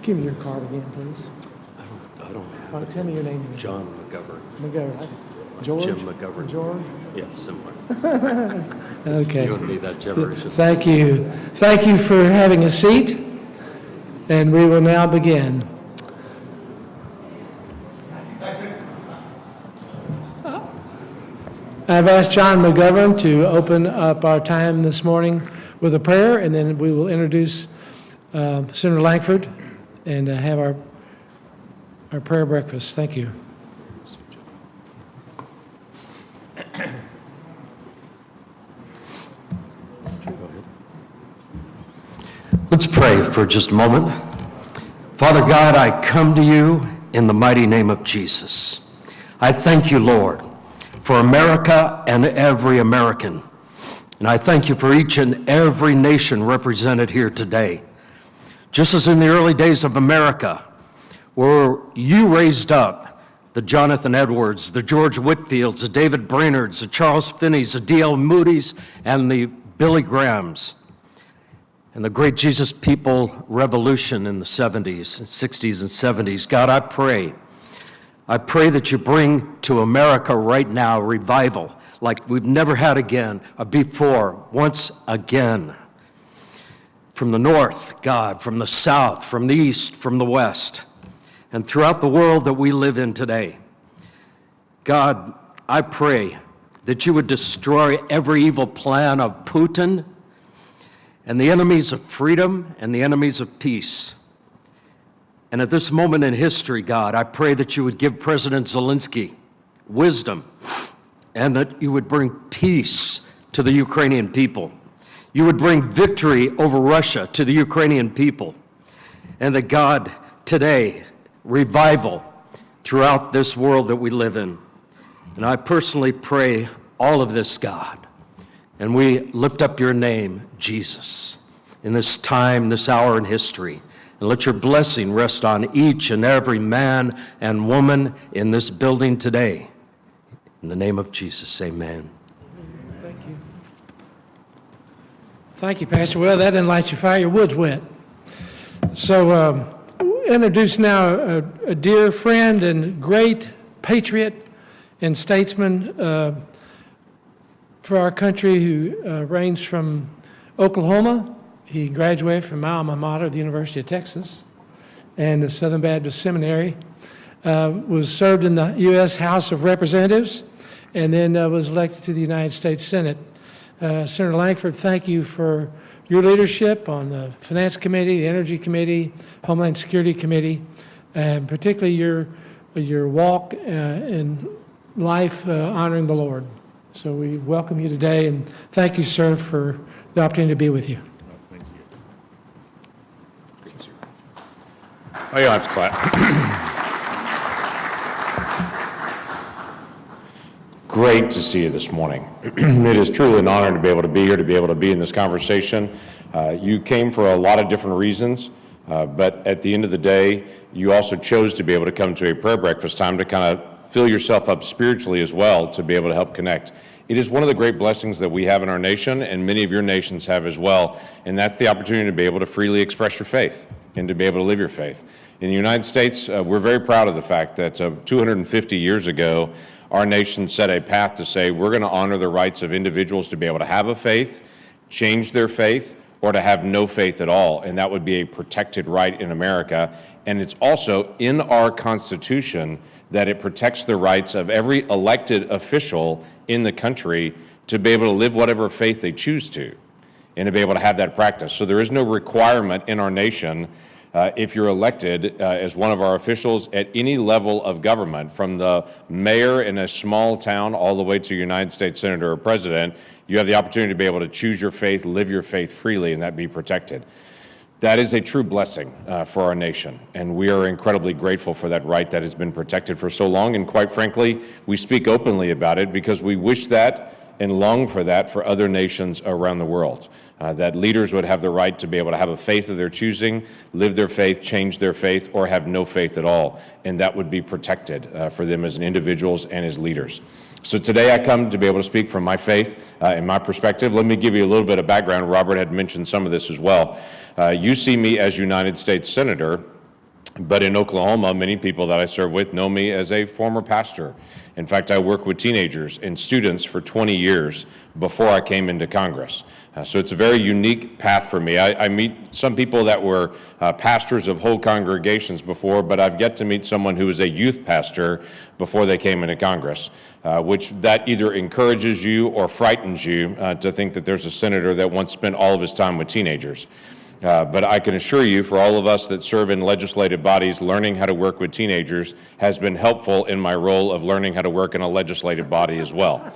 give me your card again, please? I don't have it. Tell me your name again. John McGovern. McGovern. George? Jim McGovern. George? Yes, similar. Okay. You and me, that generation. Thank you. Thank you for having a seat, and we will now begin. I've asked John McGovern to open up our time this morning with a prayer, and then we will introduce Senator Langford and have our prayer breakfast. Thank you. Let's pray for just a moment. Father God, I come to you in the mighty name of Jesus. I thank you, Lord, for America and every American. And I thank you for each and every nation represented here today. Just as in the early days of America, where you raised up the Jonathan Edwards, the George Whitfields, the David Brainards, the Charles Finneys, the D.L. Moody's, and the Billy Grahams, and the great Jesus People Revolution in the 70s, and 60s, and 70s. God, I pray that you bring to America right now revival like we've never had again, before, once again. From the north, God, from the south, from the east, from the west, and throughout the world that we live in today. God, I pray that you would destroy every evil plan of Putin and the enemies of freedom and the enemies of peace. And at this moment in history, God, I pray that you would give President Zelensky wisdom and that you would bring peace to the Ukrainian people. You would bring victory over Russia to the Ukrainian people. And that God, today, revival throughout this world that we live in. And I personally pray all of this, God. And we lift up your name, Jesus, in this time, this hour in history. And let your blessing rest on each and every man and woman in this building today. In the name of Jesus, amen. Thank you. Thank you, Pastor. Well, that didn't light your fire. Your wood's wet. So introduce now a dear friend and great patriot and statesman for our country who reigns from Oklahoma. He graduated from my alma mater, the University of Texas, and the Southern Baptist Seminary. Was served in the U.S. House of Representatives, and then was elected to the United States Senate. Senator Langford, thank you for your leadership on the Finance Committee, the Energy Committee, Homeland Security Committee, and particularly your walk in life honoring the Lord. So we welcome you today, and thank you, sir, for the opportunity to be with you. Thank you. Great, sir. Oh, you don't have to clap. Great to see you this morning. It is truly an honor to be able to be here, to be able to be in this conversation. You came for a lot of different reasons, but at the end of the day, you also chose to be able to come to a prayer breakfast time to kind of fill yourself up spiritually as well, to be able to help connect. It is one of the great blessings that we have in our nation, and many of your nations have as well, and that's the opportunity to be able to freely express your faith and to be able to live your faith. In the United States, we're very proud of the fact that 250 years ago, our nation set a path to say we're going to honor the rights of individuals to be able to have a faith, change their faith, or to have no faith at all, and that would be a protected right in America. And it's also in our Constitution that it protects the rights of every elected official in the country to be able to live whatever faith they choose to, and to be able to have that practice. So there is no requirement in our nation if you're elected as one of our officials at any level of government, from the mayor in a small town all the way to United States Senator or President, you have the opportunity to be able to choose your faith, live your faith freely, and that be protected. That is a true blessing for our nation, and we are incredibly grateful for that right that has been protected for so long, and quite frankly, we speak openly about it because we wish that and long for that for other nations around the world, that leaders would have the right to be able to have a faith of their choosing, live their faith, change their faith, or have no faith at all, and that would be protected for them as individuals and as leaders. So today I come to be able to speak from my faith and my perspective. Let me give you a little bit of background. Robert had mentioned some of this as well. You see me as United States Senator But in Oklahoma, many people that I serve with know me as a former pastor. In fact, I worked with teenagers and students for 20 years before I came into Congress. So it's a very unique path for me. I meet some people that were pastors of whole congregations before, but I've yet to meet someone who was a youth pastor before they came into Congress, which that either encourages you or frightens you to think that there's a senator that once spent all of his time with teenagers. But I can assure you, for all of us that serve in legislative bodies, learning how to work with teenagers has been helpful in my role of learning how to work in a legislative body as well.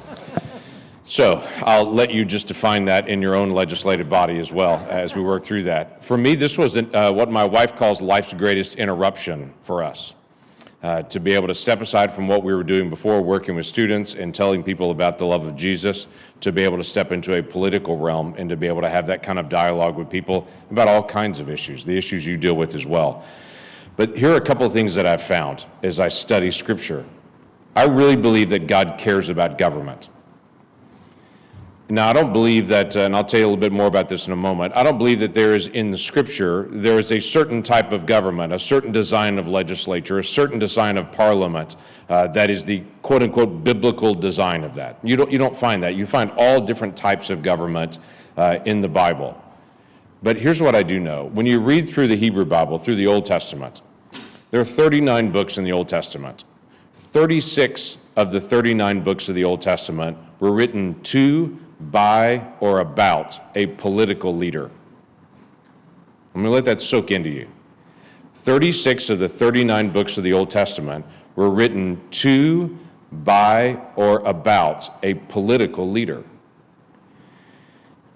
So I'll let you just define that in your own legislative body as well as we work through that. For me, this was what my wife calls life's greatest interruption for us. To be able to step aside from what we were doing before, working with students and telling people about the love of Jesus, to be able to step into a political realm and to be able to have that kind of dialogue with people about all kinds of issues, the issues you deal with as well. But here are a couple of things that I've found as I study Scripture. I really believe that God cares about government. Now, I don't believe that, and I'll tell you a little bit more about this in a moment, I don't believe that there is in the Scripture, there is a certain type of government, a certain design of legislature, a certain design of parliament that is the quote-unquote biblical design of that. You don't find that. You find all different types of government in the Bible. But here's what I do know. When you read through the Hebrew Bible, through the Old Testament, there are 39 books in the Old Testament. 36 of the 39 books of the Old Testament were written to, by, or about a political leader. I'm going to let that soak into you. 36 of the 39 books of the Old Testament were written to, by, or about a political leader.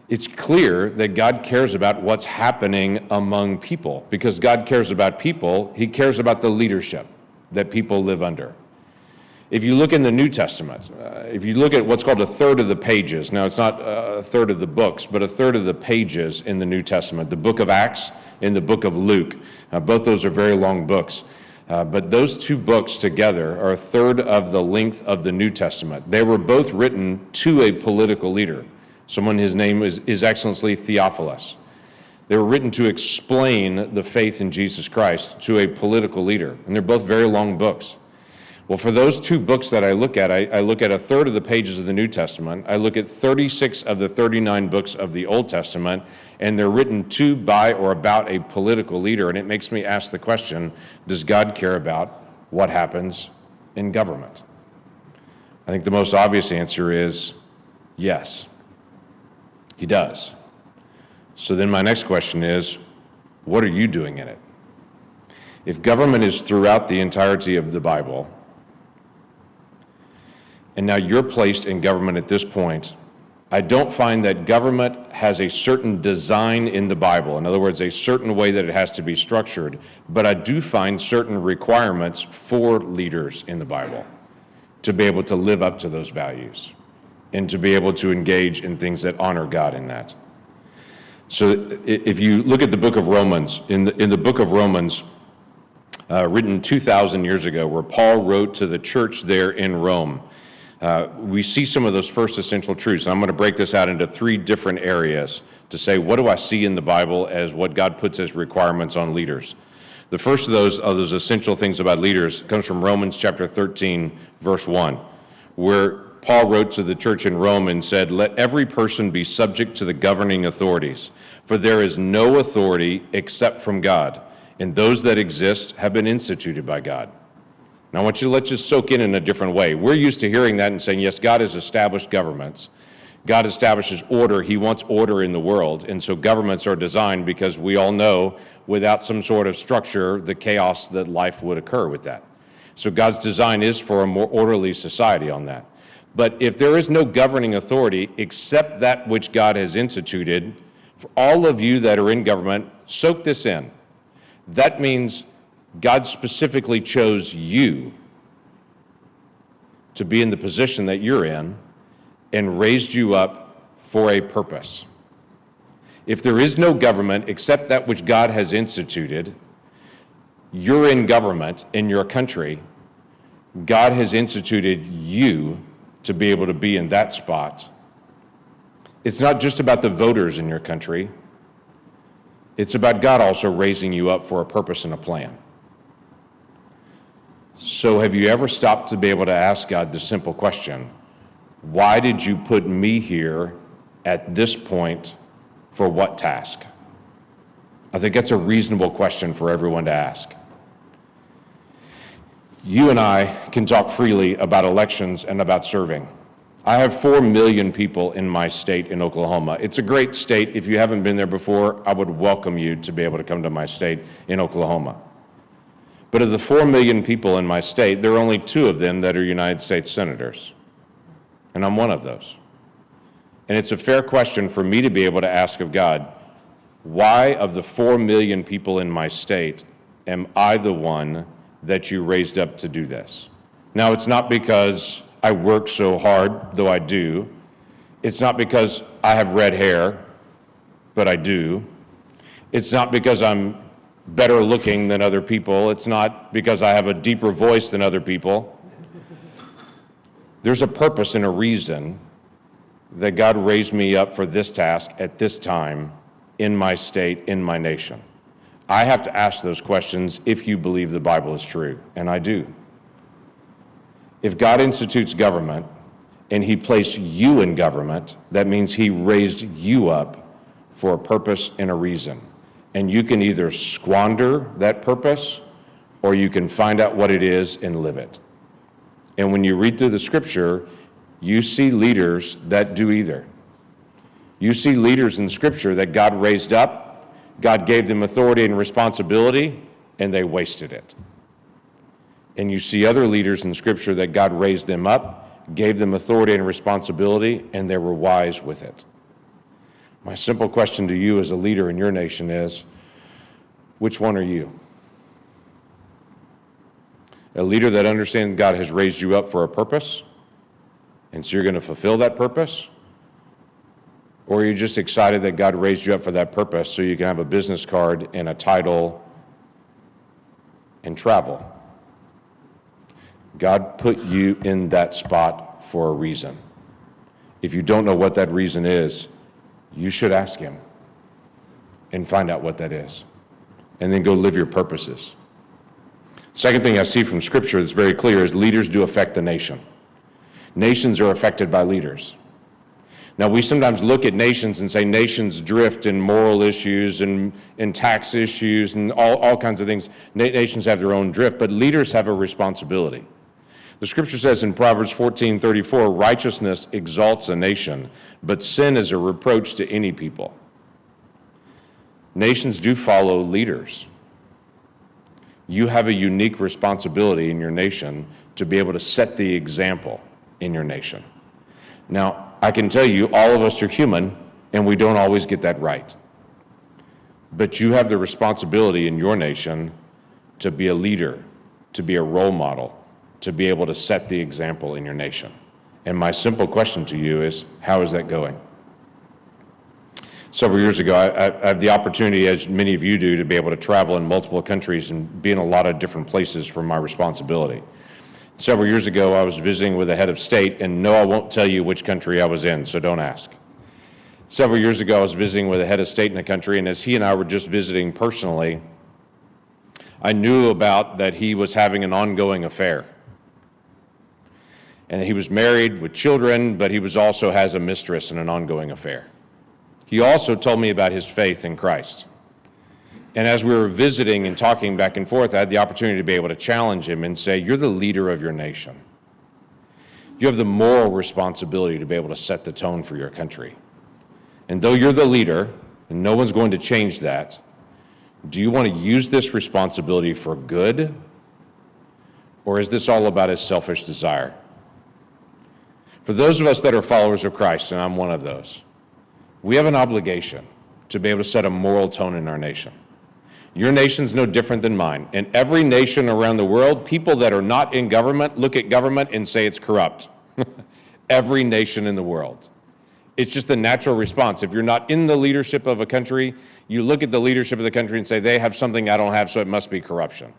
It's clear that God cares about what's happening among people. Because God cares about people, He cares about the leadership that people live under. If you look in the New Testament, if you look at what's called a third of the pages, now it's not a third of the books, but a third of the pages in the New Testament, the book of Acts and the book of Luke, both those are very long books. But those two books together are a third of the length of the New Testament. They were both written to a political leader. Someone, his name is His Excellency Theophilus. They were written to explain the faith in Jesus Christ to a political leader, and they're both very long books. Well, for those two books that I look at, I look at a third of the pages of the New Testament, I look at 36 of the 39 books of the Old Testament, and they're written to, by, or about a political leader, and it makes me ask the question, does God care about what happens in government? I think the most obvious answer is yes, He does. So then my next question is, what are you doing in it? If government is throughout the entirety of the Bible, and now you're placed in government at this point, I don't find that government has a certain design in the Bible. In other words, a certain way that it has to be structured. But I do find certain requirements for leaders in the Bible to be able to live up to those values and to be able to engage in things that honor God in that. So if you look at the book of Romans, in the book of Romans, written 2,000 years ago, where Paul wrote to the church there in Rome, we see some of those first essential truths. And I'm going to break this out into three different areas to say, what do I see in the Bible as what God puts as requirements on leaders? The first of those essential things about leaders comes from Romans chapter 13, verse 1, where Paul wrote to the church in Rome and said, "Let every person be subject to the governing authorities, for there is no authority except from God, and those that exist have been instituted by God." Now I want you to let this soak in a different way. We're used to hearing that and saying, yes, God has established governments. God establishes order. He wants order in the world. And so governments are designed because we all know without some sort of structure, the chaos that life would occur with that. So God's design is for a more orderly society on that. But if there is no governing authority except that which God has instituted, for all of you that are in government, soak this in. That means God specifically chose you to be in the position that you're in and raised you up for a purpose. If there is no government except that which God has instituted, you're in government in your country. God has instituted you to be able to be in that spot. It's not just about the voters in your country. It's about God also raising you up for a purpose and a plan. So have you ever stopped to be able to ask God the simple question, why did you put me here at this point for what task? I think that's a reasonable question for everyone to ask. You and I can talk freely about elections and about serving. I have 4 million people in my state in Oklahoma. It's a great state. If you haven't been there before, I would welcome you to be able to come to my state in Oklahoma. But of the 4 million people in my state, there are only 2 of them that are United States senators. And I'm one of those. And it's a fair question for me to be able to ask of God, why of the 4 million people in my state am I the one that you raised up to do this? Now, it's not because I work so hard, though I do. It's not because I have red hair, but I do. It's not because I'm better looking than other people. It's not because I have a deeper voice than other people. There's a purpose and a reason that God raised me up for this task at this time in my state, in my nation. I have to ask those questions if you believe the Bible is true, and I do. If God institutes government and he placed you in government, that means he raised you up for a purpose and a reason. And you can either squander that purpose or you can find out what it is and live it. And when you read through the scripture, you see leaders that do either. You see leaders in scripture that God raised up, God gave them authority and responsibility, and they wasted it. And you see other leaders in scripture that God raised them up, gave them authority and responsibility, and they were wise with it. My simple question to you as a leader in your nation is, which one are you? A leader that understands God has raised you up for a purpose, and so you're going to fulfill that purpose? Or are you just excited that God raised you up for that purpose so you can have a business card and a title and travel? God put you in that spot for a reason. If you don't know what that reason is, you should ask him and find out what that is, and then go live your purposes. Second thing I see from scripture that's very clear is leaders do affect the nation. Nations are affected by leaders. Now, we sometimes look at nations and say nations drift in moral issues and in tax issues and all kinds of things. Nations have their own drift, but leaders have a responsibility. The scripture says in Proverbs 14:34, righteousness exalts a nation, but sin is a reproach to any people. Nations do follow leaders. You have a unique responsibility in your nation to be able to set the example in your nation. Now, I can tell you, all of us are human, and we don't always get that right. But you have the responsibility in your nation to be a leader, to be a role model, to be able to set the example in your nation. And my simple question to you is, how is that going? Several years ago, I have the opportunity, as many of you do, to be able to travel in multiple countries and be in a lot of different places for my responsibility. Several years ago, I was visiting with a head of state, and no, I won't tell you which country I was in, so don't ask. Several years ago, I was visiting with a head of state in a country, and as he and I were just visiting personally, I knew about that he was having an ongoing affair. And he was married with children, but he also has a mistress and an ongoing affair. He also told me about his faith in Christ. And as we were visiting and talking back and forth, I had the opportunity to be able to challenge him and say, you're the leader of your nation. You have the moral responsibility to be able to set the tone for your country. And though you're the leader, and no one's going to change that, do you want to use this responsibility for good? Or is this all about his selfish desire? For those of us that are followers of Christ, and I'm one of those, we have an obligation to be able to set a moral tone in our nation. Your nation's no different than mine. In every nation around the world, people that are not in government look at government and say it's corrupt. Every nation in the world. It's just a natural response. If you're not in the leadership of a country, you look at the leadership of the country and say, they have something I don't have, so it must be corruption.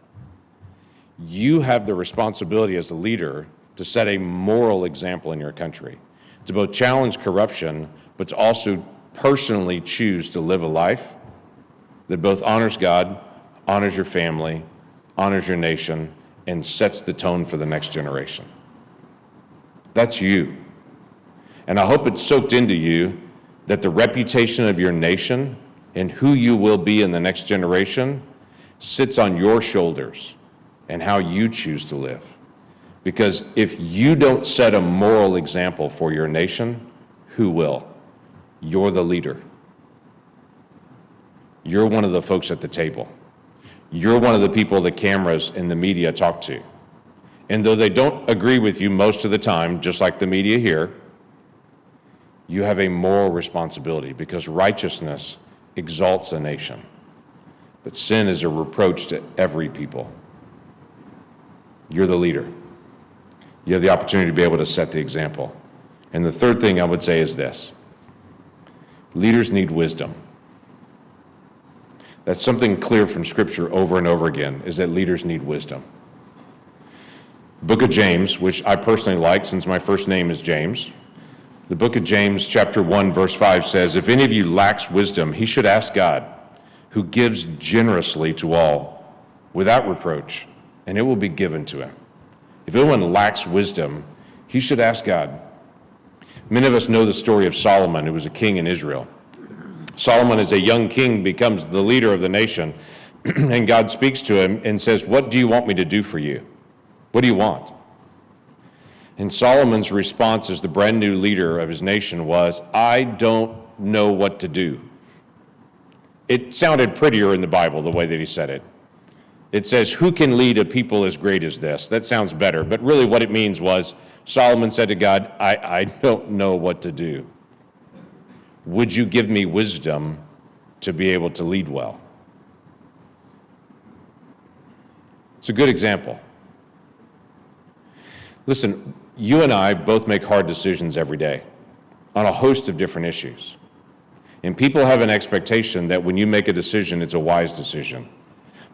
You have the responsibility as a leader to set a moral example in your country, to both challenge corruption, but to also personally choose to live a life that both honors God, honors your family, honors your nation, and sets the tone for the next generation. That's you. And I hope it's soaked into you that the reputation of your nation and who you will be in the next generation sits on your shoulders and how you choose to live. Because if you don't set a moral example for your nation, who will? You're the leader. You're one of the folks at the table. You're one of the people the cameras and the media talk to. And though they don't agree with you most of the time, just like the media here, you have a moral responsibility because righteousness exalts a nation. But sin is a reproach to every people. You're the leader. You have the opportunity to be able to set the example. And the third thing I would say is this. Leaders need wisdom. That's something clear from Scripture over and over again, is that leaders need wisdom. Book of James, which I personally like since my first name is James. The book of James, chapter 1, verse 5 says, if any of you lacks wisdom, he should ask God, who gives generously to all, without reproach, and it will be given to him. If anyone lacks wisdom, he should ask God. Many of us know the story of Solomon, who was a king in Israel. Solomon, as a young king, becomes the leader of the nation, and God speaks to him and says, what do you want me to do for you? What do you want? And Solomon's response as the brand new leader of his nation was, I don't know what to do. It sounded prettier in the Bible, the way that he said it. It says, who can lead a people as great as this? That sounds better, but really what it means was, Solomon said to God, I don't know what to do. Would you give me wisdom to be able to lead well? It's a good example. Listen, you and I both make hard decisions every day on a host of different issues. And people have an expectation that when you make a decision, it's a wise decision.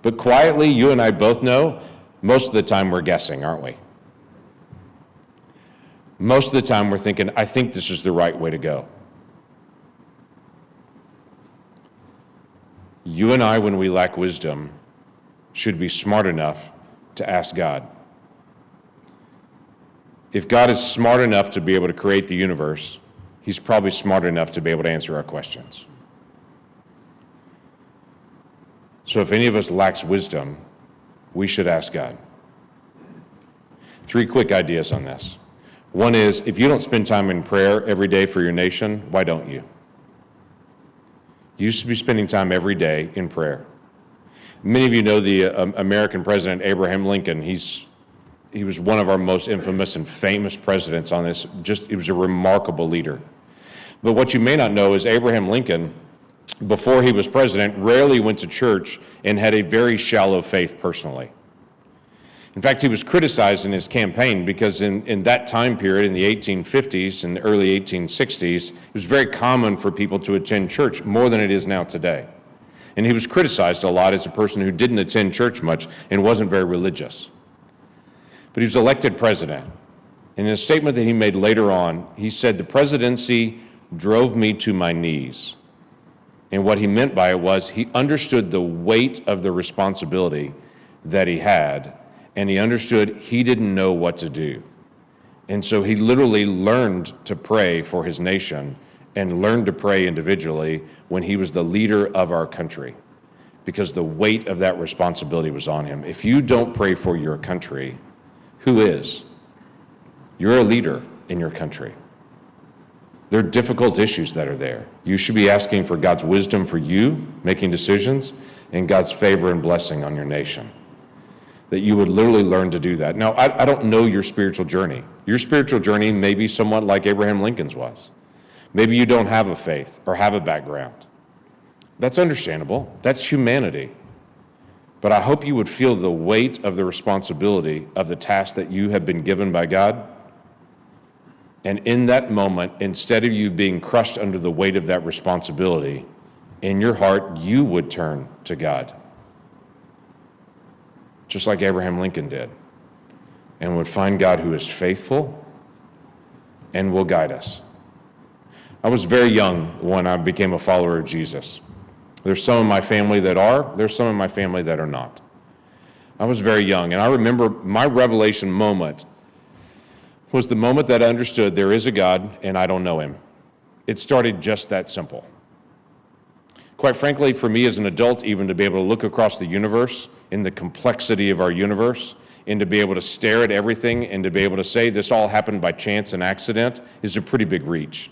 But quietly, you and I both know, most of the time we're guessing, aren't we? Most of the time we're thinking, I think this is the right way to go. You and I, when we lack wisdom, should be smart enough to ask God. If God is smart enough to be able to create the universe, he's probably smart enough to be able to answer our questions. So if any of us lacks wisdom, we should ask God. 3 quick ideas on this. One is, if you don't spend time in prayer every day for your nation, why don't you? You should be spending time every day in prayer. Many of you know the American president, Abraham Lincoln. He was one of our most infamous and famous presidents on this. He was a remarkable leader. But what you may not know is Abraham Lincoln, before he was president, rarely went to church and had a very shallow faith personally. In fact, he was criticized in his campaign because in that time period, in the 1850s and early 1860s, it was very common for people to attend church more than it is now today. And he was criticized a lot as a person who didn't attend church much and wasn't very religious. But he was elected president. And in a statement that he made later on, he said, the presidency drove me to my knees. And what he meant by it was he understood the weight of the responsibility that he had, and he understood he didn't know what to do. And so he literally learned to pray for his nation and learned to pray individually when he was the leader of our country, because the weight of that responsibility was on him. If you don't pray for your country, who is? You're a leader in your country. There are difficult issues that are there. You should be asking for God's wisdom for you, making decisions, and God's favor and blessing on your nation. That you would literally learn to do that. Now, I don't know your spiritual journey. Your spiritual journey may be somewhat like Abraham Lincoln's was. Maybe you don't have a faith or have a background. That's understandable. That's humanity. But I hope you would feel the weight of the responsibility of the task that you have been given by God. And in that moment, instead of you being crushed under the weight of that responsibility, in your heart, you would turn to God. Just like Abraham Lincoln did, and would find God who is faithful and will guide us. I was very young when I became a follower of Jesus. There's some in my family that are, there's some in my family that are not. I was very young, and I remember my revelation moment was the moment that I understood there is a God and I don't know him. It started just that simple. Quite frankly, for me as an adult, even to be able to look across the universe in the complexity of our universe, and to be able to stare at everything and to be able to say this all happened by chance and accident is a pretty big reach.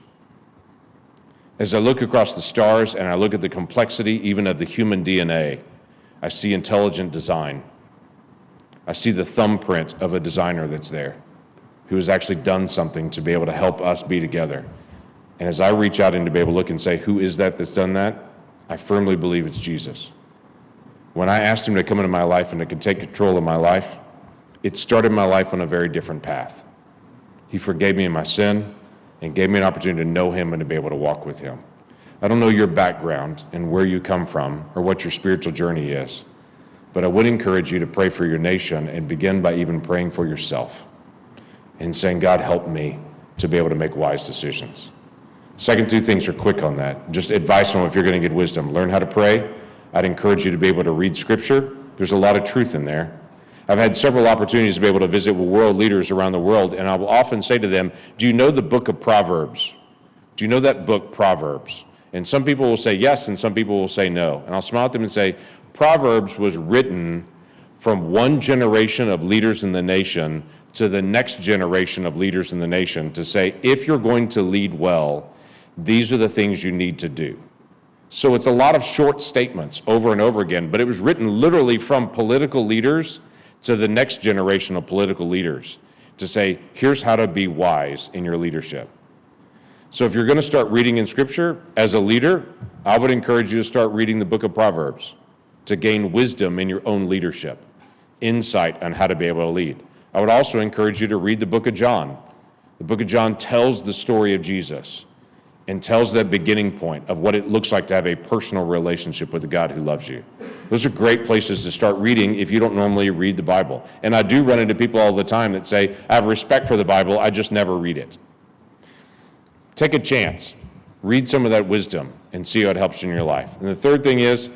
As I look across the stars and I look at the complexity even of the human DNA, I see intelligent design. I see the thumbprint of a designer that's there who has actually done something to be able to help us be together. And as I reach out and to be able to look and say, who is that that's done that? I firmly believe it's Jesus. When I asked him to come into my life and to take control of my life, it started my life on a very different path. He forgave me of my sin and gave me an opportunity to know him and to be able to walk with him. I don't know your background and where you come from or what your spiritual journey is, but I would encourage you to pray for your nation and begin by even praying for yourself and saying, God, help me to be able to make wise decisions. Second two things are quick on that. Just advice on if you're going to get wisdom. Learn how to pray. I'd encourage you to be able to read Scripture. There's a lot of truth in there. I've had several opportunities to be able to visit with world leaders around the world, and I will often say to them, do you know the book of Proverbs? Do you know that book, Proverbs? And some people will say yes, and some people will say no. And I'll smile at them and say, Proverbs was written from one generation of leaders in the nation to the next generation of leaders in the nation to say, if you're going to lead well, these are the things you need to do. So it's a lot of short statements over and over again, but it was written literally from political leaders to the next generation of political leaders to say, here's how to be wise in your leadership. So if you're going to start reading in Scripture as a leader, I would encourage you to start reading the book of Proverbs to gain wisdom in your own leadership, insight on how to be able to lead. I would also encourage you to read the book of John. The book of John tells the story of Jesus and tells that beginning point of what it looks like to have a personal relationship with the God who loves you. Those are great places to start reading if you don't normally read the Bible. And I do run into people all the time that say, I have respect for the Bible, I just never read it. Take a chance. Read some of that wisdom and see how it helps you in your life. And the third thing is,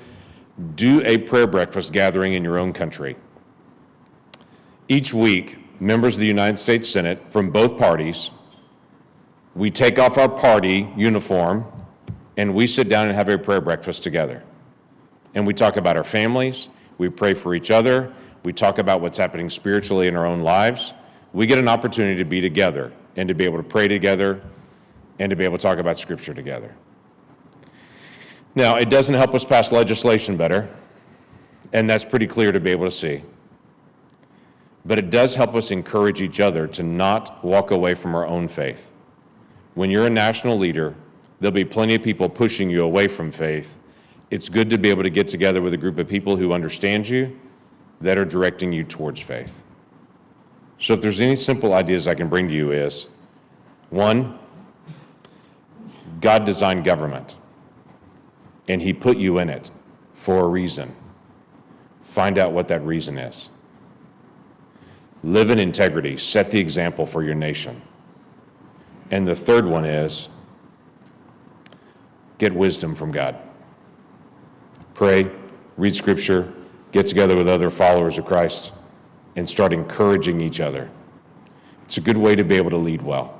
do a prayer breakfast gathering in your own country. Each week, members of the United States Senate from both parties, we take off our party uniform and we sit down and have a prayer breakfast together. And we talk about our families, we pray for each other, we talk about what's happening spiritually in our own lives. We get an opportunity to be together and to be able to pray together and to be able to talk about Scripture together. Now, it doesn't help us pass legislation better, and that's pretty clear to be able to see. But it does help us encourage each other to not walk away from our own faith. When you're a national leader, there'll be plenty of people pushing you away from faith. It's good to be able to get together with a group of people who understand you, that are directing you towards faith. So if there's any simple ideas I can bring to you is, one, God designed government, and he put you in it for a reason. Find out what that reason is. Live in integrity, set the example for your nation. And the third one is, get wisdom from God. Pray, read Scripture, get together with other followers of Christ, and start encouraging each other. It's a good way to be able to lead well.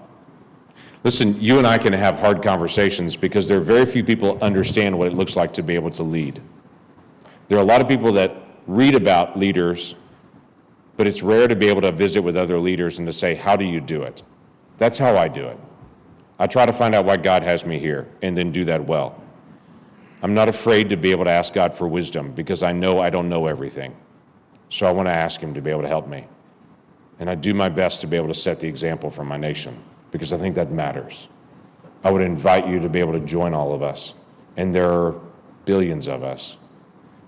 Listen, you and I can have hard conversations because there are very few people understand what it looks like to be able to lead. There are a lot of people that read about leaders, but it's rare to be able to visit with other leaders and to say, how do you do it? That's how I do it. I try to find out why God has me here and then do that well. I'm not afraid to be able to ask God for wisdom because I know I don't know everything. So I want to ask him to be able to help me. And I do my best to be able to set the example for my nation because I think that matters. I would invite you to be able to join all of us. And there are billions of us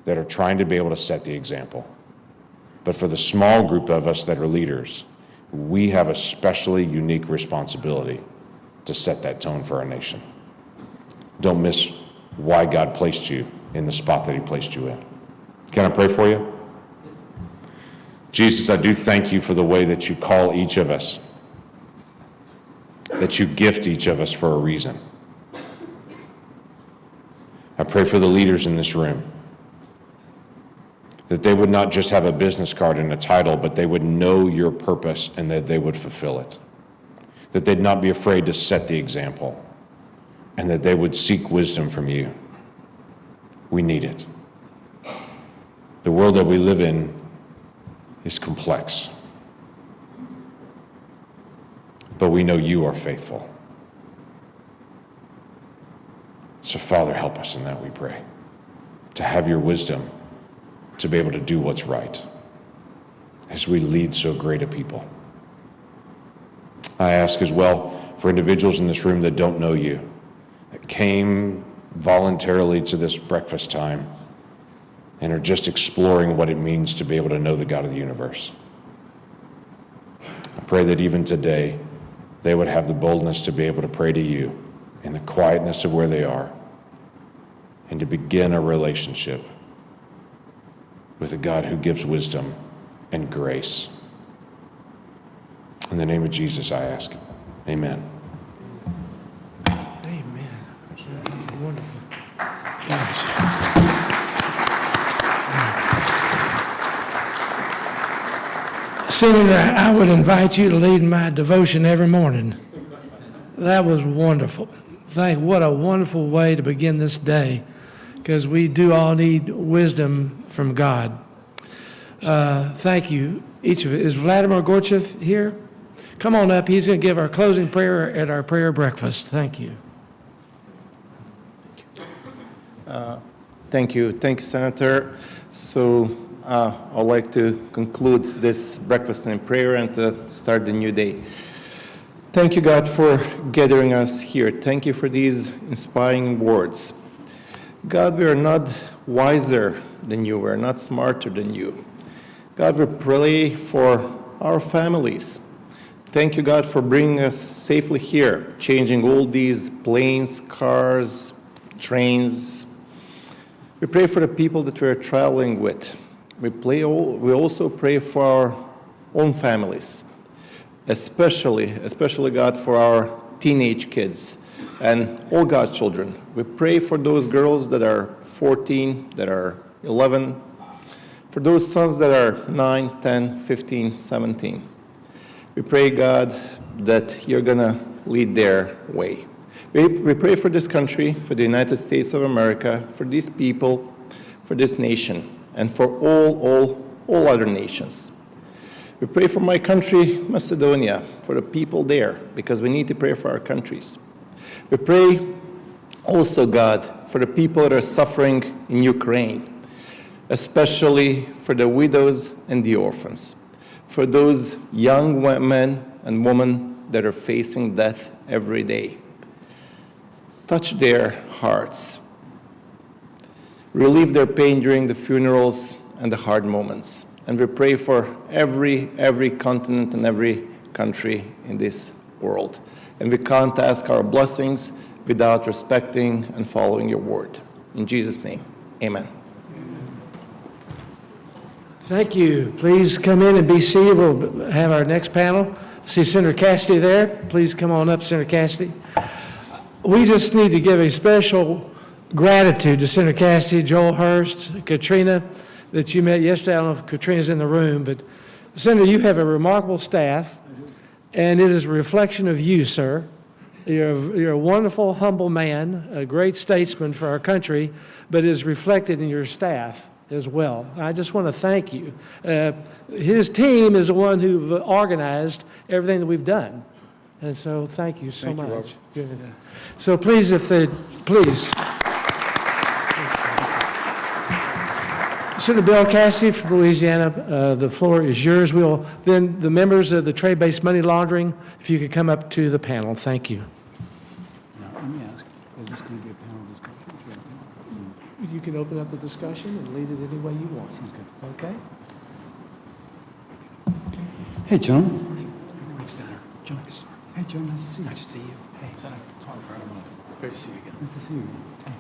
that are trying to be able to set the example. But for the small group of us that are leaders, we have a specially unique responsibility to set that tone for our nation. Don't miss why God placed you in the spot that he placed you in. Can I pray for you? Jesus, I do thank you for the way that you call each of us, that you gift each of us for a reason. I pray for the leaders in this room. that they would not just have a business card and a title, but they would know your purpose and that they would fulfill it. That they'd not be afraid to set the example, and that they would seek wisdom from you. We need it. The world that we live in is complex, but we know you are faithful. So Father, help us in that, we pray, to have your wisdom, to be able to do what's right as we lead so great a people. I ask as well for individuals in this room that don't know you, that came voluntarily to this breakfast time and are just exploring what it means to be able to know the God of the universe. I pray that even today they would have the boldness to be able to pray to you in the quietness of where they are and to begin a relationship with a God who gives wisdom and grace. In the name of Jesus, I ask. Amen. Amen. Wonderful. Thanks. Senator, I would invite you to lead my devotion every morning. That was wonderful. What a wonderful way to begin this day, because we do all need wisdom from God. Thank you, each of you. Is Vladimir Gorchev here? Come on up. He's going to give our closing prayer at our prayer breakfast. Thank you. Thank you, Senator. So I'd like to conclude this breakfast in prayer and to start the new day. Thank you, God, for gathering us here. Thank you for these inspiring words. God, we are not wiser than you. We are not smarter than you. God, we pray for our families. Thank you, God, for bringing us safely here, changing all these planes, cars, trains. We pray for the people that we are traveling with. We also pray for our own families, especially, God, for our teenage kids and all God's children. We pray for those girls that are 14, that are 11, for those sons that are 9, 10, 15, 17. We pray, God, that you're going to lead their way. We pray for this country, for the United States of America, for these people, for this nation, and for all other nations. We pray for my country, Macedonia, for the people there, because we need to pray for our countries. We pray also, God, for the people that are suffering in Ukraine, especially for the widows and the orphans, for those young men and women that are facing death every day. Touch their hearts. Relieve their pain during the funerals and the hard moments. And we pray for every continent and every country in this world. And we can't ask our blessings without respecting and following your word. In Jesus' name, amen. Thank you. Please come in and be seated. We'll have our next panel. See Senator Cassidy there. Please come on up, Senator Cassidy. We just need to give a special gratitude to Senator Cassidy, Joel Hurst, Katrina, that you met yesterday. I don't know if Katrina's in the room, but Senator, you have a remarkable staff, and it is a reflection of you, sir. You're a wonderful, humble man, a great statesman for our country, but it is reflected in your staff as well. I just want to thank you. His team is the one who organized everything that we've done. And so thank you so much. Good. So please, please. Senator Bill Cassidy from Louisiana, the floor is yours. Then the members of the trade-based money laundering, if you could come up to the panel. Thank you. Now, let me ask, is this going to be a panel discussion? You can open up the discussion and lead it any way you want. Sounds good. Okay? Hey, John. Good morning, Senator. John. Hey, John, nice to see you. Nice to see you. Hey, Senator. Great to see you again. Nice to see you again. Hey.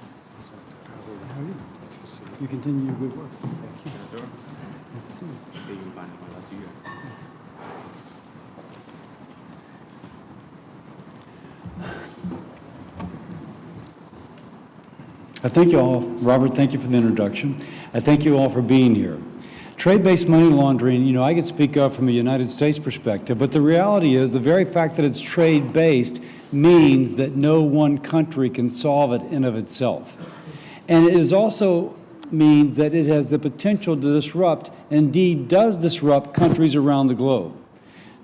How are you? Nice to see you. You continue your good work. Thank you. Nice to see you. See you by my last year. I thank you all. Robert, thank you for the introduction. I thank you all for being here. trade-based money laundering, you know, I could speak of from a United States perspective, but the reality is the very fact that it's trade-based means that no one country can solve it in of itself. And it is also means that it has the potential to disrupt, indeed does disrupt, countries around the globe.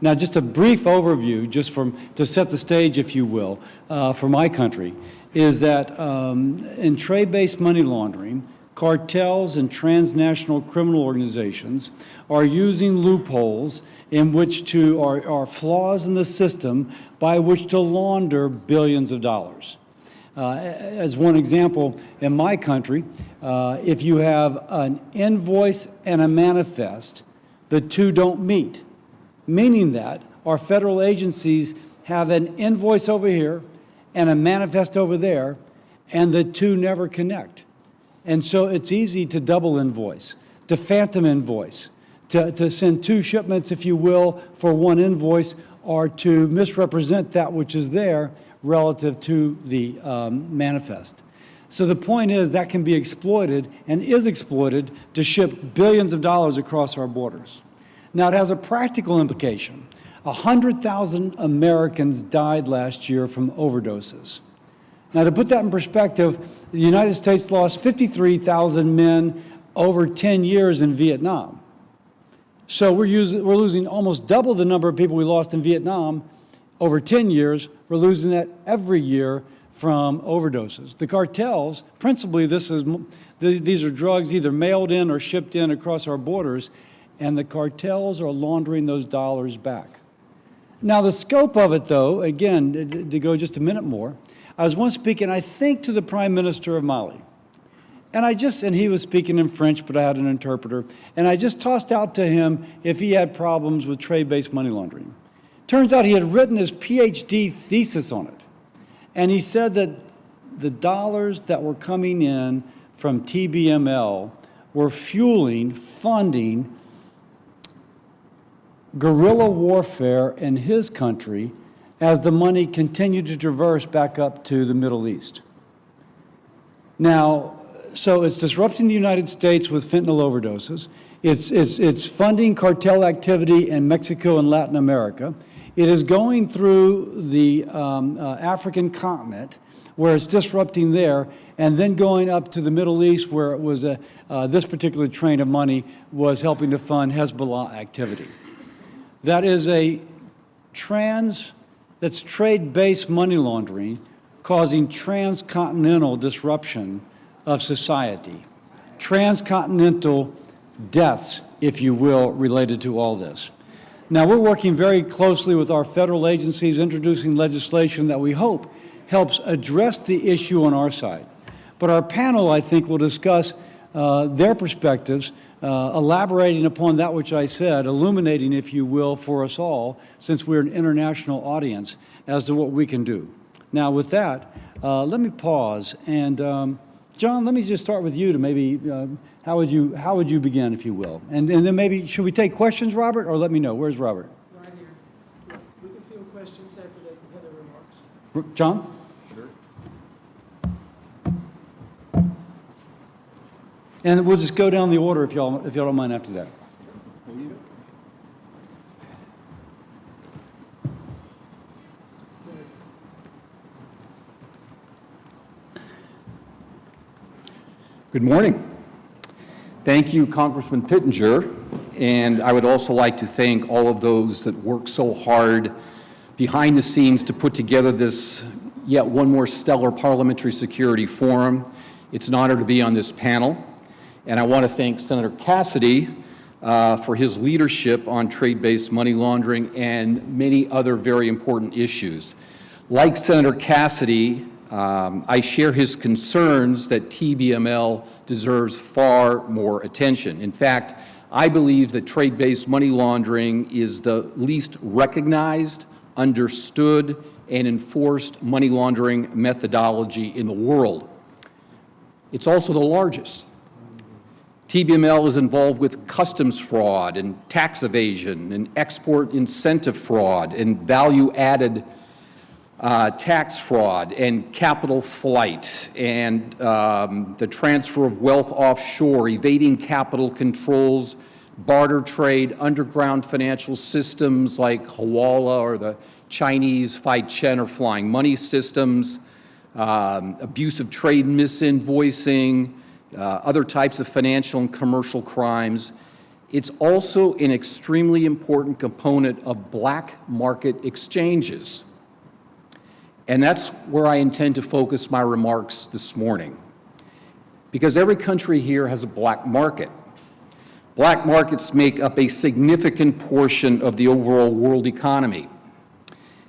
Now, just a brief overview, just to set the stage, if you will, for my country, is that in trade-based money laundering, cartels and transnational criminal organizations are using loopholes in which are flaws in the system by which to launder billions of dollars. As one example, in my country, if you have an invoice and a manifest, the two don't meet, meaning that our federal agencies have an invoice over here and a manifest over there, and the two never connect. And so it's easy to double invoice, to phantom invoice, to send two shipments, if you will, for one invoice, or to misrepresent that which is there relative to the manifest. So the point is that can be exploited and is exploited to ship billions of dollars across our borders. Now, it has a practical implication. 100,000 Americans died last year from overdoses. Now, to put that in perspective, the United States lost 53,000 men over 10 years in Vietnam. So we're losing almost double the number of people we lost in Vietnam over 10 years. We're losing that every year from overdoses. The cartels, principally these are drugs either mailed in or shipped in across our borders, and the cartels are laundering those dollars back. Now, the scope of it, though, again, to go just a minute more, I was once speaking, I think, to the Prime Minister of Mali. And he was speaking in French, but I had an interpreter. And I just tossed out to him if he had problems with trade-based money laundering. Turns out he had written his PhD thesis on it. And he said that the dollars that were coming in from TBML were funding guerrilla warfare in his country as the money continued to traverse back up to the Middle East. Now, so it's disrupting the United States with fentanyl overdoses. It's funding cartel activity in Mexico and Latin America. It is going through the African continent, where it's disrupting there, and then going up to the Middle East, where it was this particular train of money was helping to fund Hezbollah activity. That is that's trade-based money laundering causing transcontinental disruption of society, transcontinental deaths, if you will, related to all this. Now, we're working very closely with our federal agencies, introducing legislation that we hope helps address the issue on our side. But our panel, I think, will discuss their perspectives, elaborating upon that which I said, illuminating, if you will, for us all, since we're an international audience, as to what we can do. Now, with that, let me pause. And John, let me just start with you to maybe, how would you begin, if you will? And then maybe, should we take questions, Robert, or let me know? Where's Robert? Right here. Yeah, we can field questions after they have their remarks. John? And we'll just go down the order if y'all don't mind after that. Good morning. Thank you, Congressman Pittenger, and I would also like to thank all of those that worked so hard behind the scenes to put together this yet one more stellar parliamentary security forum. It's an honor to be on this panel, and I want to thank Senator Cassidy for his leadership on trade-based money laundering and many other very important issues. Like Senator Cassidy, I share his concerns that TBML deserves far more attention. In fact, I believe that trade-based money laundering is the least recognized, understood, and enforced money laundering methodology in the world. It's also the largest. TBML is involved with customs fraud and tax evasion and export incentive fraud and value-added tax fraud and capital flight and the transfer of wealth offshore, evading capital controls, barter trade, underground financial systems like Hawala or the Chinese Fai Chen or flying money systems, abusive trade misinvoicing, other types of financial and commercial crimes. It's also an extremely important component of black market exchanges. And that's where I intend to focus my remarks this morning. Because every country here has a black market. Black markets make up a significant portion of the overall world economy.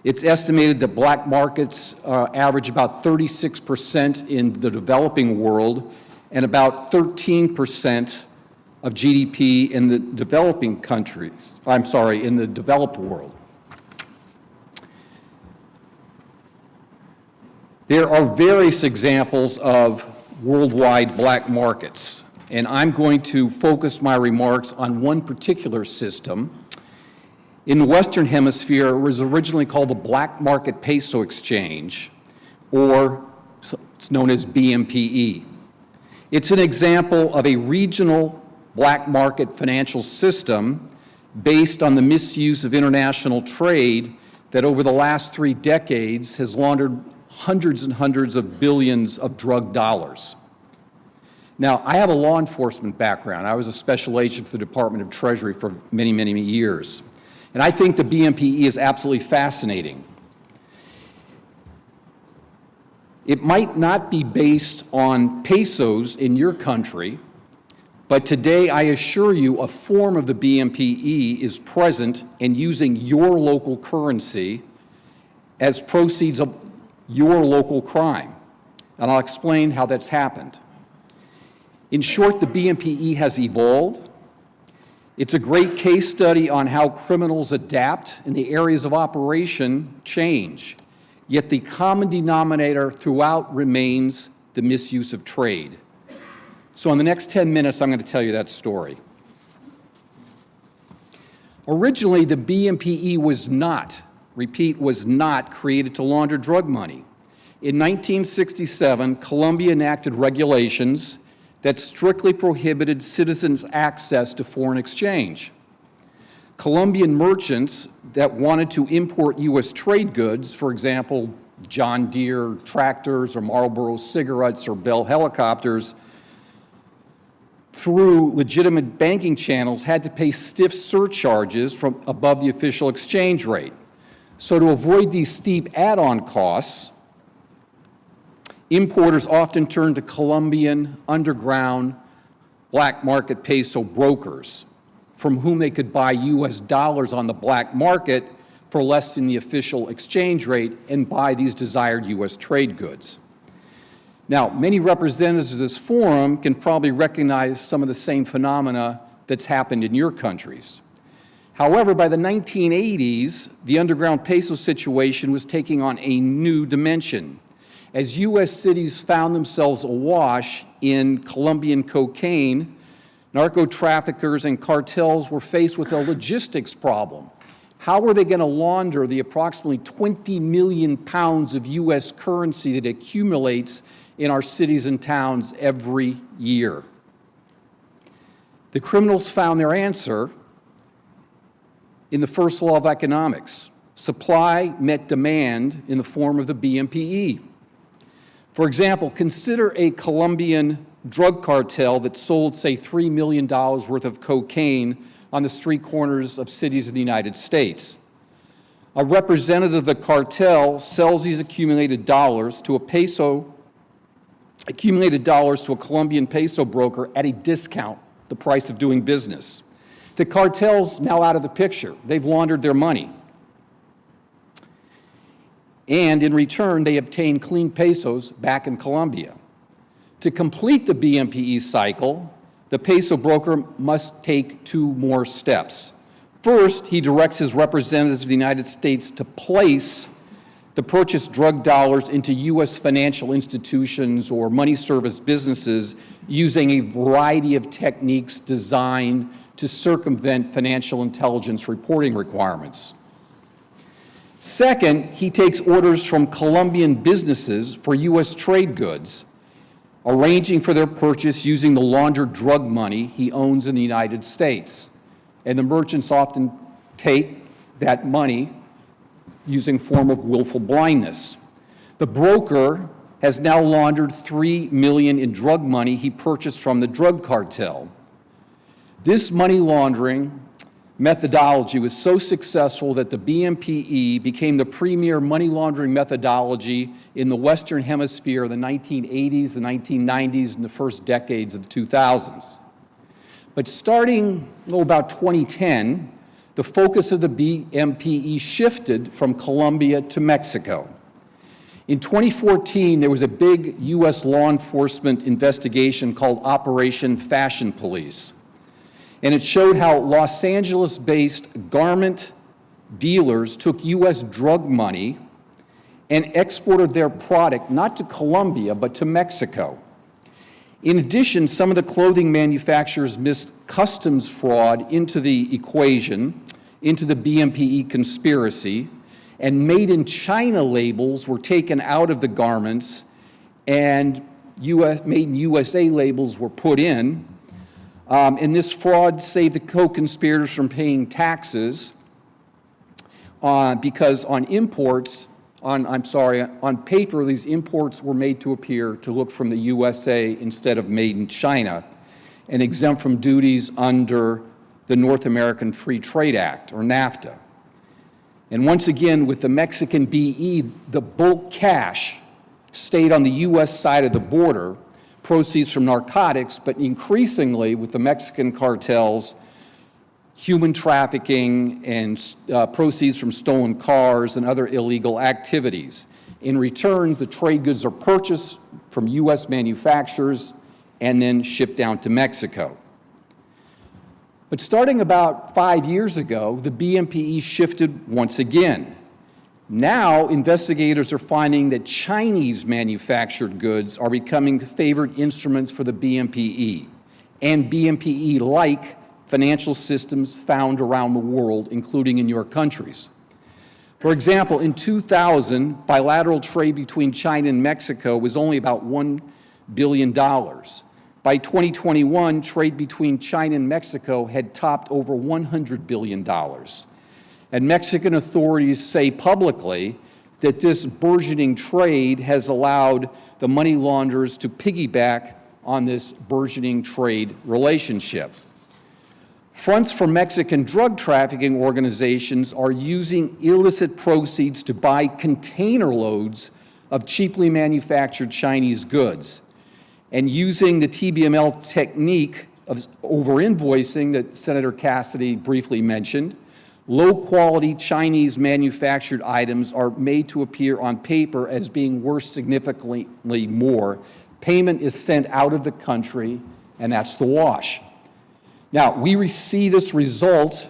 It's estimated that black markets average about 36% in the developing world and about 13% of GDP in the developing countries, in the developed world. There are various examples of worldwide black markets, and I'm going to focus my remarks on one particular system. In the Western Hemisphere, it was originally called the Black Market Peso Exchange, or it's known as BMPE. It's an example of a regional black market financial system based on the misuse of international trade that over the last 3 decades has laundered hundreds and hundreds of billions of drug dollars. Now, I have a law enforcement background. I was a special agent for the Department of Treasury for many, many years. And I think the BMPE is absolutely fascinating. It might not be based on pesos in your country, but today I assure you a form of the BMPE is present in using your local currency as proceeds of your local crime. And I'll explain how that's happened. In short, the BMPE has evolved. It's a great case study on how criminals adapt and the areas of operation change. Yet the common denominator throughout remains the misuse of trade. So in the next 10 minutes, I'm going to tell you that story. Originally, the BMPE was not created to launder drug money. In 1967, Colombia enacted regulations that strictly prohibited citizens' access to foreign exchange. Colombian merchants that wanted to import U.S. trade goods, for example, John Deere tractors or Marlboro cigarettes or Bell helicopters, through legitimate banking channels had to pay stiff surcharges from above the official exchange rate. So to avoid these steep add-on costs, importers often turned to Colombian underground black market peso brokers from whom they could buy U.S. dollars on the black market for less than the official exchange rate and buy these desired U.S. trade goods. Now, many representatives of this forum can probably recognize some of the same phenomena that's happened in your countries. However, by the 1980s, the underground peso situation was taking on a new dimension. As U.S. cities found themselves awash in Colombian cocaine, narco-traffickers and cartels were faced with a logistics problem. How were they going to launder the approximately 20 million pounds of U.S. currency that accumulates in our cities and towns every year? The criminals found their answer in the first law of economics. Supply met demand in the form of the BMPE. For example, consider a Colombian drug cartel that sold, say, $3 million worth of cocaine on the street corners of cities in the United States. A representative of the cartel sells these accumulated dollars to a Colombian peso broker at a discount, the price of doing business. The cartel's now out of the picture. They've laundered their money. And in return, they obtain clean pesos back in Colombia. To complete the BMPE cycle, the peso broker must take 2 more steps. First, he directs his representatives of the United States to place the purchased drug dollars into U.S. financial institutions or money service businesses using a variety of techniques designed to circumvent financial intelligence reporting requirements. Second, he takes orders from Colombian businesses for U.S. trade goods, arranging for their purchase using the laundered drug money he owns in the United States. and the merchants often take that money using form of willful blindness. The broker has now laundered $3 million in drug money he purchased from the drug cartel. This money laundering methodology was so successful that the BMPE became the premier money laundering methodology in the Western Hemisphere in the 1980s, the 1990s, and the first decades of the 2000s. But starting about 2010, the focus of the BMPE shifted from Colombia to Mexico. In 2014, there was a big U.S. law enforcement investigation called Operation Fashion Police. And it showed how Los Angeles-based garment dealers took U.S. drug money and exported their product not to Colombia, but to Mexico. In addition, some of the clothing manufacturers missed customs fraud into the equation, into the BMPE conspiracy, and made in China labels were taken out of the garments and made in USA labels were put in. And this fraud saved the co-conspirators from paying taxes because on paper, these imports were made to appear to look from the USA instead of made in China and exempt from duties under the North American Free Trade Act, or NAFTA. And once again, with the Mexican BE, the bulk cash stayed on the US side of the border, proceeds from narcotics, but increasingly with the Mexican cartels, human trafficking and proceeds from stolen cars and other illegal activities. In return, the trade goods are purchased from US manufacturers and then shipped down to Mexico. But starting about 5 years ago, the BMPE shifted once again. Now, investigators are finding that Chinese manufactured goods are becoming favored instruments for the BMPE and BMPE-like financial systems found around the world, including in your countries. For example, in 2000, bilateral trade between China and Mexico was only about $1 billion. By 2021, trade between China and Mexico had topped over $100 billion. And Mexican authorities say publicly that this burgeoning trade has allowed the money launderers to piggyback on this burgeoning trade relationship. Fronts for Mexican drug trafficking organizations are using illicit proceeds to buy container loads of cheaply manufactured Chinese goods. And using the TBML technique of over-invoicing that Senator Cassidy briefly mentioned, low-quality Chinese manufactured items are made to appear on paper as being worth significantly more. Payment is sent out of the country, and that's the wash. Now, we see this result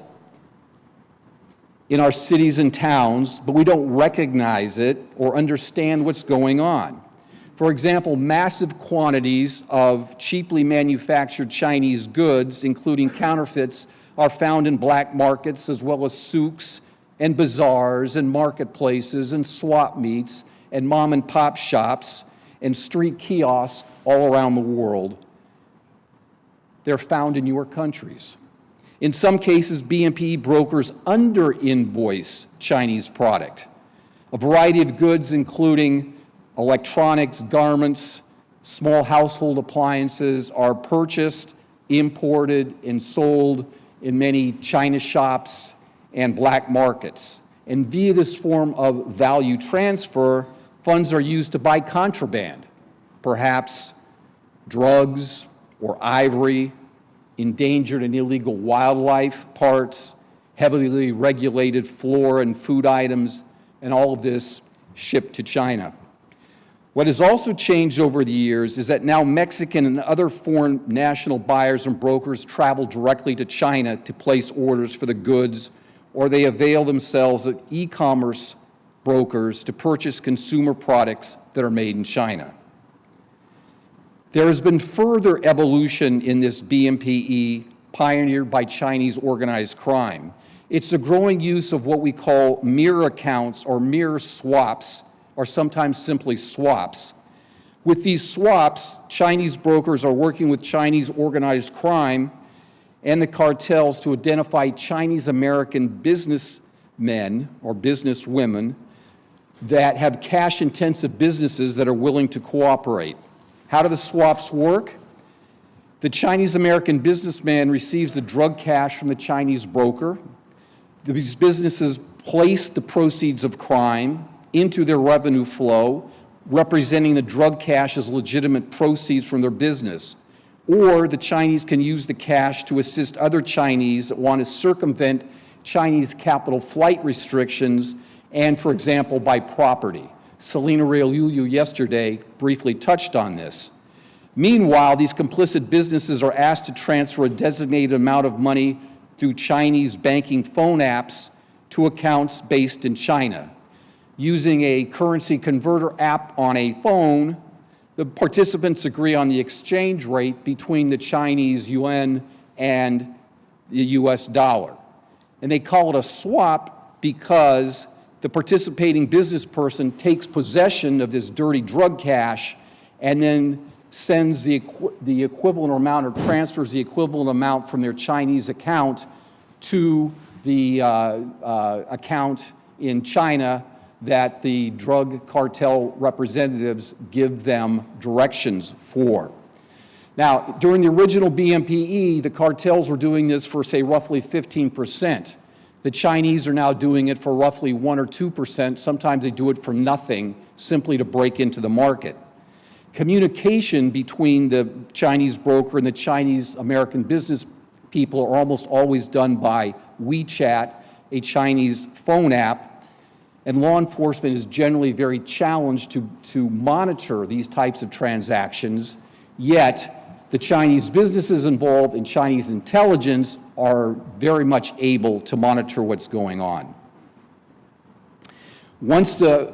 in our cities and towns, but we don't recognize it or understand what's going on. For example, massive quantities of cheaply manufactured Chinese goods, including counterfeits, are found in black markets as well as souks and bazaars and marketplaces and swap meets and mom and pop shops and street kiosks all around the world. They're found in your countries. In some cases, BMPE brokers under-invoice Chinese product. A variety of goods, including electronics, garments, small household appliances, are purchased, imported, and sold in many China shops and black markets. And via this form of value transfer, funds are used to buy contraband, perhaps drugs or ivory, endangered and illegal wildlife parts, heavily regulated flora and food items, and all of this shipped to China. What has also changed over the years is that now Mexican and other foreign national buyers and brokers travel directly to China to place orders for the goods, or they avail themselves of e-commerce brokers to purchase consumer products that are made in China. There has been further evolution in this BMPE pioneered by Chinese organized crime. It's the growing use of what we call mirror accounts or mirror swaps, or sometimes simply swaps. With these swaps, Chinese brokers are working with Chinese organized crime, and the cartels to identify Chinese-American businessmen or businesswomen that have cash-intensive businesses that are willing to cooperate. How do the swaps work? The Chinese-American businessman receives the drug cash from the Chinese broker. These businesses place the proceeds of crime into their revenue flow, representing the drug cash as legitimate proceeds from their business. Or the Chinese can use the cash to assist other Chinese that want to circumvent Chinese capital flight restrictions and, for example, buy property. Selena Realuliu yesterday briefly touched on this. Meanwhile, these complicit businesses are asked to transfer a designated amount of money through Chinese banking phone apps to accounts based in China. Using a currency converter app on a phone, the participants agree on the exchange rate between the Chinese yuan and the US dollar. And they call it a swap because the participating business person takes possession of this dirty drug cash and then sends the equivalent amount or transfers the equivalent amount from their Chinese account to the account in China that the drug cartel representatives give them directions for. Now, during the original BMPE, the cartels were doing this for, say, roughly 15%. The Chinese are now doing it for roughly 1 or 2%. Sometimes they do it for nothing, simply to break into the market. Communication between the Chinese broker and the Chinese-American business people are almost always done by WeChat, a Chinese phone app, and law enforcement is generally very challenged to monitor these types of transactions, yet the Chinese businesses involved and Chinese intelligence are very much able to monitor what's going on. Once the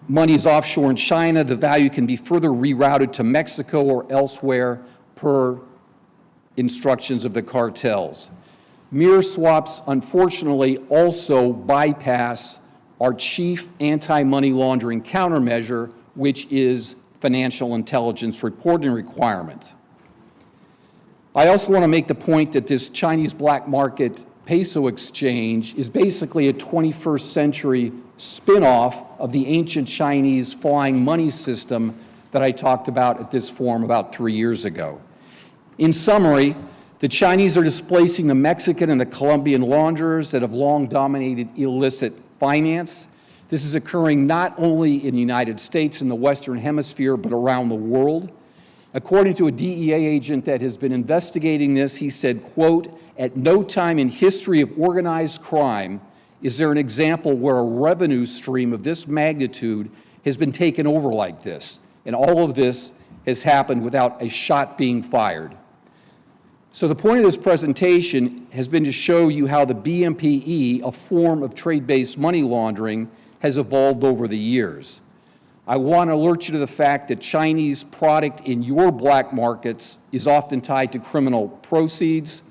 money is offshore in China, the value can be further rerouted to Mexico or elsewhere per instructions of the cartels. Mirror swaps, unfortunately, also bypass our chief anti-money laundering countermeasure, which is financial intelligence reporting requirement. I also want to make the point that this Chinese black market peso exchange is basically a 21st century spin-off of the ancient Chinese flying money system that I talked about at this forum about 3 years ago. In summary, the Chinese are displacing the Mexican and the Colombian launderers that have long dominated illicit finance. This is occurring not only in the United States and the Western Hemisphere, but around the world. According to a DEA agent that has been investigating this, he said, quote, "At no time in history of organized crime is there an example where a revenue stream of this magnitude has been taken over like this. And all of this has happened without a shot being fired." So the point of this presentation has been to show you how the BMPE, a form of trade-based money laundering, has evolved over the years. I want to alert you to the fact that Chinese product in your black markets is often tied to criminal proceeds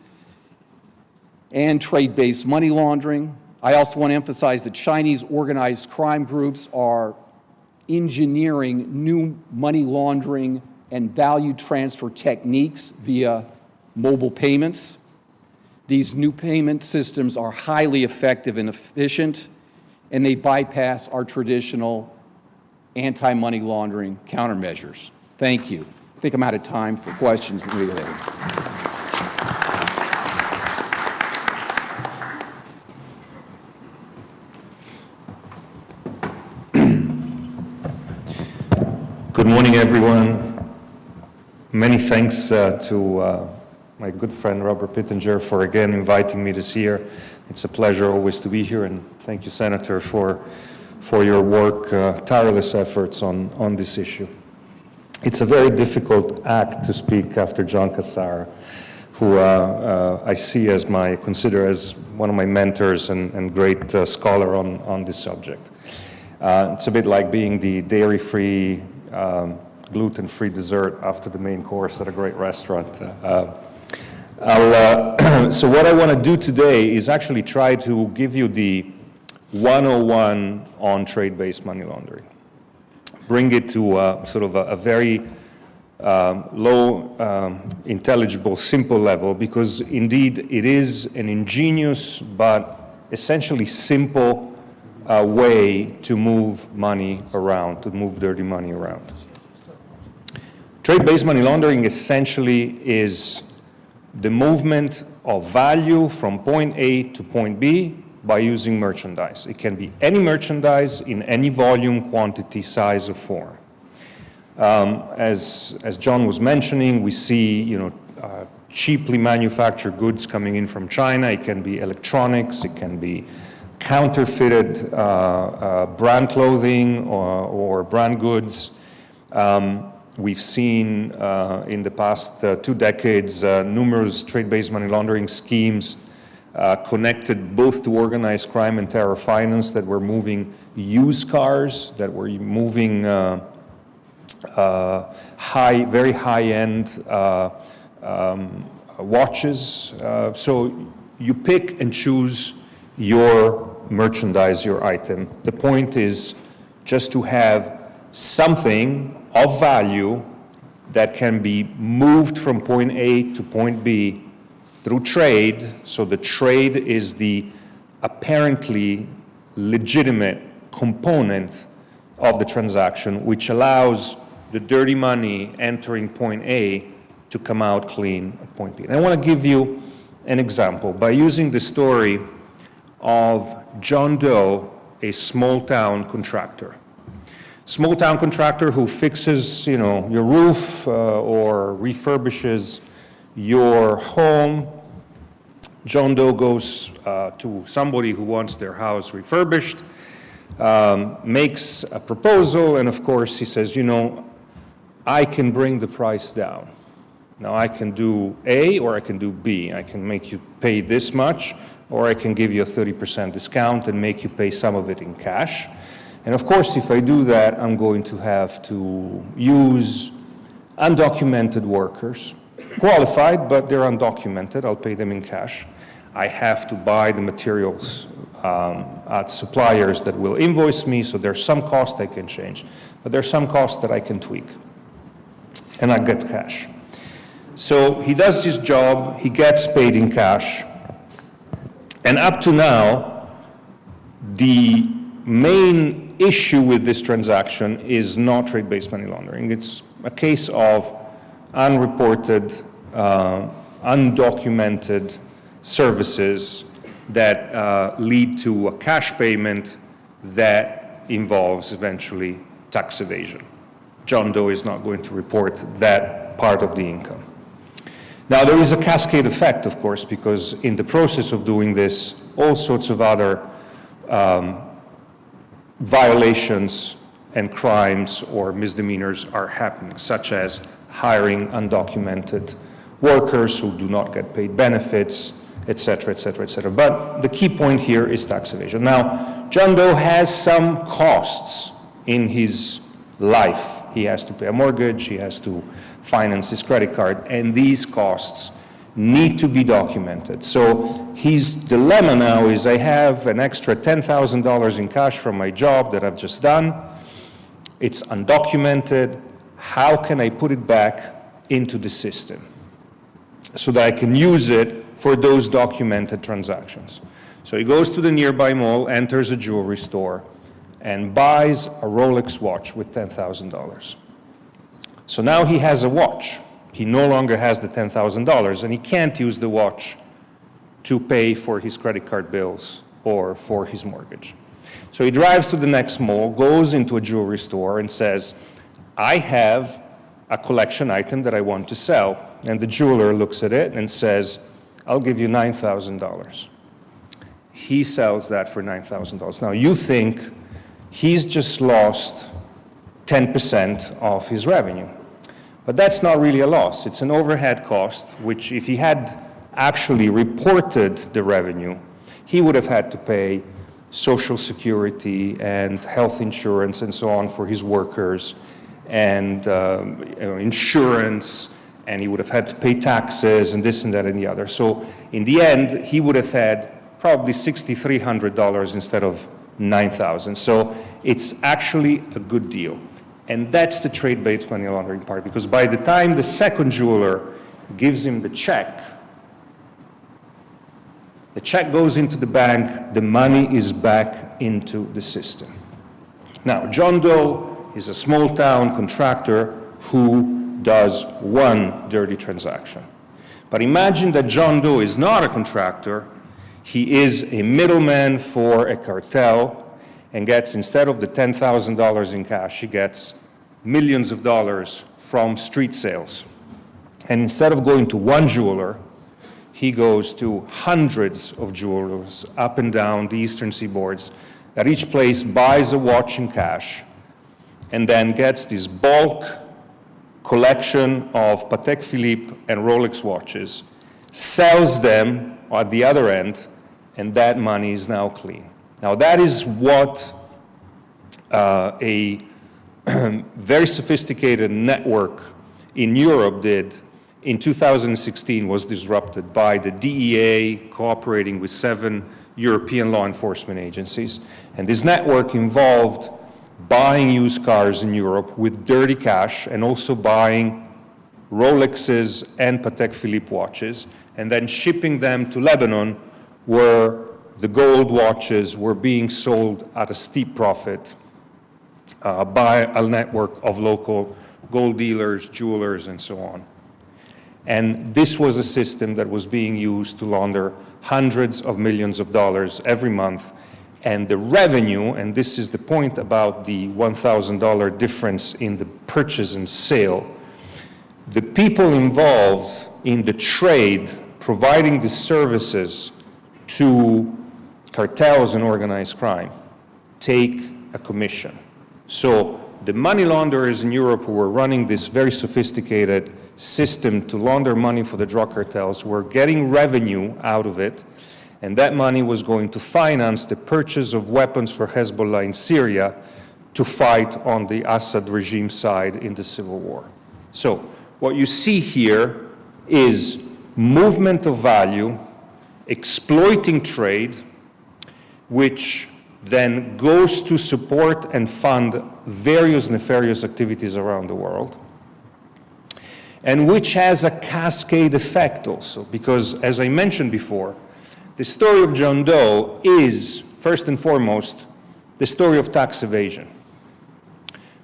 and trade-based money laundering. I also want to emphasize that Chinese organized crime groups are engineering new money laundering and value transfer techniques via mobile payments. These new payment systems are highly effective and efficient, and they bypass our traditional anti-money laundering countermeasures. Thank you. I think I'm out of time for questions. Good morning, everyone. Many thanks to my good friend Robert Pittenger for again inviting me this year. It's a pleasure always to be here, and thank you, Senator, for your work, tireless efforts on this issue. It's a very difficult act to speak after John Cassara, who I consider as one of my mentors and great scholar on this subject. It's a bit like being the dairy-free, gluten-free dessert after the main course at a great restaurant. So what I want to do today is actually try to give you the 101 on trade-based money laundering. Bring it to sort of a very low intelligible, simple level, because indeed it is an ingenious but essentially simple way to move money around, to move dirty money around. Trade-based money laundering essentially is the movement of value from point A to point B by using merchandise. It can be any merchandise in any volume, quantity, size, or form. As John was mentioning, we see, cheaply manufactured goods coming in from China. It can be electronics, it can be counterfeited brand clothing or brand goods. We've seen in the past 2 decades numerous trade-based money laundering schemes connected both to organized crime and terror finance that were moving used cars, that were moving very high-end watches. So you pick and choose your merchandise, your item. The point is just to have something of value that can be moved from point A to point B through trade. So the trade is the apparently legitimate component of the transaction, which allows the dirty money entering point A to come out clean at point B. And I want to give you an example by using the story of John Doe, a small-town contractor. Small-town contractor who fixes, your roof or refurbishes your home. John Doe goes to somebody who wants their house refurbished, makes a proposal, and of course he says, I can bring the price down. Now I can do A or I can do B. I can make you pay this much, or I can give you a 30% discount and make you pay some of it in cash. And of course, if I do that, I'm going to have to use undocumented workers, qualified, but they're undocumented. I'll pay them in cash. I have to buy the materials at suppliers that will invoice me, so there's some cost I can change, but there's some cost that I can tweak, and I get cash. So he does his job, he gets paid in cash, and up to now, the main issue with this transaction is not trade-based money laundering. It's a case of unreported, undocumented services that lead to a cash payment that involves eventually tax evasion. John Doe is not going to report that part of the income. Now, there is a cascade effect, of course, because in the process of doing this, all sorts of other violations and crimes or misdemeanors are happening, such as hiring undocumented workers who do not get paid benefits, et cetera, et cetera, et cetera. But the key point here is tax evasion. Now, John Doe has some costs in his life. He has to pay a mortgage, he has to finance his credit card, and these costs need to be documented. So his dilemma now is, I have an extra $10,000 in cash from my job that I've just done. It's undocumented. How can I put it back into the system so that I can use it for those documented transactions? So he goes to the nearby mall, enters a jewelry store, and buys a Rolex watch with $10,000. So now he has a watch. He no longer has the $10,000, and he can't use the watch to pay for his credit card bills or for his mortgage. So he drives to the next mall, goes into a jewelry store, and says, I have a collection item that I want to sell. And the jeweler looks at it and says, I'll give you $9,000. He sells that for $9,000. Now you think he's just lost 10% of his revenue. But that's not really a loss. It's an overhead cost, which if he had actually reported the revenue, he would have had to pay Social Security and health insurance and so on for his workers, and insurance, and he would have had to pay taxes and this and that and the other. So in the end, he would have had probably $6,300 instead of $9,000. So it's actually a good deal. And that's the trade-based money laundering part, because by the time the second jeweler gives him the check goes into the bank, the money is back into the system. Now, John Doe is a small-town contractor who does one dirty transaction. But imagine that John Doe is not a contractor, he is a middleman for a cartel and gets, instead of the $10,000 in cash, he gets millions of dollars from street sales. And instead of going to one jeweler, he goes to hundreds of jewelers up and down the eastern seaboards. At each place buys a watch in cash and then gets this bulk collection of Patek Philippe and Rolex watches, sells them at the other end, and that money is now clean. Now that is what a very sophisticated network in Europe did in 2016, was disrupted by the DEA cooperating with 7 European law enforcement agencies. And this network involved buying used cars in Europe with dirty cash and also buying Rolexes and Patek Philippe watches and then shipping them to Lebanon, where the gold watches were being sold at a steep profit by a network of local gold dealers, jewelers, and so on. And this was a system that was being used to launder hundreds of millions of dollars every month. And the revenue, and this is the point about the $1,000 difference in the purchase and sale, the people involved in the trade providing the services to cartels and organized crime take a commission. So the money launderers in Europe who were running this very sophisticated system to launder money for the drug cartels were getting revenue out of it, and that money was going to finance the purchase of weapons for Hezbollah in Syria to fight on the Assad regime side in the civil war. So what you see here is movement of value, exploiting trade, which then goes to support and fund various nefarious activities around the world, and which has a cascade effect also, because as I mentioned before, the story of John Doe is, first and foremost, the story of tax evasion.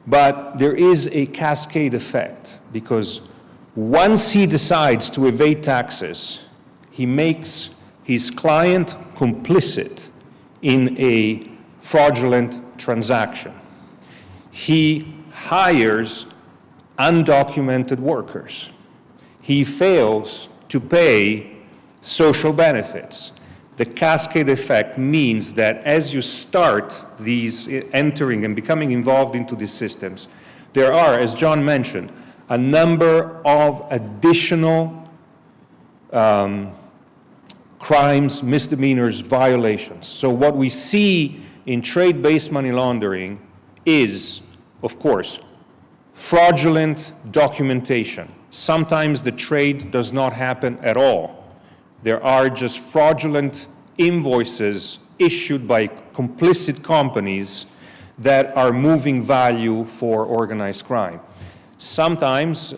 But there is a cascade effect, because once he decides to evade taxes, he makes his client complicit in a fraudulent transaction. He hires undocumented workers. He fails to pay social benefits. The cascade effect means that as you start these entering and becoming involved into these systems, there are, as John mentioned, a number of additional crimes, misdemeanors, violations. So what we see in trade-based money laundering is, of course, fraudulent documentation. Sometimes the trade does not happen at all. There are just fraudulent invoices issued by complicit companies that are moving value for organized crime. Sometimes,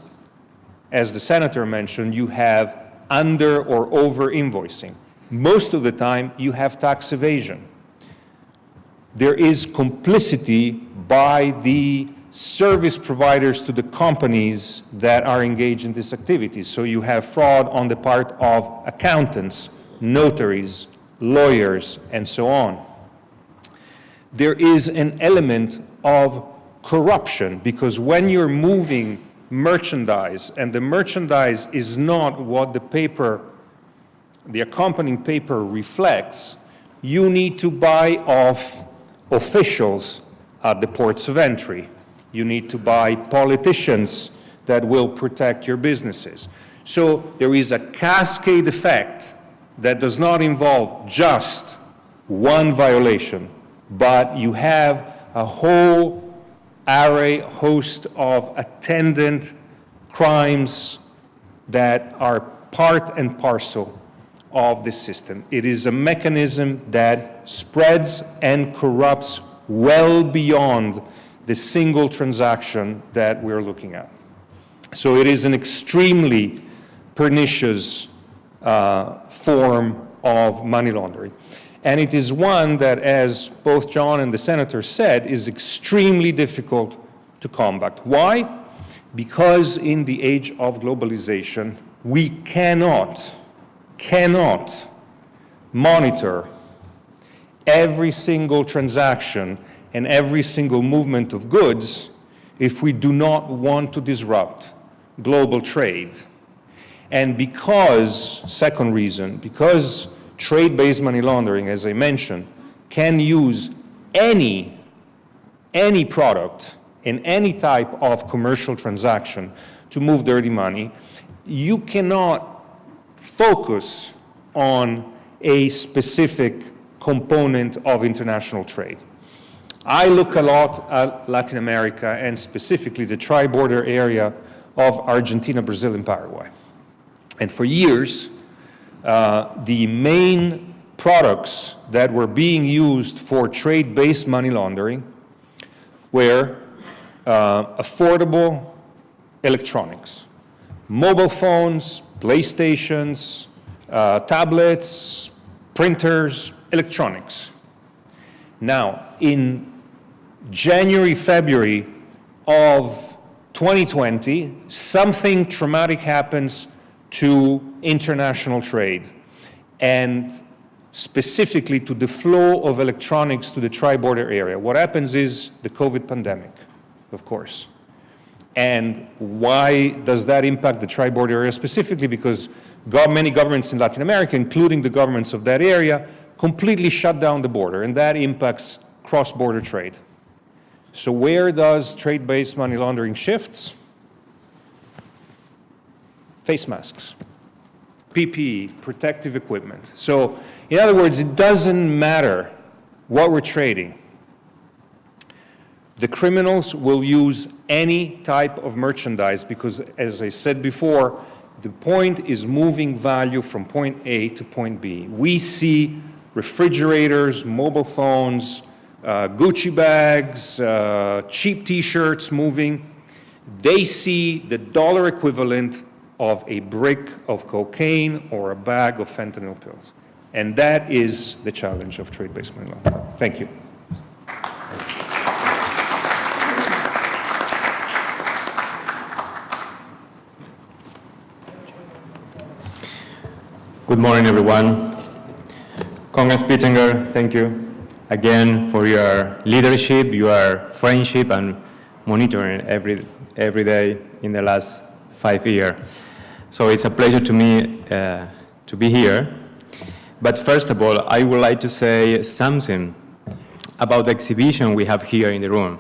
as the senator mentioned, you have under or over invoicing. Most of the time, you have tax evasion. There is complicity by the service providers to the companies that are engaged in these activities. So you have fraud on the part of accountants, notaries, lawyers, and so on. There is an element of corruption, because when you're moving merchandise and the merchandise is not what the paper, the accompanying paper reflects, you need to buy off officials at the ports of entry. You need to buy politicians that will protect your businesses. So there is a cascade effect that does not involve just one violation, but you have a whole array, host of attendant crimes that are part and parcel of this system. It is a mechanism that spreads and corrupts well beyond the single transaction that we're looking at. So it is an extremely pernicious form of money laundering. And it is one that, as both John and the senator said, is extremely difficult to combat. Why? Because in the age of globalization, we cannot monitor every single transaction and every single movement of goods if we do not want to disrupt global trade. And because, second reason, because trade-based money laundering, as I mentioned, can use any product in any type of commercial transaction to move dirty money, you cannot focus on a specific component of international trade. I look a lot at Latin America and specifically the tri-border area of Argentina, Brazil, and Paraguay. And for years, the main products that were being used for trade-based money laundering were affordable electronics, mobile phones, PlayStations, tablets, printers, electronics. Now, in January, February of 2020, something traumatic happens to international trade, and specifically to the flow of electronics to the tri-border area. What happens is the COVID pandemic, of course. And why does that impact the tri-border area specifically? Because many governments in Latin America, including the governments of that area, completely shut down the border, and that impacts cross-border trade. So where does trade-based money laundering shifts? Face masks, PPE, protective equipment. So in other words, it doesn't matter what we're trading. The criminals will use any type of merchandise because, as I said before, the point is moving value from point A to point B. We see refrigerators, mobile phones, Gucci bags, cheap t-shirts moving. They see the dollar equivalent of a brick of cocaine or a bag of fentanyl pills. And that is the challenge of trade-based money laundering. Thank you. Good morning, everyone. Congressman Pittenger, thank you again for your leadership, your friendship, and monitoring every day in the last 5 years. So it's a pleasure to me to be here. But first of all, I would like to say something about the exhibition we have here in the room.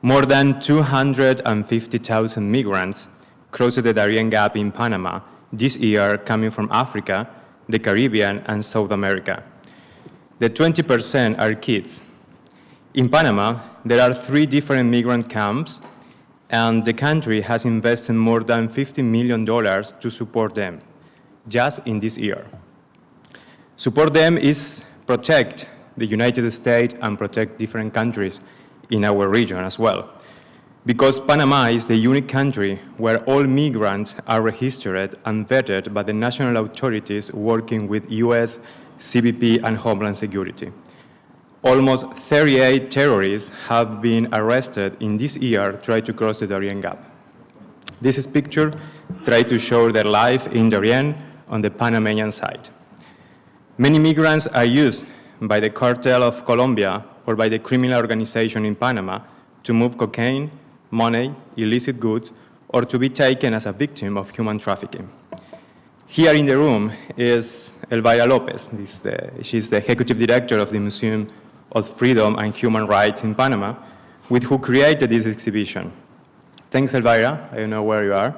More than 250,000 migrants crossed the Darien Gap in Panama this year, coming from Africa, the Caribbean, and South America. The 20% are kids. In Panama, there are 3 different migrant camps, and the country has invested more than $50 million to support them, just in this year. Support them is protect the United States and protect different countries in our region as well. Because Panama is the unique country where all migrants are registered and vetted by the national authorities working with US, CBP, and Homeland Security. Almost 38 terrorists have been arrested in this year trying to cross the Darien Gap. This is picture tries to show their life in Darien on the Panamanian side. Many migrants are used by the cartel of Colombia or by the criminal organization in Panama to move cocaine, money, illicit goods, or to be taken as a victim of human trafficking. Here in the room is Elvira Lopez. She's the executive director of the Museum of Freedom and Human Rights in Panama, with who created this exhibition. Thanks, Elvira. I don't know where you are,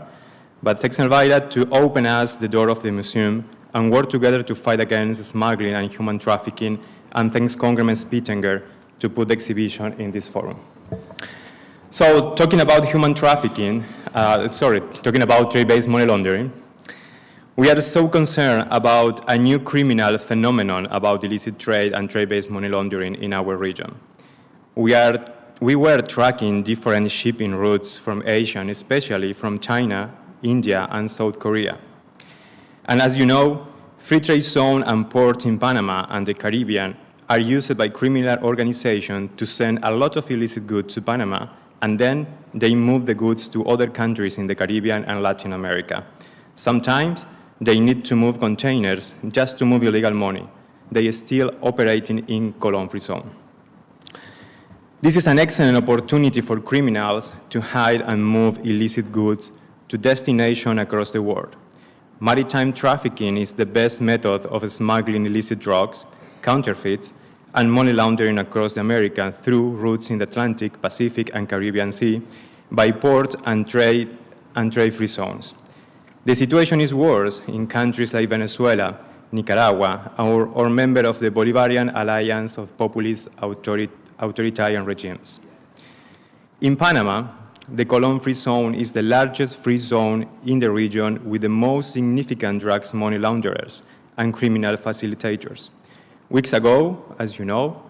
but thanks, Elvira, to open us the door of the museum and work together to fight against smuggling and human trafficking, and thanks, Congressman Pittenger, to put the exhibition in this forum. So, talking about human trafficking, talking about trade-based money laundering, we are so concerned about a new criminal phenomenon about illicit trade and trade-based money laundering in our region. We are we were tracking different shipping routes from Asia, and especially from China, India, and South Korea. And as you know, free trade zone and ports in Panama and the Caribbean are used by criminal organizations to send a lot of illicit goods to Panama, and then they move the goods to other countries in the Caribbean and Latin America. Sometimes they need to move containers just to move illegal money. They are still operating in colon-free zone. This is an excellent opportunity for criminals to hide and move illicit goods to destinations across the world. Maritime trafficking is the best method of smuggling illicit drugs, counterfeits, and money laundering across the America through routes in the Atlantic, Pacific, and Caribbean Sea by port and trade-free zones. The situation is worse in countries like Venezuela, Nicaragua, or member of the Bolivarian Alliance of Populist Authoritarian Regimes. In Panama, the colon-free zone is the largest free zone in the region with the most significant drugs money launderers and criminal facilitators. Weeks ago, as you know,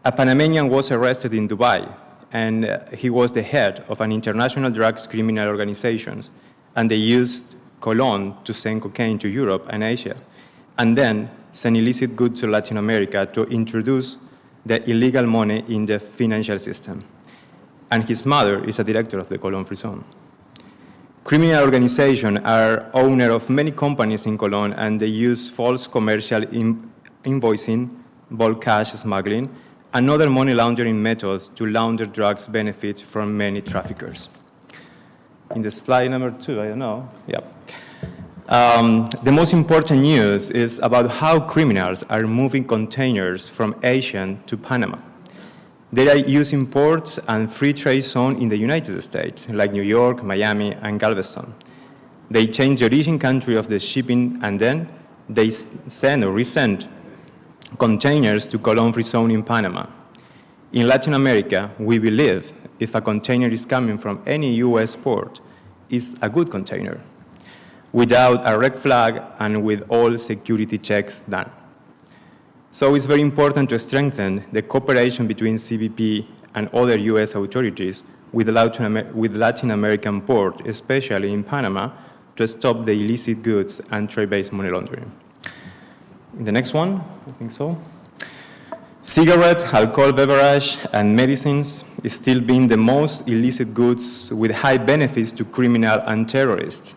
a Panamanian was arrested in Dubai, and he was the head of an international drugs criminal organization, and they used Colon to send cocaine to Europe and Asia, and then send illicit goods to Latin America to introduce the illegal money in the financial system. And his mother is a director of the colon-free zone. Criminal organizations are owner of many companies in Colon, and they use false commercial invoicing, bulk cash smuggling, and other money laundering methods to launder drugs benefits from many traffickers. In the slide number 2, I don't know, yeah. The most important news is about how criminals are moving containers from Asia to Panama. They are using ports and free trade zones in the United States, like New York, Miami, and Galveston. They change the origin country of the shipping, and then they send or resend containers to colon-free zone in Panama. In Latin America, we believe if a container is coming from any U.S. port, it's a good container, without a red flag and with all security checks done. So it's very important to strengthen the cooperation between CBP and other U.S. authorities with Latin American ports, especially in Panama, to stop the illicit goods and trade-based money laundering. In the next one, I think so. Cigarettes, alcohol beverage, and medicines is still being the most illicit goods with high benefits to criminal and terrorists.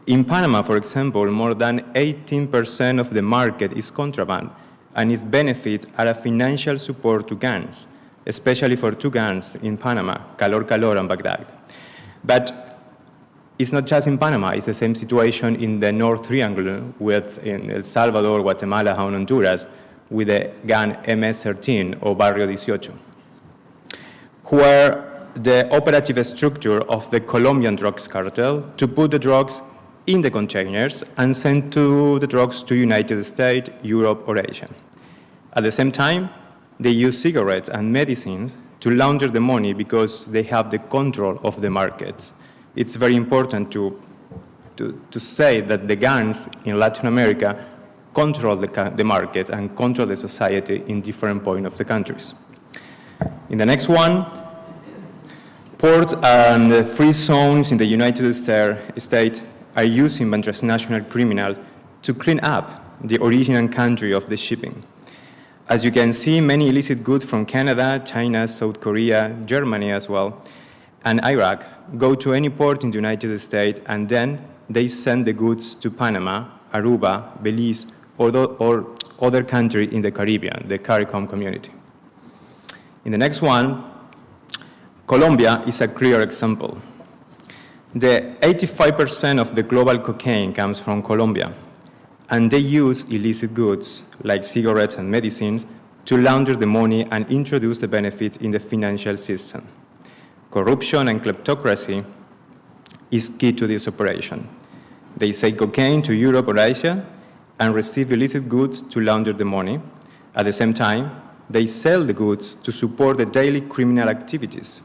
In Panama, for example, more than 18% of the market is contraband, and its benefits are a financial support to gangs, especially for two gangs in Panama, Calor and Baghdad. But it's not just in Panama, it's the same situation in the North Triangle in El Salvador, Guatemala, and Honduras with the gang MS-13 or Barrio 18, where the operative structure of the Colombian drugs cartel to put the drugs in the containers and send the drugs to United States, Europe, or Asia. At the same time, they use cigarettes and medicines to launder the money because they have the control of the markets. It's very important to say that the gangs in Latin America control the markets and control the society in different points of the countries. In the next one, ports and free zones in the United States are using by transnational criminals to clean up the original country of the shipping. As you can see, many illicit goods from Canada, China, South Korea, Germany as well, and Iraq go to any port in the United States, and then they send the goods to Panama, Aruba, Belize, or other country in the Caribbean, the CARICOM community. In the next one, Colombia is a clear example. The 85% of the global cocaine comes from Colombia, and they use illicit goods like cigarettes and medicines to launder the money and introduce the benefits in the financial system. Corruption and kleptocracy is key to this operation. They sell cocaine to Europe or Asia and receive illicit goods to launder the money. At the same time, they sell the goods to support the daily criminal activities.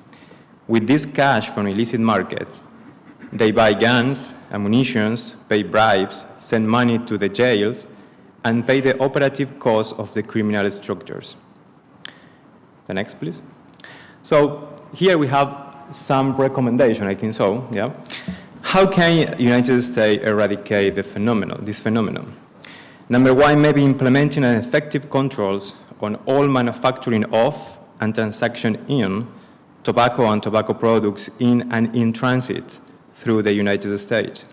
With this cash from illicit markets, they buy guns, ammunition, pay bribes, send money to the jails, and pay the operative costs of the criminal structures. The next, please. So here we have some recommendation, I think so, yeah. How can United States eradicate this phenomenon? Number one, maybe implementing an effective controls on all manufacturing of and transaction in tobacco and tobacco products in and in transit through the United States,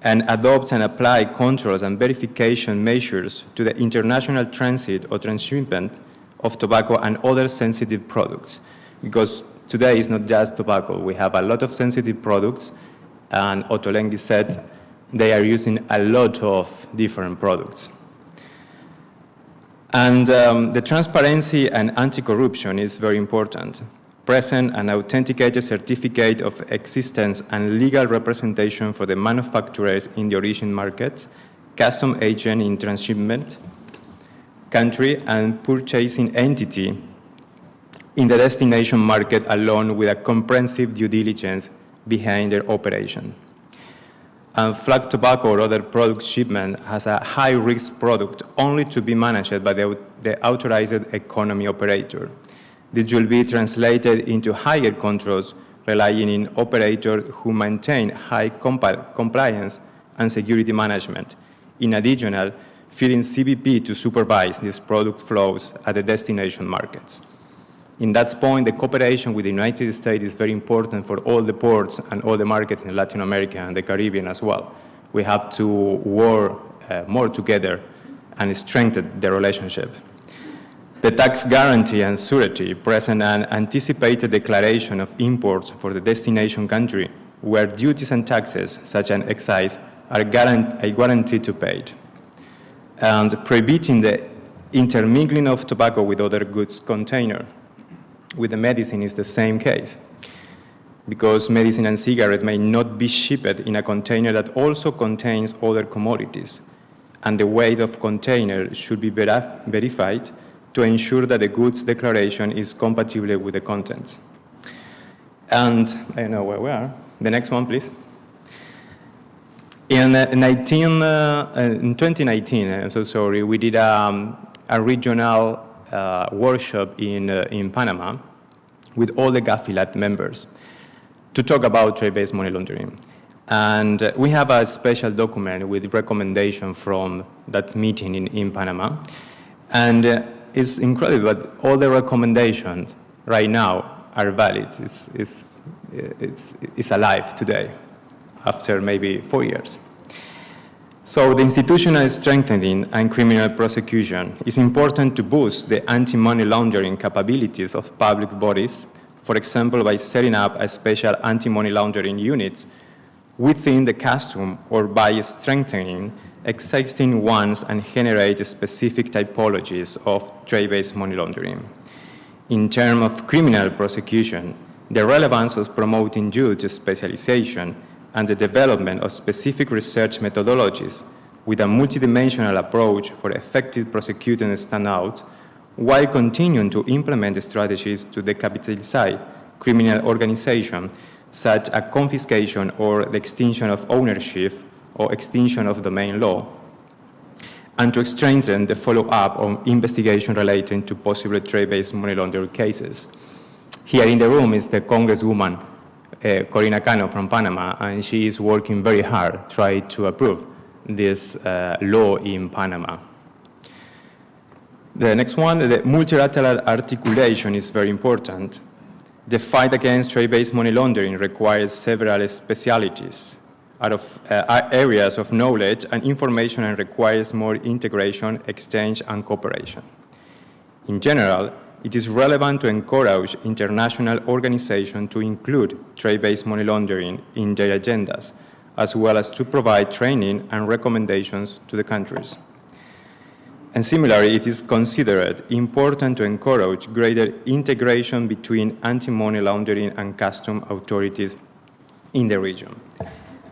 and adopt and apply controls and verification measures to the international transit or transshipment of tobacco and other sensitive products. Because today it's not just tobacco. We have a lot of sensitive products, and Ottolenghi said they are using a lot of different products. And the transparency and anti-corruption is very important. Present an authenticated certificate of existence and legal representation for the manufacturers in the origin market, custom agent in transshipment country, and purchasing entity in the destination market, along with a comprehensive due diligence behind their operation. And flag tobacco or other product shipment has a high-risk product only to be managed by the authorized economy operator. This will be translated into higher controls, relying on operators who maintain high compliance and security management. In addition, feeding CBP to supervise these product flows at the destination markets. In that point, the cooperation with the United States is very important for all the ports and all the markets in Latin America and the Caribbean as well. We have to work more together and strengthen the relationship. The tax guarantee and surety present an anticipated declaration of imports for the destination country, where duties and taxes, such as excise, are guaranteed to be paid. And prohibiting the intermingling of tobacco with other goods container. With the medicine is the same case, because medicine and cigarettes may not be shipped in a container that also contains other commodities, and the weight of container should be verified to ensure that the goods declaration is compatible with the contents. And I don't know where we are. The next one, please. In 2019, I'm so sorry, we did a regional workshop in Panama with all the GAFILAT members to talk about trade-based money laundering. And we have a special document with recommendation from that meeting in Panama. And it's incredible, but all the recommendations right now are valid. It's alive today, after maybe 4 years. So the institutional strengthening and criminal prosecution is important to boost the anti-money laundering capabilities of public bodies, for example, by setting up a special anti-money laundering unit within the custom, or by strengthening existing ones and generate specific typologies of trade-based money laundering. In terms of criminal prosecution, the relevance of promoting youth specialization and the development of specific research methodologies with a multidimensional approach for effective prosecuting stand out, while continuing to implement strategies to decapitalize criminal organization, such as confiscation or the extinction of ownership or extinction of domain law, and to strengthen the follow-up on investigation relating to possible trade-based money laundering cases. Here in the room is the Congresswoman, Corina Cano from Panama, and she is working very hard trying to approve this law in Panama. The next one, the multilateral articulation is very important. The fight against trade-based money laundering requires several specialties out of areas of knowledge and information, and requires more integration, exchange, and cooperation. In general, it is relevant to encourage international organizations to include trade-based money laundering in their agendas, as well as to provide training and recommendations to the countries. And similarly, it is considered important to encourage greater integration between anti-money laundering and custom authorities in the region.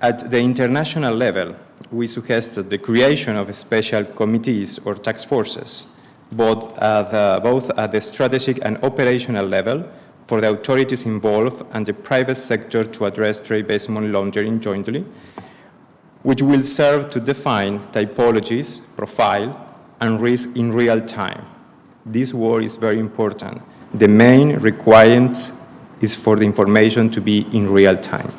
At the international level, we suggested the creation of special committees or task forces, both at the strategic and operational level, for the authorities involved and the private sector to address trade-based money laundering jointly, which will serve to define typologies, profile, and risk in real time. This work is very important, The main requirement is for the information to be in real time.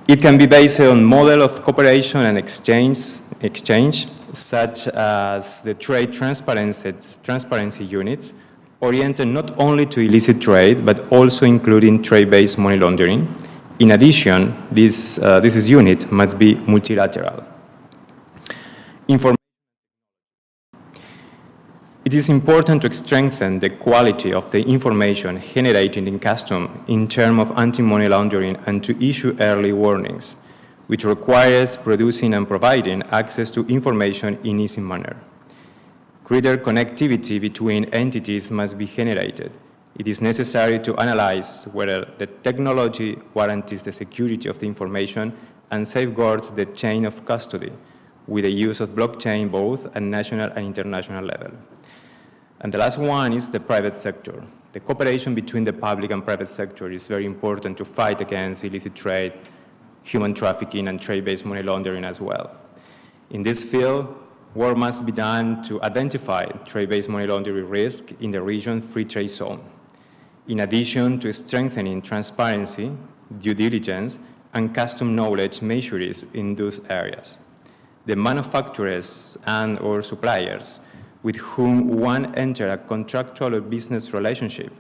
It can be based on model of cooperation and exchange such as the trade transparency units, oriented not only to illicit trade, but also including trade-based money laundering. In addition, this unit must be multilateral. It is important to strengthen the quality of the information generated in customs in terms of anti-money laundering and to issue early warnings, which requires producing and providing access to information in easy manner. Greater connectivity between entities must be generated. It is necessary to analyze whether the technology guarantees the security of the information and safeguards the chain of custody with the use of blockchain both at national and international level. And the last one is the private sector. The cooperation between the public and private sector is very important to fight against illicit trade, human trafficking, and trade-based money laundering as well. In this field, work must be done to identify trade-based money laundering risk in the region free trade zone, in addition to strengthening transparency, due diligence, and custom knowledge measures in those areas. The manufacturers and/or suppliers with whom one enters a contractual or business relationship,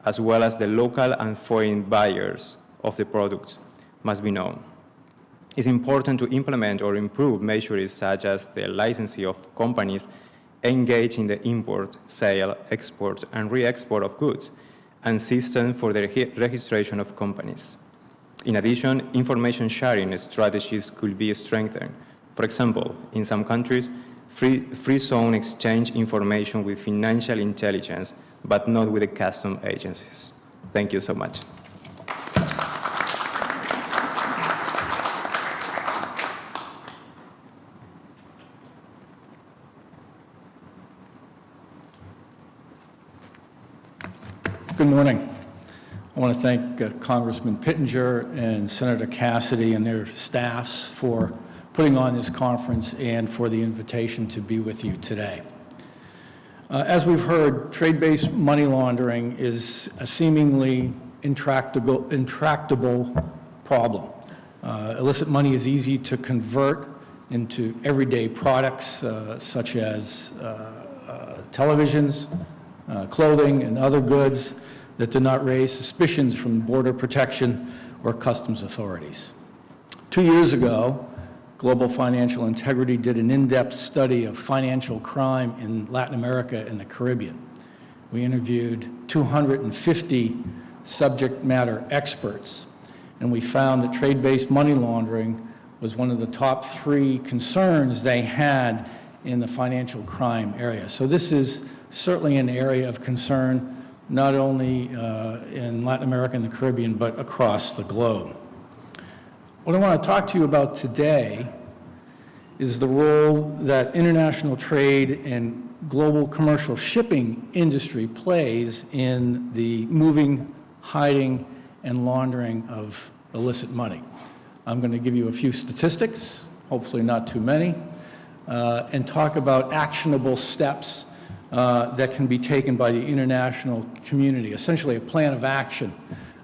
as well as the local and foreign buyers of the products, must be known. It's important to implement or improve measures such as the licensing of companies engaged in the import, sale, export, and re-export of goods, and systems for the registration of companies. In addition, information sharing strategies could be strengthened. For example, in some countries, free zone exchange information with financial intelligence, but not with the custom agencies. Thank you so much. Good morning. I want to thank Congressman Pittenger and Senator Cassidy and their staffs for putting on this conference and for the invitation to be with you today. As we've heard, trade-based money laundering is a seemingly intractable problem. Illicit money is easy to convert into everyday products such as televisions, clothing, and other goods that do not raise suspicions from border protection or customs authorities. 2 years ago, Global Financial Integrity did an in-depth study of financial crime in Latin America and the Caribbean. We interviewed 250 subject matter experts, and we found that trade-based money laundering was one of the top 3 concerns they had in the financial crime area. So this is certainly an area of concern, not only in Latin America and the Caribbean, but across the globe. What I want to talk to you about today is the role that international trade and global commercial shipping industry plays in the moving, hiding, and laundering of illicit money. I'm going to give you a few statistics, hopefully not too many, and talk about actionable steps that can be taken by the international community, essentially a plan of action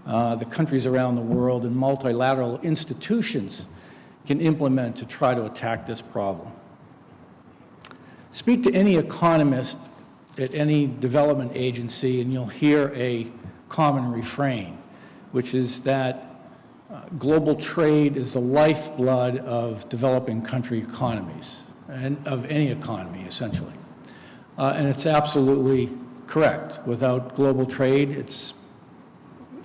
the countries around the world and multilateral institutions can implement to try to attack this problem. Speak to any economist at any development agency and you'll hear a common refrain, which is that global trade is the lifeblood of developing country economies, and of any economy, essentially. And it's absolutely correct. Without global trade,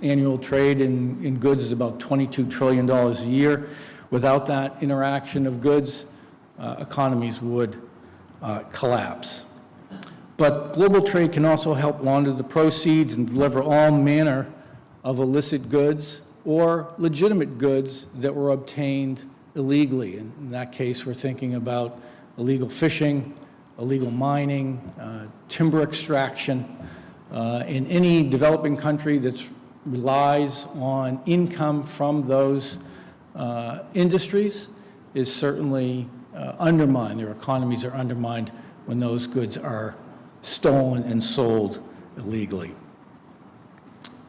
annual trade in goods is about $22 trillion a year. Without that interaction of goods, economies would collapse. But global trade can also help launder the proceeds and deliver all manner of illicit goods or legitimate goods that were obtained illegally. In that case, we're thinking about illegal fishing, illegal mining, timber extraction. In any developing country that relies on income from those industries is certainly undermined. Their economies are undermined when those goods are stolen and sold illegally.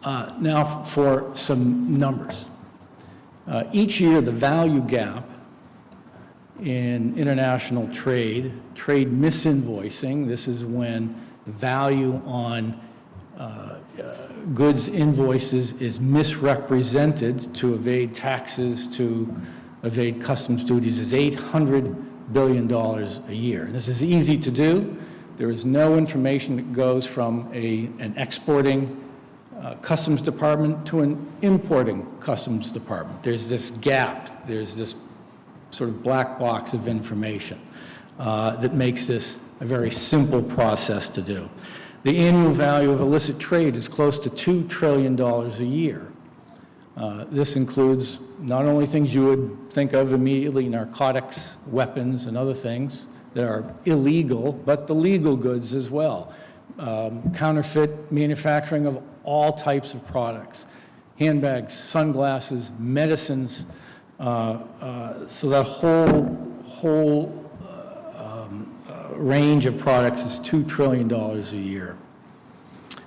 Now for some numbers. Each year, the value gap in international trade misinvoicing, this is when the value on goods invoices is misrepresented to evade taxes, to evade customs duties, is $800 billion a year. This is easy to do. There is no information that goes from an exporting customs department to an importing customs department. There's this gap. There's this sort of black box of information that makes this a very simple process to do. The annual value of illicit trade is close to $2 trillion a year. This includes not only things you would think of immediately, narcotics, weapons, and other things that are illegal, but the legal goods as well. Counterfeit manufacturing of all types of products, handbags, sunglasses, medicines, so that whole range of products is $2 trillion a year.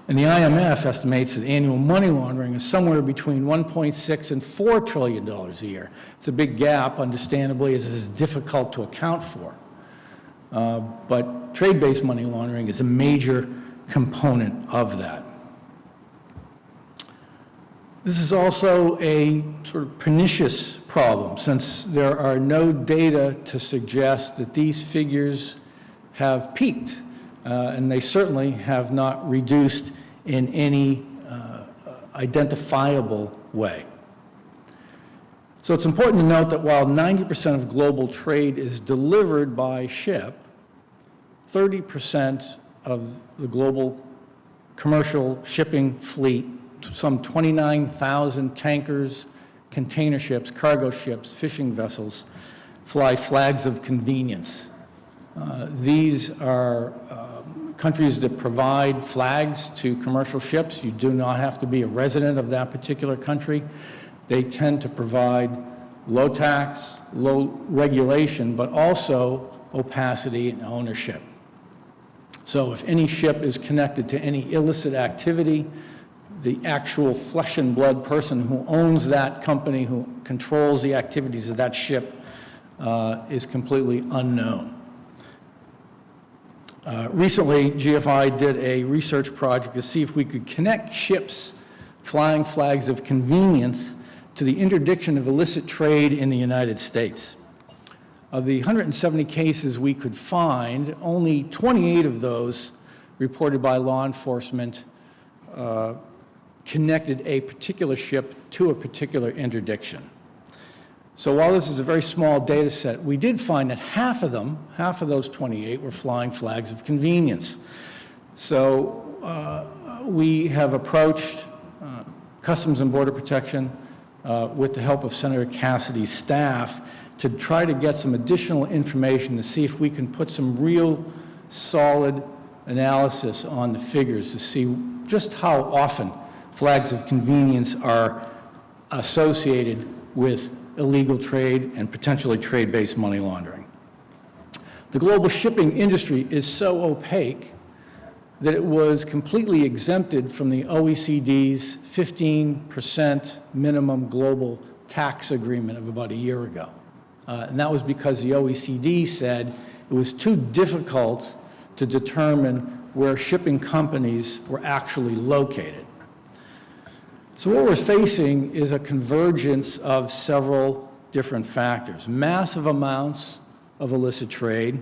And the IMF estimates that annual money laundering is somewhere between $1.6 and $4 trillion a year. It's a big gap, understandably, as it is difficult to account for. But trade-based money laundering is a major component of that. This is also a sort of pernicious problem, since there are no data to suggest that these figures have peaked, and they certainly have not reduced in any identifiable way. So it's important to note that while 90% of global trade is delivered by ship, 30% of the global commercial shipping fleet, some 29,000 tankers, container ships, cargo ships, fishing vessels, fly flags of convenience. These are countries that provide flags to commercial ships. You do not have to be a resident of that particular country. They tend to provide low tax, low regulation, but also opacity and ownership. So if any ship is connected to any illicit activity, the actual flesh and blood person who owns that company, who controls the activities of that ship, is completely unknown. Recently, GFI did a research project to see if we could connect ships flying flags of convenience to the interdiction of illicit trade in the United States. Of the 170 cases we could find, only 28 of those reported by law enforcement connected a particular ship to a particular interdiction. So while this is a very small data set, we did find that half of those 28 were flying flags of convenience. So we have approached Customs and Border Protection with the help of Senator Cassidy's staff to try to get some additional information to see if we can put some real solid analysis on the figures to see just how often flags of convenience are associated with illegal trade and potentially trade-based money laundering. The global shipping industry is so opaque that it was completely exempted from the OECD's 15% minimum global tax agreement of about a year ago. And that was because the OECD said it was too difficult to determine where shipping companies were actually located. So what we're facing is a convergence of several different factors. Massive amounts of illicit trade,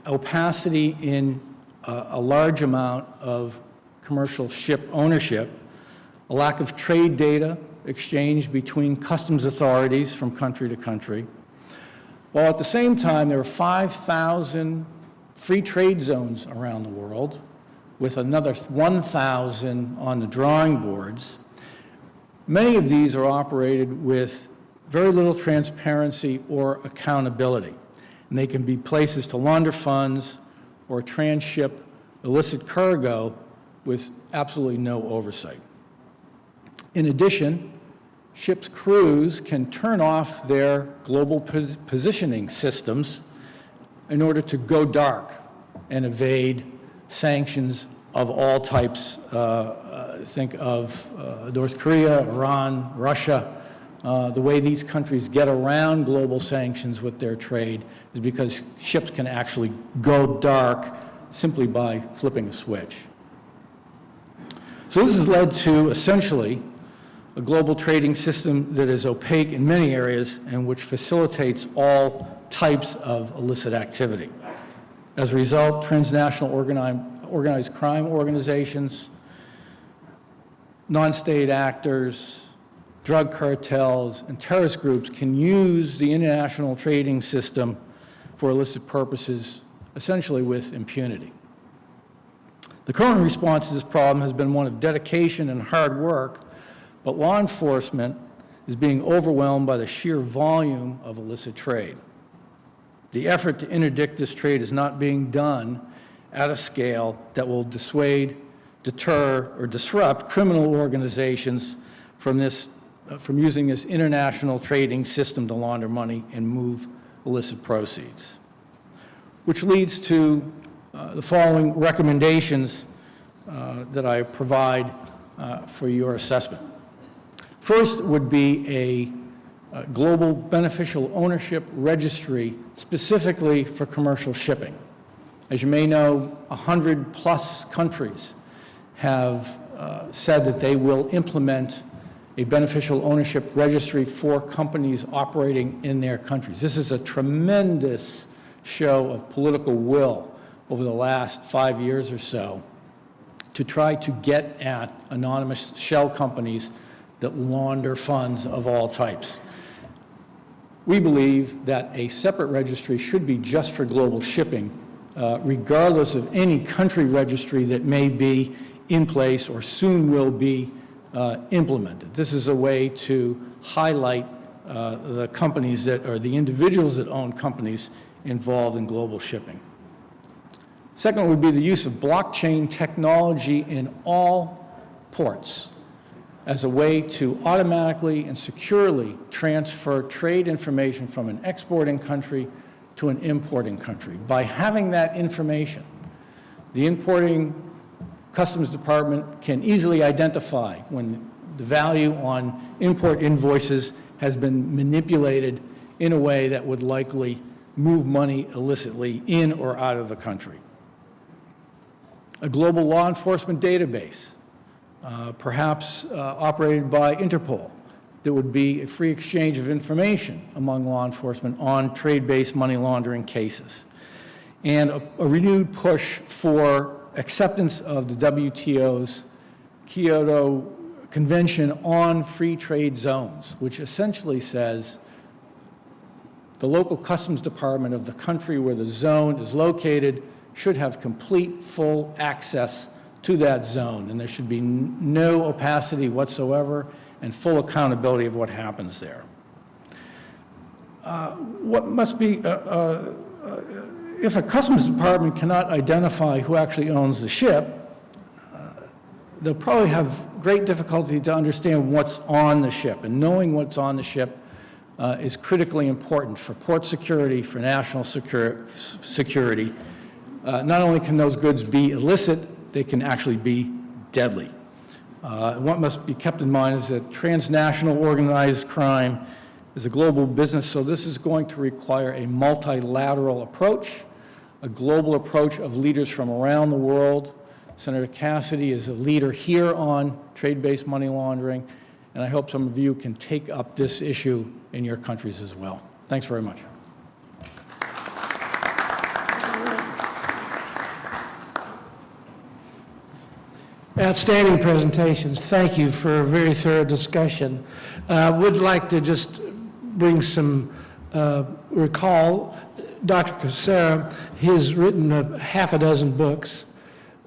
opacity in a large amount of commercial ship ownership, a lack of trade data exchange between customs authorities from country to country, while at the same time there are 5,000 free trade zones around the world, with another 1,000 on the drawing boards. Many of these are operated with very little transparency or accountability, and they can be places to launder funds or transship illicit cargo with absolutely no oversight. In addition, ships' crews can turn off their global positioning systems in order to go dark and evade sanctions of all types. Think of North Korea, Iran, Russia. The way these countries get around global sanctions with their trade is because ships can actually go dark simply by flipping a switch. So this has led to essentially a global trading system that is opaque in many areas and which facilitates all types of illicit activity. As a result, transnational organized crime organizations, non-state actors, drug cartels, and terrorist groups can use the international trading system for illicit purposes, essentially with impunity. The current response to this problem has been one of dedication and hard work, but law enforcement is being overwhelmed by the sheer volume of illicit trade. The effort to interdict this trade is not being done at a scale that will dissuade, deter, or disrupt criminal organizations from using this international trading system to launder money and move illicit proceeds. Which leads to the following recommendations that I provide for your assessment. First would be a global beneficial ownership registry specifically for commercial shipping. As you may know, 100+ countries have said that they will implement a beneficial ownership registry for companies operating in their countries. This is a tremendous show of political will over the last 5 years or so to try to get at anonymous shell companies that launder funds of all types. We believe that a separate registry should be just for global shipping, regardless of any country registry that may be in place or soon will be implemented. This is a way to highlight the companies that, or the individuals that own companies involved in global shipping. Second would be the use of blockchain technology in all ports as a way to automatically and securely transfer trade information from an exporting country to an importing country. By having that information, the importing Customs Department can easily identify when the value on import invoices has been manipulated in a way that would likely move money illicitly in or out of the country. A global law enforcement database, perhaps operated by Interpol, that would be a free exchange of information among law enforcement on trade-based money laundering cases. And a renewed push for acceptance of the WTO's Kyoto Convention on Free Trade Zones, which essentially says the local customs department of the country where the zone is located should have complete, full access to that zone, and there should be no opacity whatsoever and full accountability of what happens there. What must be, if a customs department cannot identify who actually owns the ship, they'll probably have great difficulty to understand what's on the ship, and knowing what's on the ship is critically important for port security, for national security. Not only can those goods be illicit, they can actually be deadly. What must be kept in mind is that transnational organized crime is a global business, so this is going to require a multilateral approach, a global approach of leaders from around the world. Senator Cassidy is a leader here on trade-based money laundering, and I hope some of you can take up this issue in your countries as well. Thanks very much. Outstanding presentations. Thank you for a very thorough discussion. Would like to just bring some, recall Dr. Cassara. He's written half a dozen books.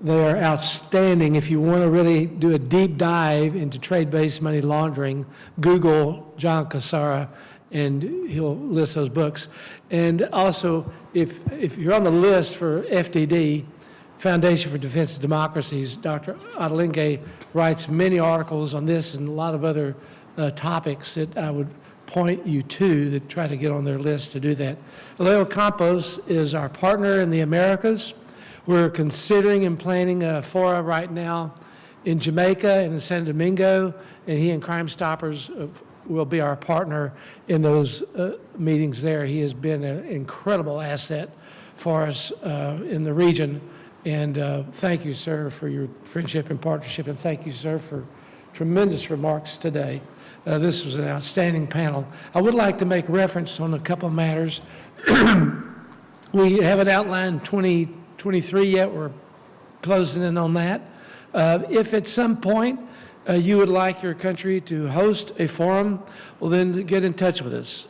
They are outstanding. If you want to really do a deep dive into trade-based money laundering, Google John Cassara, and he'll list those books. And also, if you're on the list for FDD, Foundation for Defense of Democracies, Dr. Adelinke writes many articles on this and a lot of other topics that I would point you to that try to get on their list to do that. Leo Campos is our partner in the Americas. We're considering and planning a fora right now in Jamaica and in San Domingo, and he and Crime Stoppers will be our partner in those meetings there. He has been an incredible asset for us in the region. And thank you, sir, for your friendship and partnership, and thank you, sir, for tremendous remarks today. This was an outstanding panel. I would like to make reference on a couple matters. We haven't outlined 2023 yet. We're closing in on that. If at some point you would like your country to host a forum, well, then get in touch with us.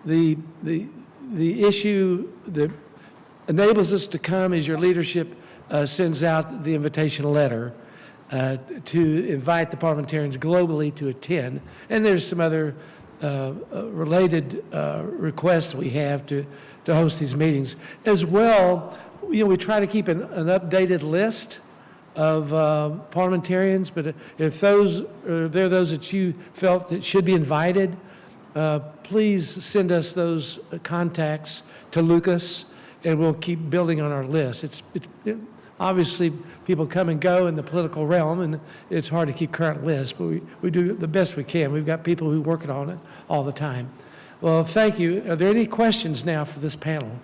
The issue that enables us to come is your leadership sends out the invitation letter to invite the parliamentarians globally to attend. And there's some other related requests we have to host these meetings. As well, we try to keep an updated list of parliamentarians, but if there are those that you felt that should be invited, please send us those contacts to Lucas, and we'll keep building on our list. Obviously, people come and go in the political realm, and it's hard to keep current lists, but we do the best we can. We've got people who are working on it all the time. Well, thank you. Are there any questions now for this panel?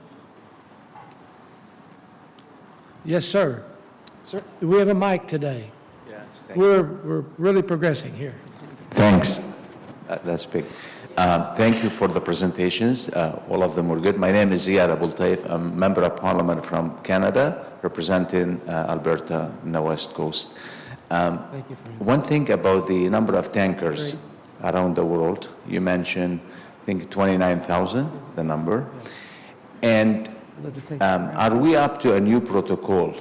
Yes, sir. Sir? We have a mic today. Yes. We're really progressing here. Thanks. That's big. Thank you for the presentations. All of them were good. My name is Ziad Abul Taif. I'm a member of parliament from Canada, representing Alberta in the West Coast. Thank you for your One thing about the number of tankers around the world, you mentioned, I think 29,000, the number. And are we up to a new protocol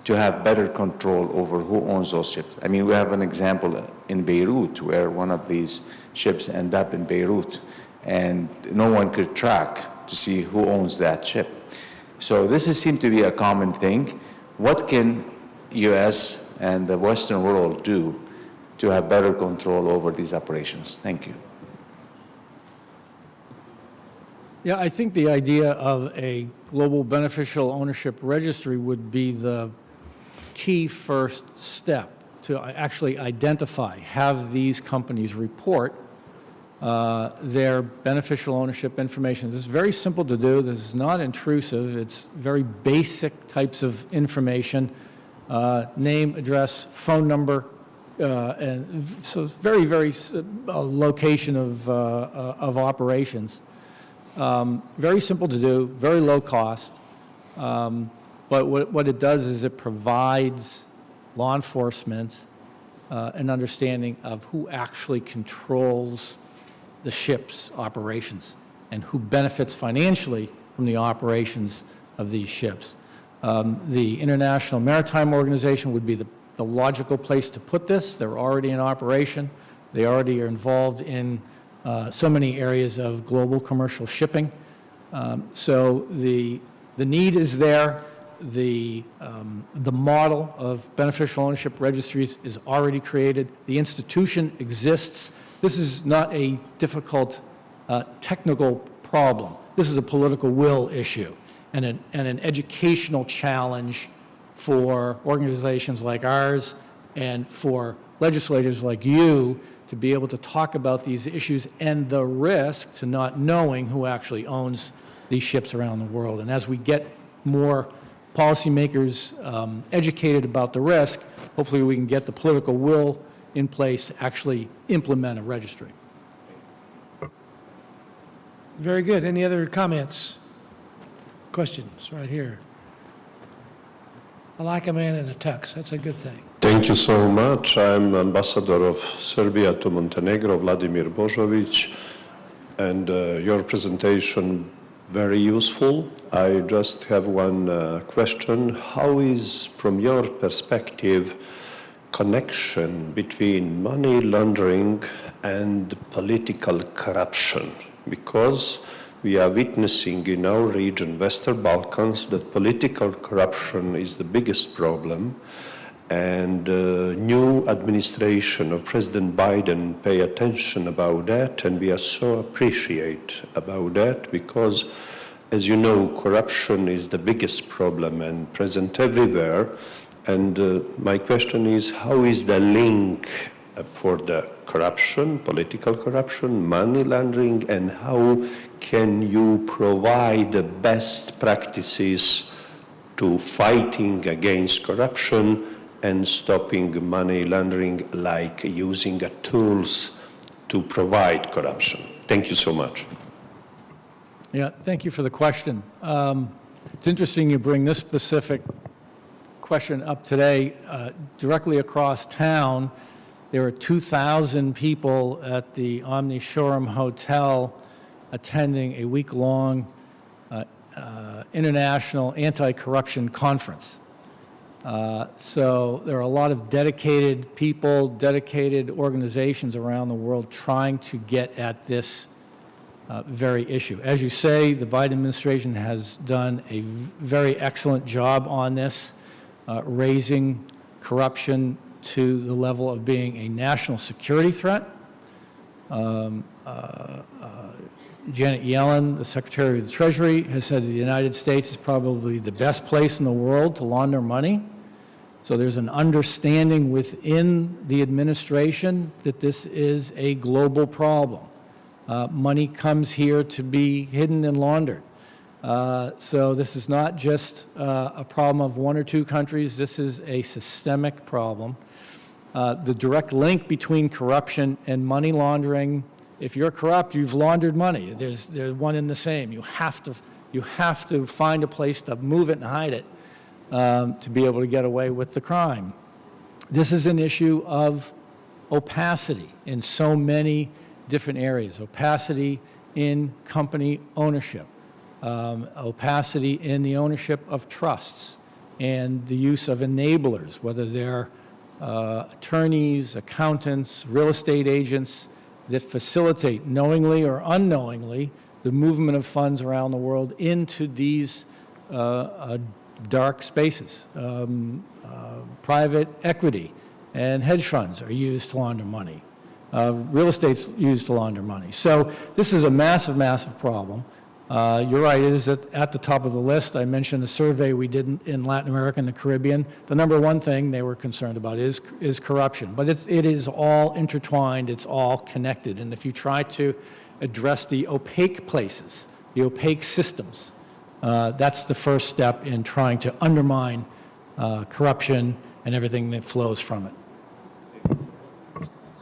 to have better control over who owns those ships? I mean, we have an example in Beirut where one of these ships end up in Beirut and no one could track to see who owns that ship. So this seems to be a common thing. What can U.S. and the Western world do to have better control over these operations? Thank you. Yeah, I think the idea of a global beneficial ownership registry would be the key first step to actually identify, have these companies report their beneficial ownership information. This is very simple to do. This is not intrusive. It's very basic types of information, name, address, phone number, and so it's very, very location of operations. Very simple to do, very low cost, but what it does is it provides law enforcement an understanding of who actually controls the ship's operations and who benefits financially from the operations of these ships. The International Maritime Organization would be the logical place to put this. They're already in operation. They already are involved in so many areas of global commercial shipping. So the need is there. The model of beneficial ownership registries is already created. The institution exists. This is not a difficult technical problem. This is a political will issue and an educational challenge for organizations like ours and for legislators like you to be able to talk about these issues and the risk to not knowing who actually owns these ships around the world. And as we get more policymakers educated about the risk, hopefully we can get the political will in place to actually implement a registry. Very good. Any other comments? Questions right here? I like a man in a tux. That's a good thing. Thank you so much. I'm Ambassador of Serbia to Montenegro, Vladimir Božović, and your presentation very useful. I just have one question. How is, from your perspective, connection between money laundering and political corruption? Because we are witnessing in our region, Western Balkans, that political corruption is the biggest problem. And new administration of President Biden pay attention about that, and we are so appreciate about that because As you know, corruption is the biggest problem and present everywhere. And my question is, how is the link for the corruption, political corruption, money laundering, and how can you provide the best practices to fighting against corruption and stopping money laundering, like using tools to provide corruption? Thank you so much. Yeah, thank you for the question. It's interesting you bring this specific question up today. Directly across town, there are 2,000 people at the Omni Shoreham Hotel attending a week-long international anti-corruption conference. So there are a lot of dedicated people, dedicated organizations around the world trying to get at this very issue. As you say, the Biden administration has done a very excellent job on this, raising corruption to the level of being a national security threat. Janet Yellen, the Secretary of the Treasury, has said that the United States is probably the best place in the world to launder money. So there's an understanding within the administration that this is a global problem. Money comes here to be hidden and laundered. So this is not just a problem of one or two countries. This is a systemic problem. The direct link between corruption and money laundering, if you're corrupt, you've laundered money. There's one in the same. You have to find a place to move it and hide it to be able to get away with the crime. This is an issue of opacity in so many different areas. Opacity in company ownership, opacity in the ownership of trusts, and the use of enablers, whether they're attorneys, accountants, real estate agents that facilitate knowingly or unknowingly the movement of funds around the world into these dark spaces. Private equity and hedge funds are used to launder money. Real estate's used to launder money. So this is a massive, massive problem. You're right, it is at the top of the list. I mentioned the survey we did in Latin America and the Caribbean. The number one thing they were concerned about is corruption. But it is all intertwined, it's all connected. And if you try to address the opaque places, the opaque systems, that's the first step in trying to undermine corruption and everything that flows from it.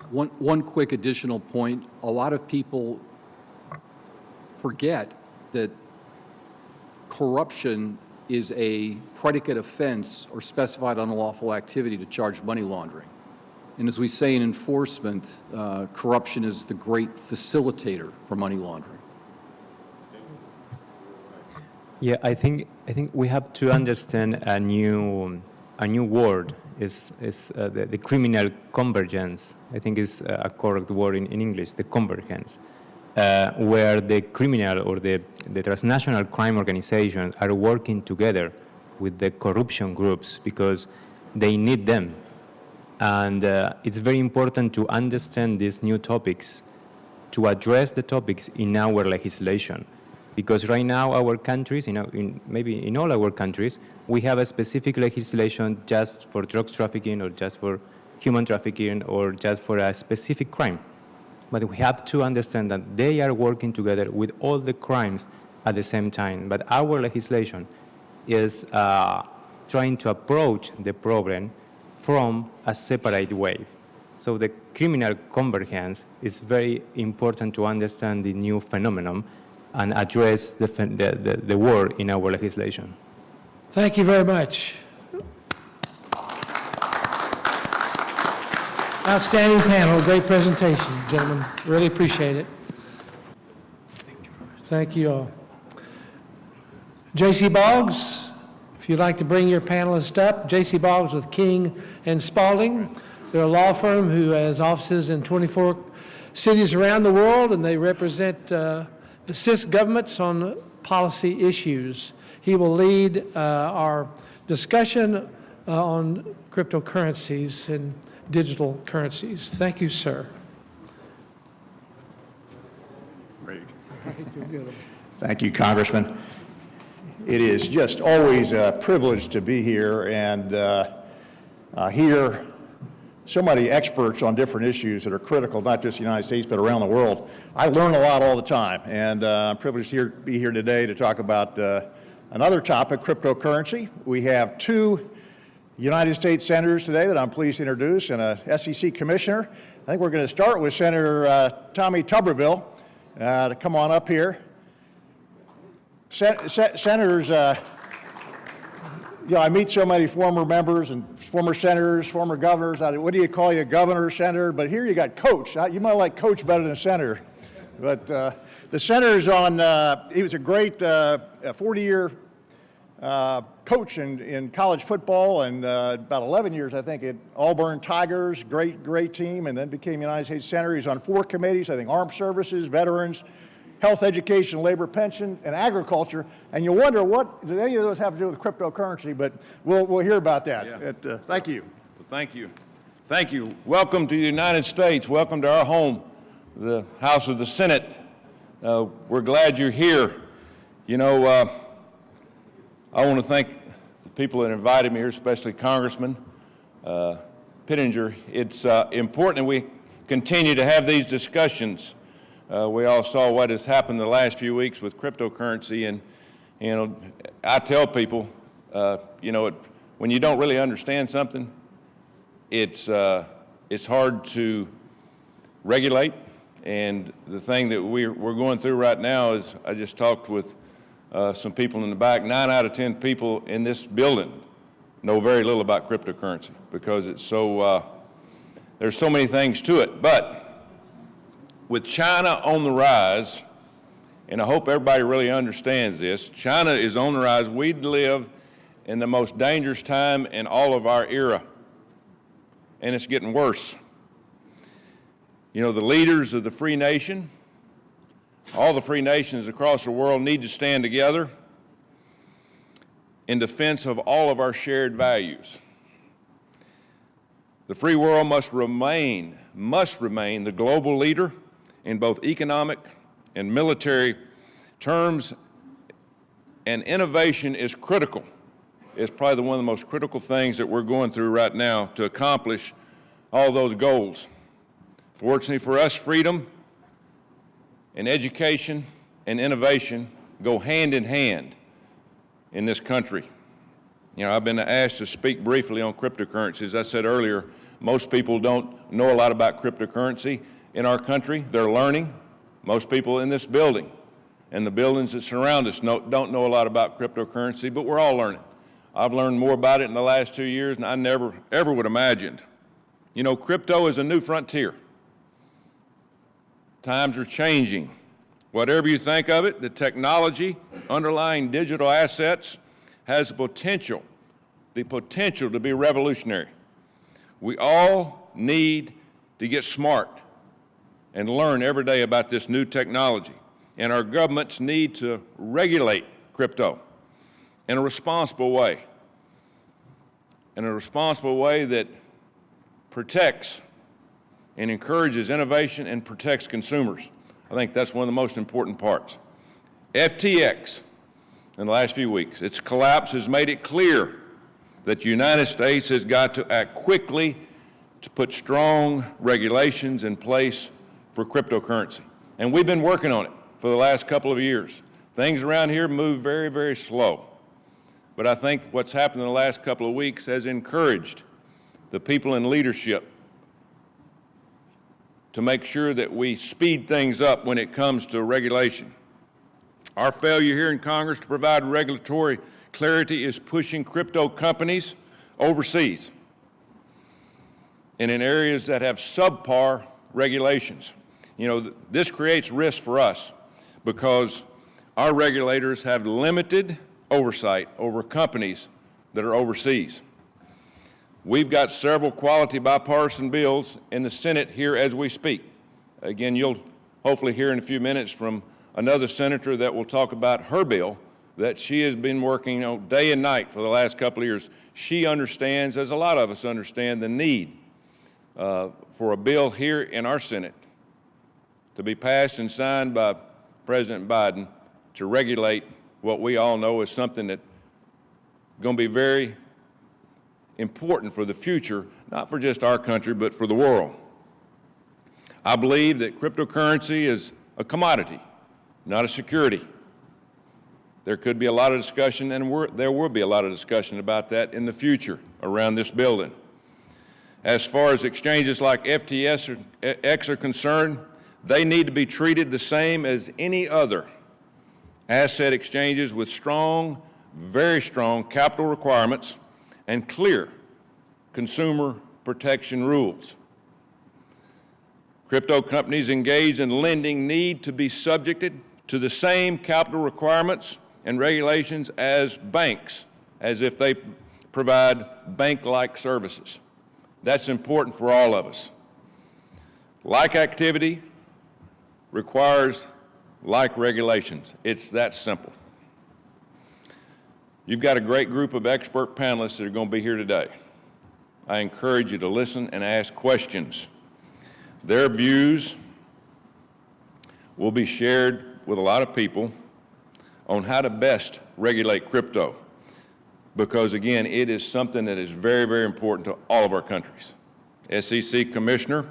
One quick additional point. A lot of people forget that corruption is a predicate offense or specified unlawful activity to charge money laundering. And as we say in enforcement, corruption is the great facilitator for money laundering. Yeah, I think we have to understand a new word is the criminal convergence. I think is a correct word in English, the convergence, where the criminal or the transnational crime organizations are working together with the corruption groups because they need them. And it's very important to understand these new topics, to address the topics in our legislation. Because right now our countries, maybe in all our countries, we have a specific legislation just for drugs trafficking or just for human trafficking or just for a specific crime. But we have to understand that they are working together with all the crimes at the same time. But our legislation is trying to approach the problem from a separate way. So the criminal convergence is very important to understand the new phenomenon and address the word in our legislation. Thank you very much. Outstanding panel, great presentation, gentlemen. Really appreciate it. Thank you all. J.C. Boggs, if you'd like to bring your panelists up. J.C. Boggs with King and Spalding. They're a law firm who has offices in 24 cities around the world, and they represent assist governments on policy issues. He will lead our discussion on cryptocurrencies and digital currencies. Thank you, sir. Great. Thank you, Congressman. It is just always a privilege to be here and hear so many experts on different issues that are critical, not just the United States, but around the world. I learn a lot all the time, and I'm privileged to be here today to talk about another topic, cryptocurrency. We have two United States senators today that I'm pleased to introduce and a SEC commissioner. I think we're going to start with Senator Tommy Tuberville to come on up here. Senators, I meet so many former members and former senators, former governors. What do you call you, governor, senator? But here you got coach. You might like coach better than senator. But the senator's on, he was a great 40-year coach in college football and about 11 years, I think, at Auburn Tigers, great team, and then became United States Senator. He's on 4 committees, I think, Armed Services, Veterans, Health, Education, Labor, Pension, and Agriculture. And you'll wonder, what do any of those have to do with cryptocurrency? But we'll hear about that. Yeah. Thank you. Well, thank you. Thank you. Welcome to the United States. Welcome to our home, the House of the Senate. We're glad you're here. You know, I want to thank the people that invited me here, especially Congressman Pittenger. It's important that we continue to have these discussions. We all saw what has happened the last few weeks with cryptocurrency, and I tell people, when you don't really understand something, it's hard to regulate. And the thing that we're going through right now is, I just talked with some people in the back. 9 out of 10 people in this building know very little about cryptocurrency because it's so there's so many things to it. But with China on the rise, and I hope everybody really understands this, China is on the rise. We live in the most dangerous time in all of our era, and it's getting worse. You know, the leaders of the free nation, all the free nations across the world need to stand together in defense of all of our shared values. The free world must remain the global leader in both economic and military terms, and innovation is critical. It's probably one of the most critical things that we're going through right now to accomplish all those goals. Fortunately for us, freedom and education and innovation go hand in hand in this country. You know, I've been asked to speak briefly on cryptocurrency. As I said earlier, most people don't know a lot about cryptocurrency in our country. They're learning. Most people in this building and the buildings that surround us don't know a lot about cryptocurrency, but we're all learning. I've learned more about it in the last 2 years than I never, ever would have imagined. You know, crypto is a new frontier. Times are changing. Whatever you think of it, the technology underlying digital assets has the potential to be revolutionary. We all need to get smart and learn every day about this new technology. And our governments need to regulate crypto in a responsible way. In a responsible way that protects and encourages innovation and protects consumers. I think that's one of the most important parts. FTX, in the last few weeks, its collapse has made it clear that the United States has got to act quickly to put strong regulations in place for cryptocurrency. And we've been working on it for the last couple of years. Things around here move very, very slow. But I think what's happened in the last couple of weeks has encouraged the people in leadership to make sure that we speed things up when it comes to regulation. Our failure here in Congress to provide regulatory clarity is pushing crypto companies overseas and in areas that have subpar regulations. You know, this creates risk for us because our regulators have limited oversight over companies that are overseas. We've got several quality bipartisan bills in the Senate here as we speak. Again, you'll hopefully hear in a few minutes from another senator that will talk about her bill that she has been working on day and night for the last couple of years. She understands, as a lot of us understand, the need for a bill here in our Senate to be passed and signed by President Biden to regulate what we all know is something that's going to be very important for the future, not for just our country, but for the world. I believe that cryptocurrency is a commodity, not a security. There could be a lot of discussion, and there will be a lot of discussion about that in the future around this building. As far as exchanges like FTX are concerned, they need to be treated the same as any other asset exchanges with strong, very strong capital requirements and clear consumer protection rules. Crypto companies engaged in lending need to be subjected to the same capital requirements and regulations as banks, as if they provide bank-like services. That's important for all of us. Like activity requires like regulations. It's that simple. You've got a great group of expert panelists that are going to be here today. I encourage you to listen and ask questions. Their views will be shared with a lot of people on how to best regulate crypto, because again, it is something that is very, very important to all of our countries. SEC Commissioner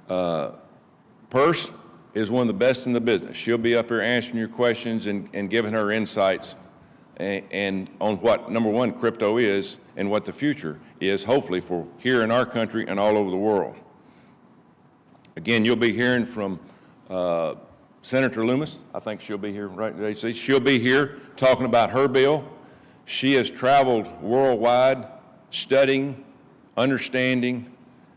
Peirce is one of the best in the business. She'll be up here answering your questions and giving her insights and on what, number one, crypto is and what the future is, hopefully, for here in our country and all over the world. Again, you'll be hearing from Senator Loomis. I think she'll be here, right, JC? She'll be here talking about her bill. She has traveled worldwide, studying, understanding,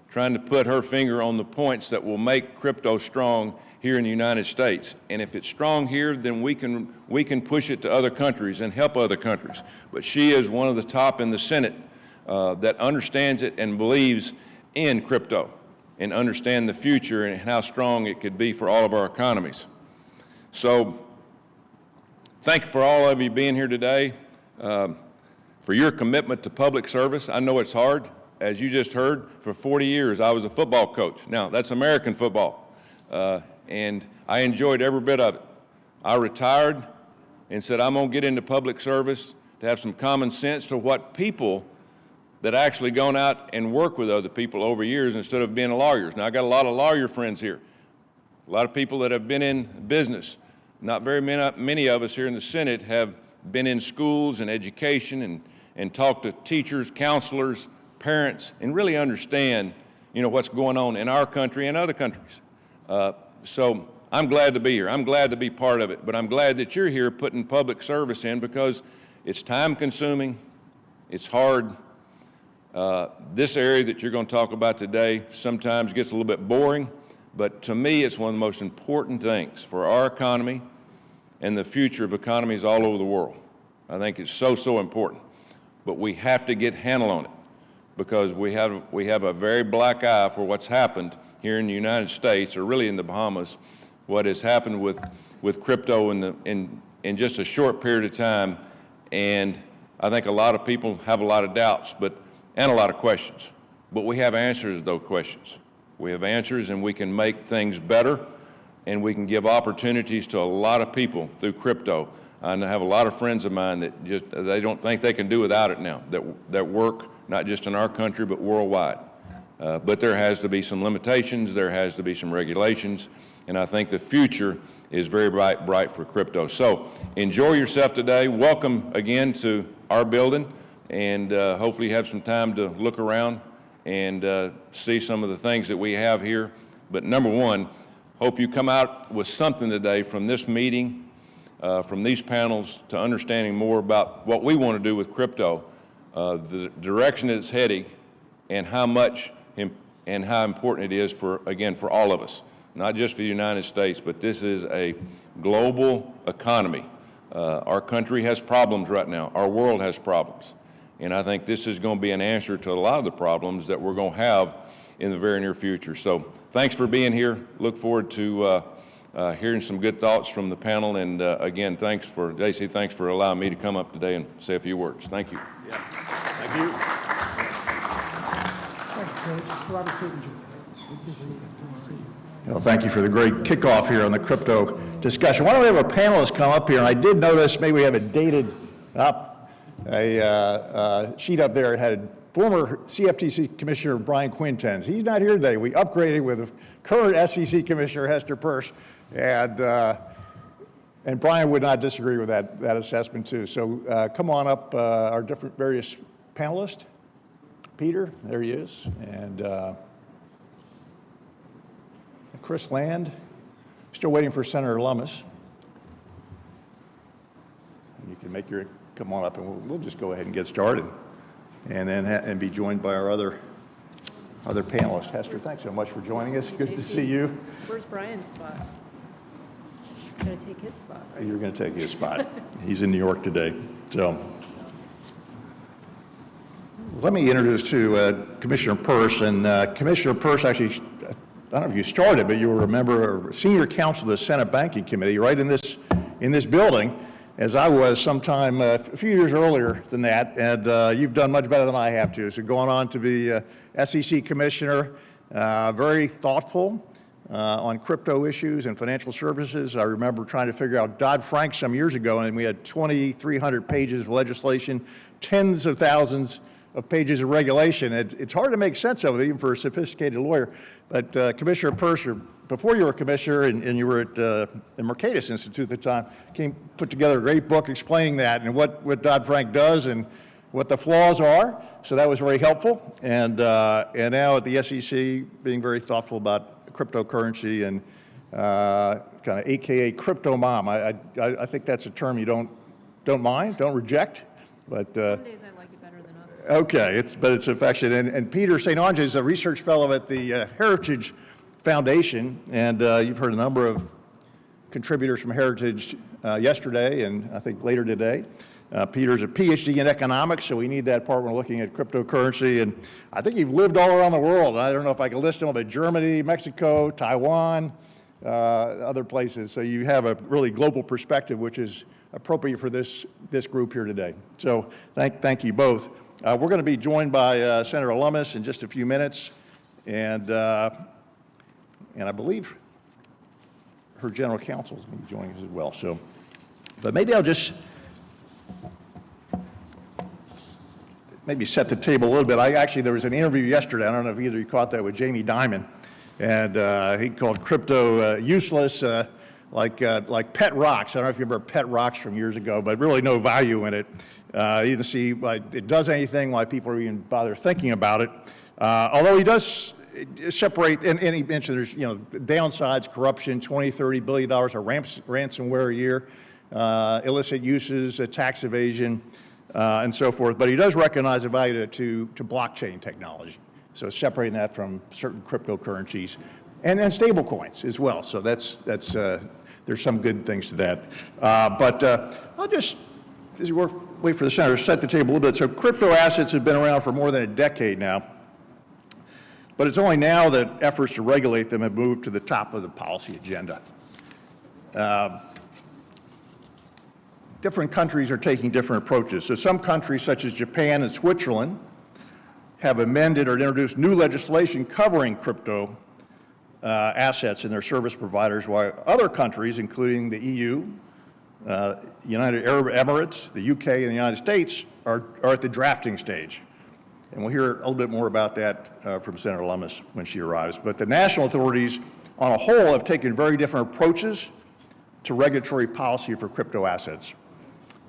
trying to put her finger on the points that will make crypto strong here in the United States. And if it's strong here, then we can push it to other countries and help other countries. But she is one of the top in the Senate that understands it and believes in crypto and understand the future and how strong it could be for all of our economies. So thank you for all of you being here today, for your commitment to public service. I know it's hard. As you just heard, for 40 years I was a football coach. Now, that's American football, and I enjoyed every bit of it. I retired and said, I'm going to get into public service to have some common sense to what people that actually gone out and work with other people over years instead of being lawyers. Now, I got a lot of lawyer friends here, a lot of people that have been in business. Not very many of us here in the Senate have been in schools and education and talked to teachers, counselors, parents, and really understand, what's going on in our country and other countries. So I'm glad to be here. I'm glad to be part of it, but I'm glad that you're here putting public service in because it's time-consuming, it's hard. This area that you're going to talk about today sometimes gets a little bit boring, but to me, it's one of the most important things for our economy and the future of economies all over the world. I think it's so, so important. But we have to get a handle on it because we have a very black eye for what's happened here in the United States, or really in the Bahamas, what has happened with crypto in just a short period of time. And I think a lot of people have a lot of doubts and a lot of questions. But we have answers to those questions. We have answers, and we can make things better, and we can give opportunities to a lot of people through crypto. I have a lot of friends of mine that they don't think they can do without it now, that work not just in our country but worldwide. But there has to be some limitations, there has to be some regulations, and I think the future is very bright for crypto. So enjoy yourself today. Welcome again to our building, and hopefully you have some time to look around and see some of the things that we have here. But number one, hope you come out with something today from this meeting, from these panels, to understanding more about what we want to do with crypto, the direction it's heading, and how much and how important it is for all of us, not just for the United States, but this is a global economy. Our country has problems right now. Our world has problems. And I think this is going to be an answer to a lot of the problems that we're going to have in the very near future. So thanks for being here. Look forward to hearing some good thoughts from the panel. And again, JC, thanks for allowing me to come up today and say a few words. Thank you. Yeah. Thank you. Robert Pittenger. Well, thank you for the great kickoff here on the crypto discussion. Why don't we have our panelists come up here? And I did notice, maybe we have it dated up, a sheet up there. It had former CFTC Commissioner Brian Quintenz. He's not here today. We upgraded with current SEC Commissioner Hester Peirce, and Brian would not disagree with that assessment too. So come on up, our different various panelists. Peter, there he is, and Chris Land. Still waiting for Senator Lummis. You can come on up, and we'll just go ahead and get started, and then and be joined by our other panelists. Hester, thanks so much for joining us. Good to see you. Where's Brian's spot? Going to take his spot, right? You're going to take his spot. He's in New York today. So let me introduce to Commissioner Peirce. And Commissioner Peirce, actually, I don't know if you started, but you were a member, senior counsel of the Senate Banking Committee, right in this building, as I was sometime a few years earlier than that. And you've done much better than I have too. So going on to be SEC Commissioner, very thoughtful on crypto issues and financial services. I remember trying to figure out Dodd-Frank some years ago, and we had 2,300 pages of legislation, tens of thousands of pages of regulation. It's hard to make sense of it, even for a sophisticated lawyer. But Commissioner Peirce, before you were a commissioner and you were at the Mercatus Institute at the time, put together a great book explaining that and what Dodd-Frank does and what the flaws are. So that was very helpful. And now at the SEC, being very thoughtful about cryptocurrency and kind of AKA crypto mom. I think that's a term you don't mind, don't reject. But some days I like it better than others. Okay, but it's affectionate. And Peter St. Onge is a research fellow at the Heritage Foundation, and you've heard a number of contributors from Heritage yesterday and I think later today. Peter's a PhD in economics, so we need that part when we're looking at cryptocurrency. And I think you've lived all around the world. I don't know if I can list them, but Germany, Mexico, Taiwan, other places. So you have a really global perspective, which is appropriate for this group here today. So thank you both. We're going to be joined by Senator Lummis in just a few minutes, and I believe her general counsel is going to be joining us as well. So, but maybe I'll just set the table a little bit. There was an interview yesterday, I don't know if either of you caught that, with Jamie Dimon, and he called crypto useless, like pet rocks. I don't know if you remember pet rocks from years ago, but really no value in it. You can see why it does anything, why people are even bother thinking about it. Although he does separate, and he mentioned there's, downsides, corruption, $20-30 billion of ransomware a year, illicit uses, tax evasion, and so forth. But he does recognize the value to blockchain technology. So separating that from certain cryptocurrencies and stable coins as well. So that's there's some good things to that. But I'll just, as we wait for the senator, set the table a little bit. So crypto assets have been around for more than a decade now. But it's only now that efforts to regulate them have moved to the top of the policy agenda. Different countries are taking different approaches. So some countries, such as Japan and Switzerland, have amended or introduced new legislation covering crypto assets in their service providers, while other countries, including the EU, United Arab Emirates, the UK, and the United States, are at the drafting stage. And we'll hear a little bit more about that from Senator Lummis when she arrives. But the national authorities on a whole have taken very different approaches to regulatory policy for crypto assets.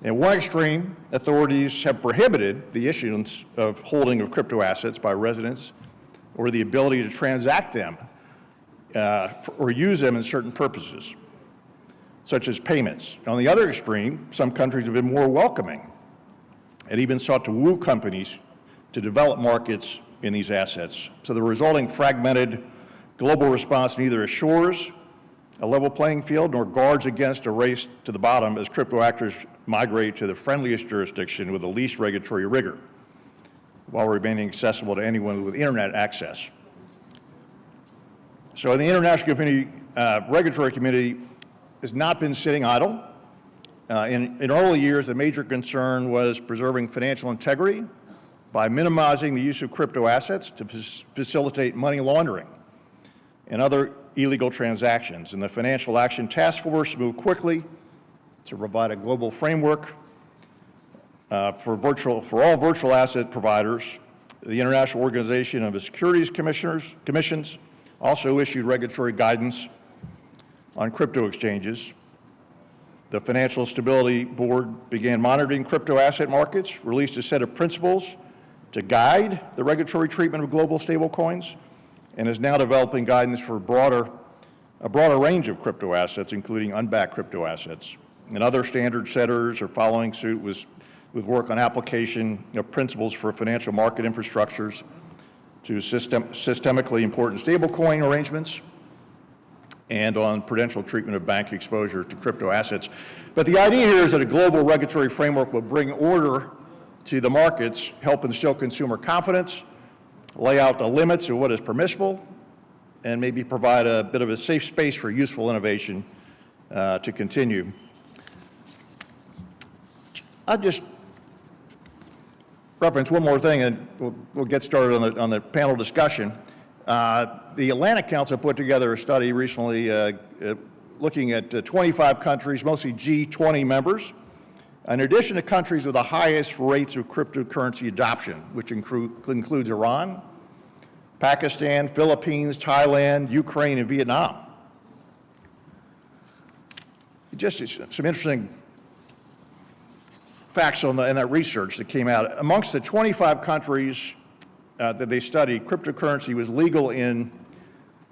In one extreme, authorities have prohibited the issuance of holding of crypto assets by residents or the ability to transact them or use them in certain purposes, such as payments. On the other extreme, some countries have been more welcoming and even sought to woo companies to develop markets in these assets. So the resulting fragmented global response neither assures a level playing field nor guards against a race to the bottom as crypto actors migrate to the friendliest jurisdiction with the least regulatory rigor, while remaining accessible to anyone with internet access. So the International Regulatory Committee has not been sitting idle. In early years, the major concern was preserving financial integrity by minimizing the use of crypto assets to facilitate money laundering and other illegal transactions. And the Financial Action Task Force moved quickly to provide a global framework for all virtual asset providers. The International Organization of the Securities Commissions also issued regulatory guidance on crypto exchanges. The Financial Stability Board began monitoring crypto asset markets, released a set of principles to guide the regulatory treatment of global stablecoins, and is now developing guidance for a broader range of crypto assets, including unbacked crypto assets. And other standard setters are following suit with work on application of principles for financial market infrastructures to systemically important stablecoin arrangements and on prudential treatment of bank exposure to crypto assets. But the idea here is that a global regulatory framework will bring order to the markets, help instill consumer confidence, lay out the limits of what is permissible, and maybe provide a bit of a safe space for useful innovation to continue. I'll just reference one more thing, and we'll get started on the panel discussion. The Atlantic Council put together a study recently looking at 25 countries, mostly G20 members, in addition to countries with the highest rates of cryptocurrency adoption, which includes Iran, Pakistan, Philippines, Thailand, Ukraine, and Vietnam. Just some interesting facts in that research that came out. Amongst the 25 countries that they studied, cryptocurrency was legal in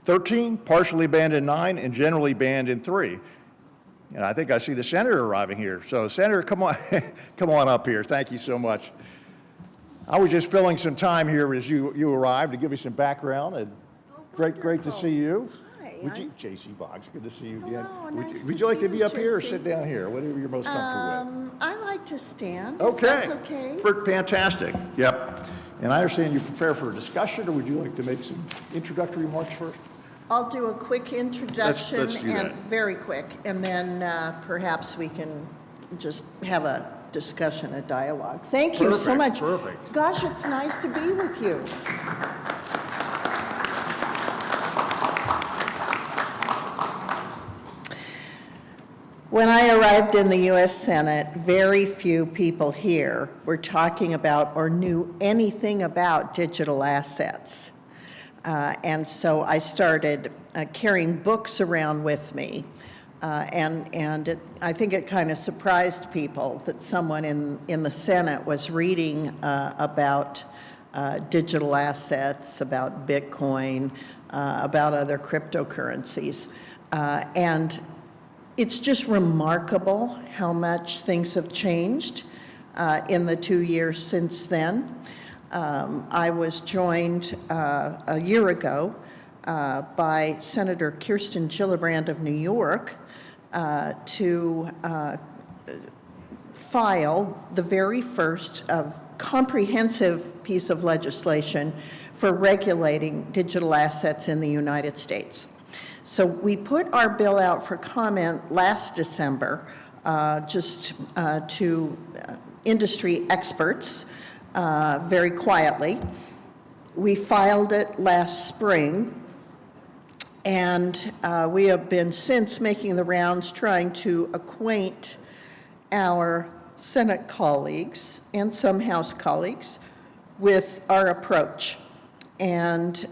13, partially banned in 9, and generally banned in 3. And I think I see the senator arriving here. So, Senator, come on, come on up here. Thank you so much. I was just filling some time here as you arrived to give you some background. And great to see you. Hi. J.C. Boggs, good to see you again. Hello, nice Would to you like see to be you, up here or Jesse. sit down here? Whatever you're most comfortable with. I like to stand. Okay. If that's okay. Fantastic. Yep. And I understand you prepare for a discussion, or would you like to make some introductory remarks first? I'll do a quick introduction Let's do and that. very quick, and then perhaps we can just have a discussion, a dialogue. Thank you so much. Perfect. Gosh, it's nice to be with you. When I arrived in the U.S. Senate, very few people here were talking about or knew anything about digital assets. And so I started carrying books around with me. I think it kind of surprised people that someone in the Senate was reading about digital assets, about Bitcoin, about other cryptocurrencies. And it's just remarkable how much things have changed in the 2 years since then. I was joined a year ago by Senator Kirsten Gillibrand of New York to file the very first comprehensive piece of legislation for regulating digital assets in the United States. So we put our bill out for comment last December just to industry experts very quietly. We filed it last spring, and we have been since making the rounds trying to acquaint our Senate colleagues and some House colleagues with our approach. And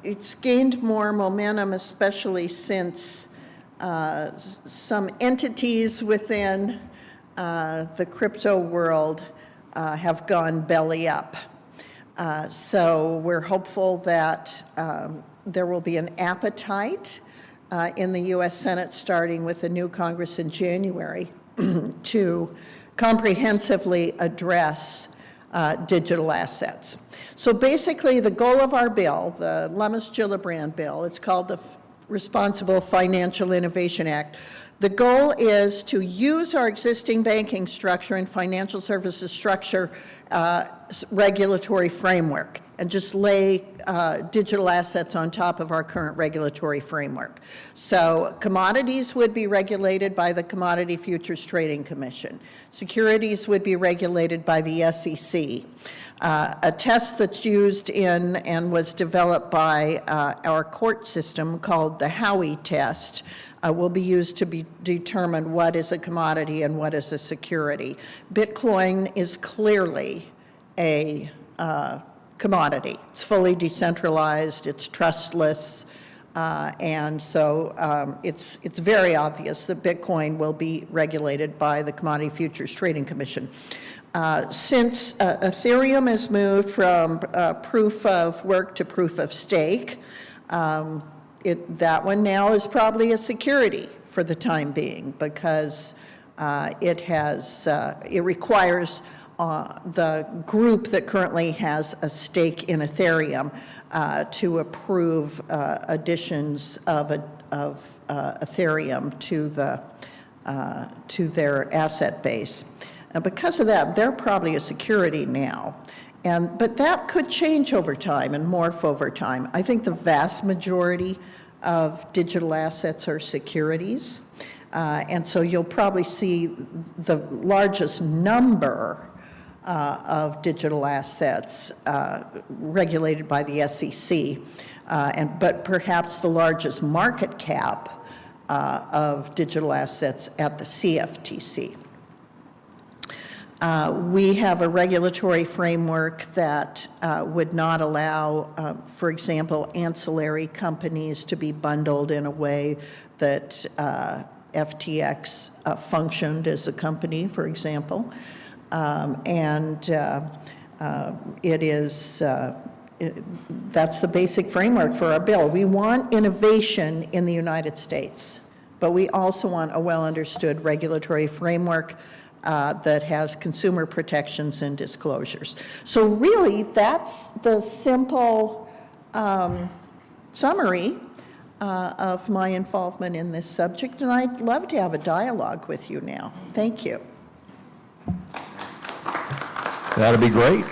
it's gained more momentum, especially since some entities within the crypto world have gone belly up. So we're hopeful that there will be an appetite in the U.S. Senate, starting with the new Congress in January, to comprehensively address digital assets. So basically, the goal of our bill, the Lummis-Gillibrand bill, it's called the Responsible Financial Innovation Act. The goal is to use our existing banking structure and financial services structure regulatory framework and just lay digital assets on top of our current regulatory framework. So commodities would be regulated by the Commodity Futures Trading Commission. Securities would be regulated by the SEC. A test that's used in and was developed by our court system called the Howey test will be used to determine what is a commodity and what is a security. Bitcoin is clearly a commodity. It's fully decentralized, it's trustless, and so it's very obvious that Bitcoin will be regulated by the Commodity Futures Trading Commission. Since Ethereum has moved from proof of work to proof of stake, that one now is probably a security for the time being because it requires the group that currently has a stake in Ethereum to approve additions of Ethereum to their asset base. And because of that, they're probably a security now. But that could change over time and morph over time. I think the vast majority of digital assets are securities. And so you'll probably see the largest number of digital assets regulated by the SEC, but perhaps the largest market cap of digital assets at the CFTC. We have a regulatory framework that would not allow, for example, ancillary companies to be bundled in a way that FTX functioned as a company, for example. That's the basic framework for our bill. We want innovation in the United States, but we also want a well-understood regulatory framework that has consumer protections and disclosures. So really, that's the simple summary of my involvement in this subject, and I'd love to have a dialogue with you now. Thank you. That'd be great.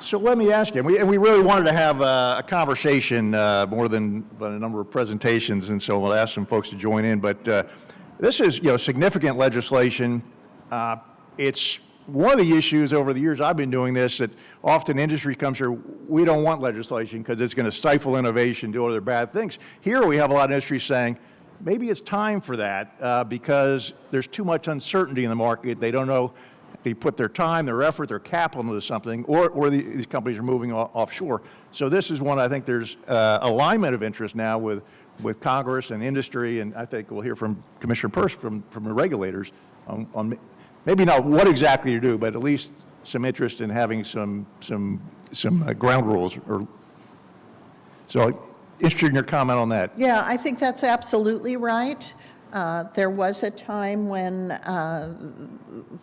So let me ask you, and we really wanted to have a conversation more than a number of presentations, and so we'll ask some folks to join in, but this is, significant legislation. It's one of the issues over the years I've been doing this that often industry comes here, we don't want legislation because it's going to stifle innovation, do other bad things. Here we have a lot of industry saying, maybe it's time for that because there's too much uncertainty in the market. They don't know if they put their time, their effort, their capital into something, or these companies are moving offshore. So this is one I think there's alignment of interest now with Congress and industry, and I think we'll hear from Commissioner Peirce from the regulators on maybe not what exactly you do, but at least some interest in having some ground rules. So interested in your comment on that. Yeah, I think that's absolutely right. There was a time when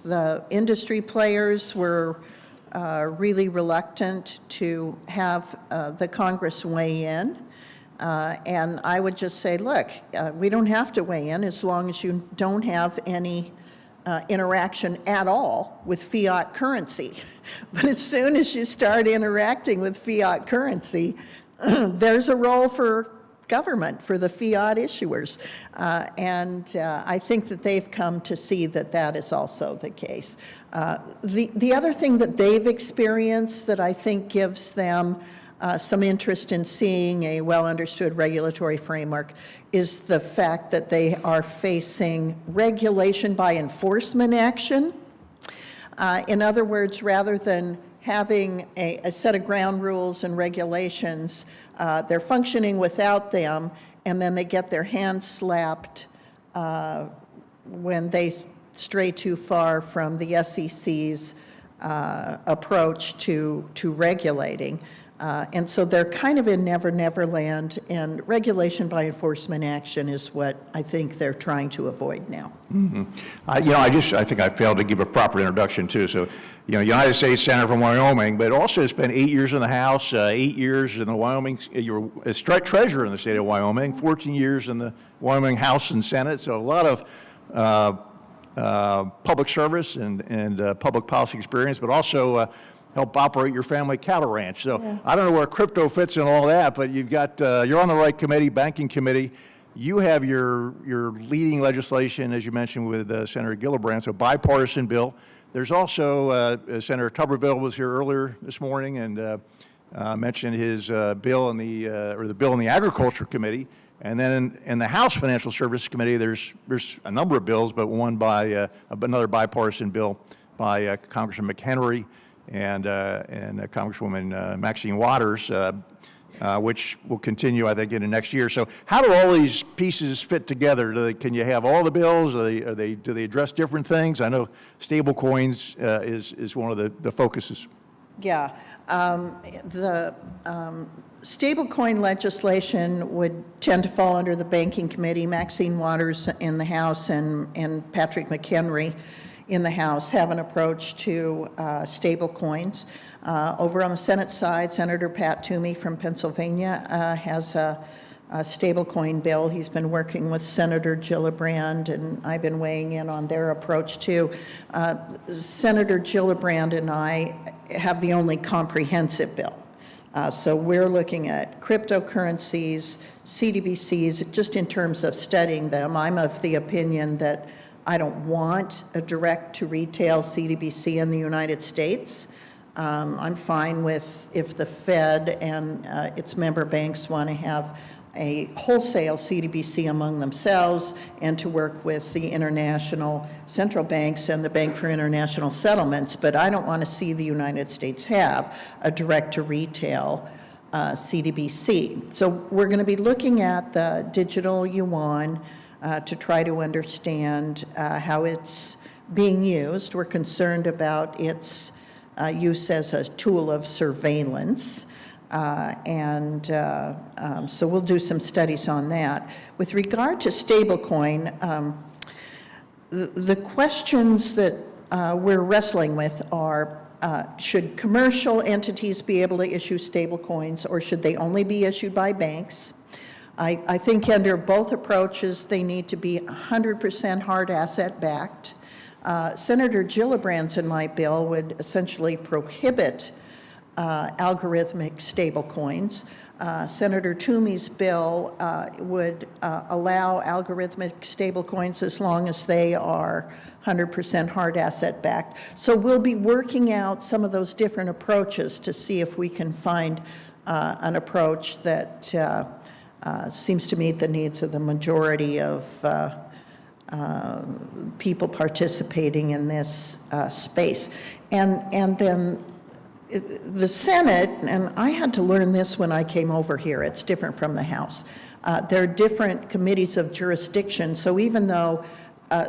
the industry players were really reluctant to have the Congress weigh in. And I would just say, look, we don't have to weigh in as long as you don't have any interaction at all with fiat currency. But as soon as you start interacting with fiat currency, there's a role for government, for the fiat issuers. And I think that they've come to see that that is also the case. The other thing that they've experienced that I think gives them some interest in seeing a well-understood regulatory framework is the fact that they are facing regulation by enforcement action. In other words, rather than having a set of ground rules and regulations, they're functioning without them, and then they get their hands slapped when they stray too far from the SEC's approach to regulating. And so they're kind of in never, never land, and regulation by enforcement action is what I think they're trying to avoid now. Mm-hmm. I think I failed to give a proper introduction too. So, United States Senator from Wyoming, but also spent 8 years in the House, 8 years in the Wyoming, you were a treasurer in the state of Wyoming, 14 years in the Wyoming House and Senate, so a lot of public service and public policy experience, but also help operate your family cattle ranch. So I don't know where crypto fits in all that, but you've got, you're on the right committee, banking committee. You have your leading legislation, as you mentioned, with Senator Gillibrand, so bipartisan bill. There's also, Senator Tuberville was here earlier this morning and mentioned his bill in the bill in the Agriculture Committee. And then in the House Financial Services Committee, there's a number of bills, but one by another bipartisan bill by Congressman McHenry and Congresswoman Maxine Waters, which will continue, I think, into next year. So how do all these pieces fit together? Can you have all the bills? Do they address different things? I know stable coins is one of the focuses. Yeah. The stablecoin legislation would tend to fall under the Banking Committee. Maxine Waters in the House and Patrick McHenry in the House have an approach to stablecoins. Over on the Senate side, Senator Pat Toomey from Pennsylvania has a stablecoin bill. He's been working with Senator Gillibrand, and I've been weighing in on their approach too. Senator Gillibrand and I have the only comprehensive bill. So we're looking at cryptocurrencies, CDBCs, just in terms of studying them. I'm of the opinion that I don't want a direct-to-retail CDBC in the United States. I'm fine with if the Fed and its member banks want to have a wholesale CDBC among themselves and to work with the international central banks and the Bank for International Settlements, but I don't want to see the United States have a direct-to-retail CDBC. So we're going to be looking at the digital yuan to try to understand how it's being used. We're concerned about its use as a tool of surveillance. So we'll do some studies on that. With regard to stablecoin, the questions that we're wrestling with are, should commercial entities be able to issue stablecoins, or should they only be issued by banks? I think under both approaches, they need to be 100% hard asset backed. Senator Gillibrand's in my bill would essentially prohibit algorithmic stablecoins. Senator Toomey's bill would allow algorithmic stablecoins as long as they are 100% hard asset backed. So we'll be working out some of those different approaches to see if we can find an approach that seems to meet the needs of the majority of people participating in this space. And then the Senate, and I had to learn this when I came over here, it's different from the House. There are different committees of jurisdiction, so even though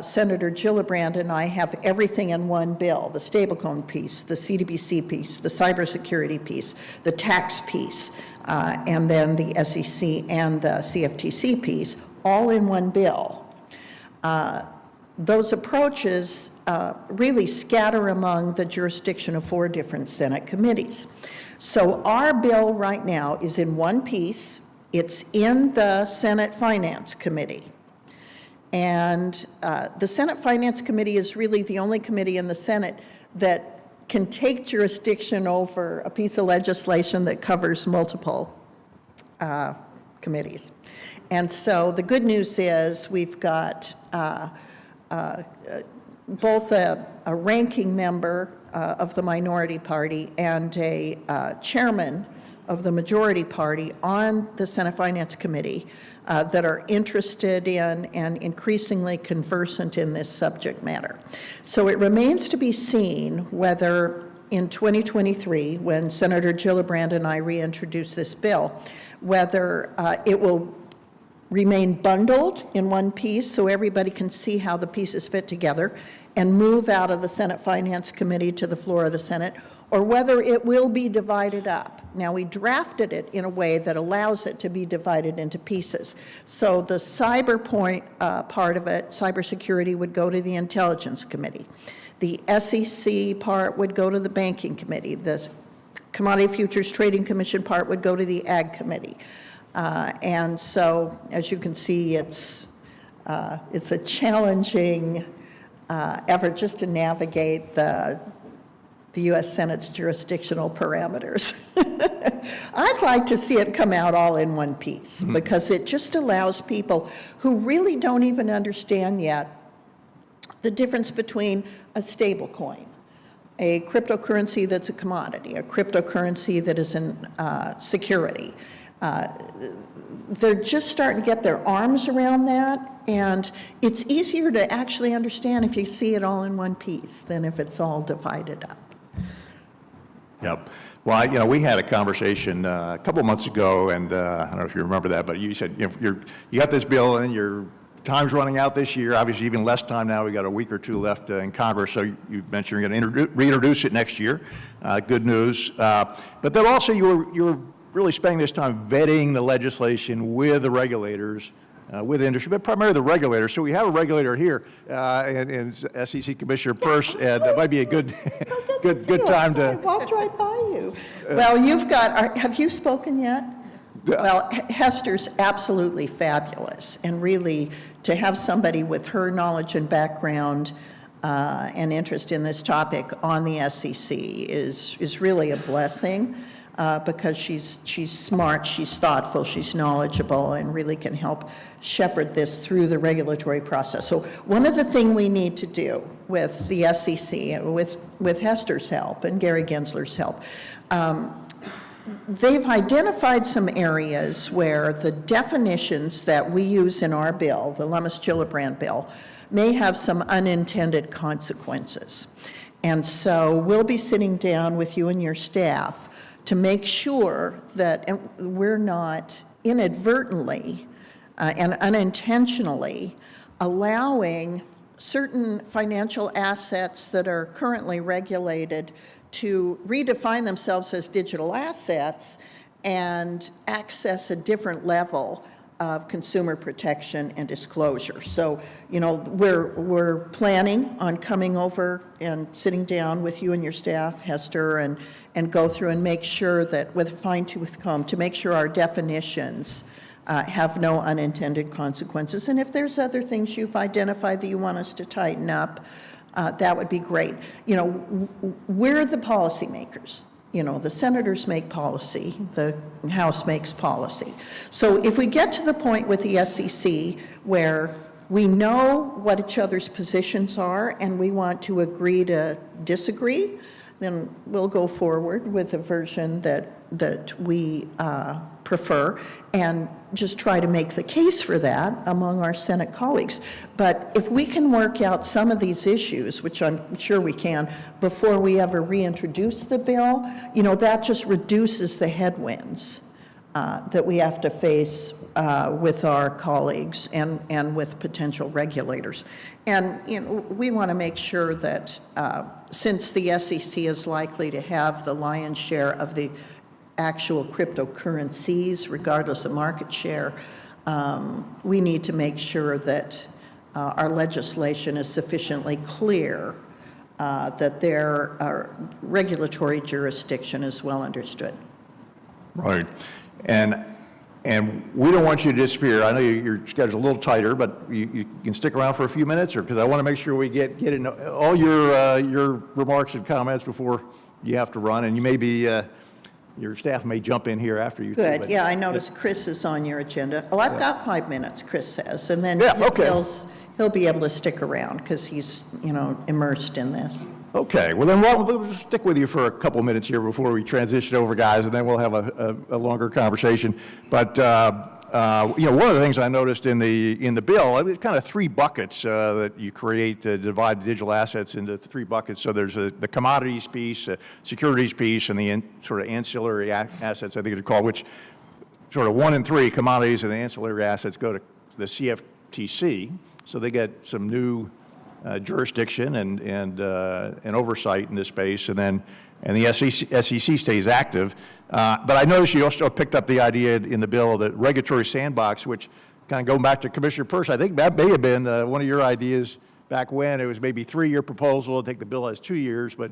Senator Gillibrand and I have everything in one bill, the stablecoin piece, the CDBC piece, the cybersecurity piece, the tax piece, and then the SEC and the CFTC piece, all in one bill. Those approaches really scatter among the jurisdiction of 4 different Senate committees. So our bill right now is in one piece. It's in the Senate Finance Committee. And the Senate Finance Committee is really the only committee in the Senate that can take jurisdiction over a piece of legislation that covers multiple committees. And so the good news is we've got both a ranking member of the minority party and a chairman of the majority party on the Senate Finance Committee that are interested in and increasingly conversant in this subject matter. So it remains to be seen whether in 2023, when Senator Gillibrand and I reintroduce this bill, whether it will remain bundled in one piece so everybody can see how the pieces fit together and move out of the Senate Finance Committee to the floor of the Senate, or whether it will be divided up. Now, we drafted it in a way that allows it to be divided into pieces. So the cyber part of it, cybersecurity, would go to the Intelligence Committee. The SEC part would go to the Banking Committee. The Commodity Futures Trading Commission part would go to the Ag Committee. And so, as you can see, it's a challenging effort just to navigate the the U.S. Senate's jurisdictional parameters. I'd like to see it come out all in one piece, because it just allows people who really don't even understand yet the difference between a stable coin, a cryptocurrency that's a commodity, a cryptocurrency that is in security. They're just starting to get their arms around that, and it's easier to actually understand if you see it all in one piece than if it's all divided up. Yep. Well, we had a conversation a couple months ago, and I don't know if you remember that, but you said you got this bill and your time's running out this year. Obviously, even less time now. We got a week or two left in Congress, so you mentioned you're going to reintroduce it next year. Good news. But then also you were really spending this time vetting the legislation with the regulators, with industry, but primarily the regulators. So we have a regulator here, and SEC Commissioner Peirce, and that might be a good time to. I walked right by you. Well, have you spoken yet? Well, Hester's absolutely fabulous, and really to have somebody with her knowledge and background and interest in this topic on the SEC is really a blessing. Because she's smart, she's thoughtful, she's knowledgeable, and really can help shepherd this through the regulatory process. So one of the things we need to do with the SEC, with Hester's help and Gary Gensler's help, they've identified some areas where the definitions that we use in our bill, the Lummis-Gillibrand bill, may have some unintended consequences. And so we'll be sitting down with you and your staff to make sure that we're not inadvertently and unintentionally allowing certain financial assets that are currently regulated to redefine themselves as digital assets and access a different level of consumer protection and disclosure. So, we're planning on coming over and sitting down with you and your staff, Hester, and go through and make sure that, with a fine-tooth comb, to make sure our definitions have no unintended consequences. And if there's other things you've identified that you want us to tighten up, that would be great. We're the policymakers. The senators make policy, the House makes policy. So if we get to the point with the SEC where we know what each other's positions are and we want to agree to disagree, then we'll go forward with a version that we prefer and just try to make the case for that among our Senate colleagues. But if we can work out some of these issues, which I'm sure we can, before we ever reintroduce the bill, that just reduces the headwinds that we have to face with our colleagues and with potential regulators. And we want to make sure that since the SEC is likely to have the lion's share of the actual cryptocurrencies, regardless of market share, we need to make sure that our legislation is sufficiently clear that their regulatory jurisdiction is well understood. Right. And we don't want you to disappear. I know your schedule's a little tighter, but you can stick around for a few minutes, because I want to make sure we get in all your remarks and comments before you have to run, and you may be, your staff may jump in here after you. Good. Yeah, I noticed Chris is on your agenda. Oh, I've got 5 minutes, Chris says, and then he'll be able to stick around because he's, immersed in this. Okay, well then we'll just stick with you for a couple minutes here before we transition over, guys, and then we'll have a longer conversation. But one of the things I noticed in the bill, it's kind of three buckets that you create to divide digital assets into three buckets. So there's the commodities piece, securities piece, and the sort of ancillary assets, I think it's called, which sort of 1 and 3, commodities and the ancillary assets, go to the CFTC. So they get some new jurisdiction and oversight in this space, and the SEC stays active. But I noticed you also picked up the idea in the bill of the regulatory sandbox, which, kind of going back to Commissioner Peirce, I think that may have been one of your ideas back when. It was maybe 3-year proposal. I think the bill has 2 years, but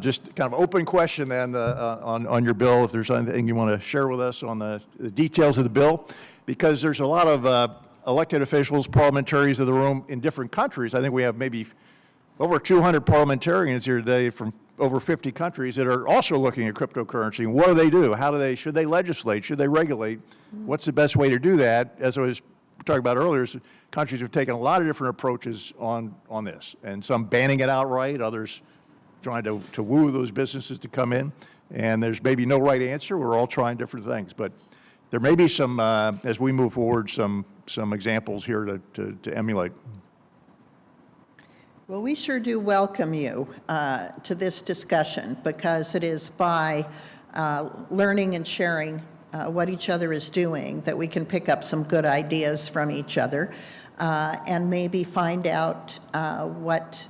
just kind of open question then on your bill, if there's anything you want to share with us on the details of the bill, because there's a lot of elected officials, parliamentarians in the room in different countries. I think we have maybe over 200 parliamentarians here today from over 50 countries that are also looking at cryptocurrency. And what do they do? Should they legislate? Should they regulate? What's the best way to do that? As I was talking about earlier, countries have taken a lot of different approaches on this, and some banning it outright, others trying to woo those businesses to come in. And there's maybe no right answer. We're all trying different things. But there may be some, as we move forward, some examples here to emulate. Well, we sure do welcome you to this discussion, because it is by learning and sharing what each other is doing that we can pick up some good ideas from each other and maybe find out what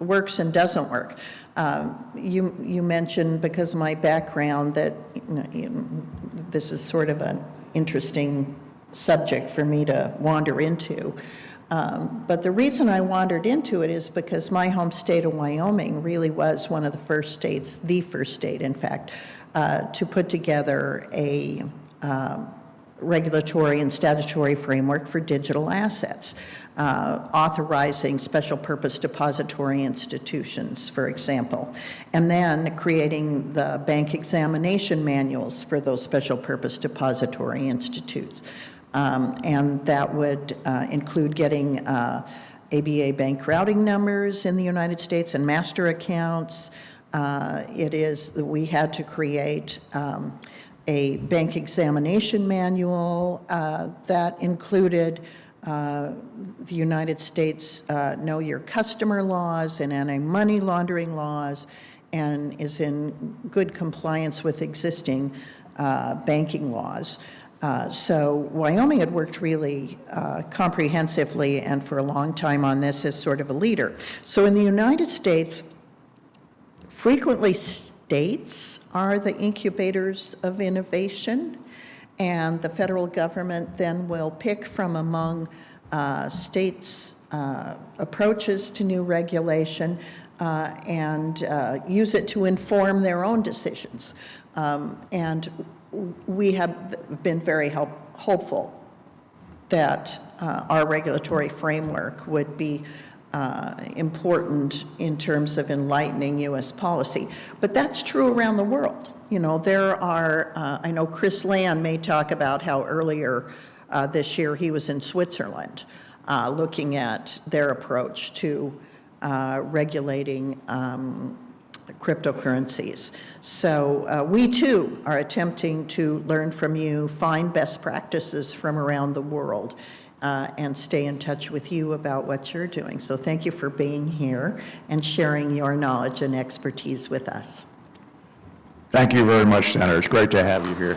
works and doesn't work. You mentioned, because of my background, that this is sort of an interesting subject for me to wander into. But the reason I wandered into it is because my home state of Wyoming really was one of the first states, the first state, in fact, to put together a regulatory and statutory framework for digital assets, authorizing special purpose depository institutions, for example, and then creating the bank examination manuals for those special purpose depository institutes. And that would include getting ABA bank routing numbers in the United States and master accounts. We had to create a bank examination manual that included the United States Know Your Customer laws and anti-money laundering laws, and is in good compliance with existing banking laws. So Wyoming had worked really comprehensively and for a long time on this as sort of a leader. So in the United States, frequently states are the incubators of innovation, and the federal government then will pick from among states' approaches to new regulation and use it to inform their own decisions. And we have been very hopeful that our regulatory framework would be important in terms of enlightening U.S. policy. But that's true around the world. You know, there are, I know Chris Land may talk about how earlier this year he was in Switzerland looking at their approach to regulating cryptocurrencies. So we too are attempting to learn from you, find best practices from around the world, and stay in touch with you about what you're doing. So thank you for being here and sharing your knowledge and expertise with us. Thank you very much, Senator. It's great to have you here.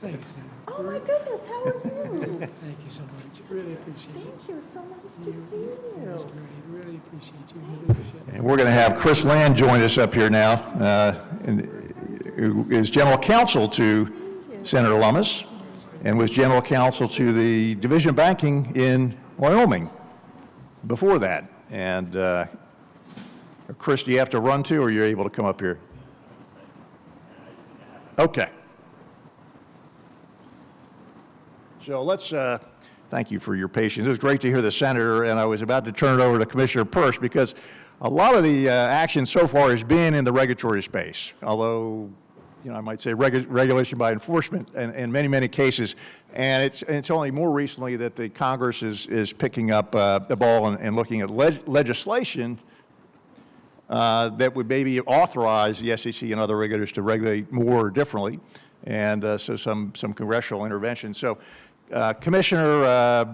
Thanks. Oh my goodness, how are you? Thank you so much. Really appreciate it. Thank you, it's so nice to see you. Really appreciate your leadership. And we're going to have Chris Land join us up here now, who is General Counsel to Senator Lummis and was General Counsel to the Division of Banking in Wyoming before that. And Chris, do you have to run too, or are you able to come up here? Okay. So let's, thank you for your patience. It was great to hear the Senator, and I was about to turn it over to Commissioner Peirce because a lot of the action so far has been in the regulatory space, although, you know, I might say regulation by enforcement in many, many cases. And it's only more recently that the Congress is picking up the ball and looking at legislation that would maybe authorize the SEC and other regulators to regulate more differently, and so some congressional intervention. So, Commissioner,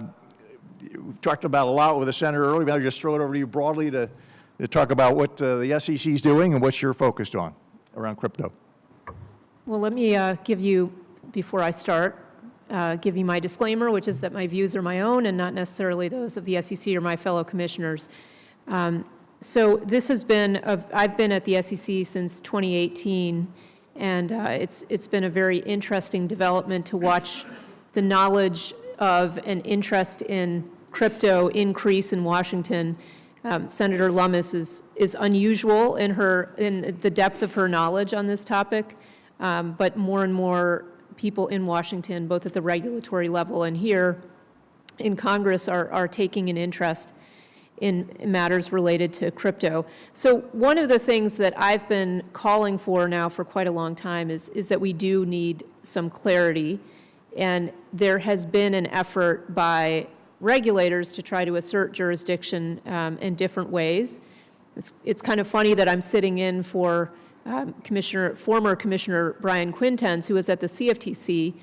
we've talked about a lot with the Senator earlier. Maybe I'll just throw it over to you broadly to talk about what the SEC is doing and what you're focused on around crypto. Well, let me give you, before I start, give you my disclaimer, which is that my views are my own and not necessarily those of the SEC or my fellow commissioners. So this has been, I've been at the SEC since 2018, and it's been a very interesting development to watch the knowledge of and interest in crypto increase in Washington. Senator Lummis is unusual in the depth of her knowledge on this topic, but more and more people in Washington, both at the regulatory level and here in Congress, are taking an interest in matters related to crypto. So one of the things that I've been calling for now for quite a long time is that we do need some clarity. And there has been an effort by regulators to try to assert jurisdiction in different ways. It's kind of funny that I'm sitting in for former Commissioner Brian Quintenz, who was at the CFTC.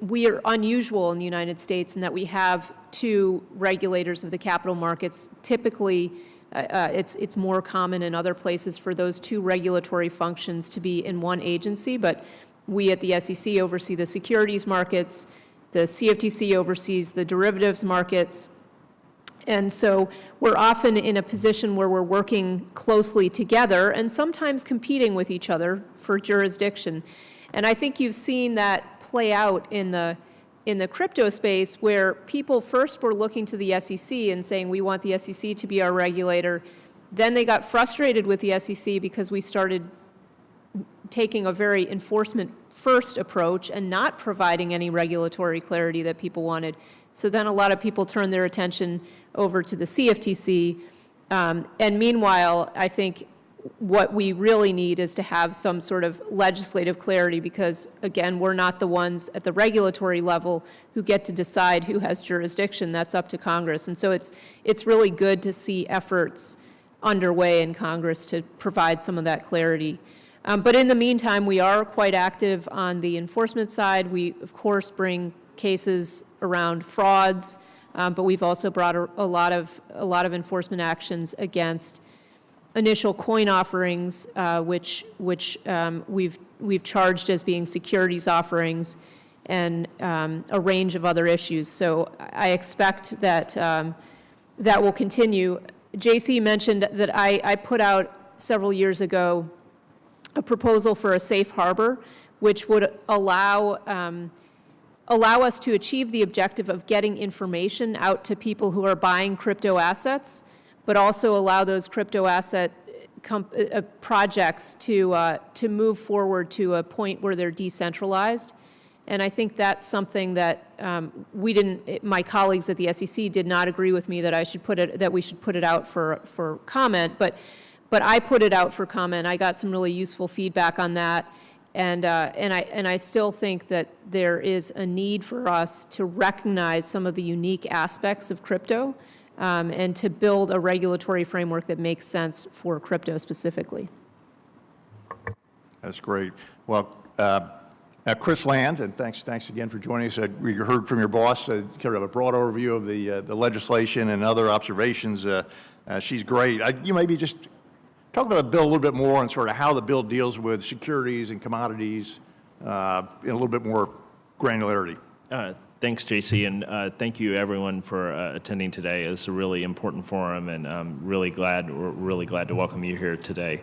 We are unusual in the United States in that we have two regulators of the capital markets. Typically, it's more common in other places for those two regulatory functions to be in one agency, but we at the SEC oversee the securities markets, the CFTC oversees the derivatives markets, and so we're often in a position where we're working closely together and sometimes competing with each other for jurisdiction. And I think you've seen that play out in the crypto space, where people first were looking to the SEC and saying, we want the SEC to be our regulator. Then they got frustrated with the SEC because we started taking a very enforcement-first approach and not providing any regulatory clarity that people wanted. So then a lot of people turned their attention over to the CFTC. And meanwhile, I think what we really need is to have some sort of legislative clarity because, again, we're not the ones at the regulatory level who get to decide who has jurisdiction. That's up to Congress. And so it's really good to see efforts underway in Congress to provide some of that clarity. But in the meantime, we are quite active on the enforcement side. We, of course, bring cases around frauds, but we've also brought a lot of enforcement actions against initial coin offerings, which we've charged as being securities offerings, and a range of other issues. So I expect that that will continue. JC mentioned that I put out several years ago a proposal for a safe harbor, which would allow us to achieve the objective of getting information out to people who are buying crypto assets, but also allow those crypto asset projects to move forward to a point where they're decentralized. And I think that's something that my colleagues at the SEC did not agree with me that we should put it out for comment, but I put it out for comment. I got some really useful feedback on that. And I still think that there is a need for us to recognize some of the unique aspects of crypto and to build a regulatory framework that makes sense for crypto specifically. That's great. Well, Chris Land, and thanks again for joining us. We heard from your boss, kind of a broad overview of the legislation and other observations. She's great. You maybe just talk about the bill a little bit more and sort of how the bill deals with securities and commodities in a little bit more granularity. Thanks, JC, and thank you everyone for attending today. It's a really important forum, and we're really glad to welcome you here today.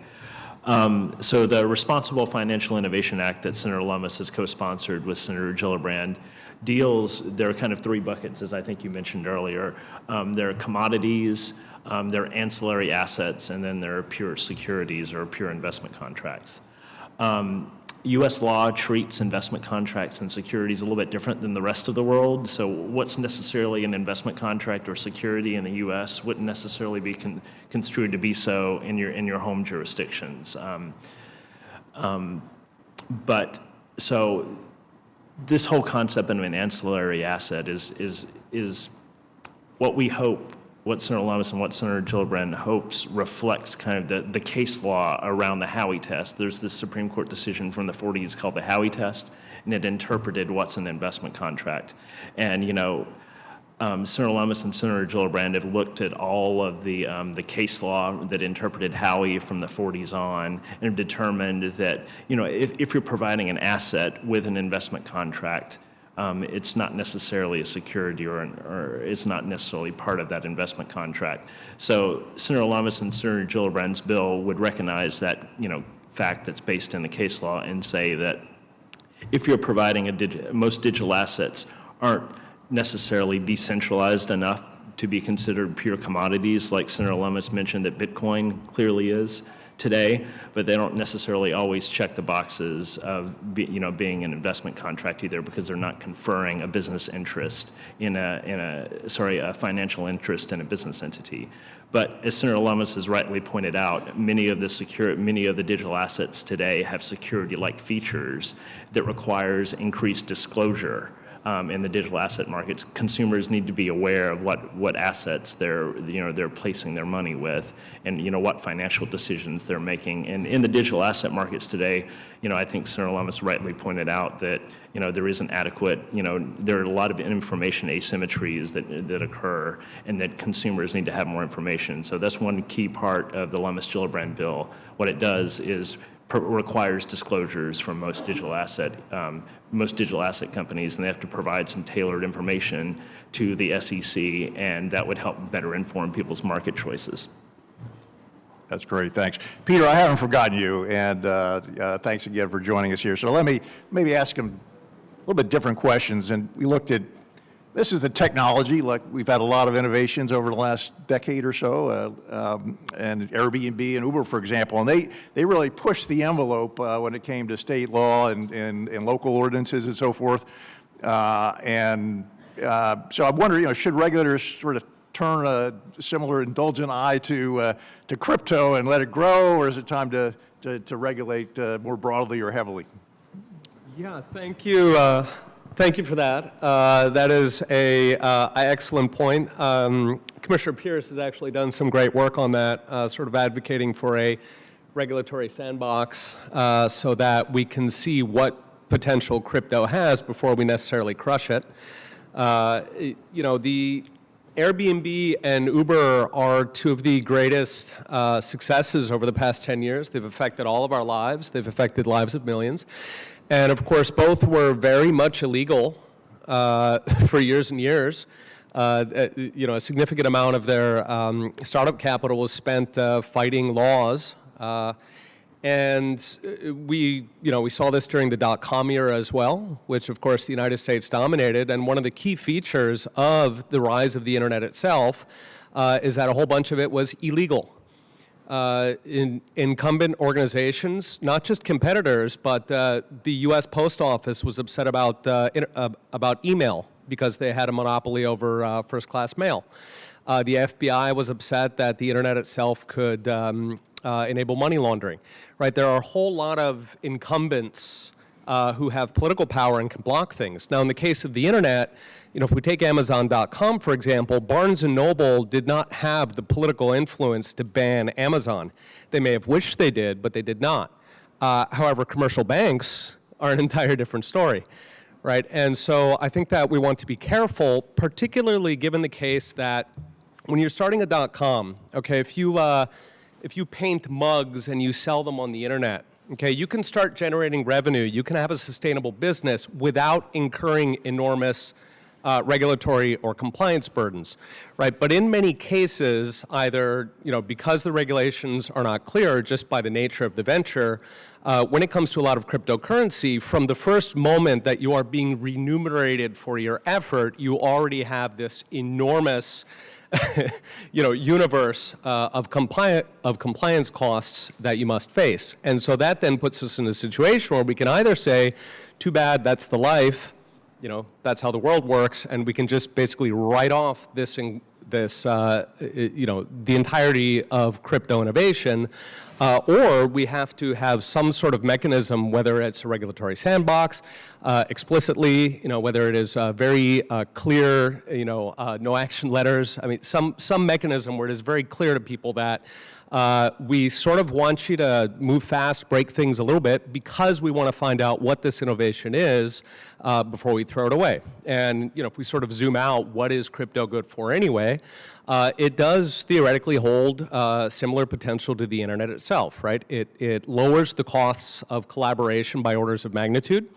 So the Responsible Financial Innovation Act that Senator Lummis has co-sponsored with Senator Gillibrand there are kind of three buckets, as I think you mentioned earlier. There are commodities, there are ancillary assets, and then there are pure securities or pure investment contracts. U.S. law treats investment contracts and securities a little bit different than the rest of the world. So what's necessarily an investment contract or security in the U.S. wouldn't necessarily be construed to be so in your home jurisdictions. But so this whole concept of an ancillary asset is what we hope, what Senator Lummis and what Senator Gillibrand hopes reflects kind of the case law around the Howey test. There's this Supreme Court decision from the 40s called the Howey test, and it interpreted what's an investment contract. And, Senator Lummis and Senator Gillibrand have looked at all of the case law that interpreted Howey from the 40s on and have determined that, if you're providing an asset with an investment contract, it's not necessarily a security or it's not necessarily part of that investment contract. So Senator Lummis and Senator Gillibrand's bill would recognize that, fact that's based in the case law and say that if you're providing most digital assets aren't necessarily decentralized enough to be considered pure commodities, like Senator Lummis mentioned that Bitcoin clearly is today, but they don't necessarily always check the boxes of being an investment contract either, because they're not conferring a business interest a financial interest in a business entity. But as Senator Lummis has rightly pointed out, many of the digital assets today have security-like features that requires increased disclosure. In the digital asset markets, consumers need to be aware of what assets they're placing their money with, and what financial decisions they're making. And in the digital asset markets today, I think Senator Lummis rightly pointed out that there isn't adequate. There are a lot of information asymmetries that occur, and that consumers need to have more information. So that's one key part of the Lummis-Gillibrand bill. What it does is requires disclosures from most digital asset companies, and they have to provide some tailored information to the SEC, and that would help better inform people's market choices. That's great, thanks. Peter, I haven't forgotten you, and thanks again for joining us here. So let me maybe ask him a little bit different questions. And we looked at, this is the technology, like we've had a lot of innovations over the last decade or so, and Airbnb and Uber, for example, and they really pushed the envelope when it came to state law and local ordinances and so forth. So I wonder, should regulators sort of turn a similar indulgent eye to crypto and let it grow, or is it time to regulate more broadly or heavily? Yeah, thank you. Thank you for that. That is an excellent point. Commissioner Pierce has actually done some great work on that, sort of advocating for a regulatory sandbox so that we can see what potential crypto has before we necessarily crush it. The Airbnb and Uber are two of the greatest successes over the past 10 years. They've affected all of our lives. They've affected lives of millions. And of course, both were very much illegal for years and years. A significant amount of their startup capital was spent fighting laws. And we saw this during the dot-com era as well, which of course the United States dominated. And one of the key features of the rise of the internet itself is that a whole bunch of it was illegal. Incumbent organizations, not just competitors, but the U.S. Post Office was upset about email because they had a monopoly over first-class mail. The FBI was upset that the internet itself could enable money laundering. Right? There are a whole lot of incumbents who have political power and can block things. Now, in the case of the internet, if we take Amazon.com, for example, Barnes & Noble did not have the political influence to ban Amazon. They may have wished they did, but they did not. However, commercial banks are an entire different story, right? And so I think that we want to be careful, particularly given the case that when you're starting a .com, okay, if you paint mugs and you sell them on the internet, okay, you can start generating revenue. You can have a sustainable business without incurring enormous regulatory or compliance burdens, right? But in many cases, either because the regulations are not clear, just by the nature of the venture, when it comes to a lot of cryptocurrency, from the first moment that you are being remunerated for your effort, you already have this enormous universe of compliance costs that you must face. And so that then puts us in a situation where we can either say, too bad, that's the life, that's how the world works, and we can just basically write off the entirety of crypto innovation, or we have to have some sort of mechanism, whether it's a regulatory sandbox, explicitly, whether it is very clear, no action letters. I mean, some mechanism where it is very clear to people that we sort of want you to move fast, break things a little bit, because we want to find out what this innovation is before we throw it away. And if we sort of zoom out, what is crypto good for anyway? It does theoretically hold similar potential to the internet itself, right? It lowers the costs of collaboration by orders of magnitude.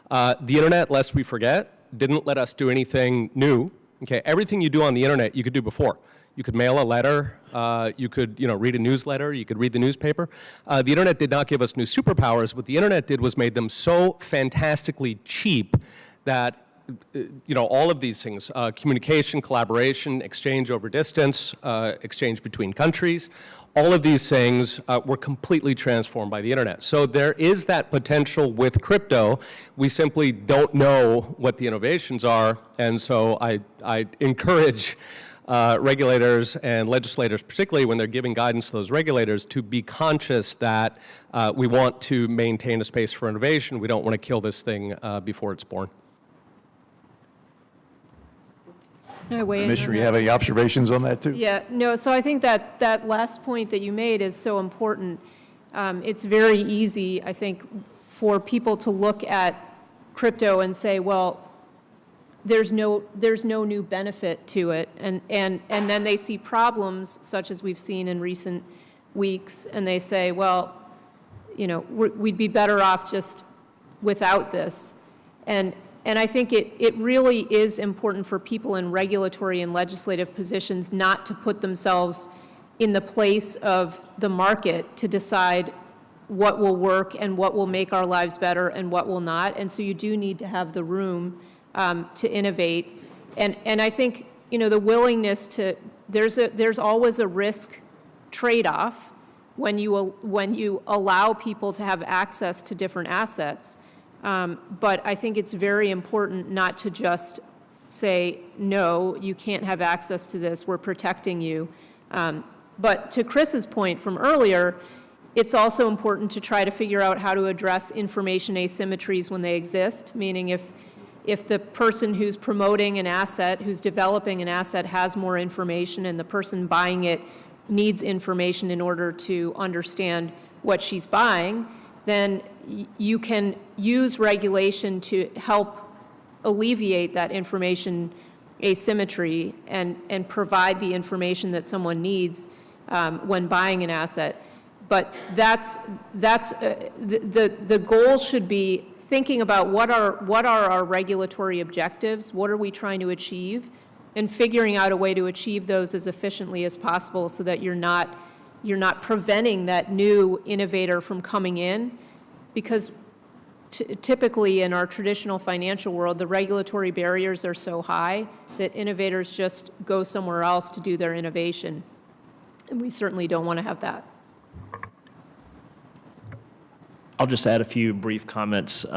The internet, lest we forget, didn't let us do anything new. Okay, everything you do on the internet, you could do before. You could mail a letter, you could read a newsletter, you could read the newspaper. The internet did not give us new superpowers. What the internet did was made them so fantastically cheap that all of these things, communication, collaboration, exchange over distance, exchange between countries, all of these things were completely transformed by the internet. So there is that potential with crypto. We simply don't know what the innovations are, and so I encourage regulators and legislators, particularly when they're giving guidance to those regulators, to be conscious that we want to maintain a space for innovation. We don't want to kill this thing before it's born. Can I weigh in on Commissioner, you that? have any observations on that too? Yeah, no, so I think that last point that you made is so important. It's very easy, I think, for people to look at crypto and say, well, there's no new benefit to it. And then they see problems such as we've seen in recent weeks, and they say, well, we'd be better off just without this. And I think it really is important for people in regulatory and legislative positions not to put themselves in the place of the market to decide what will work and what will make our lives better and what will not. And so you do need to have the room to innovate. And I think, the willingness to, there's always a risk trade-off when you allow people to have access to different assets. But I think it's very important not to just say, no, you can't have access to this, we're protecting you. But to Chris's point from earlier, it's also important to try to figure out how to address information asymmetries when they exist, meaning if the person who's promoting an asset, who's developing an asset has more information and the person buying it needs information in order to understand what she's buying, then you can use regulation to help alleviate that information asymmetry and provide the information that someone needs when buying an asset. But the goal should be thinking about what are our regulatory objectives, what are we trying to achieve, and figuring out a way to achieve those as efficiently as possible so that you're not preventing that new innovator from coming in. Because typically in our traditional financial world, the regulatory barriers are so high that innovators just go somewhere else to do their innovation. And we certainly don't want to have that. I'll just add a few brief comments.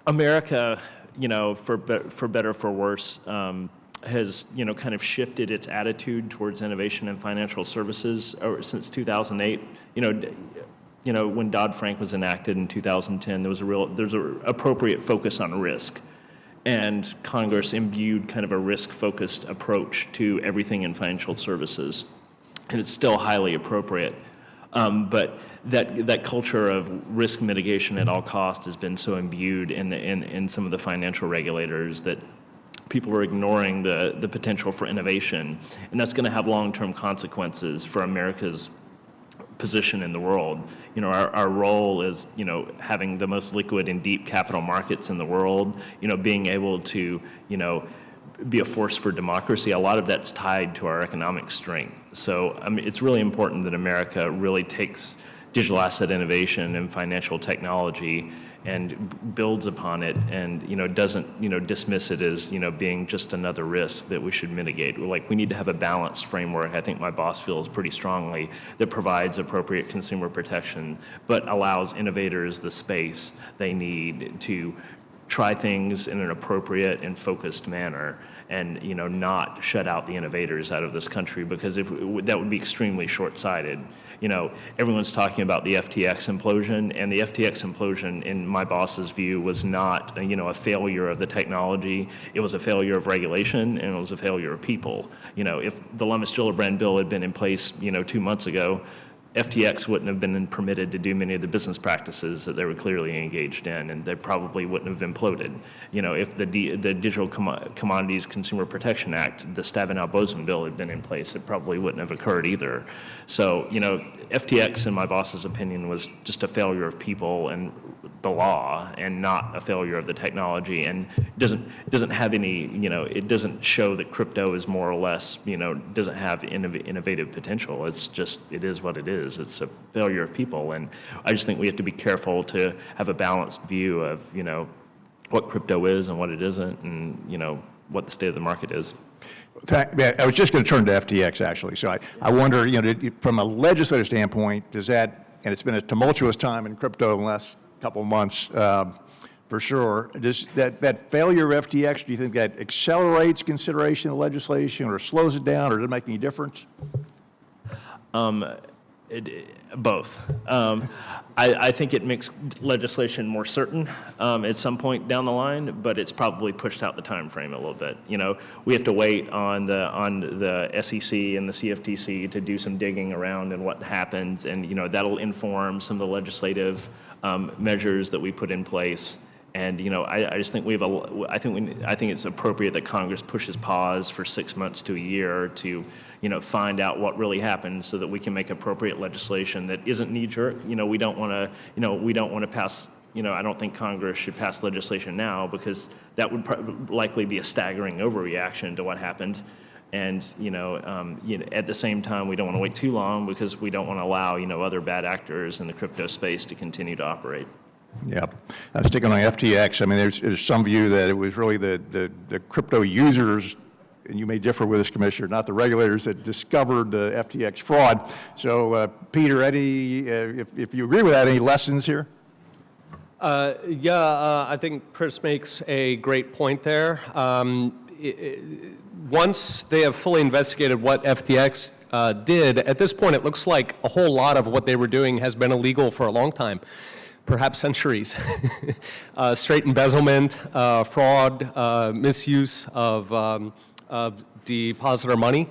America, for better or for worse, has, kind of shifted its attitude towards innovation and financial services since 2008. When Dodd-Frank was enacted in 2010, there's an appropriate focus on risk. And Congress imbued kind of a risk-focused approach to everything in financial services. And it's still highly appropriate. But that culture of risk mitigation at all costs has been so imbued in some of the financial regulators that people are ignoring the potential for innovation. And that's going to have long-term consequences for America's position in the world. Our role is, having the most liquid and deep capital markets in the world, being able to, be a force for democracy. A lot of that's tied to our economic strength. So, it's really important that America really takes digital asset innovation and financial technology and builds upon it and, doesn't, dismiss it as, being just another risk that we should mitigate. We need to have a balanced framework. I think my boss feels pretty strongly that provides appropriate consumer protection, but allows innovators the space they need to try things in an appropriate and focused manner and, not shut out the innovators out of this country, because that would be extremely short-sighted. Everyone's talking about the FTX implosion, and the FTX implosion, in my boss's view, was not, a failure of the technology. It was a failure of regulation, and it was a failure of people. If the Lummis-Gillibrand bill had been in place, 2 months ago, FTX wouldn't have been permitted to do many of the business practices that they were clearly engaged in, and they probably wouldn't have imploded. If the Digital Commodities Consumer Protection Act, the Stabenow-Boozman bill, had been in place, it probably wouldn't have occurred either. So, FTX, in my boss's opinion, was just a failure of people and the law, and not a failure of the technology, and doesn't have any, it doesn't show that crypto is more or less, doesn't have innovative potential. It's just, it is what it is. It's a failure of people, and I just think we have to be careful to have a balanced view of, what crypto is and what it isn't, and what the state of the market is. I was just going to turn to FTX, actually. So I wonder, from a legislative standpoint, does that, and it's been a tumultuous time in crypto in the last couple of months, for sure. Does that failure of FTX, do you think that accelerates consideration of legislation or slows it down, or does it make any difference? Both. I think it makes legislation more certain at some point down the line, but it's probably pushed out the time frame a little bit. We have to wait on the SEC and the CFTC to do some digging around and what happens, and that'll inform some of the legislative measures that we put in place. And I just think I think it's appropriate that Congress pushes pause for 6 months to a year to find out what really happened, so that we can make appropriate legislation that isn't knee-jerk. We don't want to pass. I don't think Congress should pass legislation now, because that would likely be a staggering overreaction to what happened. And at the same time, we don't want to wait too long, because we don't want to allow other bad actors in the crypto space to continue to operate. Yeah. Sticking on FTX, I mean, there's some view that it was really the crypto users, and you may differ with this, Commissioner, not the regulators, that discovered the FTX fraud. So, Peter, if you agree with that, any lessons here? I think Chris makes a great point there. Once they have fully investigated what FTX did, at this point it looks like a whole lot of what they were doing has been illegal for a long time. Perhaps centuries. Straight embezzlement, fraud, misuse of depositor money.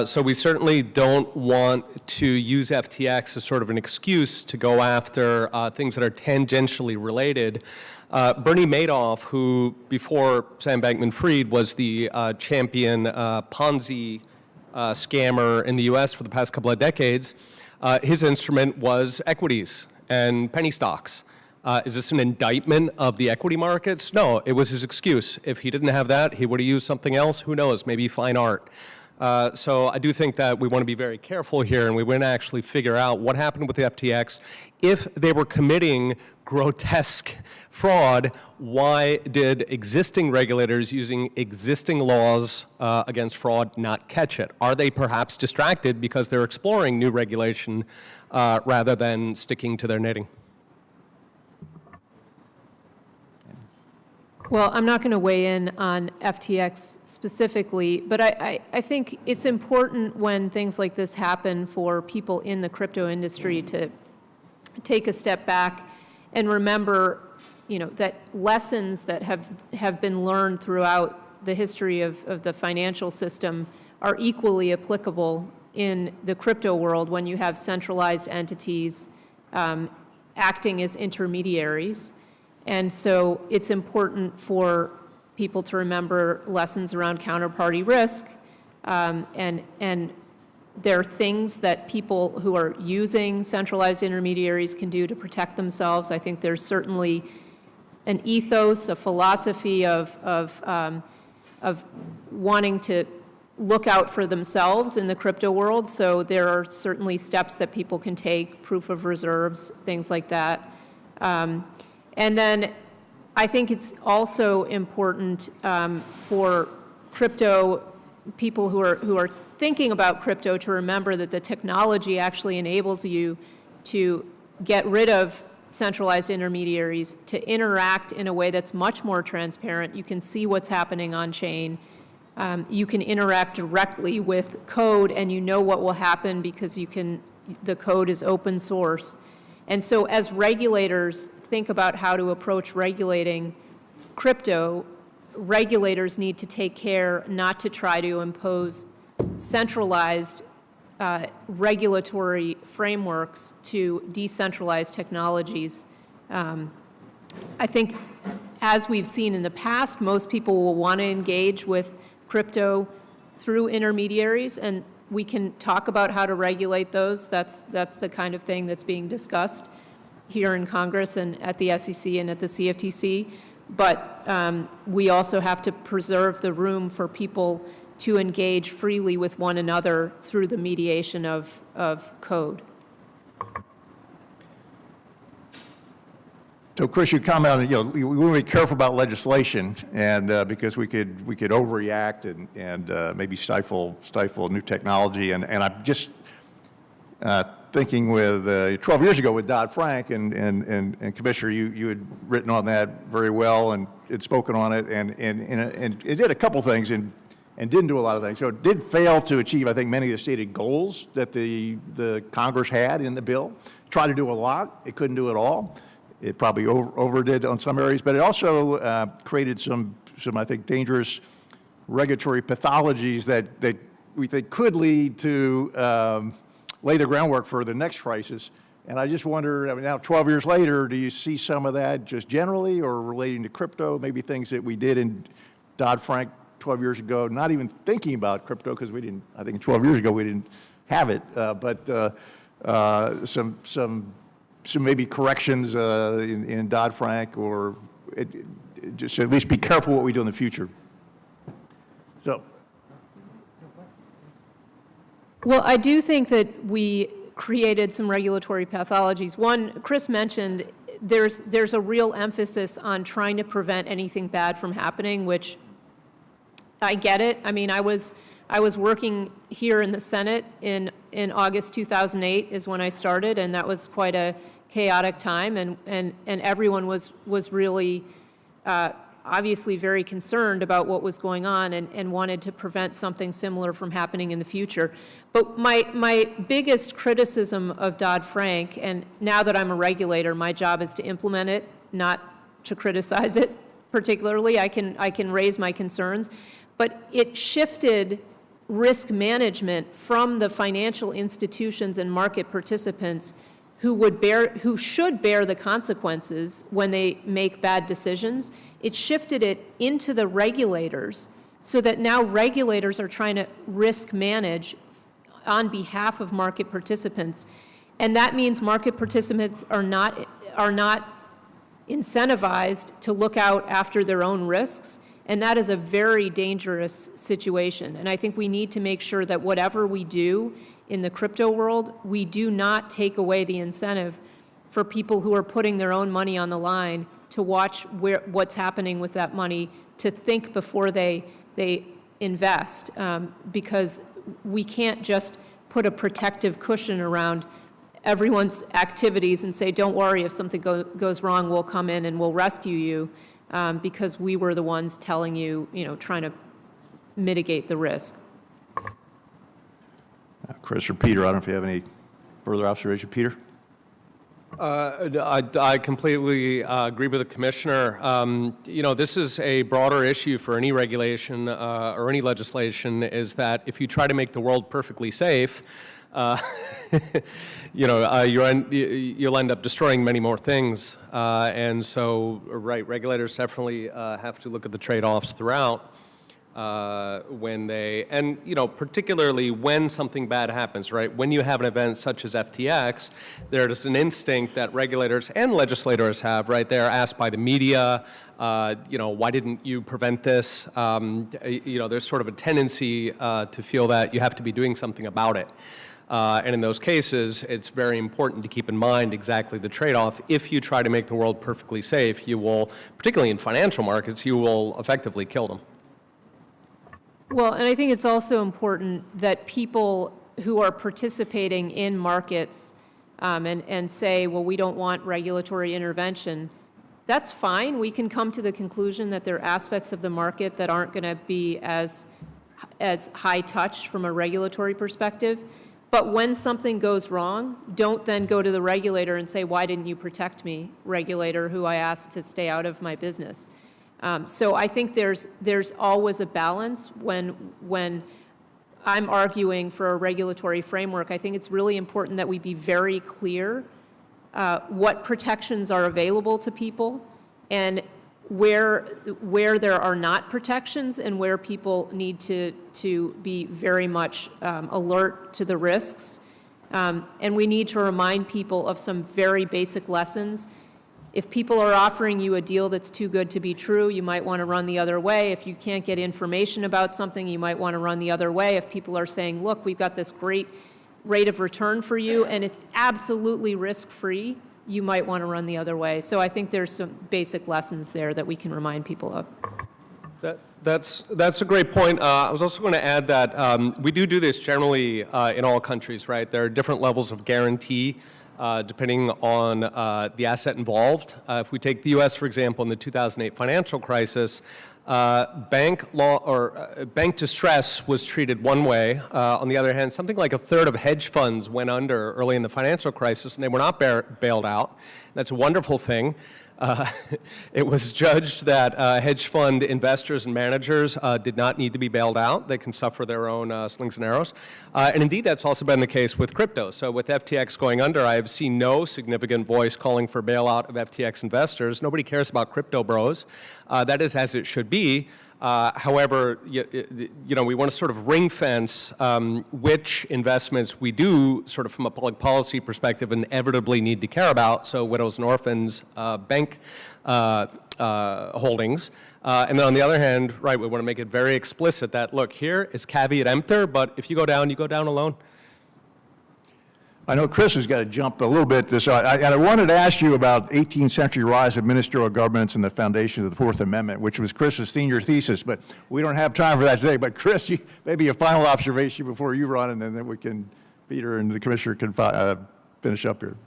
So we certainly don't want to use FTX as sort of an excuse to go after things that are tangentially related. Bernie Madoff, who before Sam Bankman-Fried was the champion Ponzi scammer in the US for the past couple of decades, his instrument was equities and penny stocks. Is this an indictment of the equity markets? No, it was his excuse. If he didn't have that, he would have used something else. Who knows, maybe fine art. So I do think that we want to be very careful here, and we want to actually figure out what happened with the FTX. If they were committing grotesque fraud, why did existing regulators using existing laws against fraud not catch it? Are they perhaps distracted because they're exploring new regulation rather than sticking to their knitting? Well, I'm not going to weigh in on FTX specifically, but I think it's important when things like this happen for people in the crypto industry to take a step back and remember, that lessons that have been learned throughout the history of the financial system are equally applicable in the crypto world when you have centralized entities acting as intermediaries. And so it's important for people to remember lessons around counterparty risk, and there are things that people who are using centralized intermediaries can do to protect themselves. I think there's certainly an ethos, a philosophy of wanting to look out for themselves in the crypto world. So there are certainly steps that people can take, proof of reserves, things like that. And then I think it's also important for crypto people who are thinking about crypto to remember that the technology actually enables you to get rid of centralized intermediaries, to interact in a way that's much more transparent. You can see what's happening on chain. You can interact directly with code, and you know what will happen because the code is open source. And so as regulators think about how to approach regulating crypto, regulators need to take care not to try to impose centralized regulatory frameworks to decentralized technologies. I think, as we've seen in the past, most people will want to engage with crypto through intermediaries, and we can talk about how to regulate those. That's the kind of thing that's being discussed here in Congress and at the SEC and at the CFTC. But we also have to preserve the room for people to engage freely with one another through the mediation of code. So, Chris, you commented, we want to be careful about legislation, and because we could overreact and maybe stifle new technology. And I'm just thinking with 12 years ago with Dodd-Frank, and Commissioner, you had written on that very well and had spoken on it, and it did a couple things and didn't do a lot of things. So it did fail to achieve, I think, many of the stated goals that the Congress had in the bill. Tried to do a lot, it couldn't do it all. It probably overdid on some areas, but it also created some I think, dangerous regulatory pathologies that we think could lead to lay the groundwork for the next crisis. And I just wonder, I mean, now 12 years later, do you see some of that just generally or relating to crypto, maybe things that we did in Dodd-Frank 12 years ago, not even thinking about crypto because we didn't, I think 12 years ago we didn't have it, but some maybe corrections in Dodd-Frank, or just at least be careful what we do in the future. So. Well, I do think that we created some regulatory pathologies. One, Chris mentioned there's a real emphasis on trying to prevent anything bad from happening, which I get it. I mean, I was working here in the Senate in August 2008 is when I started, and that was quite a chaotic time, and everyone was really obviously very concerned about what was going on and wanted to prevent something similar from happening in the future. But my biggest criticism of Dodd-Frank, and now that I'm a regulator, my job is to implement it, not to criticize it particularly. I can raise my concerns, but it shifted risk management from the financial institutions and market participants who should bear the consequences when they make bad decisions. It shifted it into the regulators so that now regulators are trying to risk manage on behalf of market participants. And that means market participants are not incentivized to look out after their own risks. And that is a very dangerous situation. And I think we need to make sure that whatever we do in the crypto world, we do not take away the incentive for people who are putting their own money on the line to watch what's happening with that money, to think before they invest, because we can't just put a protective cushion around everyone's activities and say, don't worry, if something goes wrong, we'll come in and we'll rescue you, because we were the ones telling you, trying to mitigate the risk. Chris or Peter, I don't know if you have any further observation. Peter? I completely agree with the Commissioner. This is a broader issue for any regulation or any legislation, is that if you try to make the world perfectly safe, you'll end up destroying many more things. And so, right, regulators definitely have to look at the trade-offs throughout. Particularly when something bad happens, right? When you have an event such as FTX, there's an instinct that regulators and legislators have, right? They're asked by the media, why didn't you prevent this? There's sort of a tendency to feel that you have to be doing something about it. And in those cases, it's very important to keep in mind exactly the trade-off. If you try to make the world perfectly safe, you will, particularly in financial markets, you will effectively kill them. Well, and I think it's also important that people who are participating in markets and say, well, we don't want regulatory intervention, that's fine. We can come to the conclusion that there are aspects of the market that aren't going to be as high touch from a regulatory perspective. But when something goes wrong, don't then go to the regulator and say, why didn't you protect me, regulator, who I asked to stay out of my business? So I think there's always a balance when I'm arguing for a regulatory framework. I think it's really important that we be very clear what protections are available to people and where there are not protections and where people need to be very much alert to the risks. And we need to remind people of some very basic lessons. If people are offering you a deal that's too good to be true, you might want to run the other way. If you can't get information about something, you might want to run the other way. If people are saying, look, we've got this great rate of return for you, and it's absolutely risk-free, you might want to run the other way. So I think there's some basic lessons there that we can remind people of. That's a great point. I was also going to add that we do this generally in all countries, right? There are different levels of guarantee depending on the asset involved. If we take the U.S., for example, in the 2008 financial crisis, bank distress was treated one way. On the other hand, something like a third of hedge funds went under early in the financial crisis, and they were not bailed out. That's a wonderful thing. It was judged that hedge fund investors and managers did not need to be bailed out. They can suffer their own slings and arrows. And indeed, that's also been the case with crypto. So with FTX going under, I have seen no significant voice calling for bailout of FTX investors. Nobody cares about crypto bros. That is as it should be. However, you know, we want to sort of ring fence which investments we do, sort of from a public policy perspective, inevitably need to care about. So widows and orphans, bank holdings. And then on the other hand, right, we want to make it very explicit that, look, here is caveat emptor, but if you go down alone. I know Chris has got to jump a little bit this, and I wanted to ask you about 18th century rise of ministerial governance and the foundations of the Fourth Amendment, which was Chris's senior thesis, but we don't have time for that today. But Chris, maybe a final observation before you run, and then we can, Peter and the commissioner can finish up here.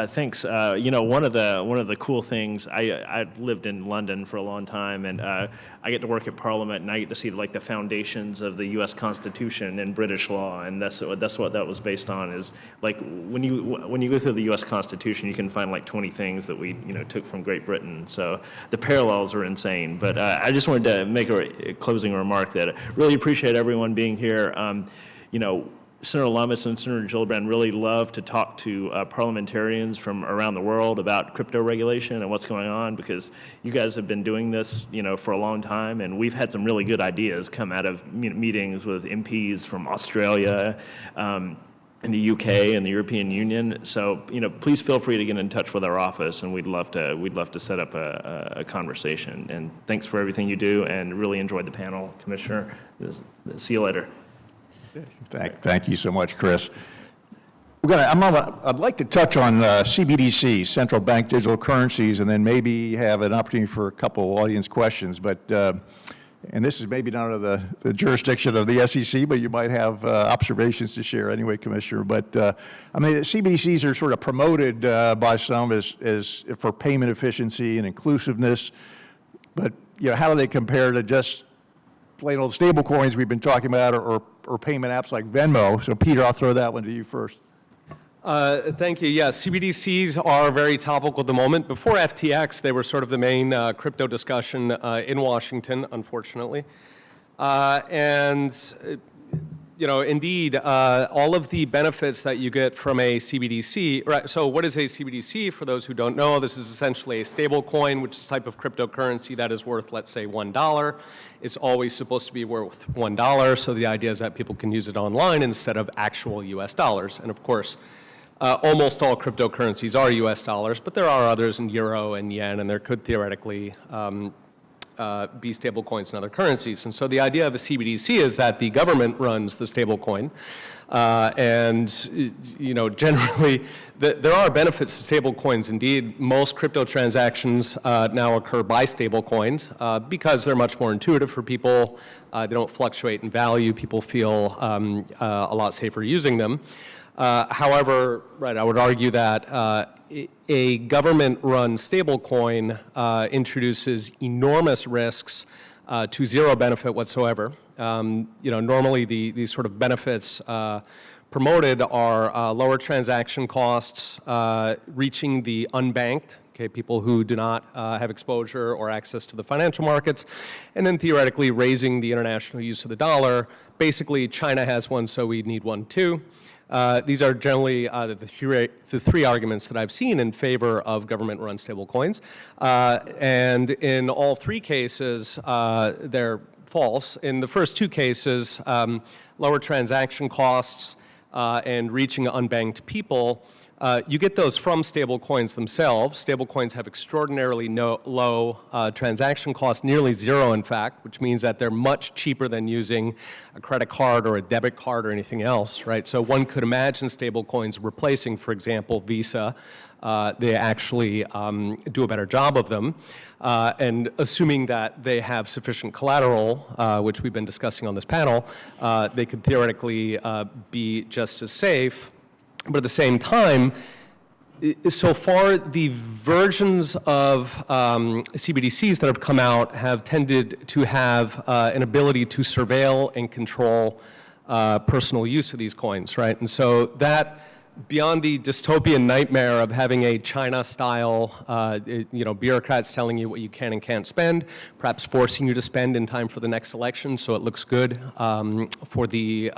Thanks. You know, one of the cool things, I've lived in London for a long time, and I get to work at Parliament, and I get to see like the foundations of the U.S. Constitution and British law, and that's what that was based on. Is like when you go through the U.S. Constitution, you can find like 20 things that we took from Great Britain. So the parallels are insane. But I just wanted to make a closing remark that I really appreciate everyone being here. You know, Senator Lummis and Senator Gillibrand really love to talk to parliamentarians from around the world about crypto regulation and what's going on, because you guys have been doing this, for a long time, and we've had some really good ideas come out of meetings with MPs from Australia, and the UK and the European Union. So, please feel free to get in touch with our office, and we'd love to set up a conversation. And thanks for everything you do, and really enjoyed the panel, Commissioner. See you later. Thank you so much, Chris. I'd like to touch on CBDC, central bank digital currencies, and then maybe have an opportunity for a couple of audience questions. But and this is maybe not under the jurisdiction of the SEC, but you might have observations to share anyway, Commissioner. But I mean, CBDCs are sort of promoted by some as for payment efficiency and inclusiveness. But how do they compare to just plain old stable coins we've been talking about, or payment apps like Venmo? So Peter, I'll throw that one to you first. Thank you. Yeah, CBDCs are very topical at the moment. Before FTX, they were sort of the main crypto discussion in Washington, unfortunately. Indeed, all of the benefits that you get from a CBDC, right? So what is a CBDC? For those who don't know, this is essentially a stable coin, which is a type of cryptocurrency that is worth, let's say, $1. It's always supposed to be worth $1, so the idea is that people can use it online instead of actual US dollars. And of course, almost all cryptocurrencies are US dollars, but there are others in euro and yen, and there could theoretically be stable coins and other currencies. And so the idea of a CBDC is that the government runs the stable coin. Generally, there are benefits to stable coins. Indeed, most crypto transactions now occur by stable coins because they're much more intuitive for people. They don't fluctuate in value. People feel a lot safer using them. However, right, I would argue that a government-run stablecoin introduces enormous risks to zero benefit whatsoever. Normally these sort of benefits promoted are lower transaction costs, reaching the unbanked, people who do not have exposure or access to the financial markets, and then theoretically raising the international use of the dollar. Basically, China has one, so we need one too. These are generally the three arguments that I've seen in favor of government-run stablecoins. And in all three cases, they're false. In the first two cases, lower transaction costs and reaching unbanked people You get those from stablecoins themselves. Stablecoins have extraordinarily low transaction costs, nearly zero, in fact, which means that they're much cheaper than using a credit card or a debit card or anything else, right? So one could imagine stablecoins replacing, for example, Visa. They actually do a better job of them. And assuming that they have sufficient collateral, which we've been discussing on this panel, they could theoretically be just as safe. But at the same time, so far the versions of CBDCs that have come out have tended to have an ability to surveil and control personal use of these coins, right? And so that, beyond the dystopian nightmare of having a China-style, bureaucrats telling you what you can and can't spend, perhaps forcing you to spend in time for the next election so it looks good for the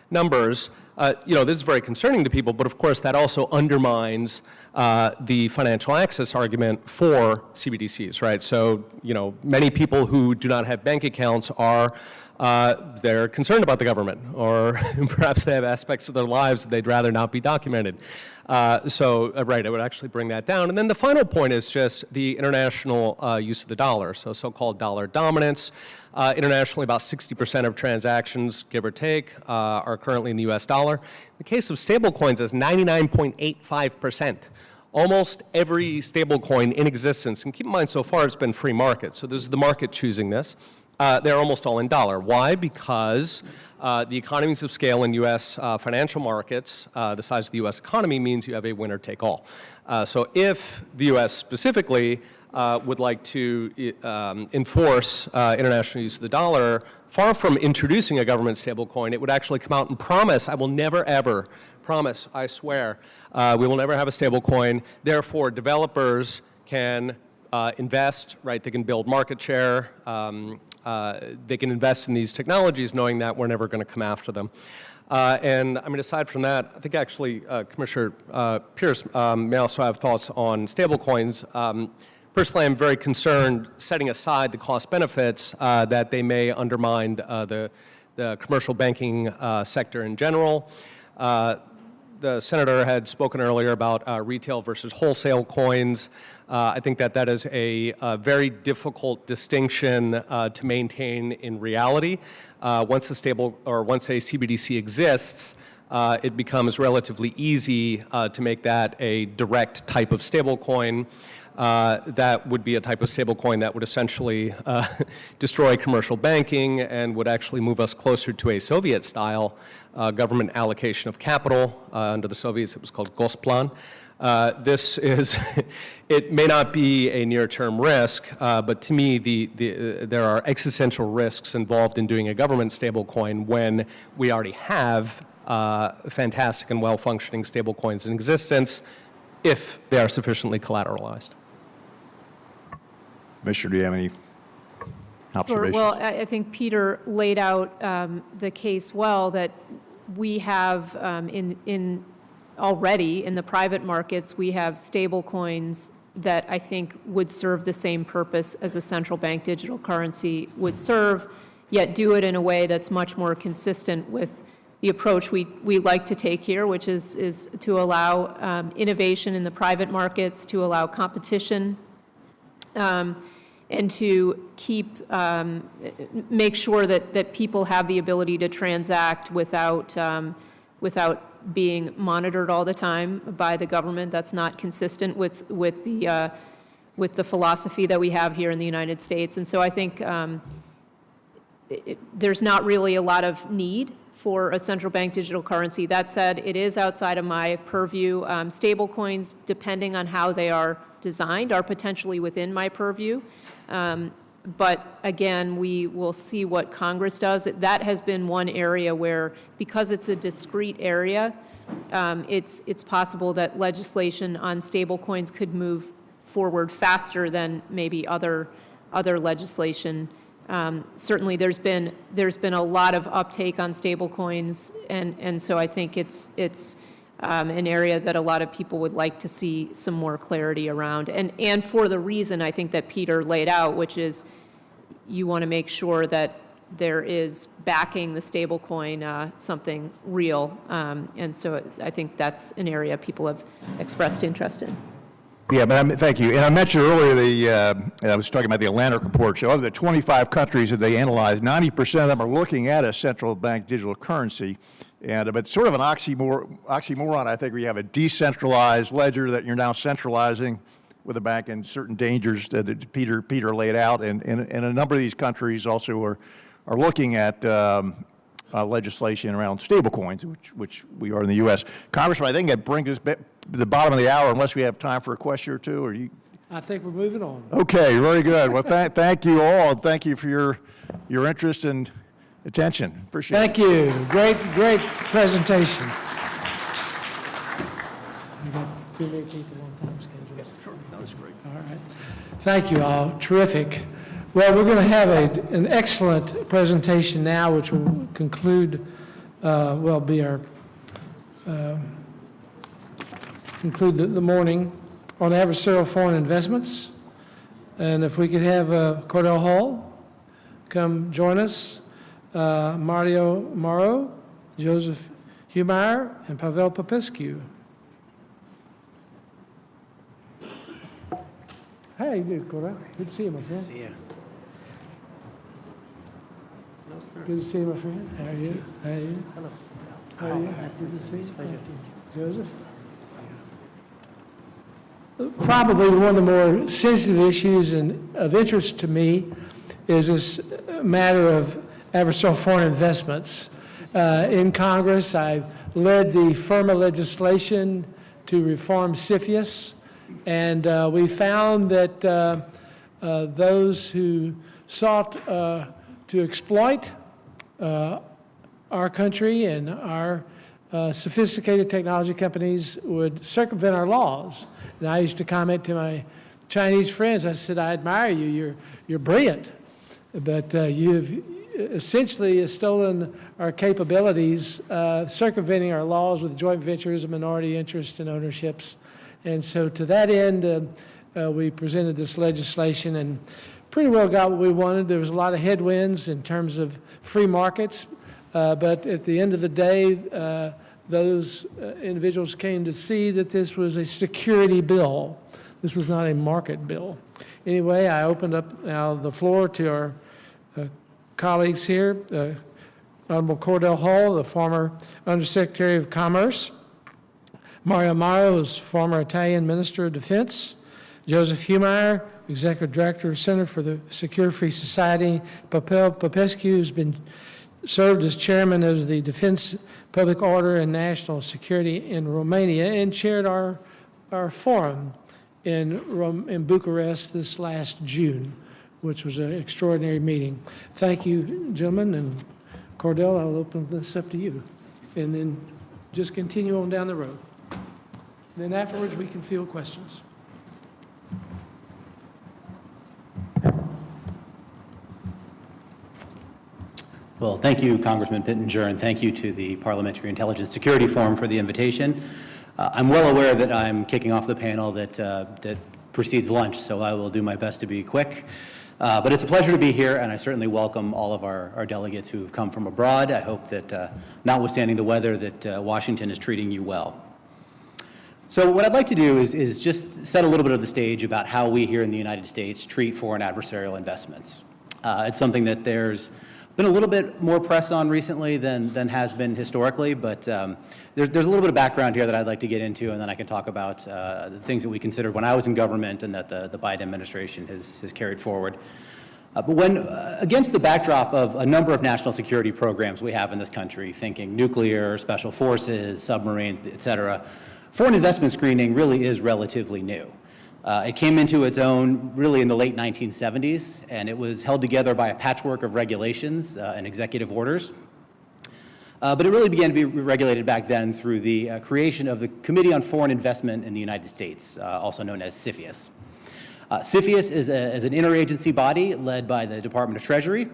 numbers, this is very concerning to people, but of course that also undermines the financial access argument for CBDCs, right? So, many people who do not have bank accounts are they're concerned about the government, or perhaps they have aspects of their lives that they'd rather not be documented. Right, I would actually bring that down. And then the final point is just the international use of the dollar, so-called dollar dominance. Internationally, about 60% of transactions, give or take, are currently in the US dollar. In the case of stablecoins, it's 99.85%. Almost every stablecoin in existence, and keep in mind so far it's been free market, so this is the market choosing this, they're almost all in dollar. Why? Because the economies of scale in U.S. Financial markets, the size of the U.S. economy, means you have a winner-take-all. So if the U.S. specifically would like to enforce international use of the dollar, far from introducing a government stablecoin, it would actually come out and promise, I will never ever, promise, I swear, we will never have a stablecoin. Therefore, developers can invest, right? They can build market share. They can invest in these technologies knowing that we're never going to come after them. And I mean, aside from that, I think actually Commissioner Pierce may also have thoughts on stablecoins. Personally, I'm very concerned, setting aside the cost benefits, that they may undermine the commercial banking sector in general. The Senator had spoken earlier about retail versus wholesale coins. I think that is a very difficult distinction to maintain in reality. Once a CBDC exists, it becomes relatively easy to make that a direct type of stablecoin. That would be a type of stablecoin that would essentially destroy commercial banking and would actually move us closer to a Soviet-style government allocation of capital. Under the Soviets, it was called Gosplan. It may not be a near-term risk, but to me, there are existential risks involved in doing a government stablecoin when we already have fantastic and well-functioning stablecoins in existence, if they are sufficiently collateralized. Commissioner, do you have any observations? Sure. Well, I think Peter laid out the case well, that we have already in the private markets, we have stable coins that I think would serve the same purpose as a central bank digital currency would serve, yet do it in a way that's much more consistent with the approach we like to take here, which is to allow innovation in the private markets, to allow competition, and to make sure that people have the ability to transact without being monitored all the time by the government. That's not consistent with the philosophy that we have here in the United States. And so I think there's not really a lot of need for a central bank digital currency. That said, it is outside of my purview. Stable coins, depending on how they are designed, are potentially within my purview. But again, we will see what Congress does. That has been one area where, because it's a discrete area, it's possible that legislation on stablecoins could move forward faster than maybe other legislation. Certainly, there's been a lot of uptake on stablecoins, and so I think it's an area that a lot of people would like to see some more clarity around, and for the reason I think that Peter laid out, which is you want to make sure that there is backing the stablecoin something real. And so I think that's an area people have expressed interest in. Yeah, but thank you. And I mentioned earlier I was talking about the Atlantic report. So of the 25 countries that they analyzed, 90% of them are looking at a central bank digital currency. But it's sort of an oxymoron, I think, where you have a decentralized ledger that you're now centralizing with a bank, and certain dangers that Peter laid out. And a number of these countries also are looking at legislation around stablecoins, which we are in the U.S. Congressman, I think that brings us to the bottom of the hour, unless we have time for a question or two. Or you? I think we're moving on. Okay, very good. Well, thank you all, and thank you for your interest and attention. Appreciate it. Thank you. Great presentation. You got too many people on time schedule. Sure, that was great. All right. Thank you all. Terrific. Well, we're going to have an excellent presentation now, which will conclude, be our, conclude the morning on adversarial foreign investments. And if we could have Cordell Hall come join us, Mario Mauro, Joseph Humeyer, and Pavel Popescu. Hey, good, Cordell. Good to see you, my friend. See you. No, sir. Good to see you, my friend. How are you? How are you? Hello. How are you? Good to see you. Thank you. Joseph? Probably one of the more sensitive issues and of interest to me is this matter of adversarial foreign investments. In Congress, I've led the FIRMA legislation to reform CFIUS, and we found that those who sought to exploit our country and our sophisticated technology companies would circumvent our laws. And I used to comment to my Chinese friends, I said, I admire you, you're brilliant, but you've essentially stolen our capabilities, circumventing our laws with joint ventures and minority interests and ownerships. And so to that end, we presented this legislation and pretty well got what we wanted. There was a lot of headwinds in terms of free markets, but at the end of the day, those individuals came to see that this was a security bill. This was not a market bill. Anyway, I opened up now the floor to our colleagues here, Honorable Cordell Hall, the former Undersecretary of Commerce, Mario Mauro, who's former Italian Minister of Defense, Joseph Humeyer, Executive Director of Center for the Secure Free Society, Pavel Popescu, who's been served as chairman of the Defense, Public Order, and National Security in Romania, and chaired our forum in Bucharest this last June, which was an extraordinary meeting. Thank you, gentlemen, and Cordell, I'll open this up to you, and then just continue on down the road. Then afterwards, we can field questions. Well, thank you, Congressman Pittenger, and thank you to the Parliamentary Intelligence Security Forum for the invitation. I'm well aware that I'm kicking off the panel that precedes lunch, so I will do my best to be quick. But it's a pleasure to be here, and I certainly welcome all of our delegates who have come from abroad. I hope that, notwithstanding the weather, that Washington is treating you well. So what I'd like to do is just set a little bit of the stage about how we here in the United States treat foreign adversarial investments. It's something that there's been a little bit more press on recently than has been historically, but there's a little bit of background here that I'd like to get into, and then I can talk about the things that we considered when I was in government and that the Biden administration has carried forward. But when, against the backdrop of a number of national security programs we have in this country, thinking nuclear, special forces, submarines, et cetera, foreign investment screening really is relatively new. It came into its own really in the late 1970s, and it was held together by a patchwork of regulations and executive orders. But it really began to be regulated back then through the creation of the Committee on Foreign Investment in the United States, also known as CFIUS. CFIUS is an interagency body led by the Department of Treasury,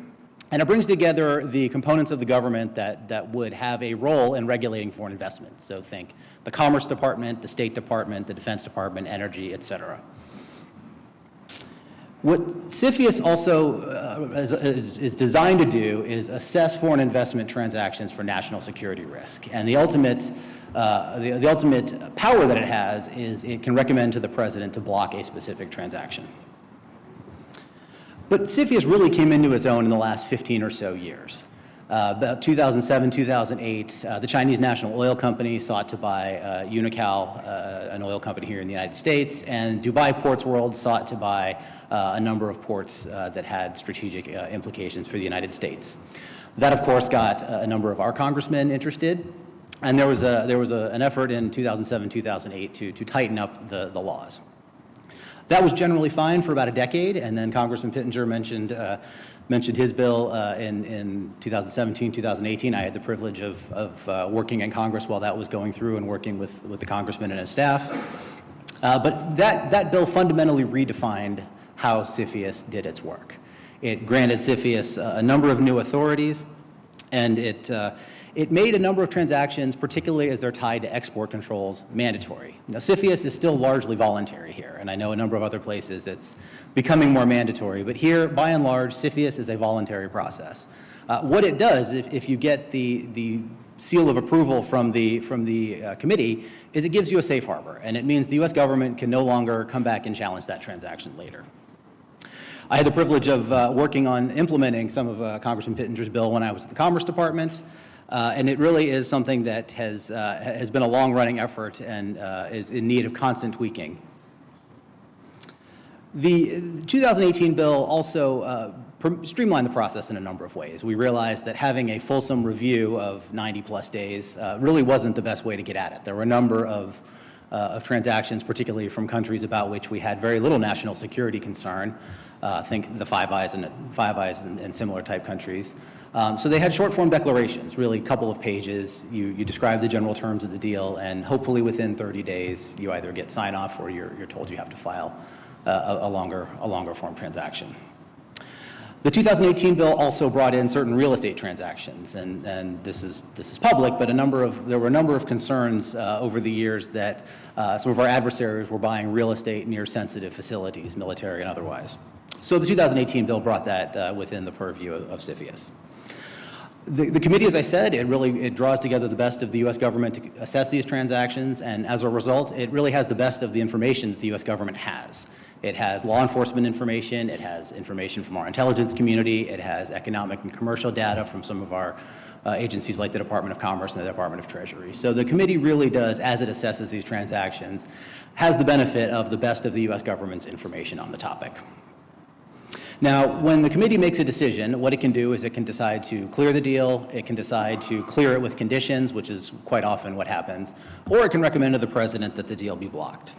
and it brings together the components of the government that would have a role in regulating foreign investment. So think the Commerce Department, the State Department, the Defense Department, Energy, et cetera. What CFIUS also is designed to do is assess foreign investment transactions for national security risk. And the ultimate power that it has is it can recommend to the president to block a specific transaction. But CFIUS really came into its own in the last 15 or so years. About 2007, 2008, the Chinese National Oil Company sought to buy Unocal, an oil company here in the United States, and Dubai Ports World sought to buy a number of ports that had strategic implications for the United States. That, of course, got a number of our congressmen interested, and there was an effort in 2007, 2008 to tighten up the laws. That was generally fine for about a decade, and then Congressman Pittenger mentioned his bill in 2017, 2018. I had the privilege of working in Congress while that was going through and working with the congressman and his staff. But that bill fundamentally redefined how CFIUS did its work. It granted CFIUS a number of new authorities, and it made a number of transactions, particularly as they're tied to export controls, mandatory. Now, CFIUS is still largely voluntary here, and I know a number of other places it's becoming more mandatory, but here, by and large, CFIUS is a voluntary process. What it does, if you get the seal of approval from the committee, is it gives you a safe harbor, and it means the U.S. government can no longer come back and challenge that transaction later. I had the privilege of working on implementing some of Congressman Pittenger's bill when I was at the Commerce Department. And it really is something that has been a long-running effort and is in need of constant tweaking. The 2018 bill also streamlined the process in a number of ways. We realized that having a fulsome review of 90-plus days really wasn't the best way to get at it. There were a number of transactions, particularly from countries about which we had very little national security concern. Think the Five Eyes and similar type countries. So they had short-form declarations, really a couple of pages. You describe the general terms of the deal, and hopefully within 30 days, you either get sign-off or you're told you have to file a longer form transaction. The 2018 bill also brought in certain real estate transactions, and this is public, but there were a number of concerns over the years that some of our adversaries were buying real estate near sensitive facilities, military and otherwise. So the 2018 bill brought that within the purview of CFIUS. The committee, as I said, it draws together the best of the U.S. government to assess these transactions, and as a result, it really has the best of the information that the U.S. government has. It has law enforcement information, it has information from our intelligence community, it has economic and commercial data from some of our agencies like the Department of Commerce and the Department of Treasury. So the committee really does, as it assesses these transactions, has the benefit of the best of the U.S. government's information on the topic. Now, when the committee makes a decision, what it can do is it can decide to clear the deal, it can decide to clear it with conditions, which is quite often what happens, or it can recommend to the president that the deal be blocked.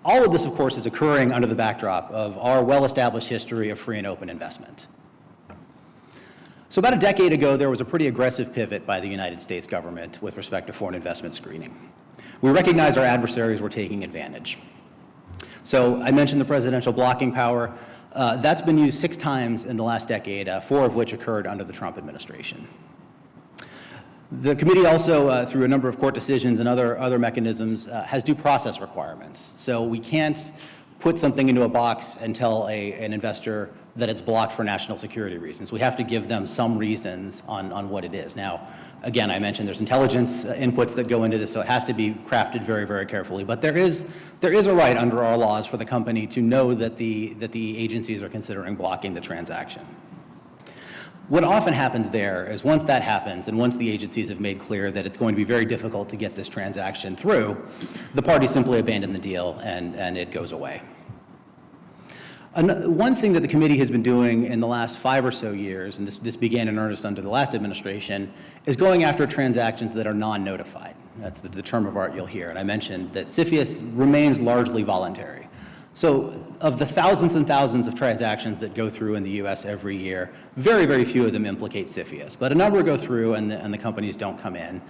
All of this, of course, is occurring under the backdrop of our well-established history of free and open investment. So about a decade ago, there was a pretty aggressive pivot by the United States government with respect to foreign investment screening. We recognized our adversaries were taking advantage. So I mentioned the presidential blocking power. That's been used 6 times in the last decade, 4 of which occurred under the Trump administration. The committee also, through a number of court decisions and other mechanisms, has due process requirements. So we can't put something into a box and tell an investor that it's blocked for national security reasons. We have to give them some reasons on what it is. Now, again, I mentioned there's intelligence inputs that go into this, so it has to be crafted very, very carefully. But there is a right under our laws for the company to know that the agencies are considering blocking the transaction. What often happens there is once that happens and once the agencies have made clear that it's going to be very difficult to get this transaction through, the parties simply abandon the deal and it goes away. One thing that the committee has been doing in the last 5 or so years, and this began in earnest under the last administration, is going after transactions that are non-notified. That's the term of art you'll hear. And I mentioned that CFIUS remains largely voluntary. So of the thousands and thousands of transactions that go through in the U.S. every year, very, very few of them implicate CFIUS. But a number go through and the companies don't come in.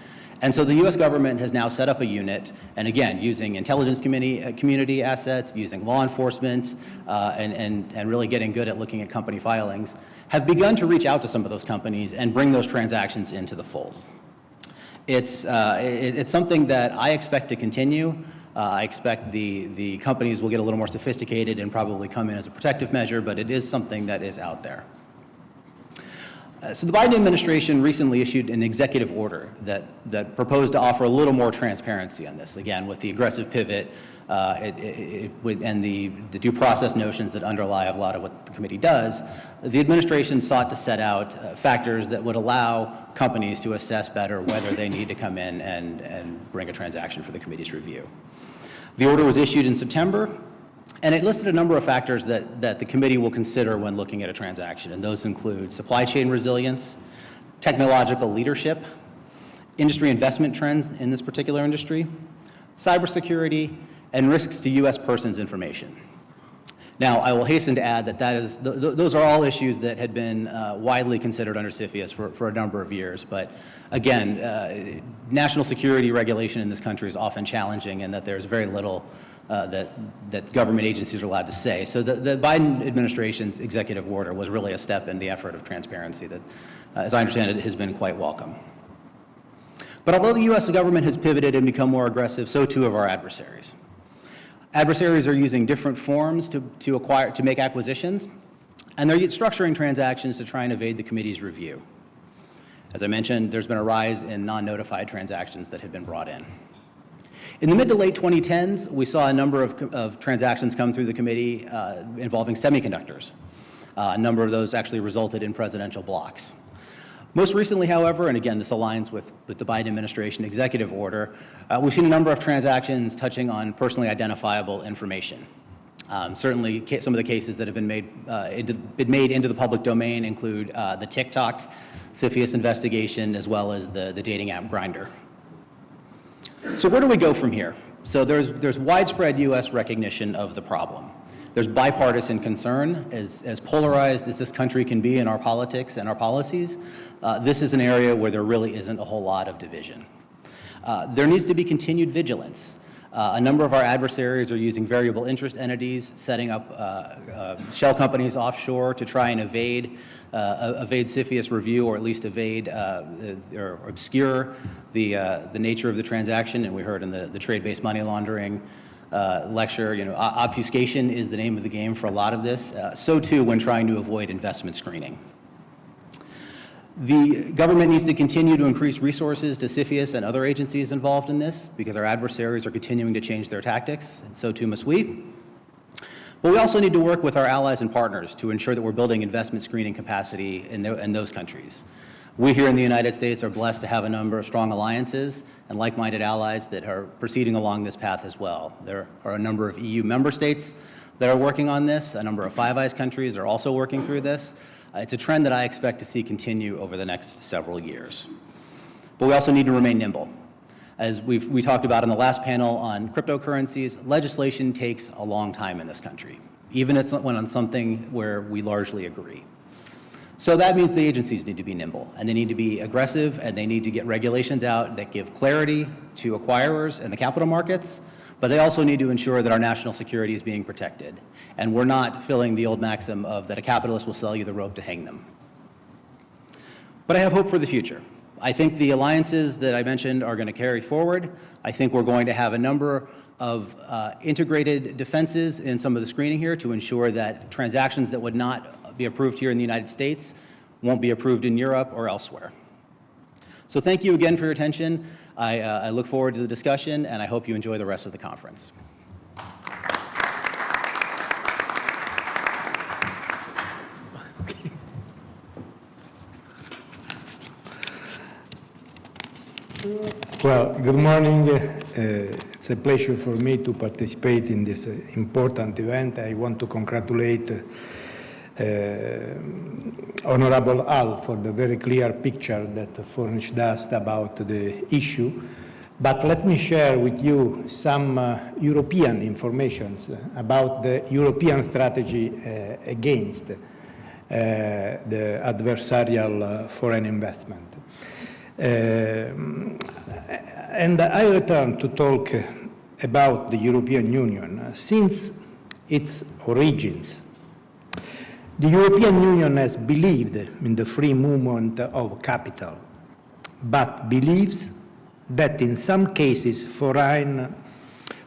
And so the U.S. government has now set up a unit, and again, using intelligence community assets, using law enforcement, and really getting good at looking at company filings, have begun to reach out to some of those companies and bring those transactions into the fold. It's something that I expect to continue. I expect the companies will get a little more sophisticated and probably come in as a protective measure, but it is something that is out there. So the Biden administration recently issued an executive order that proposed to offer a little more transparency on this, again, with the aggressive pivot and the due process notions that underlie a lot of what the committee does. The administration sought to set out factors that would allow companies to assess better whether they need to come in and bring a transaction for the committee's review. The order was issued in September, and it listed a number of factors that the committee will consider when looking at a transaction, and those include supply chain resilience, technological leadership, industry investment trends in this particular industry, cybersecurity, and risks to U.S. persons' information. Now, I will hasten to add that those are all issues that had been widely considered under CFIUS for a number of years, but again, national security regulation in this country is often challenging, and that there's very little that government agencies are allowed to say. So the Biden administration's executive order was really a step in the effort of transparency that, as I understand it, has been quite welcome. But although the U.S. government has pivoted and become more aggressive, so too have our adversaries. Adversaries are using different forms to make acquisitions, and they're structuring transactions to try and evade the committee's review. As I mentioned, there's been a rise in non-notified transactions that have been brought in. In the mid to late 2010s, we saw a number of transactions come through the committee involving semiconductors. A number of those actually resulted in presidential blocks. Most recently, however, and again, this aligns with the Biden administration executive order, we've seen a number of transactions touching on personally identifiable information. Certainly, some of the cases that have been made into the public domain include the TikTok CFIUS investigation, as well as the dating app Grindr. So where do we go from here? So there's widespread U.S. recognition of the problem. There's bipartisan concern. As polarized as this country can be in our politics and our policies, this is an area where there really isn't a whole lot of division. There needs to be continued vigilance. A number of our adversaries are using variable interest entities, setting up shell companies offshore to try and evade CFIUS review, or at least evade or obscure the nature of the transaction. And we heard in the trade-based money laundering lecture, obfuscation is the name of the game for a lot of this. So too when trying to avoid investment screening. The government needs to continue to increase resources to CFIUS and other agencies involved in this, because our adversaries are continuing to change their tactics, and so too must we. But we also need to work with our allies and partners to ensure that we're building investment screening capacity in those countries. We here in the United States are blessed to have a number of strong alliances and like-minded allies that are proceeding along this path as well. There are a number of EU member states that are working on this. A number of Five Eyes countries are also working through this. It's a trend that I expect to see continue over the next several years. But we also need to remain nimble. As we talked about in the last panel on cryptocurrencies, legislation takes a long time in this country, even when on something where we largely agree. So that means the agencies need to be nimble, and they need to be aggressive, and they need to get regulations out that give clarity to acquirers and the capital markets, but they also need to ensure that our national security is being protected, and we're not filling the old maxim of that a capitalist will sell you the rope to hang them. But I have hope for the future. I think the alliances that I mentioned are going to carry forward. I think we're going to have a number of integrated defenses in some of the screening here to ensure that transactions that would not be approved here in the United States won't be approved in Europe or elsewhere. So thank you again for your attention. I look forward to the discussion, and I hope you enjoy the rest of the conference. Well, good morning. It's a pleasure for me to participate in this important event. I want to congratulate Honorable Al for the very clear picture that furnished us about the issue. But let me share with you some European information about the European strategy against the adversarial foreign investment. And I return to talk about the European Union. Since its origins, the European Union has believed in the free movement of capital, but believes that in some cases foreign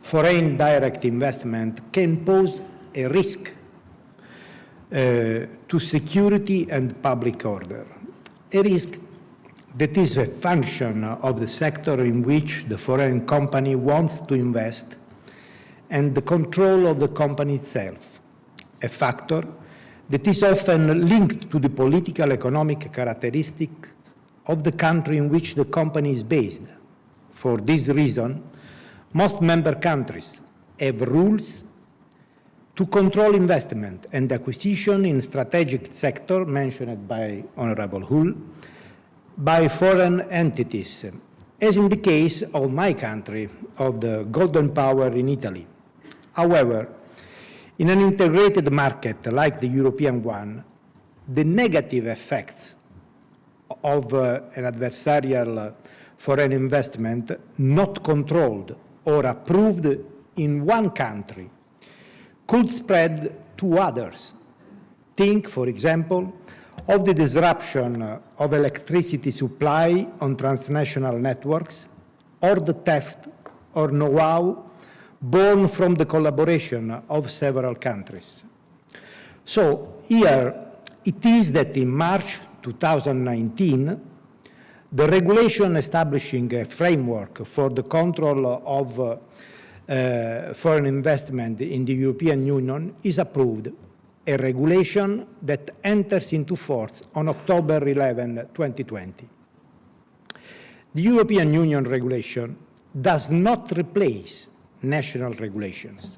foreign direct investment can pose a risk to security and public order, a risk that is a function of the sector in which the foreign company wants to invest and the control of the company itself, a factor that is often linked to the political economic characteristics of the country in which the company is based. For this reason, most member countries have rules to control investment and acquisition in strategic sector mentioned by Honorable Hull by foreign entities, as in the case of my country, of the Golden Power in Italy. However, in an integrated market like the European one, the negative effects of an adversarial foreign investment not controlled or approved in one country could spread to others. Think, for example, of the disruption of electricity supply on transnational networks, or the theft or know-how born from the collaboration of several countries. So here it is that in March 2019, the regulation establishing a framework for the control of foreign investment in the European Union is approved, a regulation that enters into force on October 11, 2020. The European Union regulation does not replace national regulations,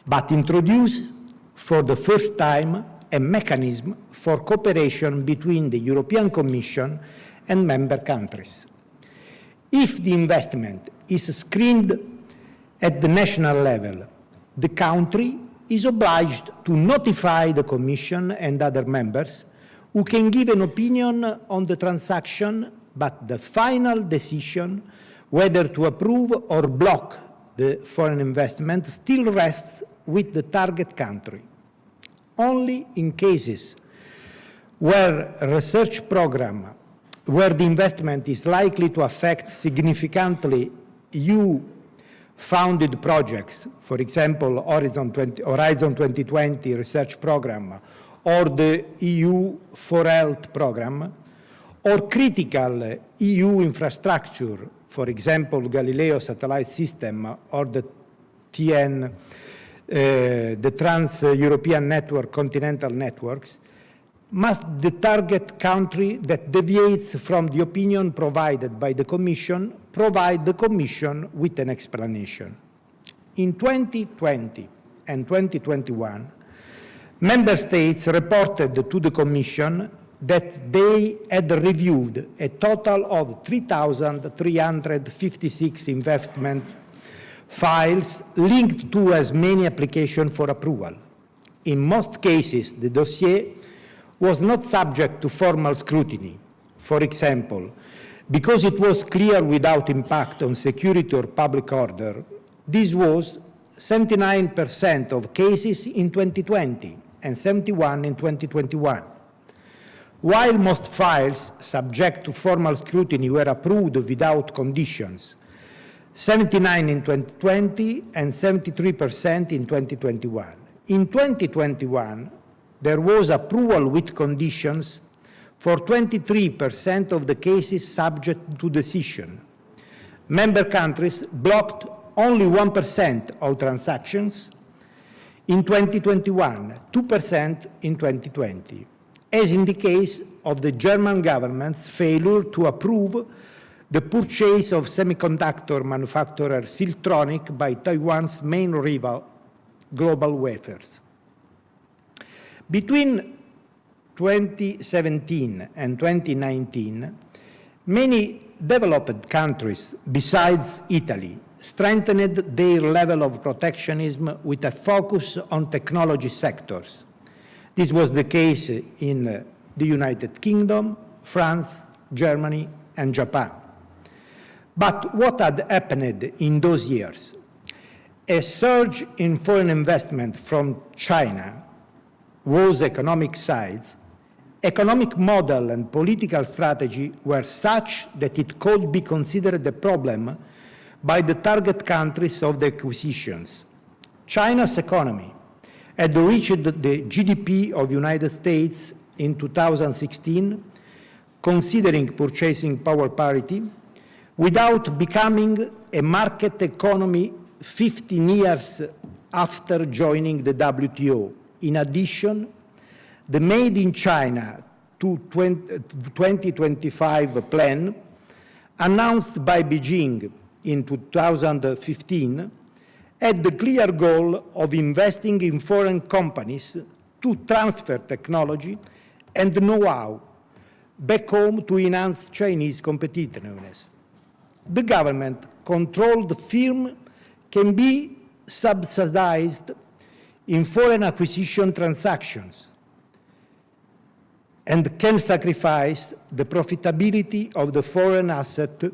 but introduces for the first time a mechanism for cooperation between the European Commission and member countries. If the investment is screened at the national level, the country is obliged to notify the Commission and other members who can give an opinion on the transaction, but the final decision whether to approve or block the foreign investment still rests with the target country. Only in cases where a research program where the investment is likely to affect significantly EU-funded projects, for example, Horizon 2020 research program, or the EU for Health program, or critical EU infrastructure, for example, Galileo satellite system, or the TN, the Trans-European Network, continental networks, must the target country that deviates from the opinion provided by the Commission provide the Commission with an explanation. In 2020 and 2021, Member States reported to the Commission that they had reviewed a total of 3,356 investment files linked to as many applications for approval. In most cases, the dossier was not subject to formal scrutiny. For example, because it was clear without impact on security or public order, this was 79% of cases in 2020 and 71% in 2021. While most files subject to formal scrutiny were approved without conditions, 79% in 2020 and 73% in 2021. In 2021, there was approval with conditions for 23% of the cases subject to decision. Member countries blocked only 1% of transactions in 2021, 2% in 2020, as in the case of the German government's failure to approve the purchase of semiconductor manufacturer Siltronic by Taiwan's main rival, Global Wafers. Between 2017 and 2019, many developed countries besides Italy strengthened their level of protectionism with a focus on technology sectors. This was the case in the United Kingdom, France, Germany, and Japan. But what had happened in those years? A surge in foreign investment from China whose economic sides, economic model and political strategy were such that it could be considered a problem by the target countries of the acquisitions. China's economy had reached the GDP of the United States in 2016, considering purchasing power parity, without becoming a market economy 15 years after joining the WTO. In addition, the Made in China 2025 plan, announced by Beijing in 2015, had the clear goal of investing in foreign companies to transfer technology and know-how back home to enhance Chinese competitiveness. The government-controlled firm can be subsidized in foreign acquisition transactions and can sacrifice the profitability of the foreign asset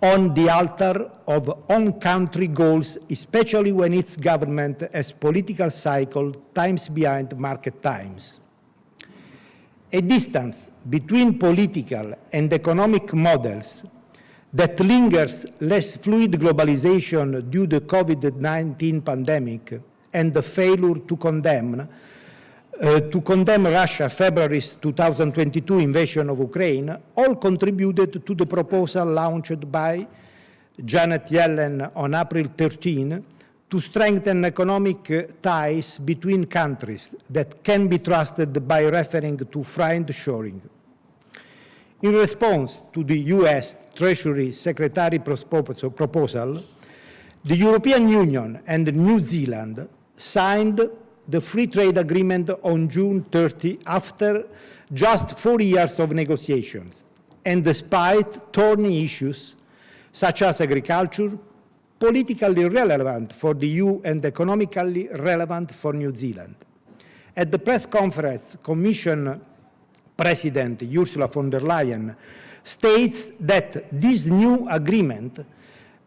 on the altar of on-country goals, especially when its government has political cycle times behind market times. A distance between political and economic models that lingers less fluid globalization due to the COVID-19 pandemic and the failure to condemn Russia's February 2022 invasion of Ukraine all contributed to the proposal launched by Janet Yellen on April 13 to strengthen economic ties between countries that can be trusted by referring to friend-shoring. In response to the US Treasury Secretary proposal, the European Union and New Zealand signed the free trade agreement on June 30 after just 4 years of negotiations, and despite thorny issues such as agriculture, politically relevant for the EU and economically relevant for New Zealand. At the press conference, Commission President Ursula von der Leyen states that this new agreement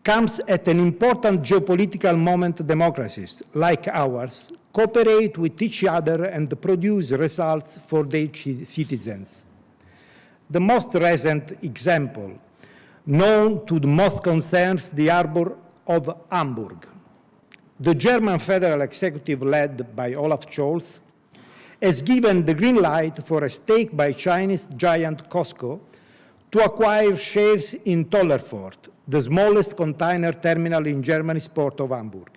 comes at an important geopolitical moment. Democracies like ours cooperate with each other and produce results for their citizens. The most recent example, known to the most, concerns the harbor of Hamburg. The German federal executive, led by Olaf Scholz, has given the green light for a stake by Chinese giant COSCO to acquire shares in Tollerfort, the smallest container terminal in Germany's port of Hamburg.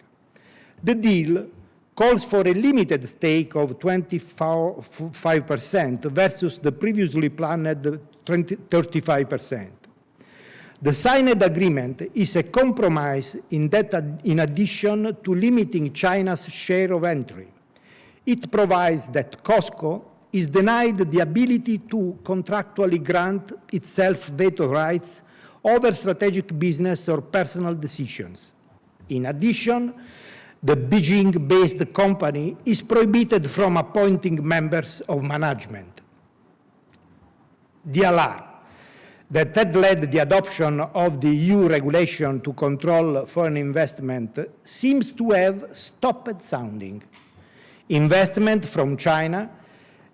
The deal calls for a limited stake of 25% versus the previously planned 35%. The signed agreement is a compromise in that, in addition to limiting China's share of entry, it provides that COSCO is denied the ability to contractually grant itself veto rights over strategic business or personal decisions. In addition, the Beijing-based company is prohibited from appointing members of management. The alarm that had led the adoption of the EU regulation to control foreign investment seems to have stopped sounding. Investment from China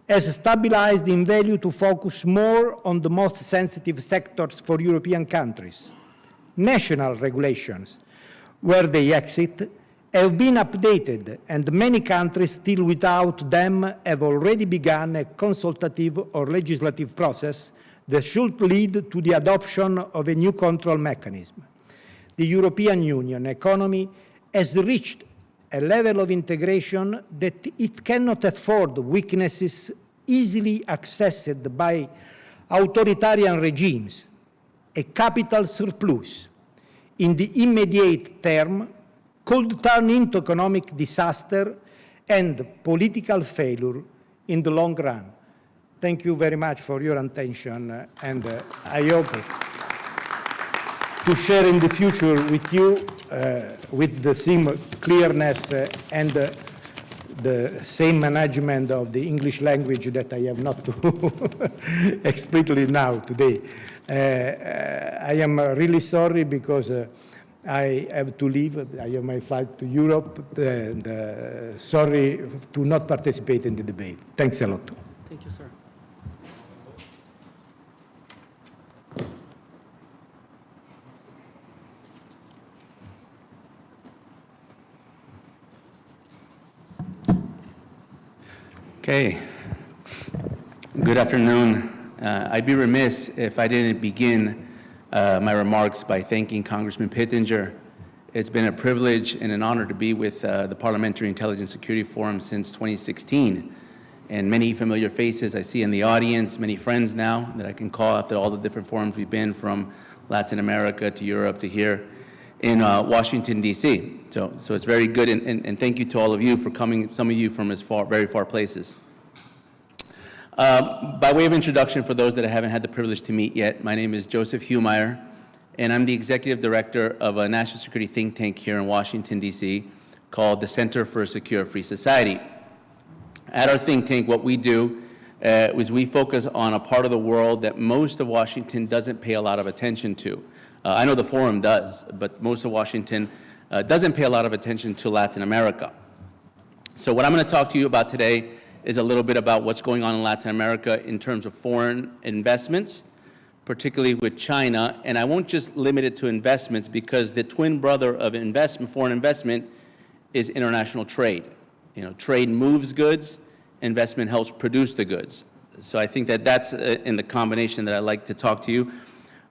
has stabilized in value to focus more on the most sensitive sectors for European countries. National regulations, where they exit, have been updated, and many countries still without them have already begun a consultative or legislative process that should lead to the adoption of a new control mechanism. The European Union economy has reached a level of integration that it cannot afford weaknesses easily accessed by authoritarian regimes. A capital surplus in the immediate term could turn into economic disaster and political failure in the long run. Thank you very much for your attention, and I hope to share in the future with you with the same clearness and the same management of the English language that I have not to explicitly now today. I am really sorry because I have to leave. I have my flight to Europe, and sorry to not participate in the debate. Thanks a lot. Thank you, sir. Okay. Good afternoon. I'd be remiss if I didn't begin my remarks by thanking Congressman Pittenger. It's been a privilege and an honor to be with the Parliamentary Intelligence Security Forum since 2016. And many familiar faces I see in the audience, many friends now that I can call after all the different forums we've been, from Latin America to Europe to here in Washington, D.C. So it's very good, and thank you to all of you for coming, some of you from very far places. By way of introduction, for those that I haven't had the privilege to meet yet, my name is Joseph Humeyer, and I'm the executive director of a national security think tank here in Washington, D.C., called the Center for a Secure Free Society. At our think tank, what we do is we focus on a part of the world that most of Washington doesn't pay a lot of attention to. I know the forum does, but most of Washington doesn't pay a lot of attention to Latin America. So what I'm going to talk to you about today is a little bit about what's going on in Latin America in terms of foreign investments, particularly with China. And I won't just limit it to investments, because the twin brother of foreign investment is international trade. You know, trade moves goods, investment helps produce the goods. So I think that that's in the combination that I'd like to talk to you.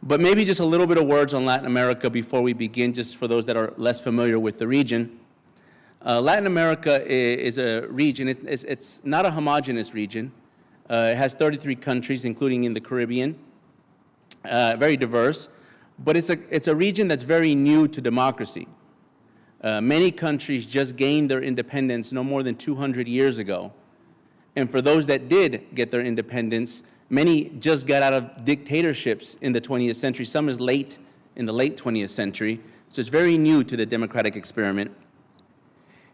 But maybe just a little bit of words on Latin America before we begin, just for those that are less familiar with the region. Latin America is a region, it's not a homogeneous region. It has 33 countries, including in the Caribbean, very diverse, but it's a region that's very new to democracy. Many countries just gained their independence no more than 200 years ago. And for those that did get their independence, many just got out of dictatorships in the 20th century, some in the late 20th century, so it's very new to the democratic experiment.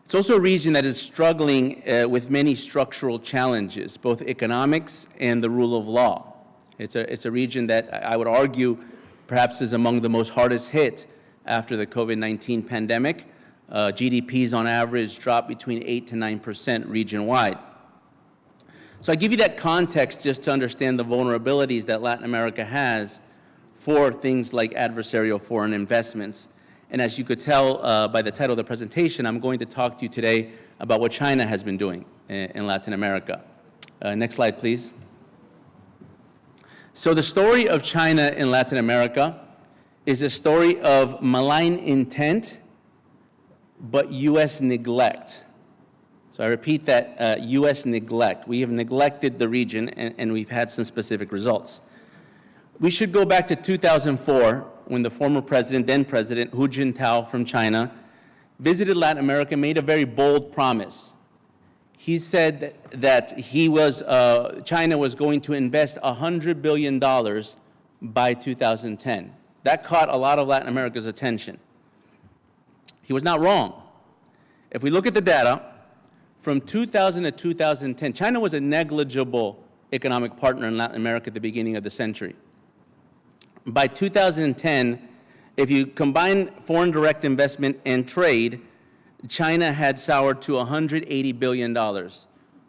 It's also a region that is struggling with many structural challenges, both economics and the rule of law. It's a region that I would argue perhaps is among the most hardest hit after the COVID-19 pandemic. GDPs on average dropped between 8 to 9% region-wide. So I give you that context just to understand the vulnerabilities that Latin America has for things like adversarial foreign investments. And as you could tell by the title of the presentation, I'm going to talk to you today about what China has been doing in Latin America. Next slide, please. So the story of China in Latin America is a story of malign intent, but U.S. neglect. So I repeat that, U.S. neglect. We have neglected the region, and we've had some specific results. We should go back to 2004, when the former president, then President Hu Jintao from China, visited Latin America, made a very bold promise. He said that China was going to invest $100 billion by 2010. That caught a lot of Latin America's attention. He was not wrong. If we look at the data, from 2000 to 2010, China was a negligible economic partner in Latin America at the beginning of the century. By 2010, if you combine foreign direct investment and trade, China had soured to $180 billion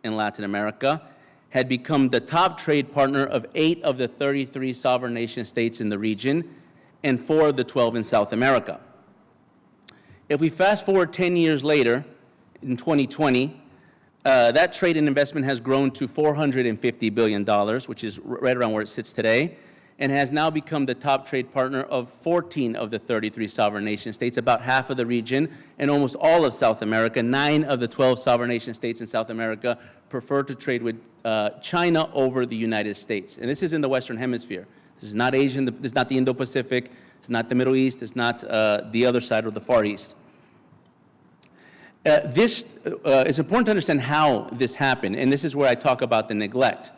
in Latin America, had become the top trade partner of 8 of the 33 sovereign nation states in the region, and 4 of the 12 in South America. If we fast forward 10 years later, in 2020, that trade and investment has grown to $450 billion, which is right around where it sits today, and has now become the top trade partner of 14 of the 33 sovereign nation states, about half of the region, and almost all of South America. 9 of the 12 sovereign nation states in South America prefer to trade with China over the United States. And this is in the Western Hemisphere. This is not Asian, this is not the Indo-Pacific, it's not the Middle East, it's not the other side of the Far East. It's important to understand how this happened, and this is where I talk about the neglect.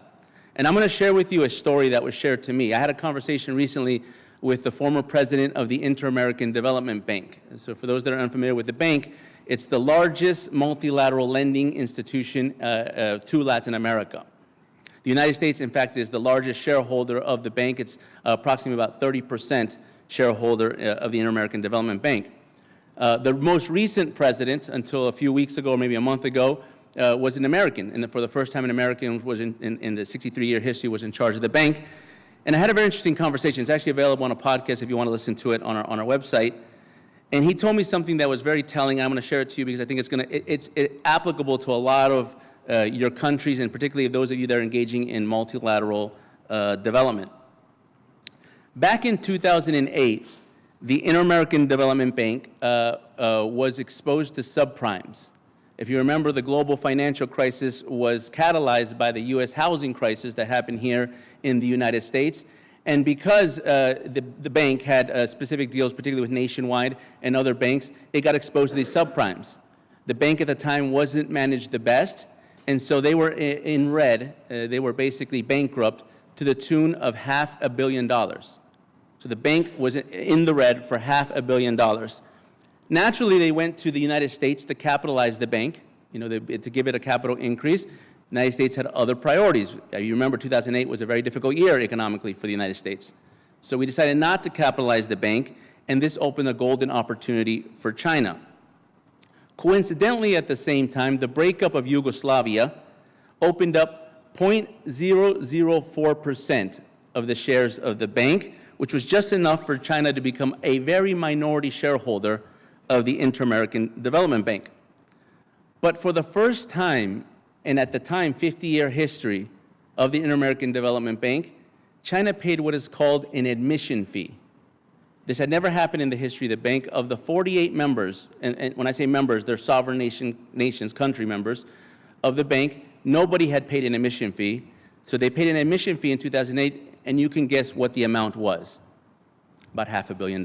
And I'm going to share with you a story that was shared to me. I had a conversation recently with the former president of the Inter-American Development Bank. So for those that are unfamiliar with the bank, it's the largest multilateral lending institution to Latin America. The United States, in fact, is the largest shareholder of the bank. It's approximately about 30% shareholder of the Inter-American Development Bank. The most recent president, until a few weeks ago, or maybe a month ago, was an American, and for the first time an American was in the 63-year history was in charge of the bank. And I had a very interesting conversation. It's actually available on a podcast if you want to listen to it on our website. And he told me something that was very telling. I'm going to share it to you because I think it's applicable to a lot of your countries, and particularly those of you that are engaging in multilateral development. Back in 2008, the Inter-American Development Bank was exposed to subprimes. If you remember, the global financial crisis was catalyzed by the U.S. housing crisis that happened here in the United States. And because the bank had specific deals, particularly with Nationwide and other banks, it got exposed to these subprimes. The bank at the time wasn't managed the best, and so they were in red. They were basically bankrupt to the tune of $500 million. So the bank was in the red for $500 million. Naturally, they went to the United States to capitalize the bank, to give it a capital increase. The United States had other priorities. You remember 2008 was a very difficult year economically for the United States. So we decided not to capitalize the bank, and this opened a golden opportunity for China. Coincidentally, at the same time, the breakup of Yugoslavia opened up 0.004% of the shares of the bank, which was just enough for China to become a very minority shareholder of the Inter-American Development Bank. But for the first time, and at the time, 50-year history of the Inter-American Development Bank, China paid what is called an admission fee. This had never happened in the history of the bank. Of the 48 members, and when I say members, they're sovereign nations, country members of the bank, nobody had paid an admission fee. So they paid an admission fee in 2008, and you can guess what the amount was, about $500 million.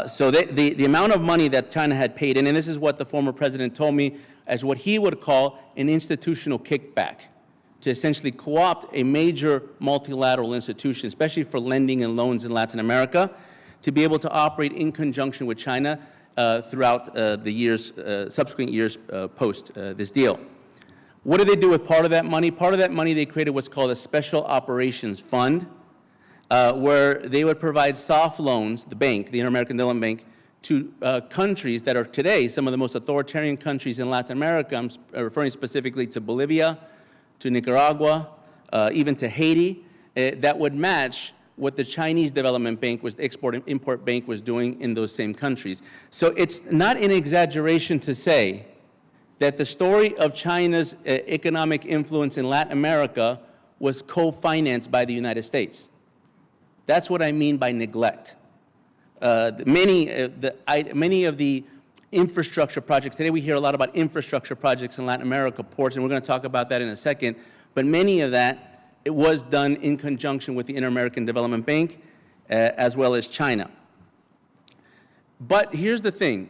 So the amount of money that China had paid in, and this is what the former president told me, as what he would call an institutional kickback, to essentially co-opt a major multilateral institution, especially for lending and loans in Latin America, to be able to operate in conjunction with China throughout the subsequent years post this deal. What did they do with part of that money? Part of that money they created what's called a Special Operations Fund, where they would provide soft loans, the bank, the Inter-American Development Bank, to countries that are today some of the most authoritarian countries in Latin America. I'm referring specifically to Bolivia, to Nicaragua, even to Haiti, that would match what the Chinese Development Bank was, Export-Import Bank was doing in those same countries. So it's not an exaggeration to say that the story of China's economic influence in Latin America was co-financed by the United States. That's what I mean by neglect. Many of the infrastructure projects, today we hear a lot about infrastructure projects in Latin America, ports, and we're going to talk about that in a second, but many of that, it was done in conjunction with the Inter-American Development Bank, as well as China. But here's the thing.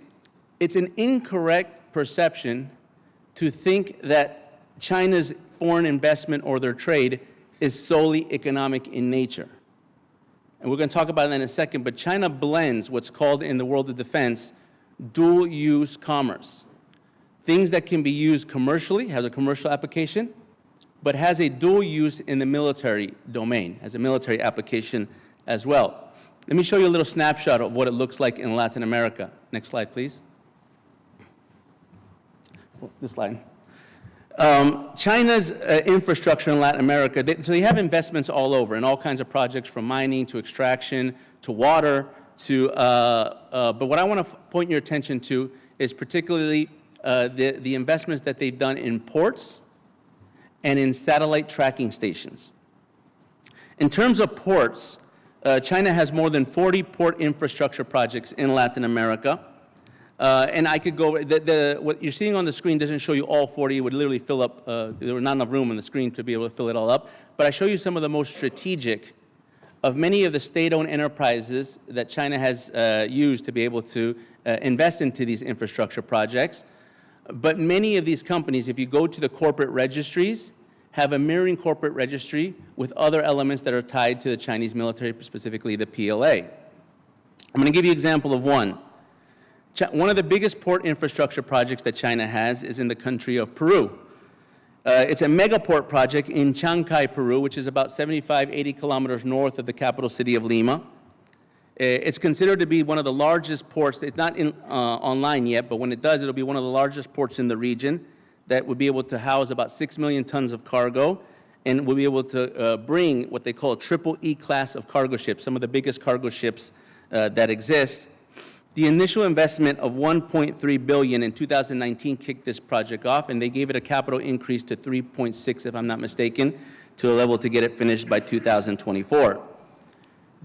It's an incorrect perception to think that China's foreign investment or their trade is solely economic in nature. And we're going to talk about that in a second, but China blends what's called in the world of defense dual-use commerce. Things that can be used commercially, has a commercial application, but has a dual use in the military domain, has a military application as well. Let me show you a little snapshot of what it looks like in Latin America. Next slide, please. This slide. China's infrastructure in Latin America, so they have investments all over in all kinds of projects, from mining to extraction to water to, but what I want to point your attention to is particularly the investments that they've done in ports and in satellite tracking stations. In terms of ports, China has more than 40 port infrastructure projects in Latin America. And I could go, what you're seeing on the screen doesn't show you all 40. It would literally fill up, there was not enough room on the screen to be able to fill it all up. But I show you some of the most strategic of many of the state-owned enterprises that China has used to be able to invest into these infrastructure projects. But many of these companies, if you go to the corporate registries, have a mirroring corporate registry with other elements that are tied to the Chinese military, specifically the PLA. I'm going to give you an example of one. One of the biggest port infrastructure projects that China has is in the country of Peru. It's a megaport project in Chancay, Peru, which is about 75, 80 kilometers north of the capital city of Lima. It's considered to be one of the largest ports. It's not online yet, but when it does, it'll be one of the largest ports in the region that would be able to house about 6 million tons of cargo, and will be able to bring what they call a triple E class of cargo ships, some of the biggest cargo ships that exist. The initial investment of $1.3 billion in 2019 kicked this project off, and they gave it a capital increase to 3.6, if I'm not mistaken, to a level to get it finished by 2024.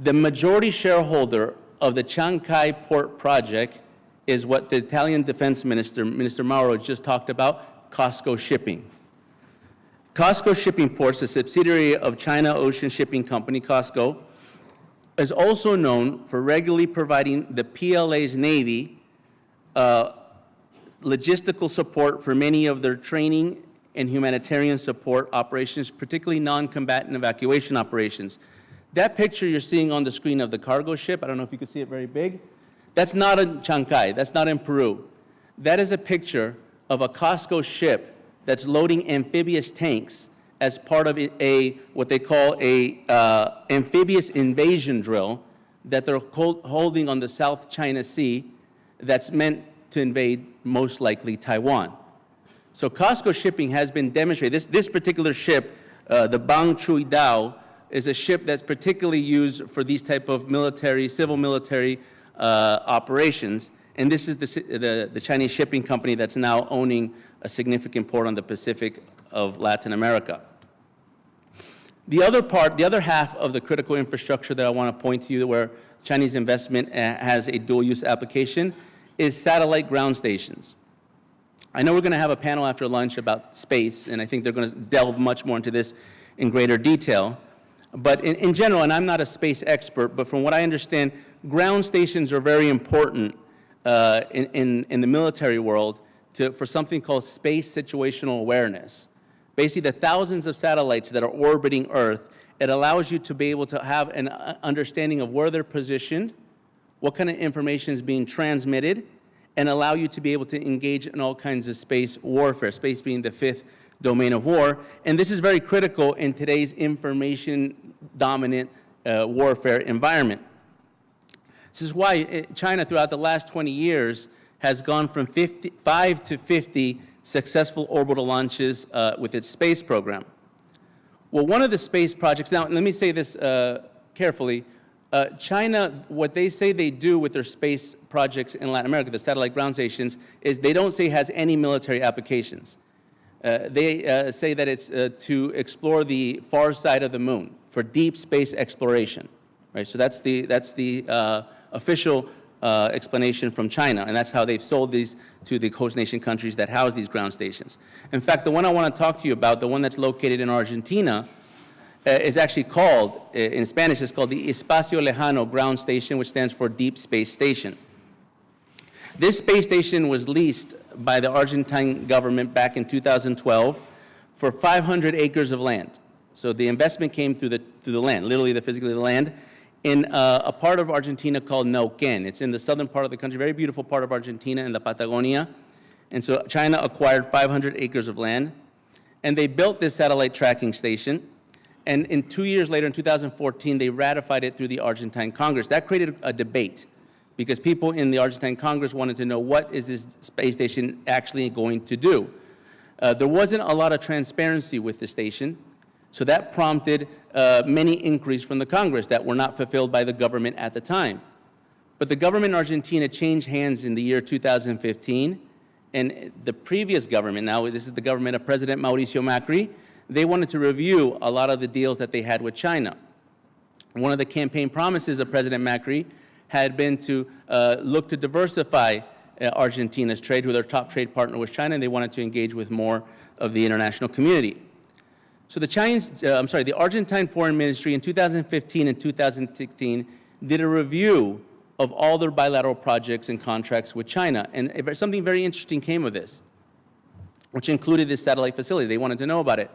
The majority shareholder of the Chancay Port project is what the Italian Defense Minister, Minister Mauro, just talked about, COSCO Shipping. COSCO Shipping Ports, a subsidiary of China Ocean Shipping Company, COSCO, is also known for regularly providing the PLA's Navy logistical support for many of their training and humanitarian support operations, particularly non-combatant evacuation operations. That picture you're seeing on the screen of the cargo ship, I don't know if you can see it very big, that's not in Chancay, that's not in Peru. That is a picture of a COSCO ship that's loading amphibious tanks as part of what they call a amphibious invasion drill that they're holding on the South China Sea that's meant to invade, most likely, Taiwan. So COSCO Shipping has been demonstrated. This particular ship, the Bang Chui Dao, is a ship that's particularly used for these type of military, civil military operations. And this is the Chinese shipping company that's now owning a significant port on the Pacific of Latin America. The other half of the critical infrastructure that I want to point to you where Chinese investment has a dual-use application is satellite ground stations. I know we're going to have a panel after lunch about space, and I think they're going to delve much more into this in greater detail. But in general, and I'm not a space expert, but from what I understand, ground stations are very important in the military world for something called space situational awareness. Basically, the thousands of satellites that are orbiting Earth, it allows you to be able to have an understanding of where they're positioned, what kind of information is being transmitted, and allow you to be able to engage in all kinds of space warfare, space being the fifth domain of war. And this is very critical in today's information-dominant warfare environment. This is why China, throughout the last 20 years, has gone from 5 to 50 successful orbital launches with its space program. Well, one of the space projects, now let me say this carefully, China, what they say they do with their space projects in Latin America, the satellite ground stations, is they don't say it has any military applications. They say that it's to explore the far side of the moon for deep space exploration, right? So that's the official explanation from China, and that's how they've sold these to the host nation countries that house these ground stations. In fact, the one I want to talk to you about, the one that's located in Argentina, is actually called, in Spanish, it's called the Espacio Lejano Ground Station, which stands for Deep Space Station. This space station was leased by the Argentine government back in 2012 for 500 acres of land. So the investment came through the land, literally physically the land, in a part of Argentina called Neuquén. It's in the southern part of the country, very beautiful part of Argentina in the Patagonia. And so China acquired 500 acres of land, and they built this satellite tracking station. And 2 years later, in 2014, they ratified it through the Argentine Congress. That created a debate because people in the Argentine Congress wanted to know, what is this space station actually going to do? There wasn't a lot of transparency with the station, so that prompted many inquiries from the Congress that were not fulfilled by the government at the time. But the government in Argentina changed hands in the year 2015, and the previous government, now this is the government of President Mauricio Macri, they wanted to review a lot of the deals that they had with China. One of the campaign promises of President Macri had been to look to diversify Argentina's trade, with their top trade partner was China, and they wanted to engage with more of the international community. So the Argentine Foreign Ministry in 2015 and 2016 did a review of all their bilateral projects and contracts with China. And something very interesting came of this, which included this satellite facility. They wanted to know about it.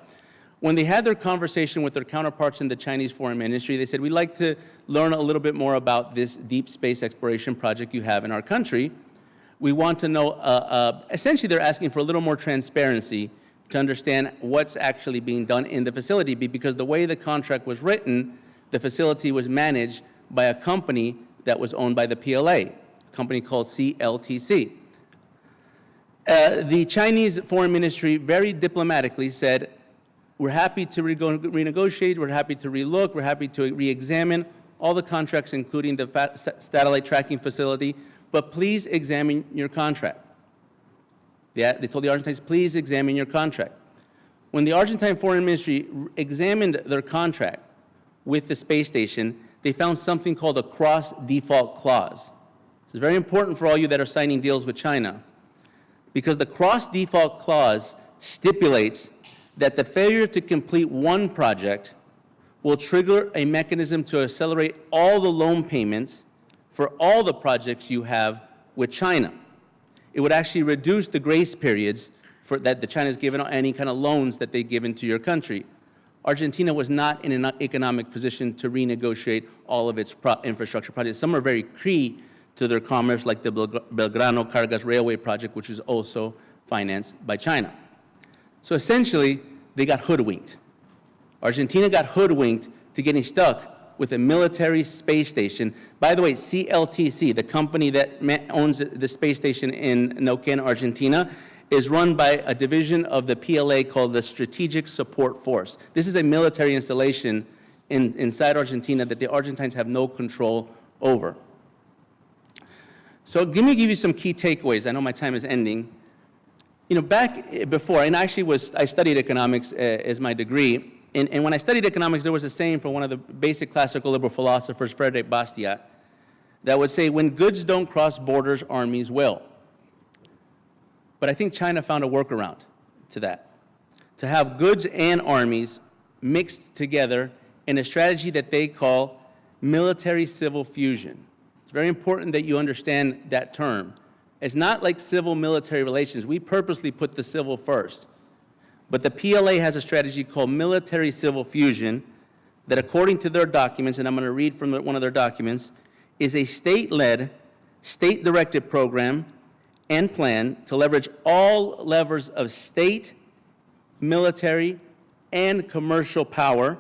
When they had their conversation with their counterparts in the Chinese Foreign Ministry, they said, we'd like to learn a little bit more about this deep space exploration project you have in our country. We want to know, essentially they're asking for a little more transparency to understand what's actually being done in the facility, because the way the contract was written, the facility was managed by a company that was owned by the PLA, a company called CLTC. The Chinese Foreign Ministry very diplomatically said, we're happy to renegotiate, we're happy to relook, we're happy to re-examine all the contracts, including the satellite tracking facility, but please examine your contract. Yeah, they told the Argentines, please examine your contract. When the Argentine Foreign Ministry examined their contract with the space station, they found something called a cross-default clause. It's very important for all you that are signing deals with China, because the cross-default clause stipulates that the failure to complete one project will trigger a mechanism to accelerate all the loan payments for all the projects you have with China. It would actually reduce the grace periods that the China's given on any kind of loans that they've given to your country. Argentina was not in an economic position to renegotiate all of its infrastructure projects. Some are very key to their commerce, like the Belgrano Cargas Railway project, which is also financed by China. So essentially, they got hoodwinked. Argentina got hoodwinked to getting stuck with a military space station. By the way, CLTC, the company that owns the space station in Neuquén, Argentina, is run by a division of the PLA called the Strategic Support Force. This is a military installation inside Argentina that the Argentines have no control over. So let me give you some key takeaways. I know my time is ending. You know, back before, and I studied economics as my degree, and when I studied economics, there was a saying from one of the basic classical liberal philosophers, Frederick Bastiat, that would say, when goods don't cross borders, armies will. But I think China found a workaround to that, to have goods and armies mixed together in a strategy that they call military-civil fusion. It's very important that you understand that term. It's not like civil-military relations. We purposely put the civil first. But the PLA has a strategy called military-civil fusion that, according to their documents, and I'm going to read from one of their documents, is a state-led, state-directed program and plan to leverage all levers of state, military, and commercial power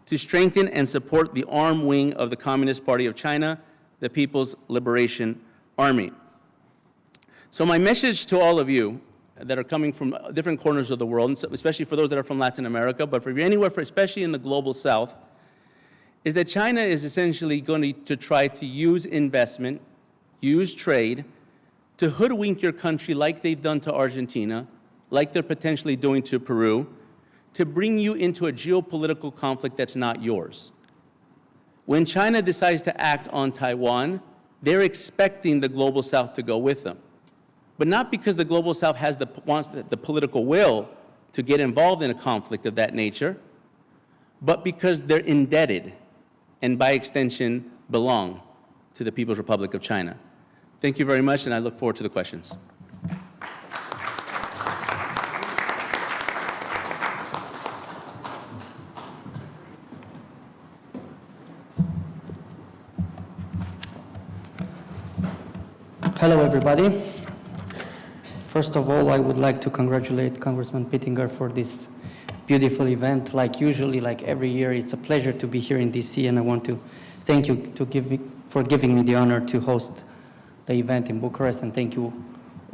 to strengthen and support the armed wing of the Communist Party of China, the People's Liberation Army. So my message to all of you that are coming from different corners of the world, and especially for those that are from Latin America, but for anywhere, especially in the global south, is that China is essentially going to try to use investment, use trade, to hoodwink your country like they've done to Argentina, like they're potentially doing to Peru, to bring you into a geopolitical conflict that's not yours. When China decides to act on Taiwan, they're expecting the global south to go with them. But not because the global south wants the political will to get involved in a conflict of that nature, but because they're indebted and by extension belong to the People's Republic of China. Thank you very much, and I look forward to the questions. Hello, everybody. First of all, I would like to congratulate Congressman Pittenger for this beautiful event. Like usually, like every year, it's a pleasure to be here in DC, and I want to thank you for giving me the honor to host the event in Bucharest, and thank you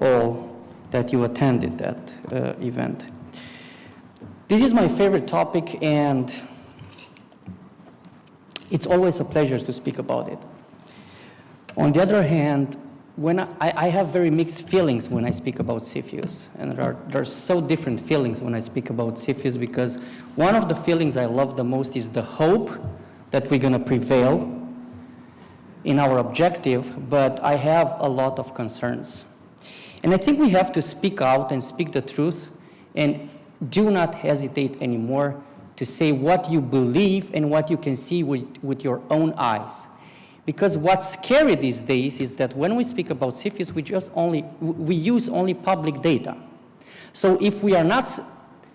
all that you attended that event. This is my favorite topic, and it's always a pleasure to speak about it. On the other hand, when I have very mixed feelings when I speak about CFIUS, and there are so different feelings when I speak about CFIUS, because one of the feelings I love the most is the hope that we're going to prevail in our objective, but I have a lot of concerns. And I think we have to speak out and speak the truth, and do not hesitate anymore to say what you believe and what you can see with your own eyes. Because what's scary these days is that when we speak about CFIUS, we use only public data. So if we are not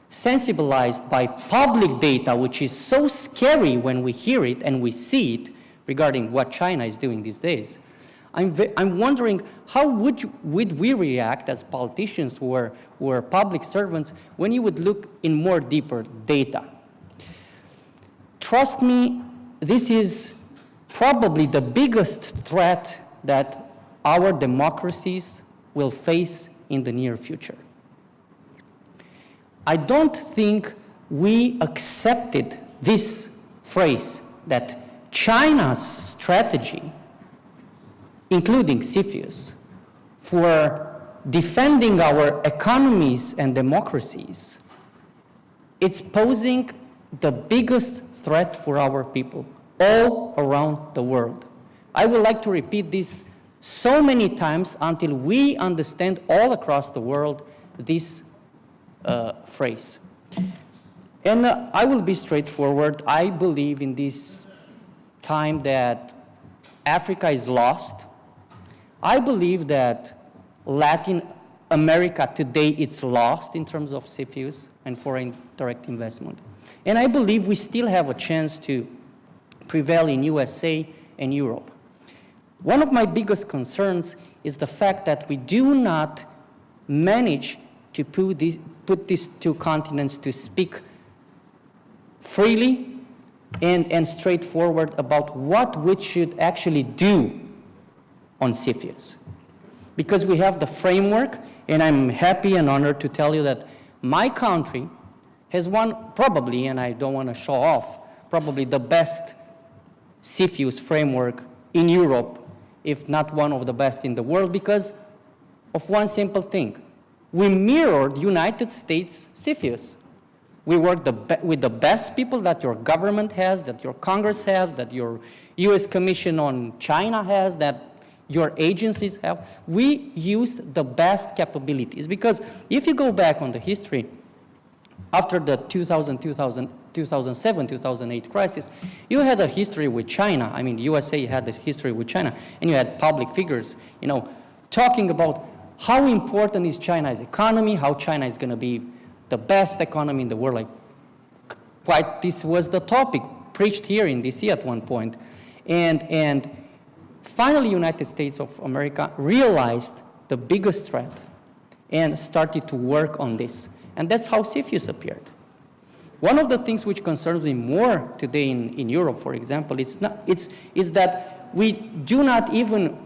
sensibilized by public data, which is so scary when we hear it and we see it regarding what China is doing these days, I'm wondering how would we react as politicians who are public servants when you would look in more deeper data. Trust me, this is probably the biggest threat that our democracies will face in the near future. I don't think we accepted this phrase that China's strategy including CFIUS, for defending our economies and democracies, it's posing the biggest threat for our people all around the world. I would like to repeat this so many times until we understand all across the world this phrase. And I will be straightforward. I believe in this time that Africa is lost. I believe that Latin America today it's lost in terms of CFIUS and foreign direct investment. And I believe we still have a chance to prevail in USA and Europe. One of my biggest concerns is the fact that we do not manage to put these two continents to speak freely and straightforward about what we should actually do on CFIUS. Because we have the framework, and I'm happy and honored to tell you that my country has one, probably, and I don't want to show off, probably the best CFIUS framework in Europe, if not one of the best in the world, because of one simple thing. We mirrored United States CFIUS. We work with the best people that your government has, that your Congress has, that your US Commission on China has, that your agencies have. We used the best capabilities, because if you go back on the history, after the 2007-2008 crisis, you had a history with China. I mean, USA had a history with China, and you had public figures, talking about how important is China's economy, how China is going to be the best economy in the world. This was the topic preached here in DC at one point. And finally, United States of America realized the biggest threat and started to work on this. And that's how CFIUS appeared. One of the things which concerns me more today in Europe, for example, is that we do not even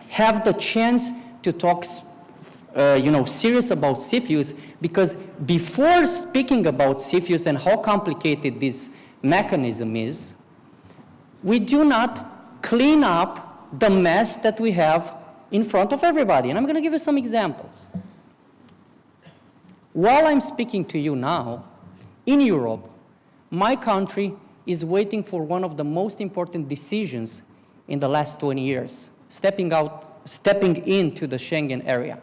have the chance to talk serious about CFIUS, because before speaking about CFIUS and how complicated this mechanism is, we do not clean up the mess that we have in front of everybody. And I'm going to give you some examples. While I'm speaking to you now, in Europe, my country is waiting for one of the most important decisions in the last 20 years, stepping into the Schengen area.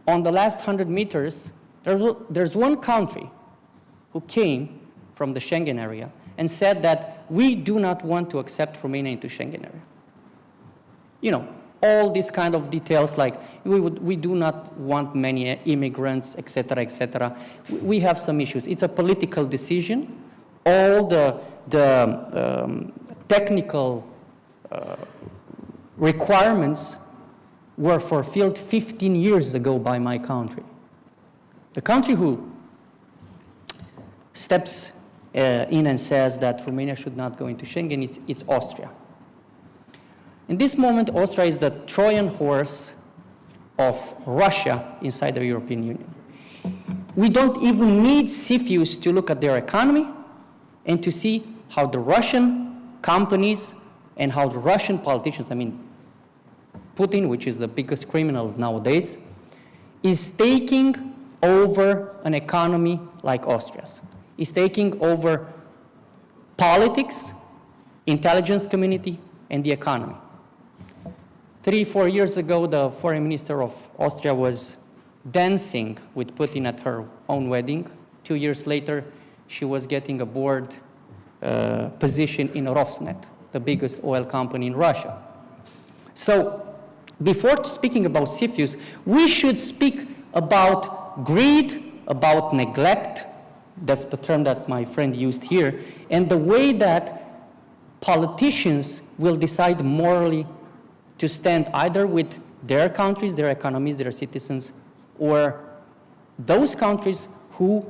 On the last 100 meters, there's one country who came from the Schengen area and said that we do not want to accept Romania into Schengen area. All these kind of details, like we do not want many immigrants, et cetera, et cetera. We have some issues. It's a political decision. All the technical requirements were fulfilled 15 years ago by my country. The country who steps in and says that Romania should not go into Schengen is Austria. In this moment, Austria is the Trojan horse of Russia inside the European Union. We don't even need CFIUS to look at their economy and to see how the Russian companies and how the Russian politicians, Putin, which is the biggest criminal nowadays, is taking over an economy like Austria's. Is taking over politics, intelligence community, and the economy. 3-4 years ago, the foreign minister of Austria was dancing with Putin at her own wedding. 2 years later, she was getting a board position in Rosneft, the biggest oil company in Russia. So, before speaking about CFIUS, we should speak about greed, about neglect, the term that my friend used here, and the way that politicians will decide morally to stand either with their countries, their economies, their citizens, or those countries who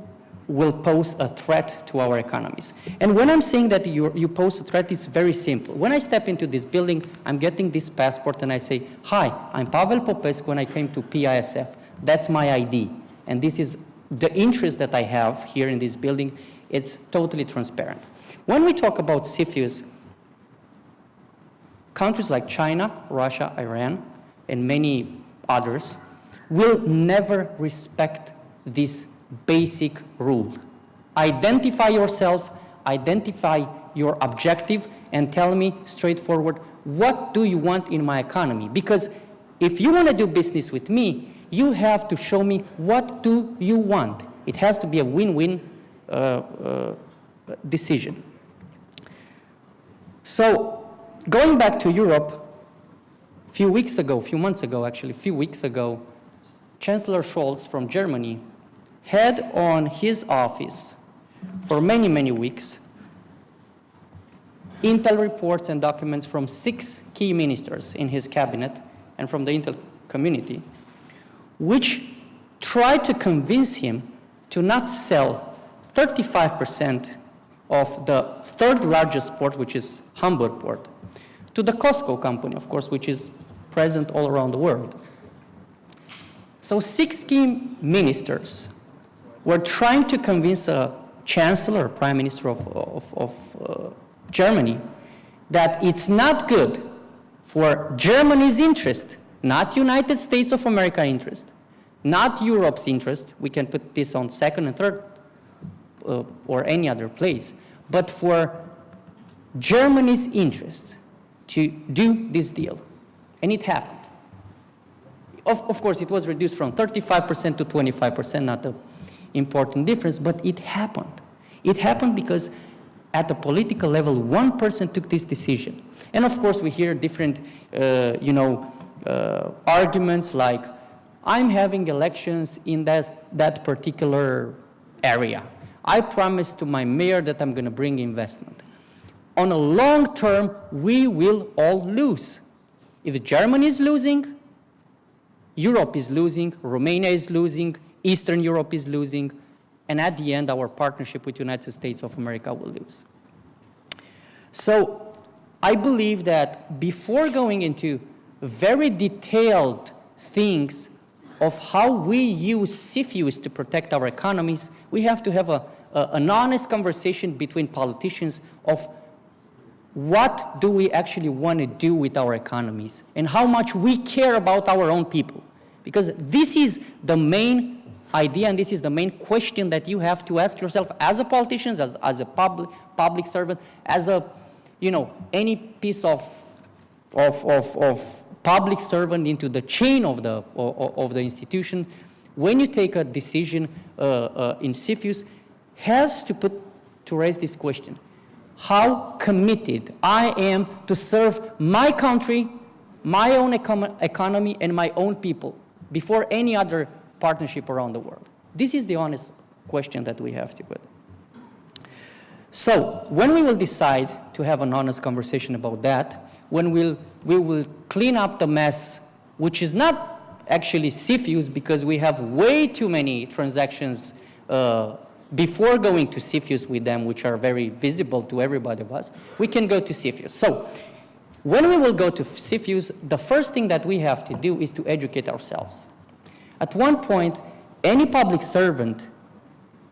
will pose a threat to our economies. And when I'm saying that you pose a threat, it's very simple. When I step into this building, I'm getting this passport and I say, hi, I'm Pavel Popescu and I came to PISF. That's my ID. And this is the interest that I have here in this building. It's totally transparent. When we talk about CFIUS, countries like China, Russia, Iran, and many others will never respect this basic rule. Identify yourself, identify your objective, and tell me straightforward, what do you want in my economy? Because if you want to do business with me, you have to show me what do you want. It has to be a win-win decision. So going back to Europe, a few months ago, Chancellor Scholz from Germany had on his office for many, many weeks intel reports and documents from 6 key ministers in his cabinet and from the intel community, which tried to convince him to not sell 35% of the third largest port, which is Hamburg port, to the COSCO company, of course, which is present all around the world. So 6 key ministers were trying to convince a chancellor, or prime minister of Germany, that it's not good for Germany's interest, not United States of America interest, not Europe's interest, we can put this on second and third or any other place, but for Germany's interest to do this deal. And it happened. Of course, it was reduced from 35% to 25%, not an important difference, but it happened. It happened because at the political level, one person took this decision. And of course, we hear different, arguments like, I'm having elections in that particular area. I promised to my mayor that I'm going to bring investment. On a long term, we will all lose. If Germany is losing, Europe is losing, Romania is losing, Eastern Europe is losing, and at the end, our partnership with the United States of America will lose. So I believe that before going into very detailed things of how we use CFIUS to protect our economies, we have to have an honest conversation between politicians of what do we actually want to do with our economies and how much we care about our own people. Because this is the main idea and this is the main question that you have to ask yourself as a politician, as a public servant, as a, any piece of public servant into the chain of the institution. When you take a decision in CFIUS, has to raise this question. How committed I am to serve my country, my own economy, and my own people before any other partnership around the world? This is the honest question that we have to put. So when we will decide to have an honest conversation about that, when we will clean up the mess, which is not actually CFIUS because we have way too many transactions before going to CFIUS with them, which are very visible to everybody of us, we can go to CFIUS. So when we will go to CFIUS, the first thing that we have to do is to educate ourselves. At one point, any public servant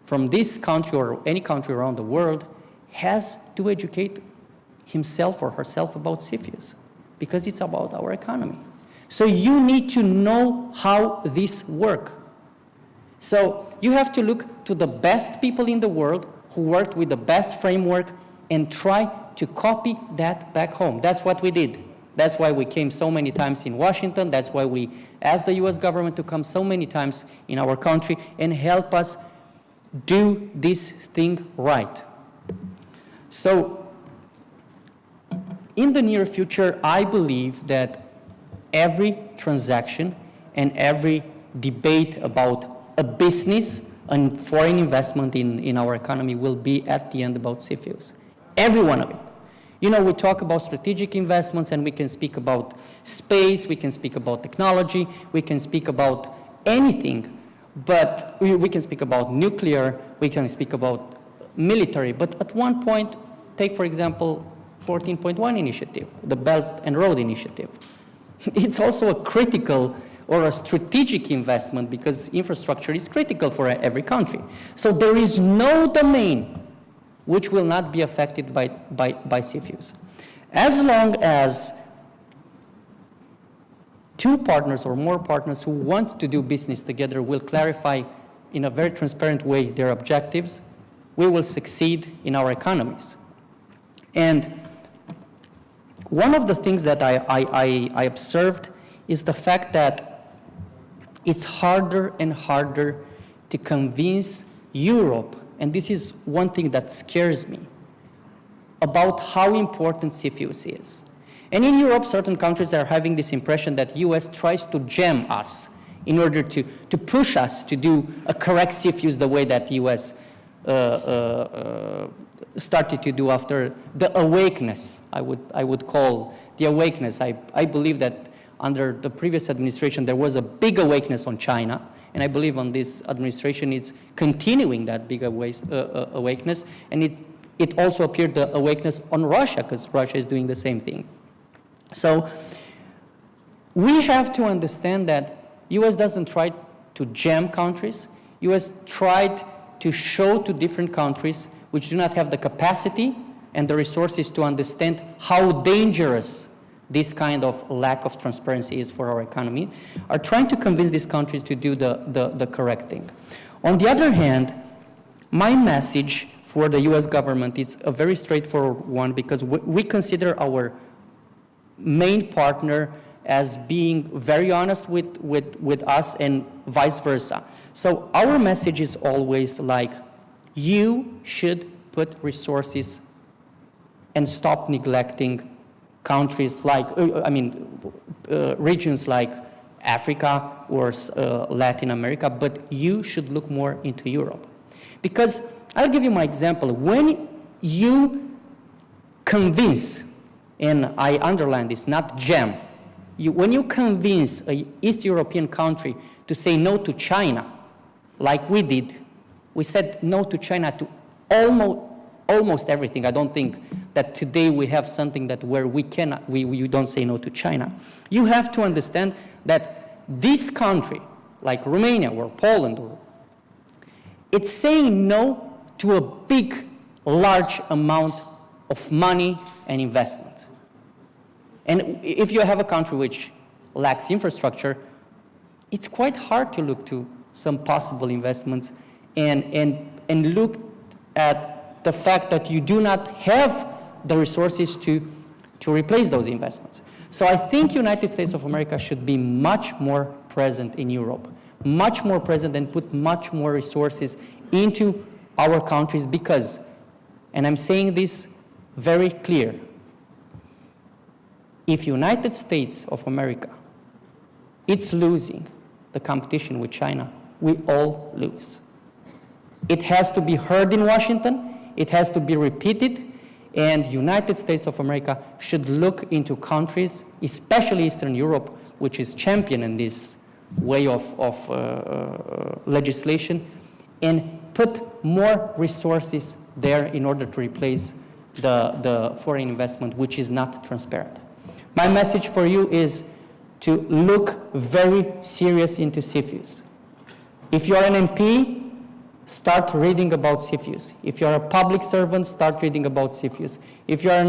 from this country or any country around the world has to educate himself or herself about CFIUS because it's about our economy. So you need to know how this works. So you have to look to the best people in the world who worked with the best framework and try to copy that back home. That's what we did. That's why we came so many times in Washington. That's why we asked the US government to come so many times in our country and help us do this thing right. So in the near future, I believe that every transaction and every debate about a business and foreign investment in our economy will be at the end about CFIUS. Every one of it. We talk about strategic investments and we can speak about space, we can speak about technology, we can speak about anything, but we can speak about nuclear, we can speak about military, but at one point, take for example, 14.1 initiative, the Belt and Road Initiative. It's also a critical or a strategic investment because infrastructure is critical for every country. So there is no domain which will not be affected by CFIUS. As long as two partners or more partners who want to do business together will clarify in a very transparent way their objectives, we will succeed in our economies. And one of the things that I observed is the fact that it's harder and harder to convince Europe, and this is one thing that scares me, about how important CFIUS is. And in Europe, certain countries are having this impression that US tries to jam us in order to push us to do a correct CFIUS the way that US started to do after the awakeness, I would call the awakeness. I believe that under the previous administration, there was a big awakeness on China, and I believe on this administration, it's continuing that big awakeness, and it also appeared the awakeness on Russia, because Russia is doing the same thing. So we have to understand that US doesn't try to jam countries. US tried to show to different countries which do not have the capacity and the resources to understand how dangerous this kind of lack of transparency is for our economy, are trying to convince these countries to do the correct thing. On the other hand, my message for the US government is a very straightforward one, because we consider our main partner as being very honest with us and vice versa. So our message is always like, you should put resources and stop neglecting countries like, regions like Africa or Latin America, but you should look more into Europe. Because I'll give you my example. When you convince, and I underline this, not jam, when you convince an East European country to say no to China, like we did, we said no to China to almost everything. I don't think that today we have something that where we cannot, we don't say no to China. You have to understand that this country, like Romania or Poland, it's saying no to a big, large amount of money and investment. And if you have a country which lacks infrastructure, it's quite hard to look to some possible investments and look at the fact that you do not have the resources to replace those investments. So I think United States of America should be much more present in Europe, much more present, and put much more resources into our countries, because, and I'm saying this very clear, if United States of America, it's losing the competition with China, we all lose. It has to be heard in Washington, it has to be repeated, and United States of America should look into countries, especially Eastern Europe, which is champion in this way of legislation, and put more resources there in order to replace the foreign investment, which is not transparent. My message for you is to look very serious into CFIUS. If you're an MP, start reading about CFIUS. If you're a public servant, start reading about CFIUS. If you're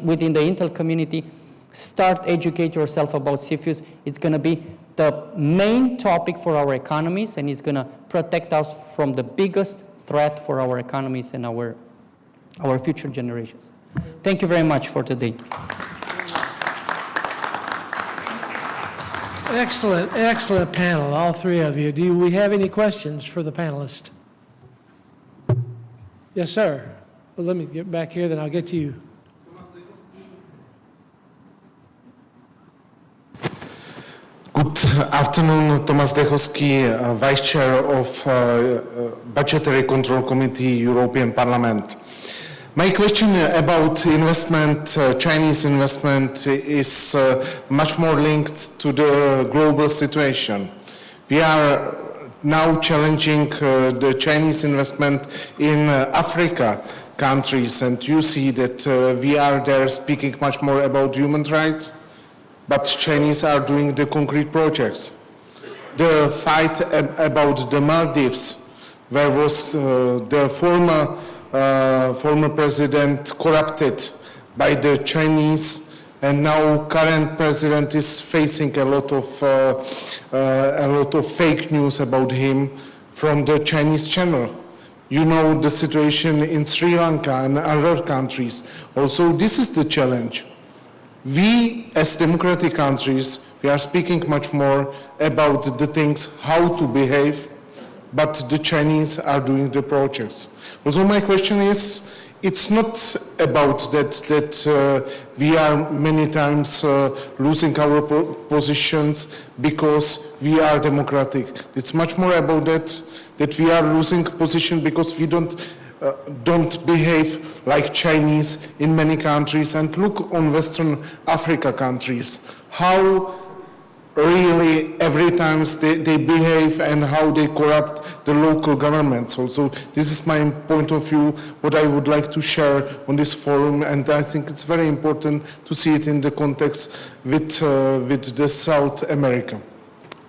within the Intel community, start educate yourself about CFIUS. It's going to be the main topic for our economies, and it's going to protect us from the biggest threat for our economies and our future generations. Thank you very much for today. Excellent, excellent panel, all three of you. Do we have any questions for the panelists? Yes, sir. Well, let me get back here, then I'll get to you. Good afternoon, Tomáš Zdechovský, Vice Chair of Budgetary Control Committee, European Parliament. My question about investment, Chinese investment, is much more linked to the global situation. We are now challenging the Chinese investment in Africa countries, and you see that we are there speaking much more about human rights, but Chinese are doing the concrete projects. The fight about the Maldives, where was the former president corrupted by the Chinese and now current president is facing a lot of fake news about him from the Chinese channel. You know the situation in Sri Lanka and other countries. Also, this is the challenge. We, as democratic countries, we are speaking much more about the things, how to behave, but the Chinese are doing the projects. Also, my question is, it's not about that we are many times losing our positions because we are democratic. It's much more about that we are losing position because we don't behave like Chinese in many countries. And look on Western Africa countries, how really every time they behave and how they corrupt the local governments. Also, this is my point of view, what I would like to share on this forum, and I think it's very important to see it in the context with the South America.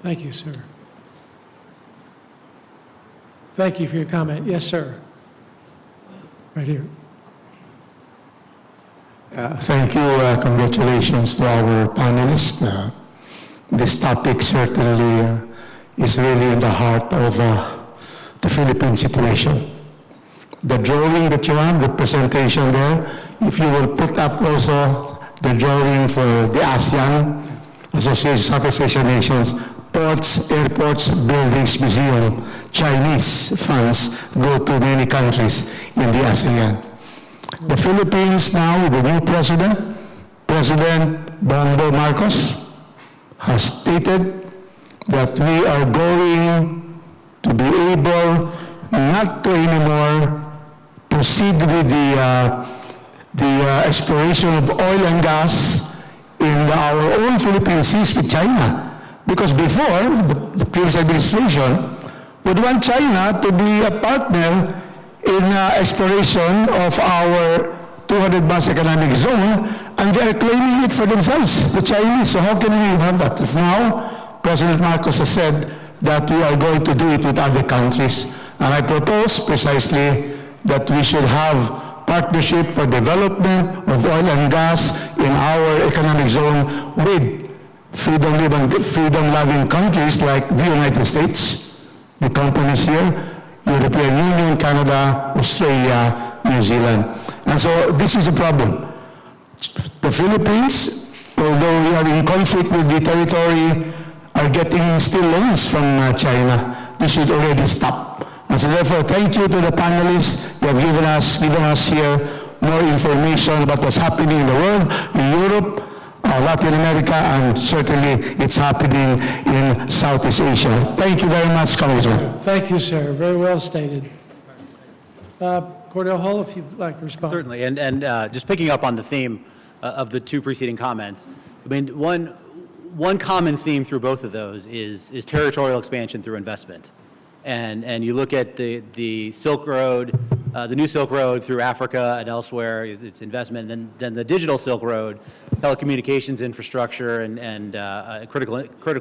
Thank you, sir. Thank you for your comment. Yes, sir. Right here. Thank you. Congratulations to our panelists. This topic certainly is really in the heart of the Philippine situation. The drawing that you have, the presentation there, if you will put up also the drawing for the ASEAN, Association, Southeast Asian Nations, ports, airports, buildings, museum, Chinese funds go to many countries in the ASEAN. The Philippines now, with the new president, President Bongbong Marcos, has stated that we are going to be able not to anymore proceed with the exploration of oil and gas in our own Philippine seas with China. Because before, the previous administration would want China to be a partner in exploration of our 200 miles economic zone, and they are claiming it for themselves, the Chinese. So how can we have that? Now, President Marcos has said that we are going to do it with other countries. And I propose precisely that we should have partnership for development of oil and gas in our economic zone with freedom-loving countries like the United States, the companies here, European Union, Canada, Australia, New Zealand. And so this is a problem. The Philippines, although we are in conflict with the territory, are getting still loans from China. This should already stop. And so therefore, thank you to the panelists. You have given us here more information about what's happening in the world, in Europe, Latin America, and certainly it's happening in Southeast Asia. Thank you very much, Congressman. Thank you, sir. Very well stated. Cordell Hull, if you'd like to respond. Certainly, and just picking up on the theme of the two preceding comments, I mean, one common theme through both of those is territorial expansion through investment. And you look at the Silk Road, the new Silk Road through Africa and elsewhere, it's investment, and then the digital Silk Road, telecommunications infrastructure and critical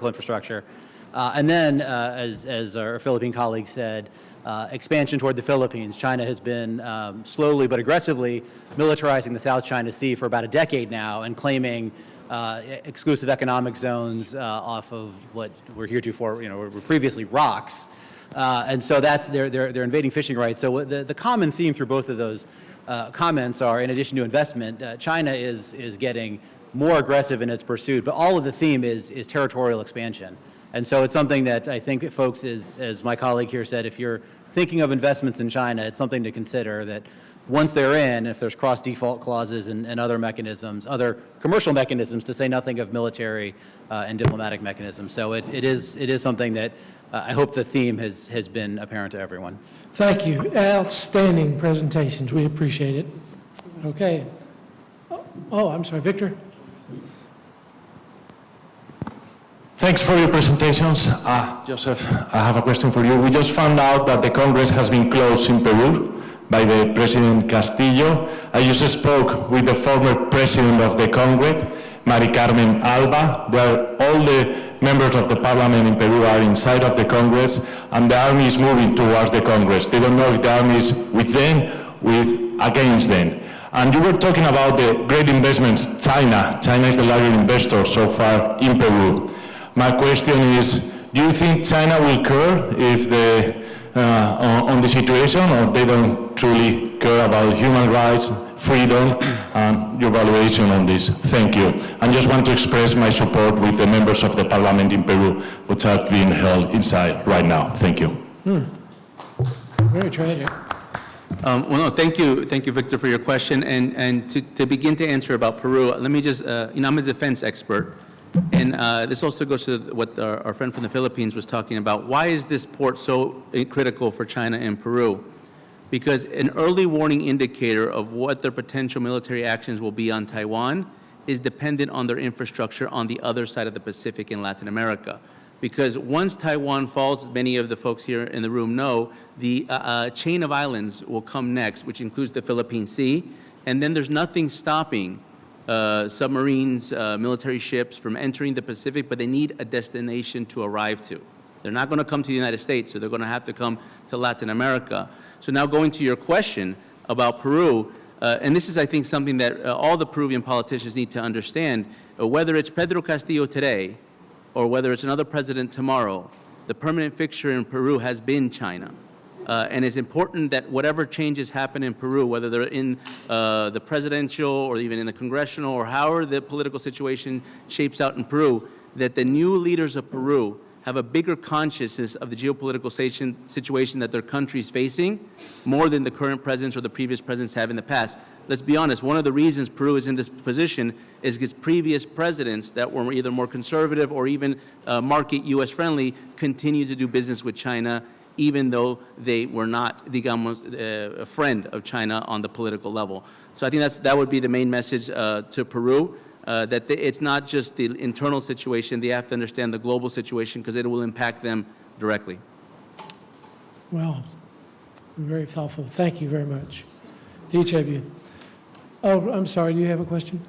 infrastructure. And then, as our Philippine colleague said, expansion toward the Philippines. China has been slowly but aggressively militarizing the South China Sea for about a decade now and claiming exclusive economic zones off of what were heretofore, were previously rocks. And so they're invading fishing rights. So the common theme through both of those comments are, in addition to investment, China is getting more aggressive in its pursuit, but all of the theme is territorial expansion. And so it's something that I think folks, as my colleague here said, if you're thinking of investments in China, it's something to consider that once they're in, if there's cross-default clauses and other mechanisms, other commercial mechanisms, to say nothing of military and diplomatic mechanisms. So it is something that I hope the theme has been apparent to everyone. Thank you. Outstanding presentations. We appreciate it. Okay. Oh, I'm sorry, Victor. Thanks for your presentations. Joseph, I have a question for you. We just found out that the Congress has been closed in Peru by the President Castillo. I just spoke with the former President of the Congress, Mari Carmen Alba. All the members of the parliament in Peru are inside of the Congress, and the army is moving towards the Congress. They don't know if the army is with them, against them. And you were talking about the great investments, China. China is the largest investor so far in Peru. My question is, do you think China will care if on the situation, or they don't truly care about human rights, freedom, and your valuation on this? Thank you. And just want to express my support with the members of the parliament in Peru, which are being held inside right now. Thank you. Very tragic. Well, no, thank you, Victor, for your question. And to begin to answer about Peru, let me just, I'm a defense expert, and this also goes to what our friend from the Philippines was talking about. Why is this port so critical for China and Peru? Because an early warning indicator of what their potential military actions will be on Taiwan is dependent on their infrastructure on the other side of the Pacific in Latin America. Because once Taiwan falls, as many of the folks here in the room know, the chain of islands will come next, which includes the Philippine Sea, and then there's nothing stopping submarines, military ships from entering the Pacific, but they need a destination to arrive to. They're not going to come to the United States, so they're going to have to come to Latin America. So now going to your question about Peru, and this is, I think, something that all the Peruvian politicians need to understand, whether it's Pedro Castillo today or whether it's another president tomorrow, the permanent fixture in Peru has been China. And it's important that whatever changes happen in Peru, whether they're in the presidential or even in the congressional or however the political situation shapes out in Peru, that the new leaders of Peru have a bigger consciousness of the geopolitical situation that their country is facing, more than the current presidents or the previous presidents have in the past. Let's be honest, one of the reasons Peru is in this position is because previous presidents that were either more conservative or even market U.S. friendly continue to do business with China, even though they were not, digamos, a friend of China on the political level. So I think that would be the main message to Peru. That it's not just the internal situation, they have to understand the global situation because it will impact them directly. Well, very thoughtful. Thank you very much, each of you. Oh, I'm sorry, do you have a question?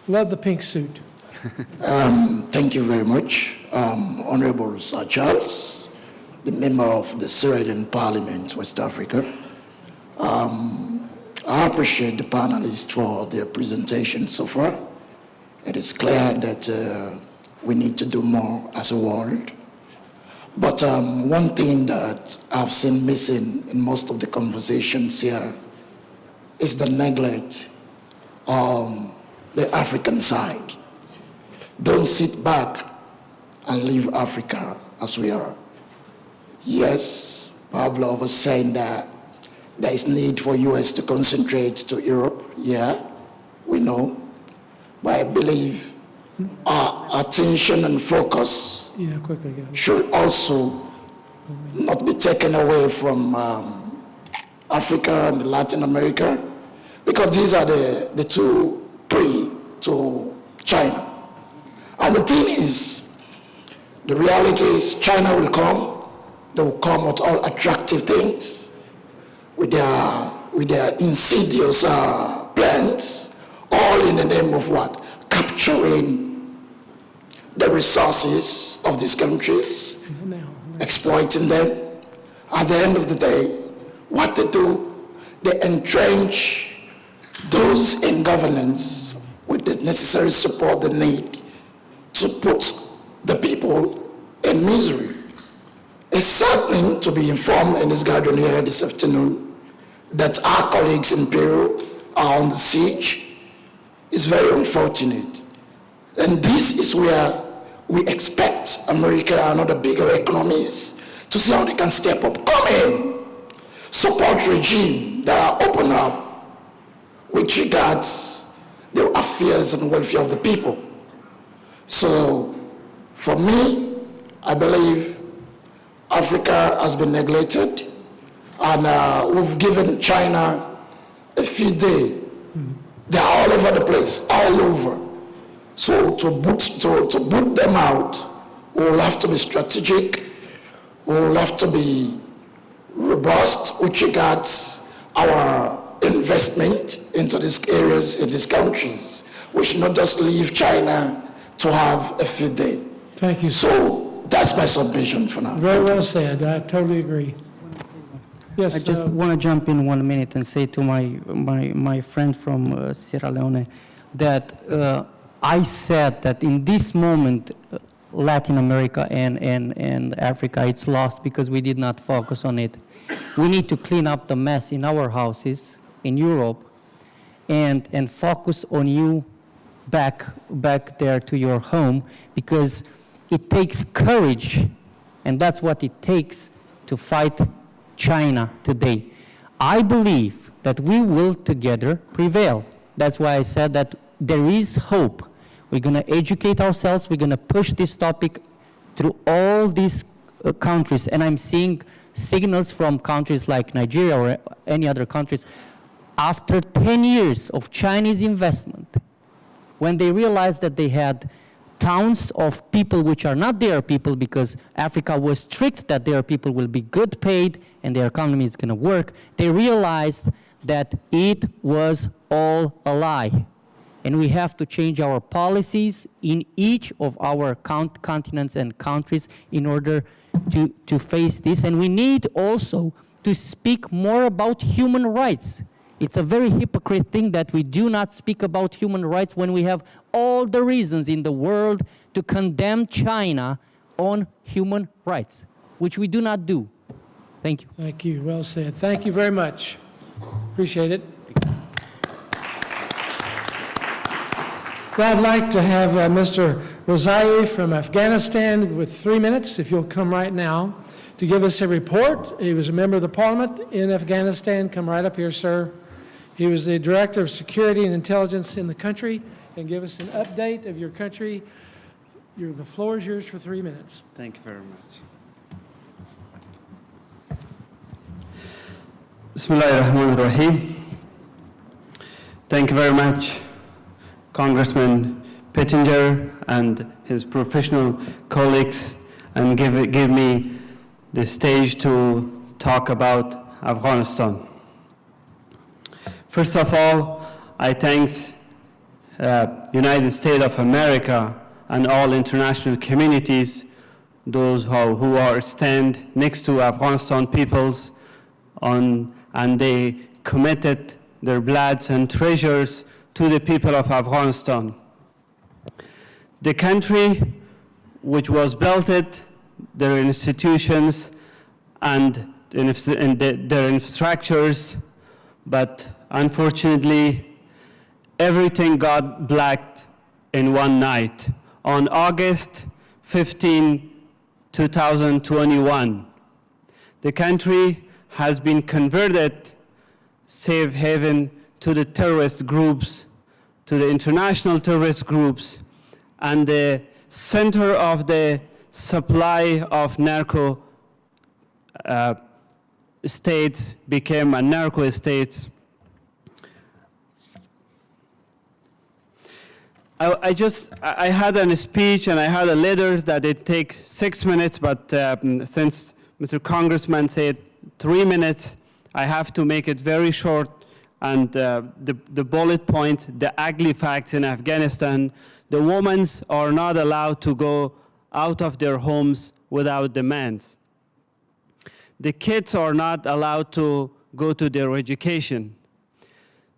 Love the pink suit. Thank you very much. Honorable Sir Charles, the member of the 23rd Parliament, West Africa. I appreciate the panelists for their presentation so far. It is clear that we need to do more as a world. But one thing that I've seen missing in most of the conversations here is the neglect on the African side. Don't sit back and leave Africa as we are. Yes, Pablo was saying that there is need for US to concentrate to Europe. Yeah, we know. But I believe our attention and focus should also not be taken away from Africa and Latin America, because these are the two prey to China. And the thing is, the reality is China will come. They will come with all attractive things, with their insidious plans, all in the name of what? Capturing the resources of these countries, exploiting them. At the end of the day, what they do, they entrench those in governance with the necessary support they need to put the people in misery. It's saddening to be informed in this garden here this afternoon that our colleagues in Peru are on the siege. It's very unfortunate. And this is where we expect America and other bigger economies to see how they can step up. Come in, support regime that are open up with regards the affairs and welfare of the people. So for me, I believe Africa has been neglected, and we've given China a few days. They're all over the place, all over. So to boot them out, we'll have to be strategic, we'll have to be robust with regards our investment into these areas, in these countries. We should not just leave China to have a few days. Thank you. So that's my submission for now. Very well said. I totally agree. Yes, I just want to jump in 1 minute and say to my friend from Sierra Leone that I said that in this moment, Latin America and Africa, it's lost because we did not focus on it. We need to clean up the mess in our houses in Europe and focus on you back there to your home, because it takes courage, and that's what it takes to fight China today. I believe that we will together prevail. That's why I said that there is hope. We're going to educate ourselves. We're going to push this topic through all these countries. And I'm seeing signals from countries like Nigeria or any other countries. After 10 years of Chinese investment, when they realized that they had towns of people which are not their people, because Africa was strict that their people will be good paid and their economy is going to work, they realized that it was all a lie. And we have to change our policies in each of our continents and countries in order to face this. And we need also to speak more about human rights. It's a very hypocrite thing that we do not speak about human rights when we have all the reasons in the world to condemn China on human rights, which we do not do. Thank you. Thank you. Well said. Thank you very much. Appreciate it. Now I'd like to have Mr. Rozai from Afghanistan with 3 minutes, if you'll come right now, to give us a report. He was a member of the parliament in Afghanistan. Come right up here, sir. He was the director of security and intelligence in the country, and give us an update of your country. The floor is yours for 3 minutes. Thank you very much. Bismillahirrahmanirrahim. Thank you very much, Congressman Pittenger and his professional colleagues, and give me the stage to talk about Afghanistan. First of all, I thank United States of America and all international communities, those who are stand next to Afghanistan peoples, and they committed their bloods and treasures to the people of Afghanistan. The country which was built, their institutions and their infrastructures, but unfortunately, everything got blacked in one night. On August 15, 2021, the country has been converted safe haven to the terrorist groups, to the international terrorist groups, and the center of the supply of narco states became a narco states. I had a speech and I had a letter that it take 6 minutes, but since Mr. Congressman said 3 minutes, I have to make it very short. And the bullet points, the ugly facts in Afghanistan: the women are not allowed to go out of their homes without demands. The kids are not allowed to go to their education.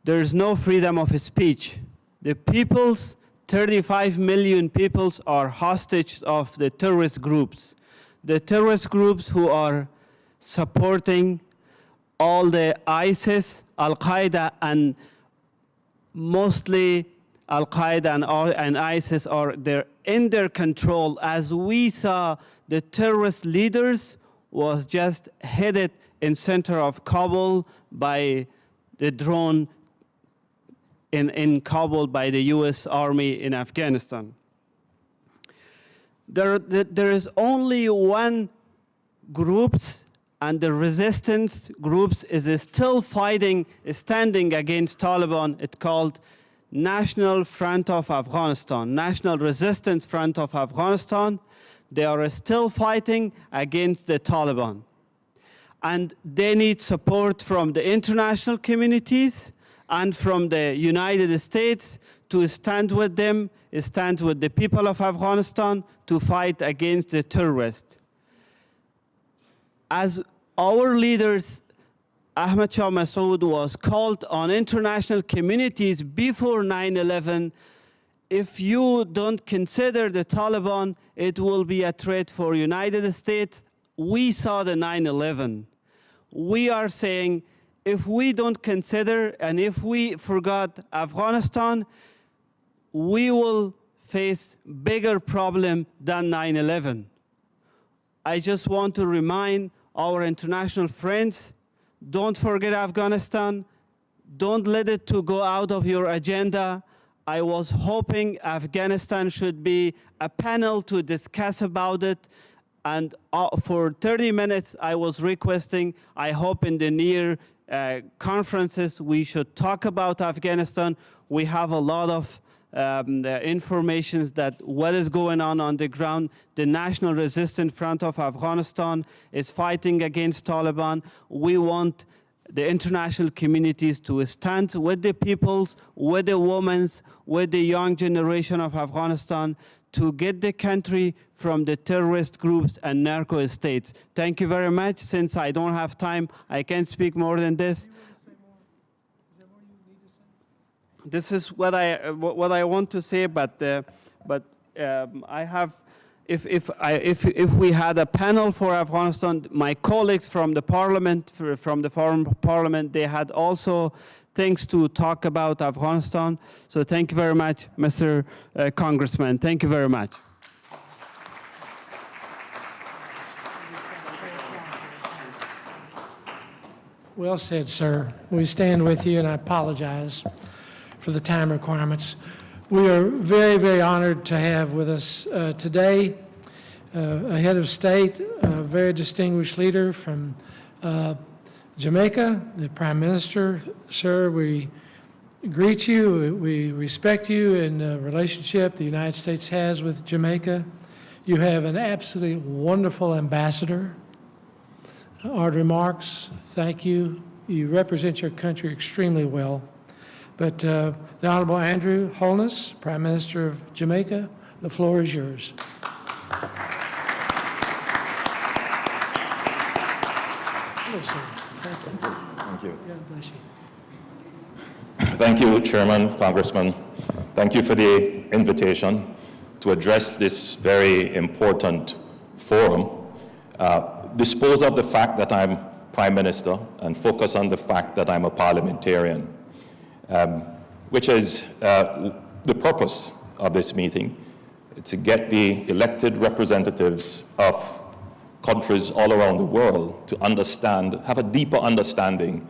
There is no freedom of speech. The peoples, 35 million peoples, are hostage of the terrorist groups. The terrorist groups who are supporting all the ISIS, Al-Qaeda, and mostly Al-Qaeda and ISIS they're in their control. As we saw, the terrorist leaders was just headed in center of Kabul by the drone in Kabul by the US Army in Afghanistan. There is only one group, and the resistance groups is still fighting, standing against Taliban. It's called National Front of Afghanistan, National Resistance Front of Afghanistan. They are still fighting against the Taliban. And they need support from the international communities and from the United States to stand with them, stand with the people of Afghanistan to fight against the terrorists. As our leaders Ahmed Shah Massoud was called on international communities before 9/11. If you don't consider the Taliban, it will be a threat for United States. We saw the 9/11. We are saying if we don't consider and if we forgot Afghanistan, we will face bigger problem than 9/11. I just want to remind our international friends, don't forget Afghanistan. Don't let it to go out of your agenda. I was hoping Afghanistan should be a panel to discuss about it. And for 30 minutes, I was requesting, I hope in the near conferences, we should talk about Afghanistan. We have a lot of the information that what is going on the ground. The National Resistance Front of Afghanistan is fighting against Taliban. We want the international communities to stand with the peoples, with the women, with the young generation of Afghanistan to get the country from the terrorist groups and narco states. Thank you very much. Since I don't have time, I can't speak more than this. This is what I want to say, but I have. If we had a panel for Afghanistan, my colleagues from the parliament, from the foreign parliament, they had also things to talk about Afghanistan. So thank you very much, Mr. Congressman. Thank you very much. Well said, sir. We stand with you, and I apologize for the time requirements. We are very, very honored to have with us today a head of state, a very distinguished leader from Jamaica, the Prime Minister. Sir, we greet you, we respect you in the relationship the United States has with Jamaica. You have an absolutely wonderful ambassador. Our remarks, thank you. You represent your country extremely well. But the Honorable Andrew Holness, Prime Minister of Jamaica, the floor is yours. Hello, sir. Thank you. Thank you. God bless you. Thank you, Chairman, Congressman. Thank you for the invitation to address this very important forum. Dispose of the fact that I'm Prime Minister and focus on the fact that I'm a parliamentarian. Which is the purpose of this meeting, to get the elected representatives of countries all around the world to understand, have a deeper understanding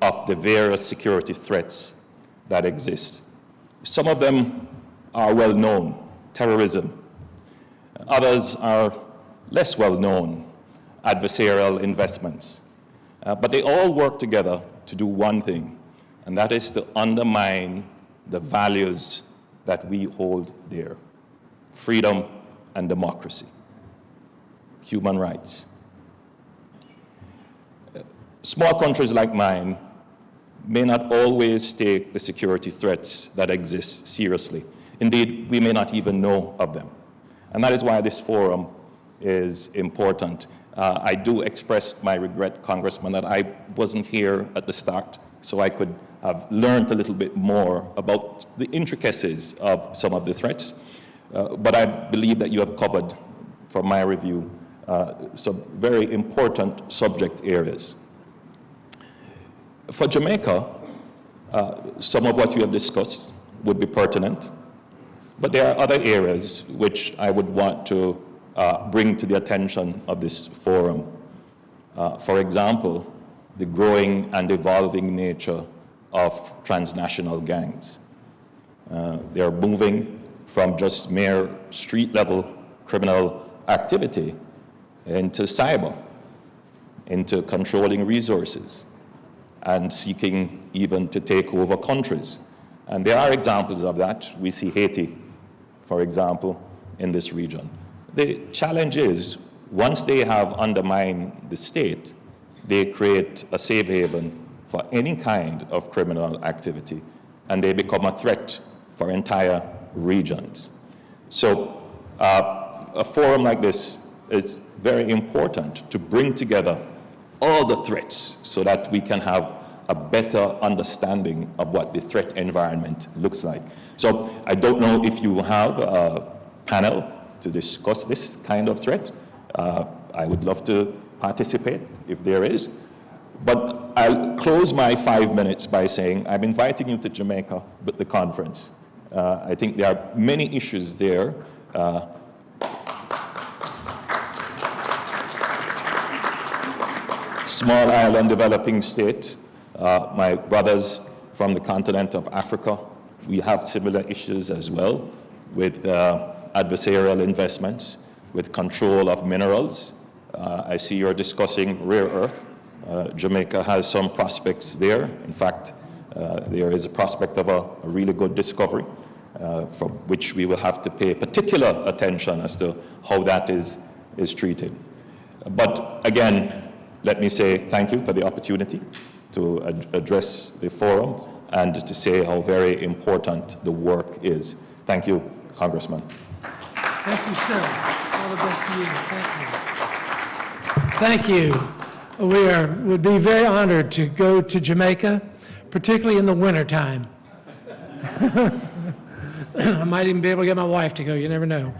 of the various security threats that exist. Some of them are well known, terrorism. Others are less well known, adversarial investments. But they all work together to do one thing, and that is to undermine the values that we hold dear: freedom and democracy, human rights. Small countries like mine may not always take the security threats that exist seriously. Indeed, we may not even know of them. And that is why this forum is important. I do express my regret, Congressman, that I wasn't here at the start, so I could have learned a little bit more about the intricacies of some of the threats. But I believe that you have covered, for my review, some very important subject areas. For Jamaica, some of what you have discussed would be pertinent, but there are other areas which I would want to bring to the attention of this forum. For example, the growing and evolving nature of transnational gangs. They are moving from just mere street-level criminal activity into cyber, into controlling resources, and seeking even to take over countries. And there are examples of that. We see Haiti, for example, in this region. The challenge is, once they have undermined the state, they create a safe haven for any kind of criminal activity, and they become a threat for entire regions. So a forum like this is very important to bring together all the threats so that we can have a better understanding of what the threat environment looks like. So I don't know if you have a panel to discuss this kind of threat. I would love to participate if there is. But I'll close my 5 minutes by saying I'm inviting you to Jamaica with the conference. I think there are many issues there. Small island developing state. My brothers from the continent of Africa, we have similar issues as well with adversarial investments, with control of minerals. I see you're discussing rare earth. Jamaica has some prospects there. In fact, there is a prospect of a really good discovery for which we will have to pay particular attention as to how that is treated. But again, let me say thank you for the opportunity to address the forum and to say how very important the work is. Thank you, Congressman. Thank you, sir. All the best to you. Thank you. Thank you. We would be very honored to go to Jamaica, particularly in the wintertime. I might even be able to get my wife to go, you never know.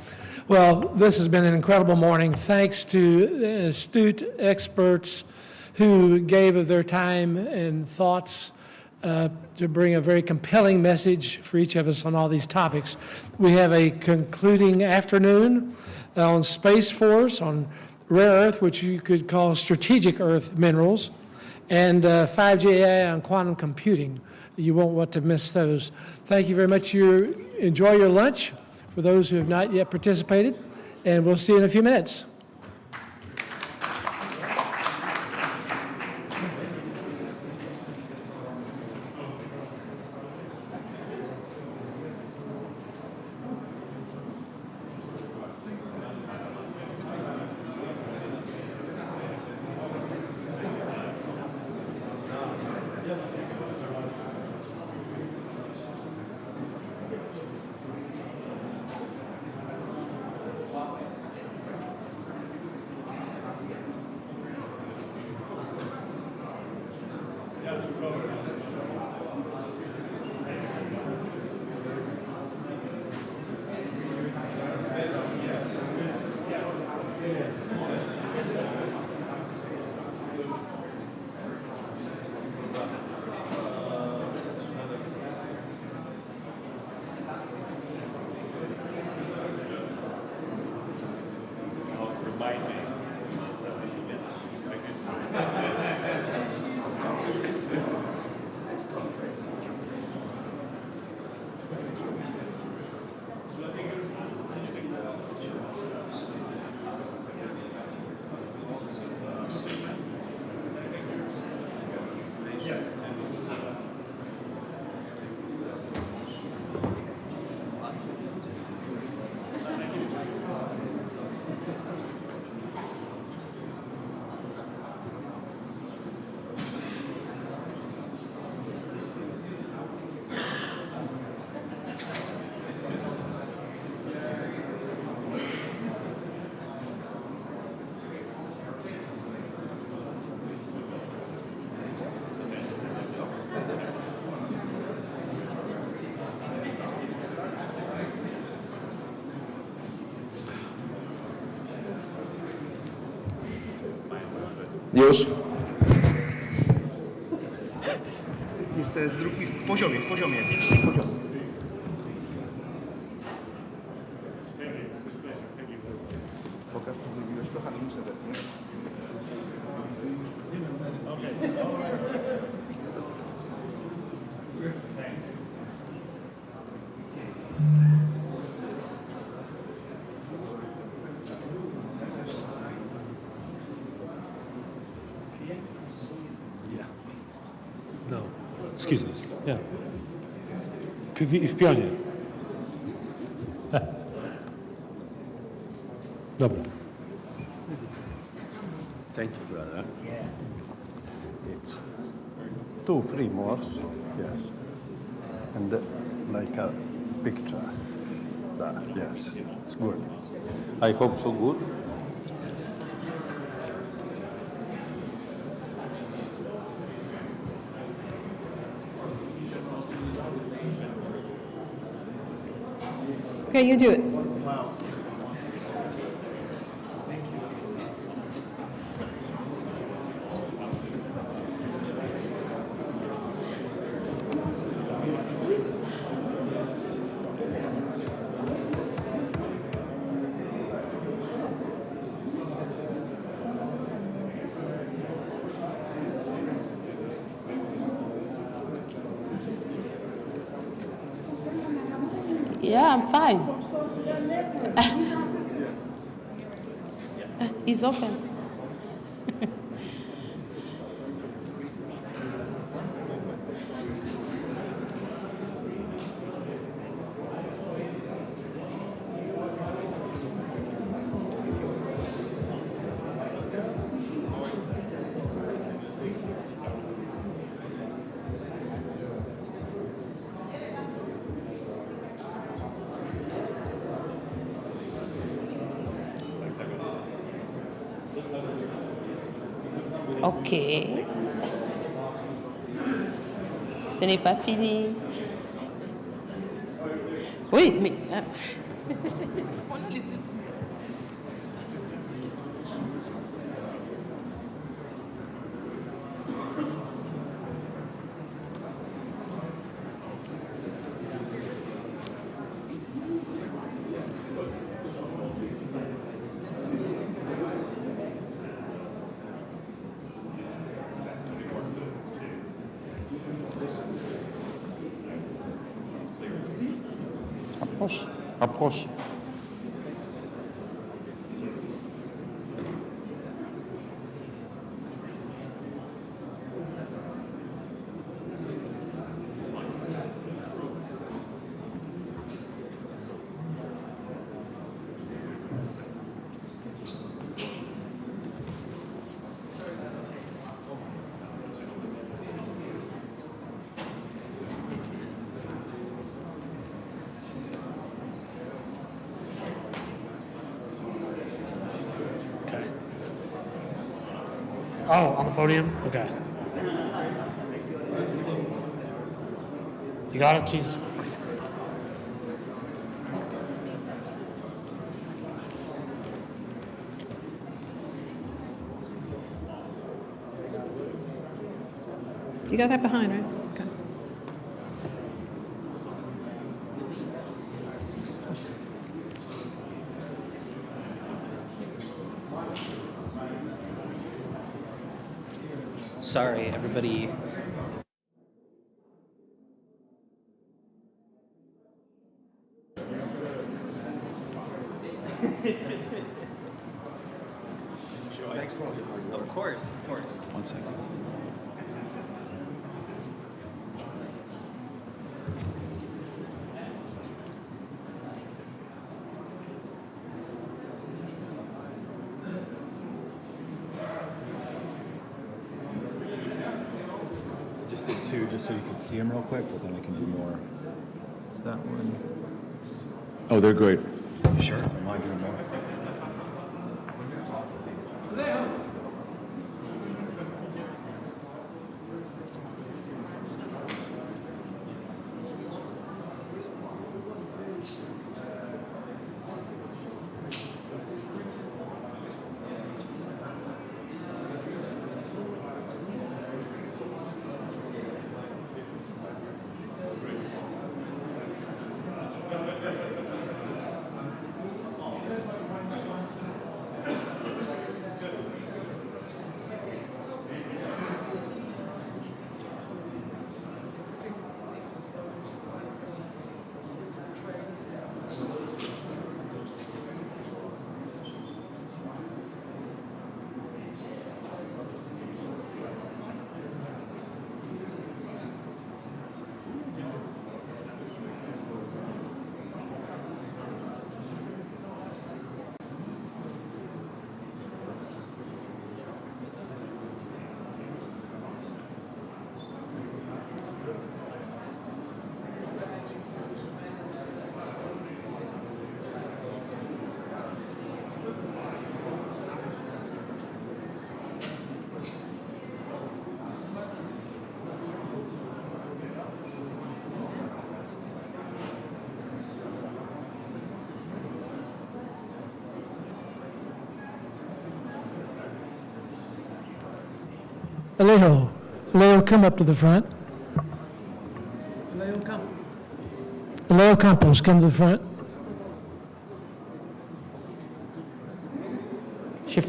Well, this has been an incredible morning. Thanks to astute experts who gave of their time and thoughts to bring a very compelling message for each of us on all these topics. We have a concluding afternoon on Space Force, on rare earth, which you could call strategic earth minerals, and 5G AI on quantum computing. You won't want to miss those. Thank you very much. Enjoy your lunch for those who have not yet participated, and we'll see you in a few minutes. Już? Zrób mi w poziomie. Pokaż, co zrobiłeś, kochany, muszę zepnąć. No, excuse me. Yeah. W pionie. Dobra. Thank you, brother. It's 2 free Moors, yes, and like a picture. Yes, it's good. I hope so good. Okay, you do it. Yeah, I'm fine. It's open. Ok. Ce n'est pas fini. Oui, mais... Approche. Approche. Oh, on the podium? Okay. You got it? Jesus. You got that behind, right? Okay. Sorry, everybody. Thanks for all your hard work. Of course, of course. One second. Just did two just so you could see them real quick, but then I can do more. Is that one? Oh, they're great. Sure. I mind doing more. Alejo, come up to the front. Alejo Campos, come to the front. She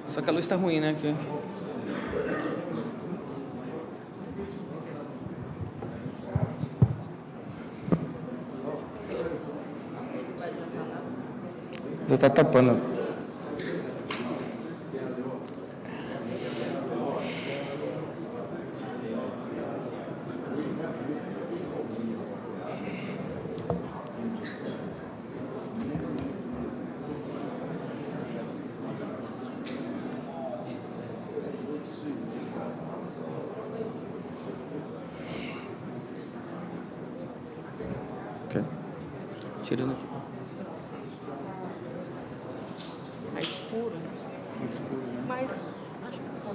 Só que a luz tá ruim, né? Aqui. Você tá tapando. Tirando aqui. Mais escuro. Muito escuro, né? Mas acho que tá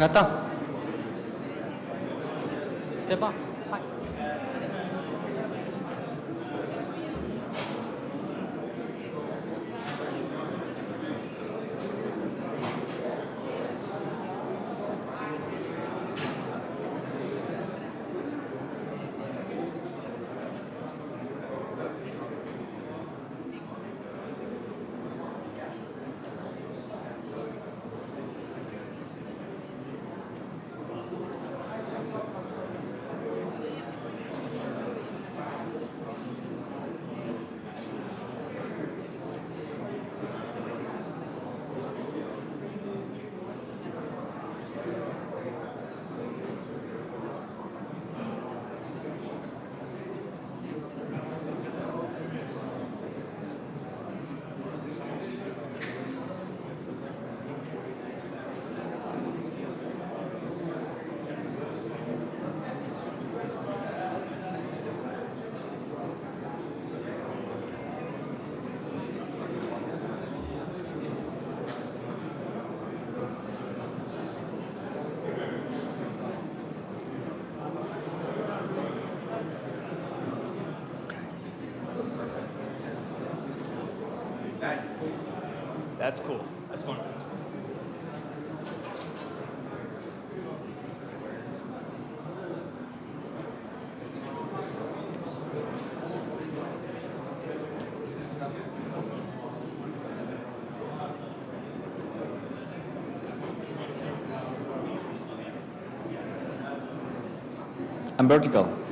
Attends. C'est bon. That's cool. That's fun. I'm vertical.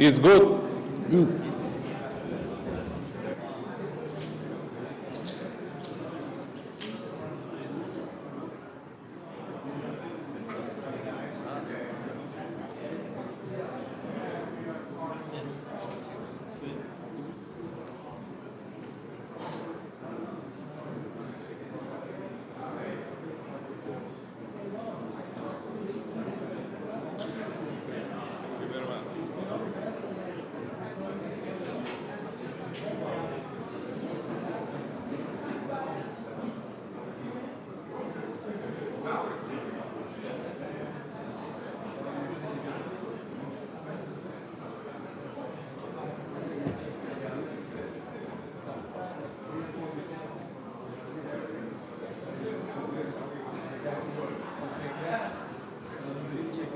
It's good.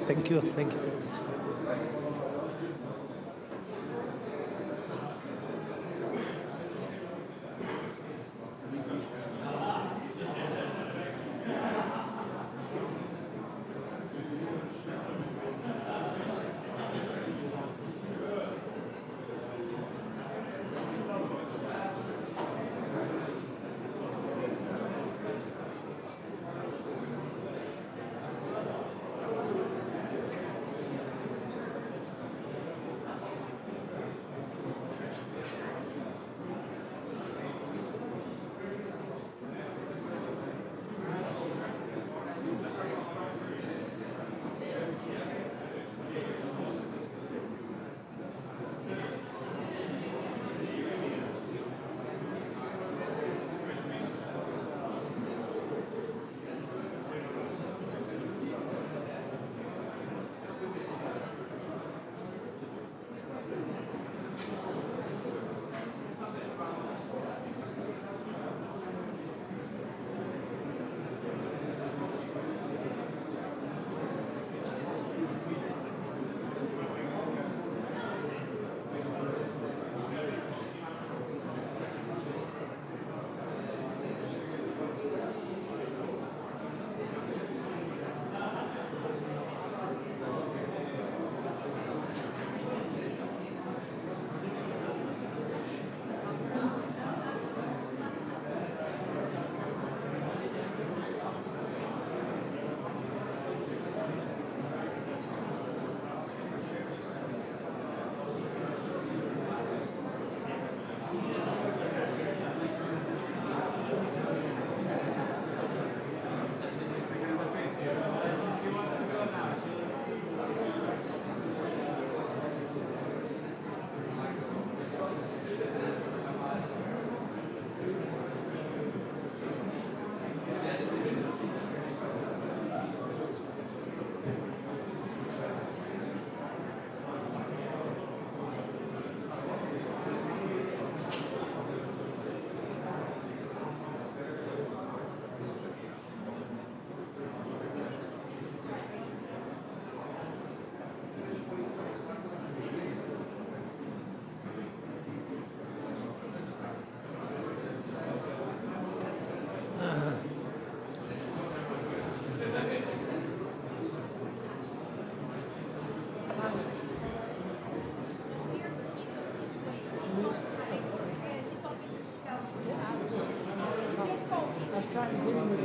Thank you. Thank you.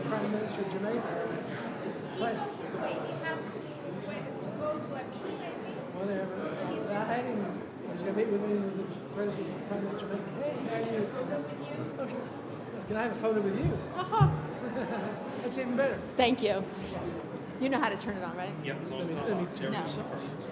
Prime Minister of Jamaica. Well, I had him, I was going to meet with him, with the President, Prime Minister of Jamaica. Hey, how are you? Oh, sure. Can I have a photo with you? That's even better. Thank you. You know how to turn it on, right? Yep, so Let me turn No. this off.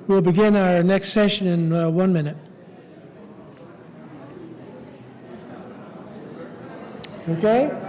We'll begin our next session in 1 minute. Okay?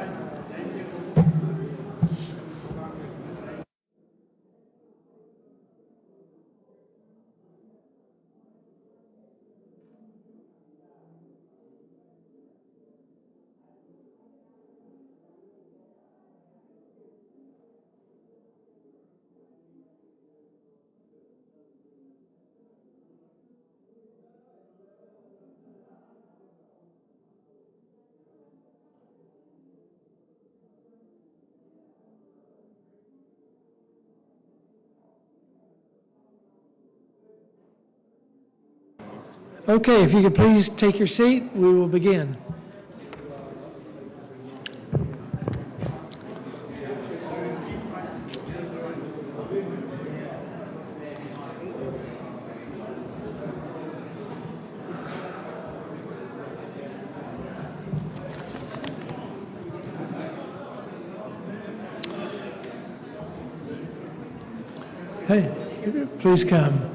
Okay, if you could please take your seat, we will begin. Hey, please come.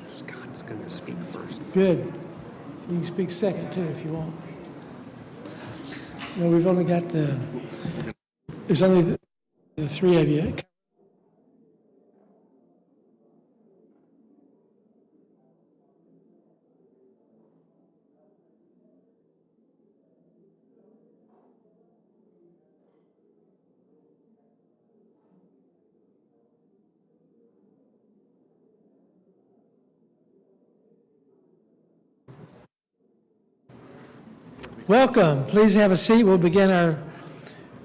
Scott's going to speak first. Good. You can speak second, too, if you want. No, we've only got there's only the three of you. Welcome. Please have a seat. We'll begin our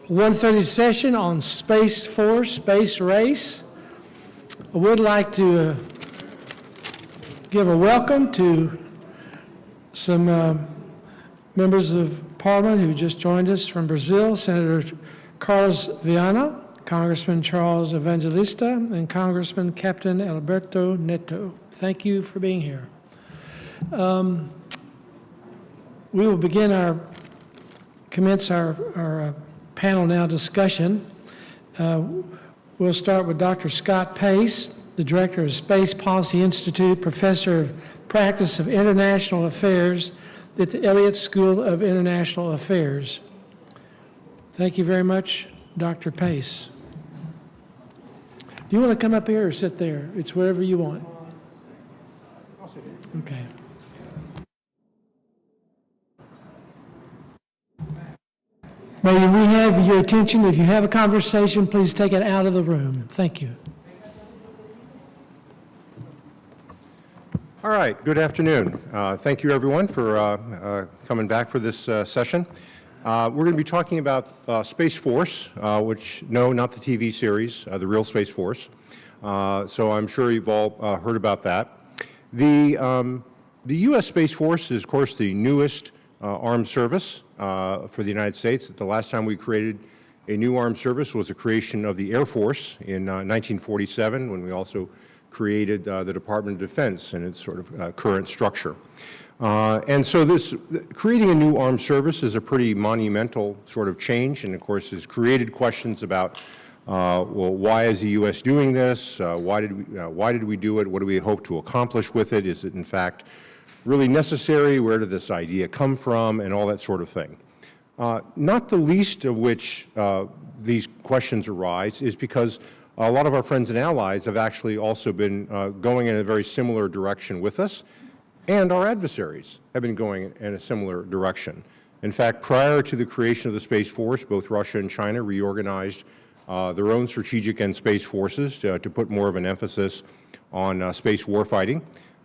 1:30 session on Space Force, Space Race. I would like to give a welcome to some members of Parliament who just joined us from Brazil, Senator Carlos Viana, Congressman Charles Evangelista, and Congressman Captain Alberto Neto. Thank you for being here. We will commence our panel now discussion. We'll start with Dr. Scott Pace, the Director of Space Policy Institute, Professor of Practice of International Affairs at the Elliott School of International Affairs. Thank you very much, Dr. Pace. Do you want to come up here or sit there? It's wherever you want. Okay. May we have your attention? If you have a conversation, please take it out of the room. Thank you. All right, good afternoon. Thank you everyone for coming back for this session. We're going to be talking about Space Force, which, no, not the TV series, the real Space Force. So I'm sure you've all heard about that. The U.S. Space Force is, of course, the newest armed service for the United States. The last time we created a new armed service was the creation of the Air Force in 1947, when we also created the Department of Defense and its sort of current structure. And so creating a new armed service is a pretty monumental sort of change, and of course has created questions about, well, why is the U.S. doing this? Why did we do it? What do we hope to accomplish with it? Is it in fact really necessary? Where did this idea come from? And all that sort of thing. Not the least of which these questions arise is because a lot of our friends and allies have actually also been going in a very similar direction with us, and our adversaries have been going in a similar direction. In fact, prior to the creation of the Space Force, both Russia and China reorganized their own strategic and space forces to put more of an emphasis on space warfighting.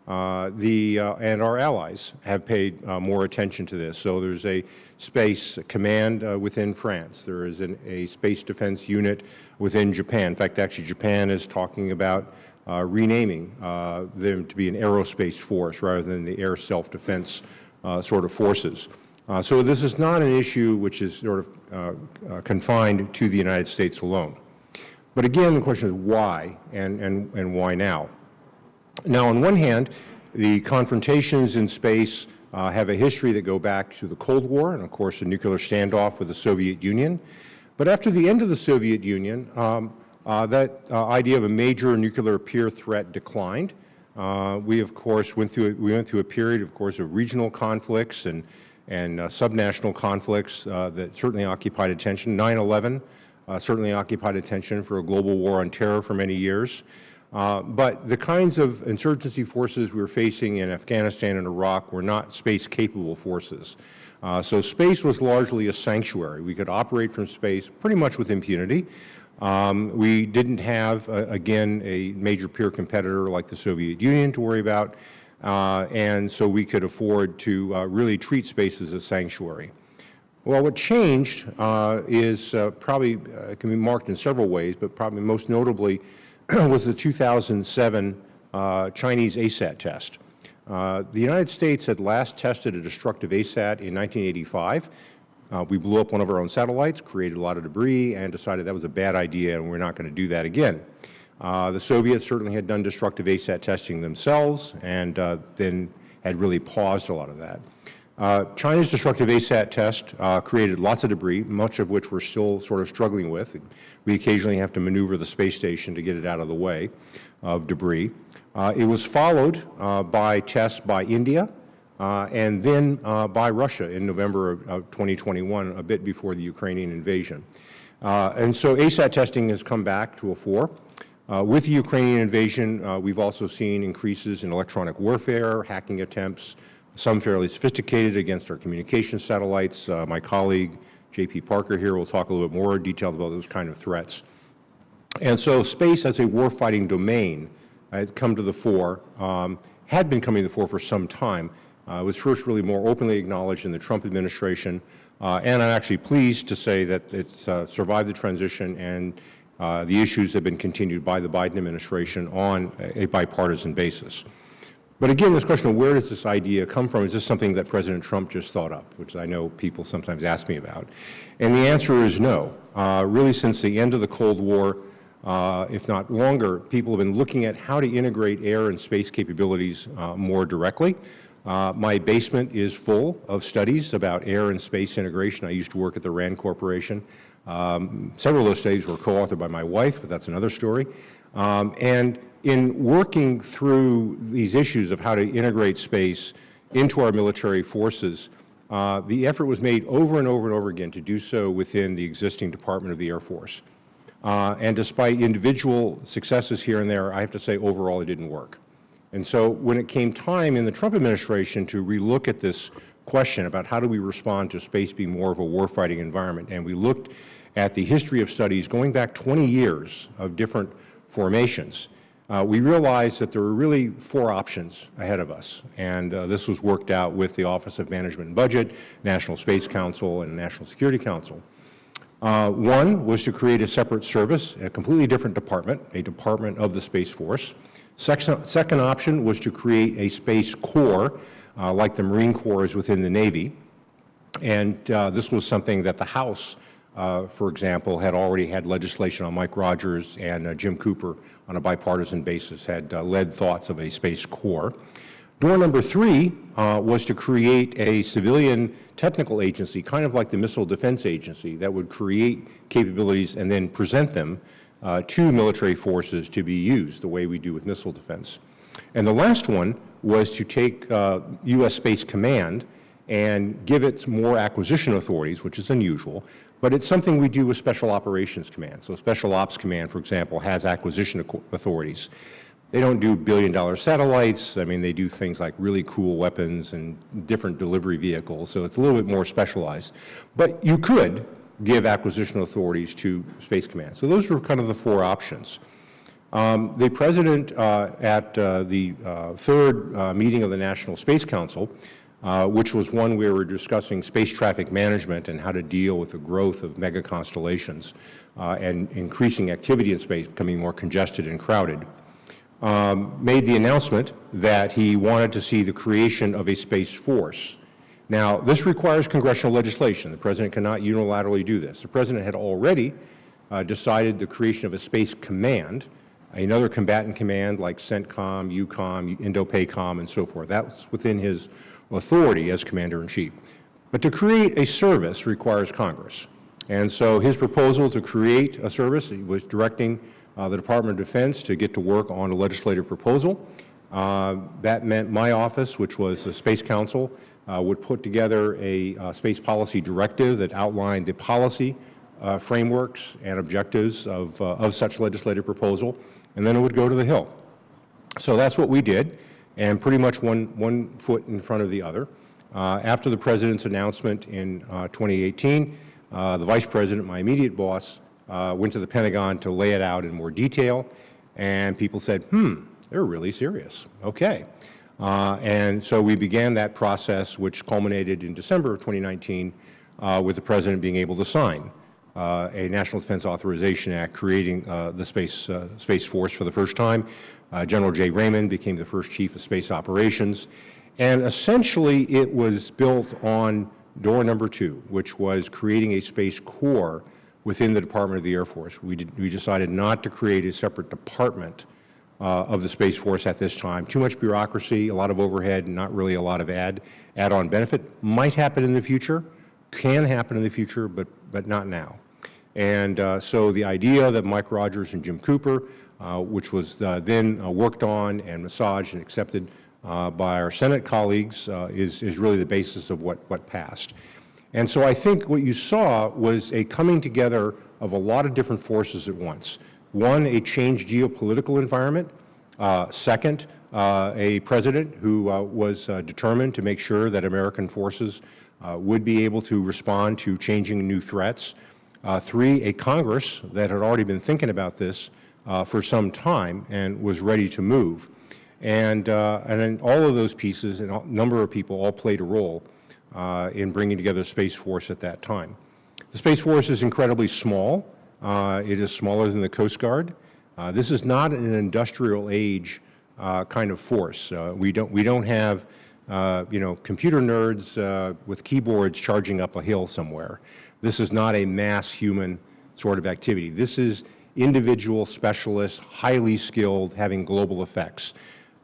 And our allies have paid more attention to this. So there's a space command within France. There is a space defense unit within Japan. In fact, actually, Japan is talking about renaming them to be an aerospace force rather than the air self-defense sort of forces. So this is not an issue which is sort of confined to the United States alone. But again, the question is why and why now? Now, on one hand, the confrontations in space have a history that go back to the Cold War and, of course, a nuclear standoff with the Soviet Union. But after the end of the Soviet Union, that idea of a major nuclear peer threat declined. We, of course, went through a period, of course, of regional conflicts and subnational conflicts that certainly occupied attention. 9/11 certainly occupied attention for a global war on terror for many years. But the kinds of insurgency forces we were facing in Afghanistan and Iraq were not space-capable forces. So space was largely a sanctuary. We could operate from space pretty much with impunity. We didn't have, again, a major peer competitor like the Soviet Union to worry about, and so we could afford to really treat space as a sanctuary. Well, what changed is probably can be marked in several ways, but probably most notably was the 2007 Chinese ASAT test. The United States had last tested a destructive ASAT in 1985. We blew up one of our own satellites, created a lot of debris, and decided that was a bad idea and we're not going to do that again. The Soviets certainly had done destructive ASAT testing themselves and then had really paused a lot of that. China's destructive ASAT test created lots of debris, much of which we're still sort of struggling with. We occasionally have to maneuver the space station to get it out of the way of debris. It was followed by tests by India and then by Russia in November of 2021, a bit before the Ukrainian invasion. And so ASAT testing has come back to a fore. With the Ukrainian invasion, we've also seen increases in electronic warfare, hacking attempts, some fairly sophisticated against our communication satellites. My colleague, J.P. Parker here, will talk a little bit more detailed about those kind of threats. And so space as a warfighting domain has come to the fore, had been coming to the fore for some time. It was first really more openly acknowledged in the Trump administration, and I'm actually pleased to say that it's survived the transition and the issues have been continued by the Biden administration on a bipartisan basis. But again, this question of where does this idea come from? Is this something that President Trump just thought up, which I know people sometimes ask me about? And the answer is no. Really, since the end of the Cold War, if not longer, people have been looking at how to integrate air and space capabilities more directly. My basement is full of studies about air and space integration. I used to work at the RAND Corporation. Several of those studies were co-authored by my wife, but that's another story. And in working through these issues of how to integrate space into our military forces, the effort was made over and over and over again to do so within the existing Department of the Air Force. And despite individual successes here and there, I have to say overall it didn't work. And so when it came time in the Trump administration to relook at this question about how do we respond to space being more of a warfighting environment, and we looked at the history of studies going back 20 years of different formations, we realized that there were really four options ahead of us. And this was worked out with the Office of Management and Budget, National Space Council, and National Security Council. One was to create a separate service, a completely different department, a department of the Space Force. Second option was to create a Space Corps, like the Marine Corps is within the Navy. And this was something that the House, for example, had already had legislation on. Mike Rogers and Jim Cooper on a bipartisan basis had led thoughts of a Space Corps. Door number three was to create a civilian technical agency, kind of like the Missile Defense Agency, that would create capabilities and then present them to military forces to be used the way we do with missile defense. And the last one was to take U.S. Space Command and give it more acquisition authorities, which is unusual, but it's something we do with Special Operations Command. So Special Ops Command, for example, has acquisition authorities. They don't do billion-dollar satellites. I mean, they do things like really cool weapons and different delivery vehicles, so it's a little bit more specialized. But you could give acquisition authorities to Space Command. So those were kind of the four options. The President, at the third meeting of the National Space Council, which was one where we were discussing space traffic management and how to deal with the growth of mega constellations and increasing activity in space, becoming more congested and crowded, made the announcement that he wanted to see the creation of a Space Force. Now, this requires congressional legislation. The President cannot unilaterally do this. The President had already decided the creation of a Space Command, another combatant command like CENTCOM, EUCOM, INDOPACOM, and so forth. That's within his authority as Commander-in-Chief. But to create a service requires Congress. And so his proposal to create a service, he was directing the Department of Defense to get to work on a legislative proposal. That meant my office, which was the Space Council, would put together a space policy directive that outlined the policy frameworks and objectives of such legislative proposal, and then it would go to the Hill. So that's what we did, and pretty much one foot in front of the other. After the President's announcement in 2018, the Vice President, my immediate boss, went to the Pentagon to lay it out in more detail, and people said, they're really serious. Okay. And so we began that process, which culminated in December of 2019 with the President being able to sign a National Defense Authorization Act creating the Space Force for the first time. General J. Raymond became the first Chief of Space Operations. And essentially, it was built on door number 2, which was creating a Space Corps within the Department of the Air Force. We decided not to create a separate department of the Space Force at this time. Too much bureaucracy, a lot of overhead, not really a lot of add-on benefit. Might happen in the future, can happen in the future, but not now. And so the idea that Mike Rogers and Jim Cooper, which was then worked on and massaged and accepted by our Senate colleagues, is really the basis of what passed. And so I think what you saw was a coming together of a lot of different forces at once. One, a changed geopolitical environment. Second, a president who was determined to make sure that American forces would be able to respond to changing new threats. 3, a Congress that had already been thinking about this for some time and was ready to move. And then all of those pieces and a number of people all played a role in bringing together the Space Force at that time. The Space Force is incredibly small. It is smaller than the Coast Guard. This is not an industrial age kind of force. We don't have computer nerds with keyboards charging up a hill somewhere. This is not a mass human sort of activity. This is individual specialists, highly skilled, having global effects.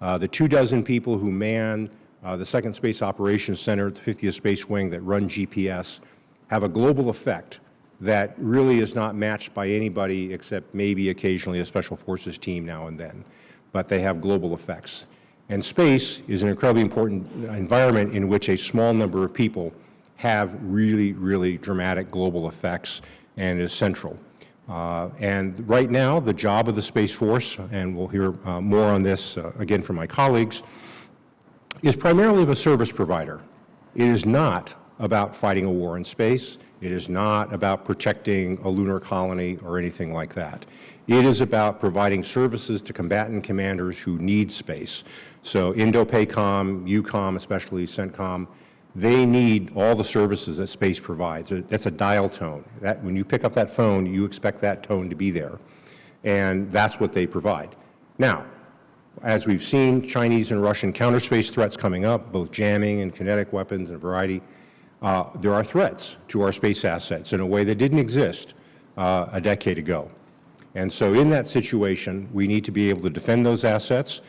The 24 people who man the 2nd Space Operations Center at the 50th Space Wing that run GPS have a global effect that really is not matched by anybody except maybe occasionally a Special Forces team now and then, but they have global effects. And space is an incredibly important environment in which a small number of people have really, really dramatic global effects and is central. And right now, the job of the Space Force, and we'll hear more on this again from my colleagues, is primarily of a service provider. It is not about fighting a war in space. It is not about protecting a lunar colony or anything like that. It is about providing services to combatant commanders who need space. So INDOPACOM, EUCOM, especially CENTCOM, they need all the services that space provides. That's a dial tone. That, when you pick up that phone, you expect that tone to be there. And that's what they provide. Now, as we've seen Chinese and Russian counter-space threats coming up, both jamming and kinetic weapons and a variety, there are threats to our space assets in a way that didn't exist a decade ago. And so in that situation, we need to be able to defend those assets.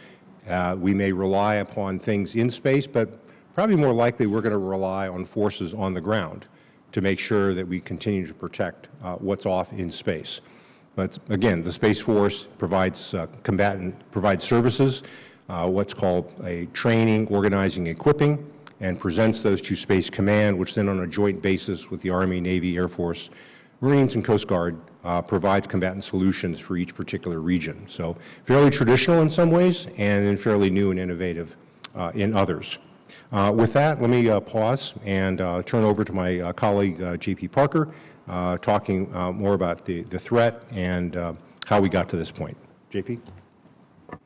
We may rely upon things in space, but probably more likely we're going to rely on forces on the ground to make sure that we continue to protect what's off in space. But again, the Space Force provides services, what's called a training, organizing, equipping, and presents those to Space Command, which then on a joint basis with the Army, Navy, Air Force, Marines, and Coast Guard provides combatant solutions for each particular region. So fairly traditional in some ways, and then fairly new and innovative in others. With that, let me pause and turn over to my colleague, J.P. Parker, talking more about the threat and how we got to this point. J.P.? All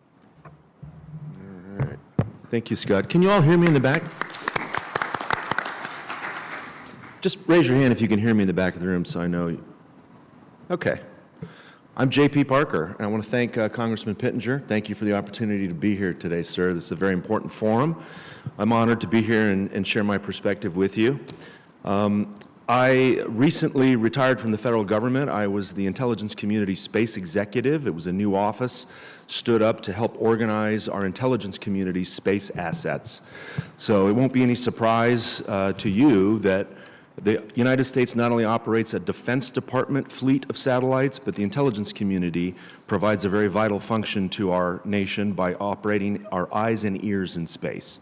right. Thank you, Scott. Can you all hear me in the back? Just raise your hand if you can hear me in the back of the room so I know you. Okay. I'm J.P. Parker, and I want to thank Congressman Pittenger. Thank you for the opportunity to be here today, sir. This is a very important forum. I'm honored to be here and share my perspective with you. I recently retired from the federal government. I was the intelligence community space executive. It was a new office, stood up to help organize our intelligence community's space assets. So it won't be any surprise to you that the United States not only operates a Defense Department fleet of satellites, but the intelligence community provides a very vital function to our nation by operating our eyes and ears in space.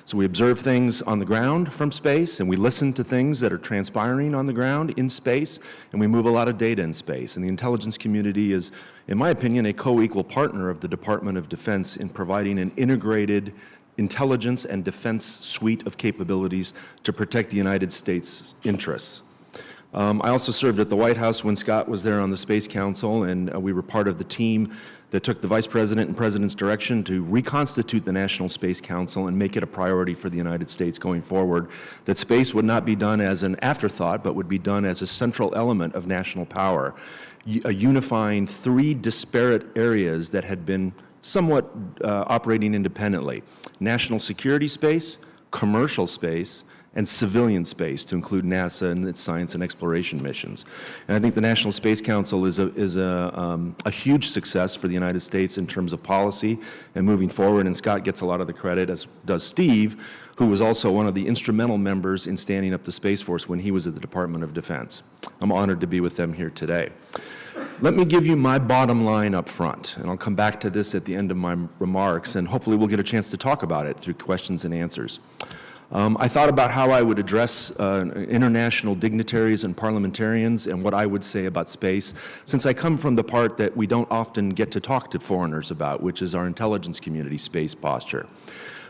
So we observe things on the ground from space, and we listen to things that are transpiring on the ground in space, and we move a lot of data in space. And the intelligence community is, in my opinion, a co-equal partner of the Department of Defense in providing an integrated intelligence and defense suite of capabilities to protect the United States' interests. I also served at the White House when Scott was there on the Space Council, and we were part of the team that took the Vice President and President's direction to reconstitute the National Space Council and make it a priority for the United States going forward, that space would not be done as an afterthought, but would be done as a central element of national power, unifying three disparate areas that had been somewhat operating independently: national security space, commercial space, and civilian space, to include NASA and its science and exploration missions. And I think the National Space Council is a huge success for the United States in terms of policy and moving forward, and Scott gets a lot of the credit, as does Steve, who was also one of the instrumental members in standing up the Space Force when he was at the Department of Defense. I'm honored to be with them here today. Let me give you my bottom line up front, and I'll come back to this at the end of my remarks, and hopefully we'll get a chance to talk about it through questions and answers. I thought about how I would address international dignitaries and parliamentarians and what I would say about space, since I come from the part that we don't often get to talk to foreigners about, which is our intelligence community space posture.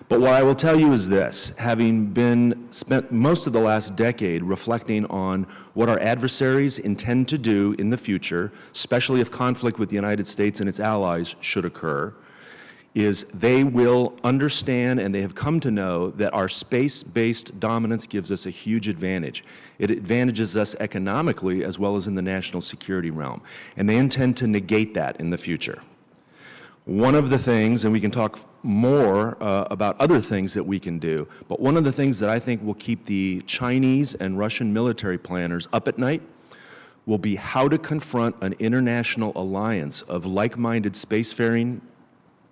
But what I will tell you is this: having spent most of the last decade reflecting on what our adversaries intend to do in the future, especially if conflict with the United States and its allies should occur, is they will understand, and they have come to know, that our space-based dominance gives us a huge advantage. It advantages us economically as well as in the national security realm, and they intend to negate that in the future. One of the things, and we can talk more about other things that we can do, but one of the things that I think will keep the Chinese and Russian military planners up at night will be how to confront an international alliance of like-minded spacefaring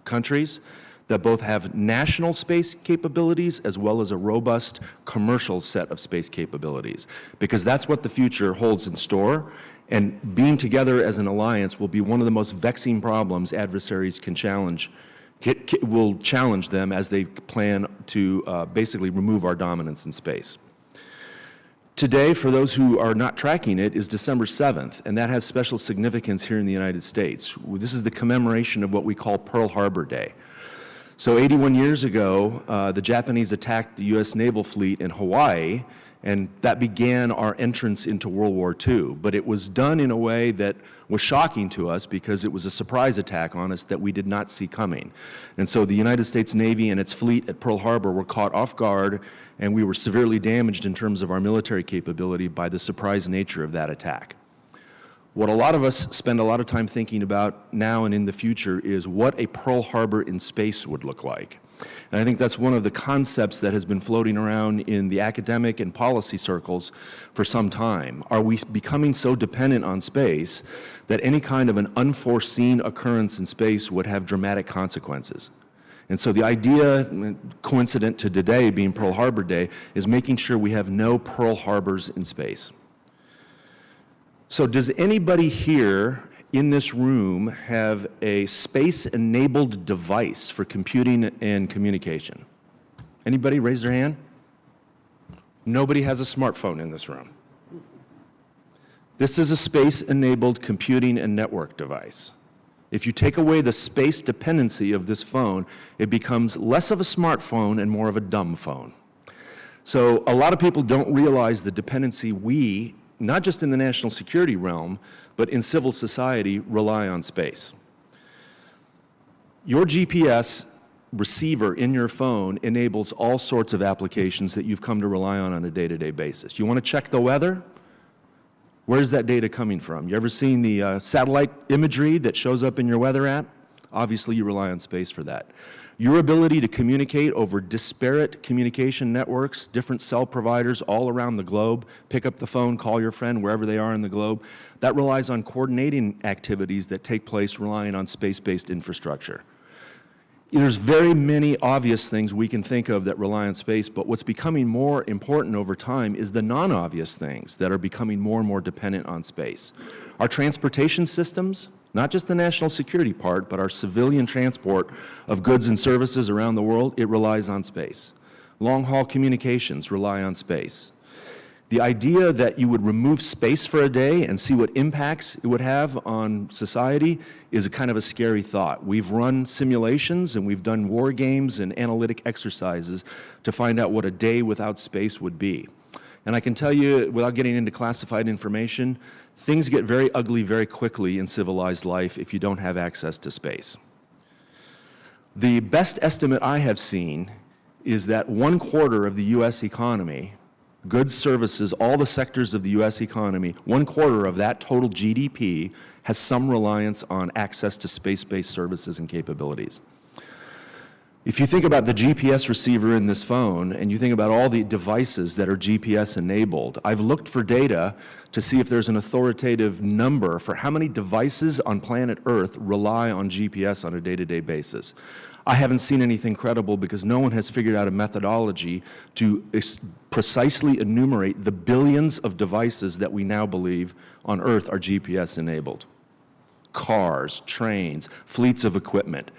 countries that both have national space capabilities as well as a robust commercial set of space capabilities, because that's what the future holds in store. And being together as an alliance will be one of the most vexing problems adversaries will challenge them as they plan to basically remove our dominance in space. Today, for those who are not tracking it, is December 7th, and that has special significance here in the United States. This is the commemoration of what we call Pearl Harbor Day. So 81 years ago, the Japanese attacked the U.S. naval fleet in Hawaii, and that began our entrance into World War II. But it was done in a way that was shocking to us because it was a surprise attack on us that we did not see coming. And so the United States Navy and its fleet at Pearl Harbor were caught off guard, and we were severely damaged in terms of our military capability by the surprise nature of that attack. What a lot of us spend a lot of time thinking about now and in the future is what a Pearl Harbor in space would look like. And I think that's one of the concepts that has been floating around in the academic and policy circles for some time. Are we becoming so dependent on space that any kind of an unforeseen occurrence in space would have dramatic consequences? And so the idea, coincident to today being Pearl Harbor Day, is making sure we have no Pearl Harbors in space. So does anybody here in this room have a space-enabled device for computing and communication? Anybody raise their hand? Nobody has a smartphone in this room. This is a space-enabled computing and network device. If you take away the space dependency of this phone, it becomes less of a smartphone and more of a dumb phone. So a lot of people don't realize the dependency we, not just in the national security realm, but in civil society, rely on space. Your GPS receiver in your phone enables all sorts of applications that you've come to rely on a day-to-day basis. You want to check the weather? Where's that data coming from? You ever seen the satellite imagery that shows up in your weather app? Obviously, you rely on space for that. Your ability to communicate over disparate communication networks, different cell providers all around the globe, pick up the phone, call your friend wherever they are in the globe, that relies on coordinating activities that take place relying on space-based infrastructure. There's very many obvious things we can think of that rely on space, but what's becoming more important over time is the non-obvious things that are becoming more and more dependent on space. Our transportation systems, not just the national security part, but our civilian transport of goods and services around the world, it relies on space. Long-haul communications rely on space. The idea that you would remove space for a day and see what impacts it would have on society is a kind of a scary thought. We've run simulations and we've done war games and analytic exercises to find out what a day without space would be. And I can tell you, without getting into classified information, things get very ugly very quickly in civilized life if you don't have access to space. The best estimate I have seen is that 1/4 of the US economy, goods, services, all the sectors of the US economy, 1/4 of that total GDP has some reliance on access to space-based services and capabilities. If you think about the GPS receiver in this phone and you think about all the devices that are GPS enabled, I've looked for data to see if there's an authoritative number for how many devices on planet Earth rely on GPS on a day-to-day basis. I haven't seen anything credible because no one has figured out a methodology to precisely enumerate the billions of devices that we now believe on Earth are GPS enabled. Cars, trains, fleets of equipment.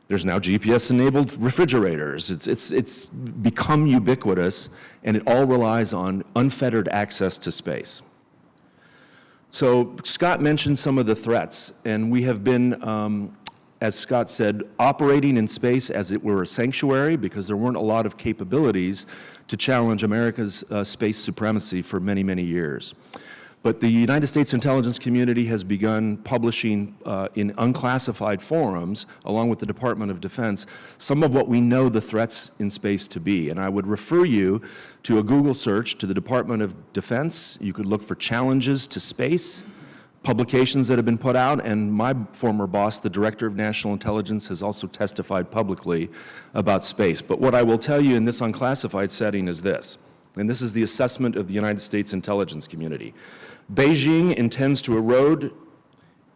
There's now GPS-enabled refrigerators. It's become ubiquitous, and it all relies on unfettered access to space. So Scott mentioned some of the threats, and we have been, as Scott said, operating in space as it were a sanctuary because there weren't a lot of capabilities to challenge America's space supremacy for many, many years. But the United States intelligence community has begun publishing in unclassified forums, along with the Department of Defense, some of what we know the threats in space to be. And I would refer you to a Google search to the Department of Defense. You could look for challenges to space, publications that have been put out, and my former boss, the Director of National Intelligence, has also testified publicly about space. But what I will tell you in this unclassified setting is this, and this is the assessment of the United States intelligence community. Beijing intends to erode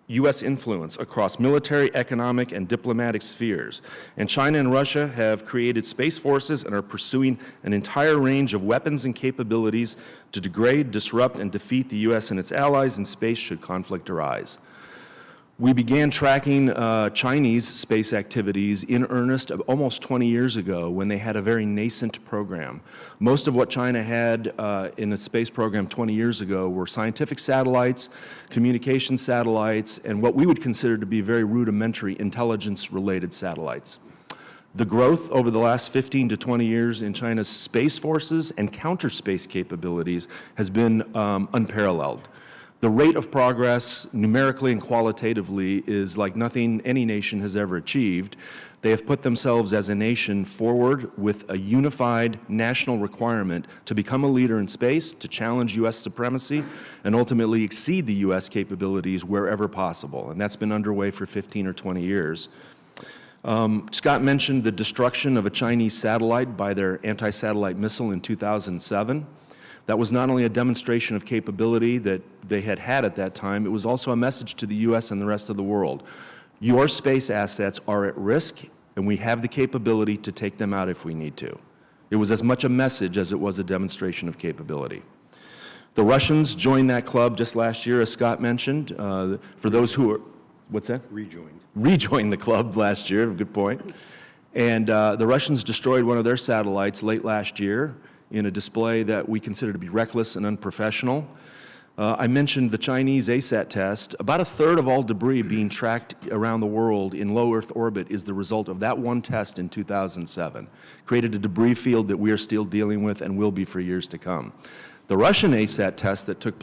U.S. influence across military, economic, and diplomatic spheres. And China and Russia have created space forces and are pursuing an entire range of weapons and capabilities to degrade, disrupt, and defeat the U.S. and its allies in space should conflict arise. We began tracking Chinese space activities in earnest almost 20 years ago when they had a very nascent program. Most of what China had in the space program 20 years ago were scientific satellites, communication satellites, and what we would consider to be very rudimentary intelligence-related satellites. The growth over the last 15 to 20 years in China's space forces and counter-space capabilities has been unparalleled. The rate of progress, numerically and qualitatively, is like nothing any nation has ever achieved. They have put themselves as a nation forward with a unified national requirement to become a leader in space, to challenge U.S. supremacy, and ultimately exceed the U.S. capabilities wherever possible. And that's been underway for 15 or 20 years. Scott mentioned the destruction of a Chinese satellite by their anti-satellite missile in 2007. That was not only a demonstration of capability that they had at that time, it was also a message to the U.S. and the rest of the world. Your space assets are at risk, and we have the capability to take them out if we need to. It was as much a message as it was a demonstration of capability. The Russians joined that club just last year, as Scott mentioned. For those who are, what's that? Rejoined the club last year, good point. And the Russians destroyed one of their satellites late last year in a display that we consider to be reckless and unprofessional. I mentioned the Chinese ASAT test. About a third of all debris being tracked around the world in low Earth orbit is the result of that one test in 2007. Created a debris field that we are still dealing with and will be for years to come. The Russian ASAT test that took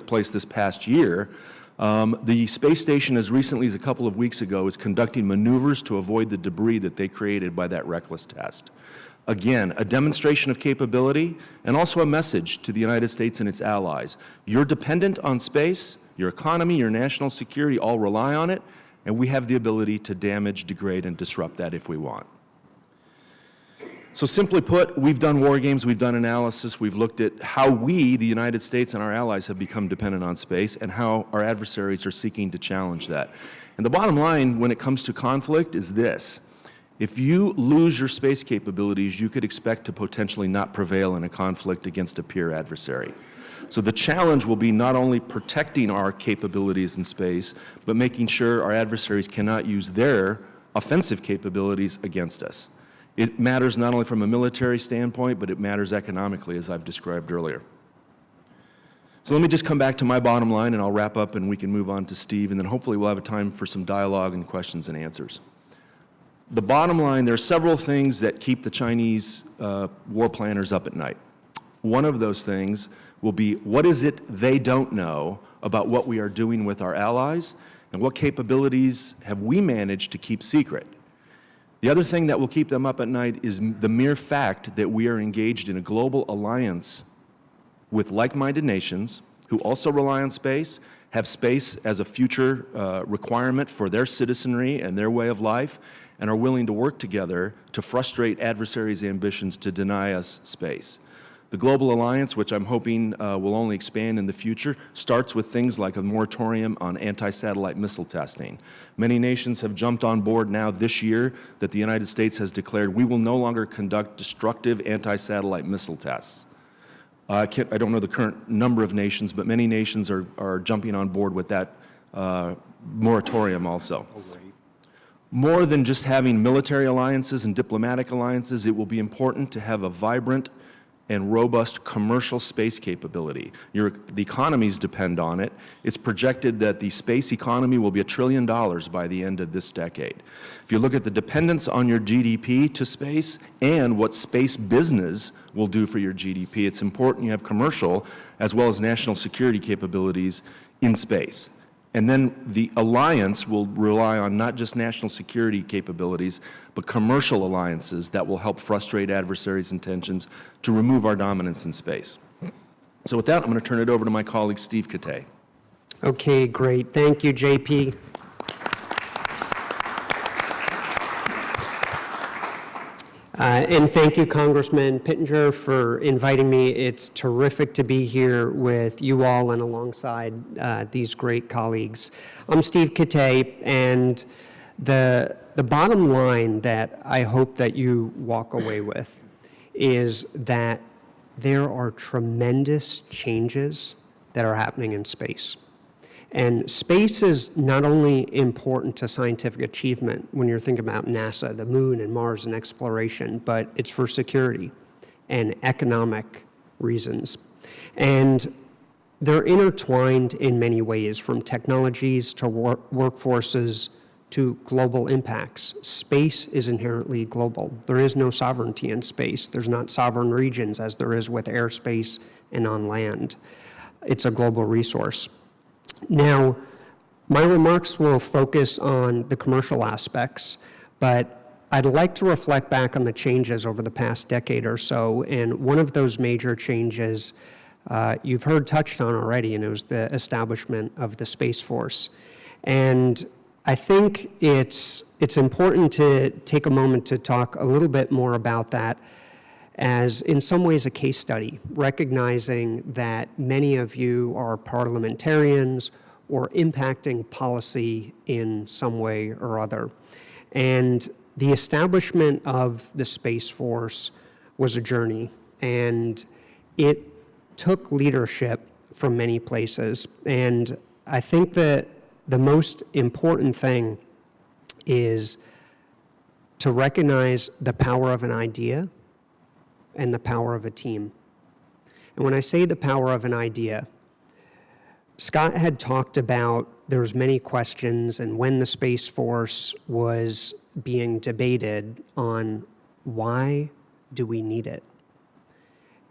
place this past year, the space station as recently as a couple of weeks ago is conducting maneuvers to avoid the debris that they created by that reckless test. Again, a demonstration of capability and also a message to the United States and its allies. You're dependent on space, your economy, your national security all rely on it, and we have the ability to damage, degrade, and disrupt that if we want. So simply put, we've done war games, we've done analysis, we've looked at how we, the United States and our allies, have become dependent on space and how our adversaries are seeking to challenge that. And the bottom line when it comes to conflict is this. If you lose your space capabilities, you could expect to potentially not prevail in a conflict against a peer adversary. So the challenge will be not only protecting our capabilities in space, but making sure our adversaries cannot use their offensive capabilities against us. It matters not only from a military standpoint, but it matters economically, as I've described earlier. So let me just come back to my bottom line, and I'll wrap up, and we can move on to Steve, and then hopefully we'll have a time for some dialogue and questions and answers. The bottom line, there are several things that keep the Chinese war planners up at night. One of those things will be, what is it they don't know about what we are doing with our allies, and what capabilities have we managed to keep secret? The other thing that will keep them up at night is the mere fact that we are engaged in a global alliance with like-minded nations who also rely on space, have space as a future requirement for their citizenry and their way of life, and are willing to work together to frustrate adversaries' ambitions to deny us space. The Global Alliance, which I'm hoping will only expand in the future, starts with things like a moratorium on anti-satellite missile testing. Many nations have jumped on board now this year that the United States has declared we will no longer conduct destructive anti-satellite missile tests. I don't know the current number of nations, but many nations are jumping on board with that moratorium also. More than just having military alliances and diplomatic alliances, it will be important to have a vibrant and robust commercial space capability. The economies depend on it. It's projected that the space economy will be $1 trillion by the end of this decade. If you look at the dependence on your GDP to space and what space business will do for your GDP, it's important you have commercial as well as national security capabilities in space. And then the alliance will rely on not just national security capabilities, but commercial alliances that will help frustrate adversaries' intentions to remove our dominance in space. So with that, I'm going to turn it over to my colleague, Steve Katay. Okay, great. Thank you, JP. And thank you, Congressman Pittenger, for inviting me. It's terrific to be here with you all and alongside these great colleagues. I'm Steve Katay, and the bottom line that I hope that you walk away with is that there are tremendous changes that are happening in space. And space is not only important to scientific achievement when you're thinking about NASA, the moon and Mars and exploration, but it's for security and economic reasons. And they're intertwined in many ways, from technologies to workforces to global impacts. Space is inherently global. There is no sovereignty in space. There's not sovereign regions as there is with airspace and on land. It's a global resource. Now, my remarks will focus on the commercial aspects, but I'd like to reflect back on the changes over the past decade or so, and one of those major changes you've heard touched on already, and it was the establishment of the Space Force. And I think it's important to take a moment to talk a little bit more about that as, in some ways, a case study, recognizing that many of you are parliamentarians or impacting policy in some way or other. And the establishment of the Space Force was a journey, and it took leadership from many places. And I think that the most important thing is to recognize the power of an idea and the power of a team. And when I say the power of an idea, Scott had talked about there's many questions, and when the Space Force was being debated on why do we need it?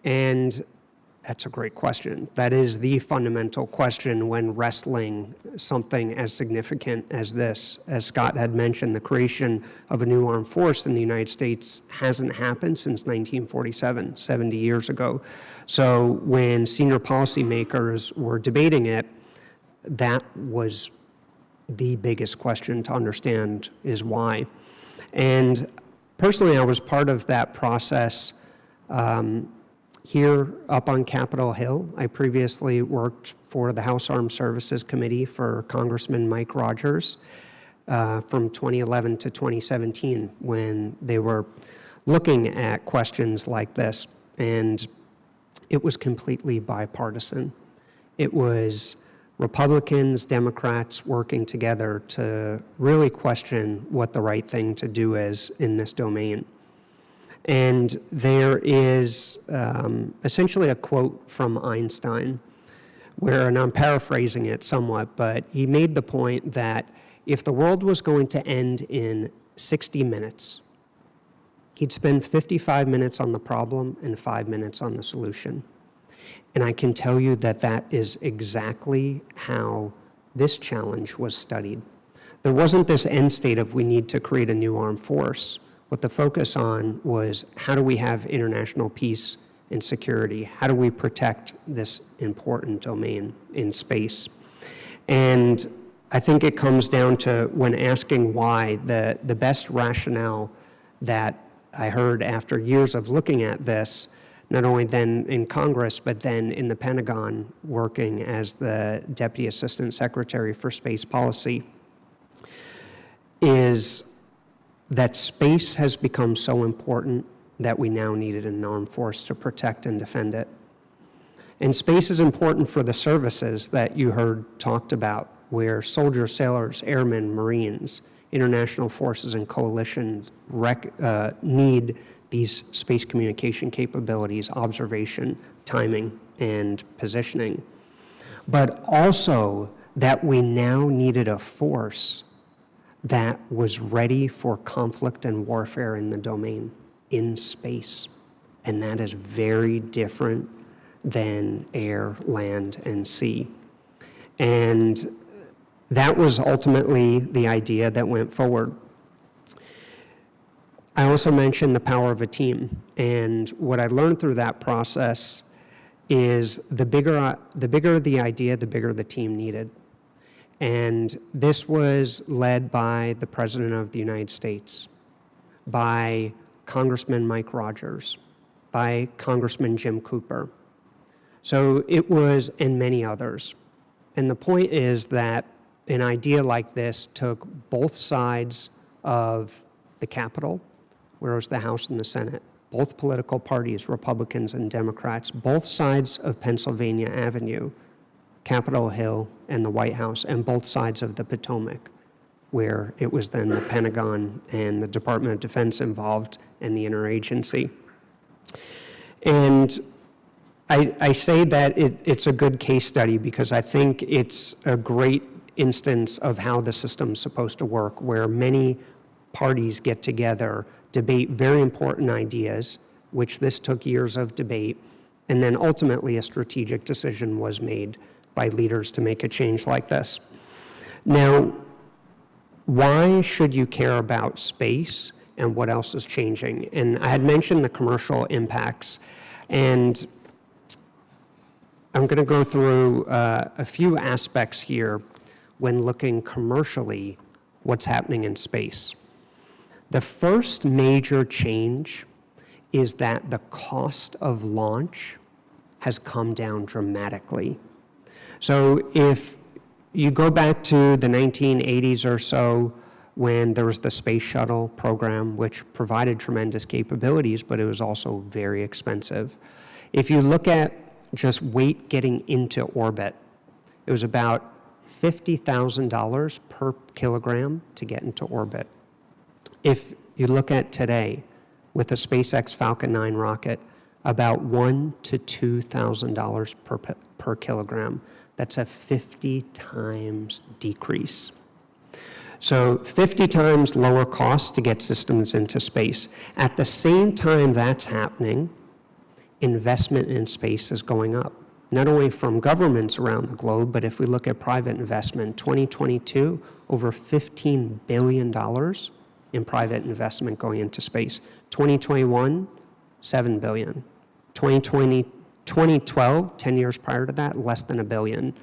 And that's a great question. That is the fundamental question when wrestling something as significant as this. As Scott had mentioned, the creation of a new armed force in the United States hasn't happened since 1947, 70 years ago. So when senior policymakers were debating it, that was the biggest question to understand is why. And personally, I was part of that process here up on Capitol Hill. I previously worked for the House Armed Services Committee for Congressman Mike Rogers from 2011 to 2017 when they were looking at questions like this. And it was completely bipartisan. It was Republicans, Democrats working together to really question what the right thing to do is in this domain. And there is essentially a quote from Einstein where, and I'm paraphrasing it somewhat, but he made the point that if the world was going to end in 60 minutes, he'd spend 55 minutes on the problem and 5 minutes on the solution. And I can tell you that that is exactly how this challenge was studied. There wasn't this end state of we need to create a new armed force. What the focus on was how do we have international peace and security? How do we protect this important domain in space? And I think it comes down to when asking why, the best rationale that I heard after years of looking at this, not only then in Congress, but then in the Pentagon working as the Deputy Assistant Secretary for Space Policy, is that space has become so important that we now needed an armed force to protect and defend it. And space is important for the services that you heard talked about, where soldiers, sailors, airmen, Marines, international forces and coalitions need these space communication capabilities, observation, timing, and positioning. But also that we now needed a force that was ready for conflict and warfare in the domain, in space. And that is very different than air, land, and sea. And that was ultimately the idea that went forward. I also mentioned the power of a team, and what I learned through that process is the bigger the idea, the bigger the team needed. And this was led by the President of the United States, by Congressman Mike Rogers, by Congressman Jim Cooper. So it was, and many others. And the point is that an idea like this took both sides of the Capitol, where it was the House and the Senate, both political parties, Republicans and Democrats, both sides of Pennsylvania Avenue, Capitol Hill and the White House, and both sides of the Potomac, where it was then the Pentagon and the Department of Defense involved and the interagency. And I say that it's a good case study because I think it's a great instance of how the system's supposed to work, where many parties get together, debate very important ideas, which this took years of debate, and then ultimately a strategic decision was made by leaders to make a change like this. Now, why should you care about space and what else is changing? And I had mentioned the commercial impacts, and I'm going to go through a few aspects here when looking commercially what's happening in space. The first major change is that the cost of launch has come down dramatically. So if you go back to the 1980s or so, when there was the space shuttle program, which provided tremendous capabilities, but it was also very expensive. If you look at just weight getting into orbit, it was about $50,000 per kilogram to get into orbit. If you look at today, with the SpaceX Falcon 9 rocket, about $1,000 to $2,000 per kilogram. That's a 50 times decrease. So 50 times lower cost to get systems into space. At the same time that's happening, investment in space is going up. Not only from governments around the globe, but if we look at private investment, 2022, over $15 billion in private investment going into space. 2021, $7 billion. 2012, 10 years prior to that, less than $1 billion.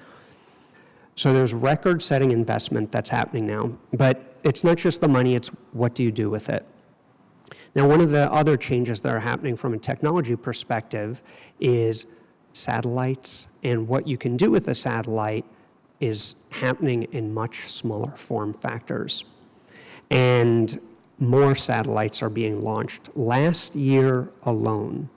So there's record-setting investment that's happening now, but it's not just the money, it's what do you do with it. Now, one of the other changes that are happening from a technology perspective is satellites, and what you can do with a satellite is happening in much smaller form factors. And more satellites are being launched. Last year alone,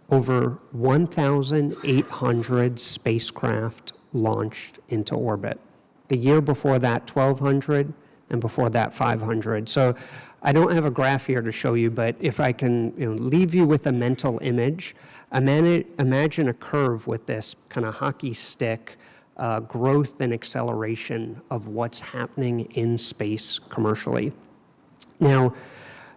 over 1,800 spacecraft launched into orbit. The year before that, 1,200, and before that, 500. So I don't have a graph here to show you, but if I can leave you with a mental image, imagine a curve with this kind of hockey stick growth and acceleration of what's happening in space commercially. Now,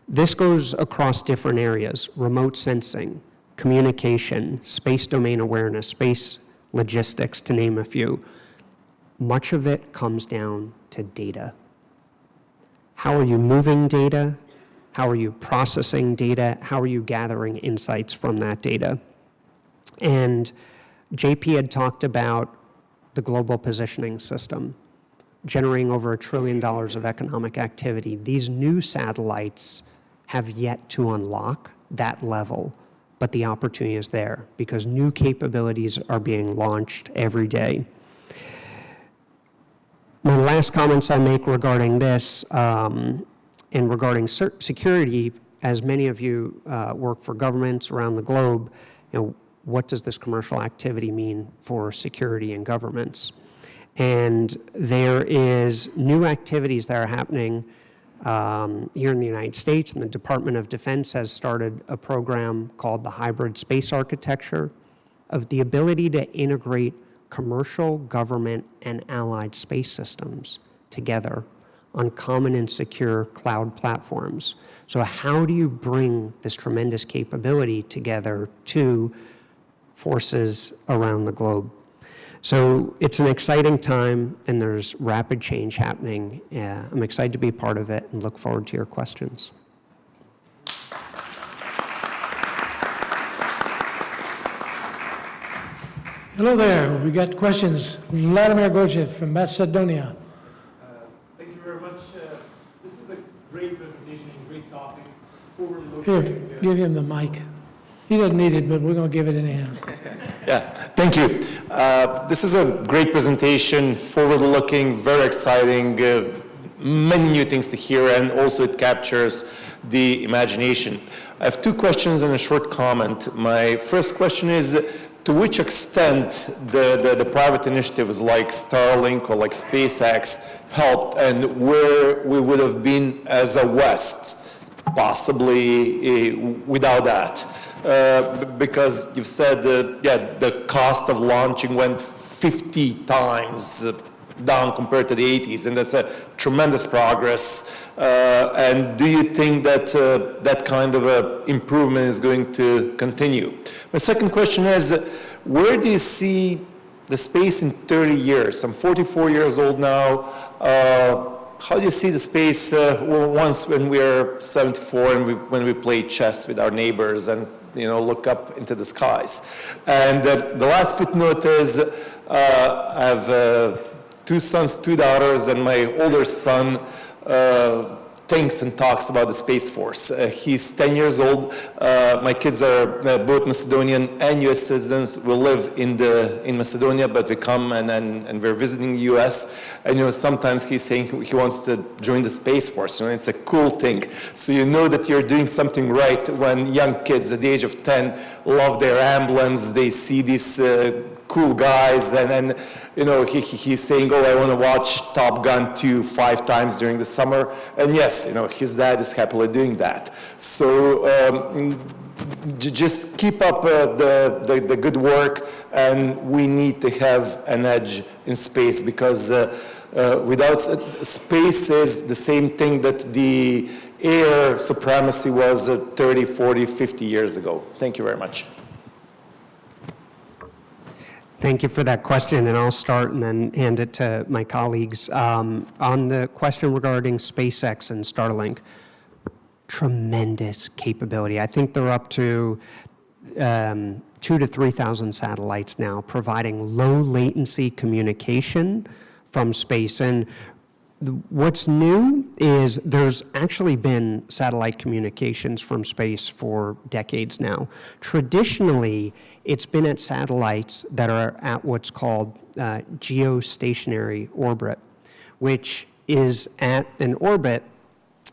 this goes across different areas: remote sensing, communication, space domain awareness, space logistics, to name a few. Much of it comes down to data. How are you moving data? How are you processing data? How are you gathering insights from that data? And JP had talked about the global positioning system, generating over $1 trillion of economic activity. These new satellites have yet to unlock that level, but the opportunity is there because new capabilities are being launched every day. My last comments I make regarding this and regarding security, as many of you work for governments around the globe, what does this commercial activity mean for security in governments? And there is new activities that are happening here in the United States, and the Department of Defense has started a program called the Hybrid Space Architecture, of the ability to integrate commercial, government, and allied space systems together on common and secure cloud platforms. So how do you bring this tremendous capability together to forces around the globe? So it's an exciting time, and there's rapid change happening. I'm excited to be part of it and look forward to your questions. Hello there. We got questions. Vladimir Gorchev from Macedonia. Thank you very much. This is a great presentation, great topic. Here, give him the mic. He doesn't need it, but we're going to give it anyhow. Yeah, thank you. This is a great presentation, forward-looking, very exciting, many new things to hear, and also it captures the imagination. I have two questions and a short comment. My first question is, to which extent the private initiatives like Starlink or like SpaceX helped, and where we would have been as a West, possibly without that? Because you've said the cost of launching went 50 times down compared to the 80s, and that's a tremendous progress. And do you think that that kind of improvement is going to continue? My second question is, where do you see the space in 30 years? I'm 44 years old now. How do you see the space once when we are 74 and when we play chess with our neighbors and look up into the skies? And the last footnote is I have 2 sons, 2 daughters, and my older son thinks and talks about the Space Force. He's 10 years old. My kids are both Macedonian and U.S. citizens. We live in Macedonia, but we come and we're visiting the U.S. And sometimes he's saying he wants to join the Space Force. It's a cool thing. So you know that you're doing something right when young kids at the age of 10 love their emblems. They see these cool guys, and then he's saying, I want to watch Top Gun 2 5 times during the summer, and yes, his dad is happily doing that. So just keep up the good work, and we need to have an edge in space, because without space is the same thing that the air supremacy was 30, 40, 50 years ago. Thank you very much. Thank you for that question, and I'll start and then hand it to my colleagues. On the question regarding SpaceX and Starlink, tremendous capability. I think they're up to 2,000 to 3,000 satellites now providing low latency communication from space. And what's new is there's actually been satellite communications from space for decades now. Traditionally, it's been at satellites that are at what's called geostationary orbit, which is at an orbit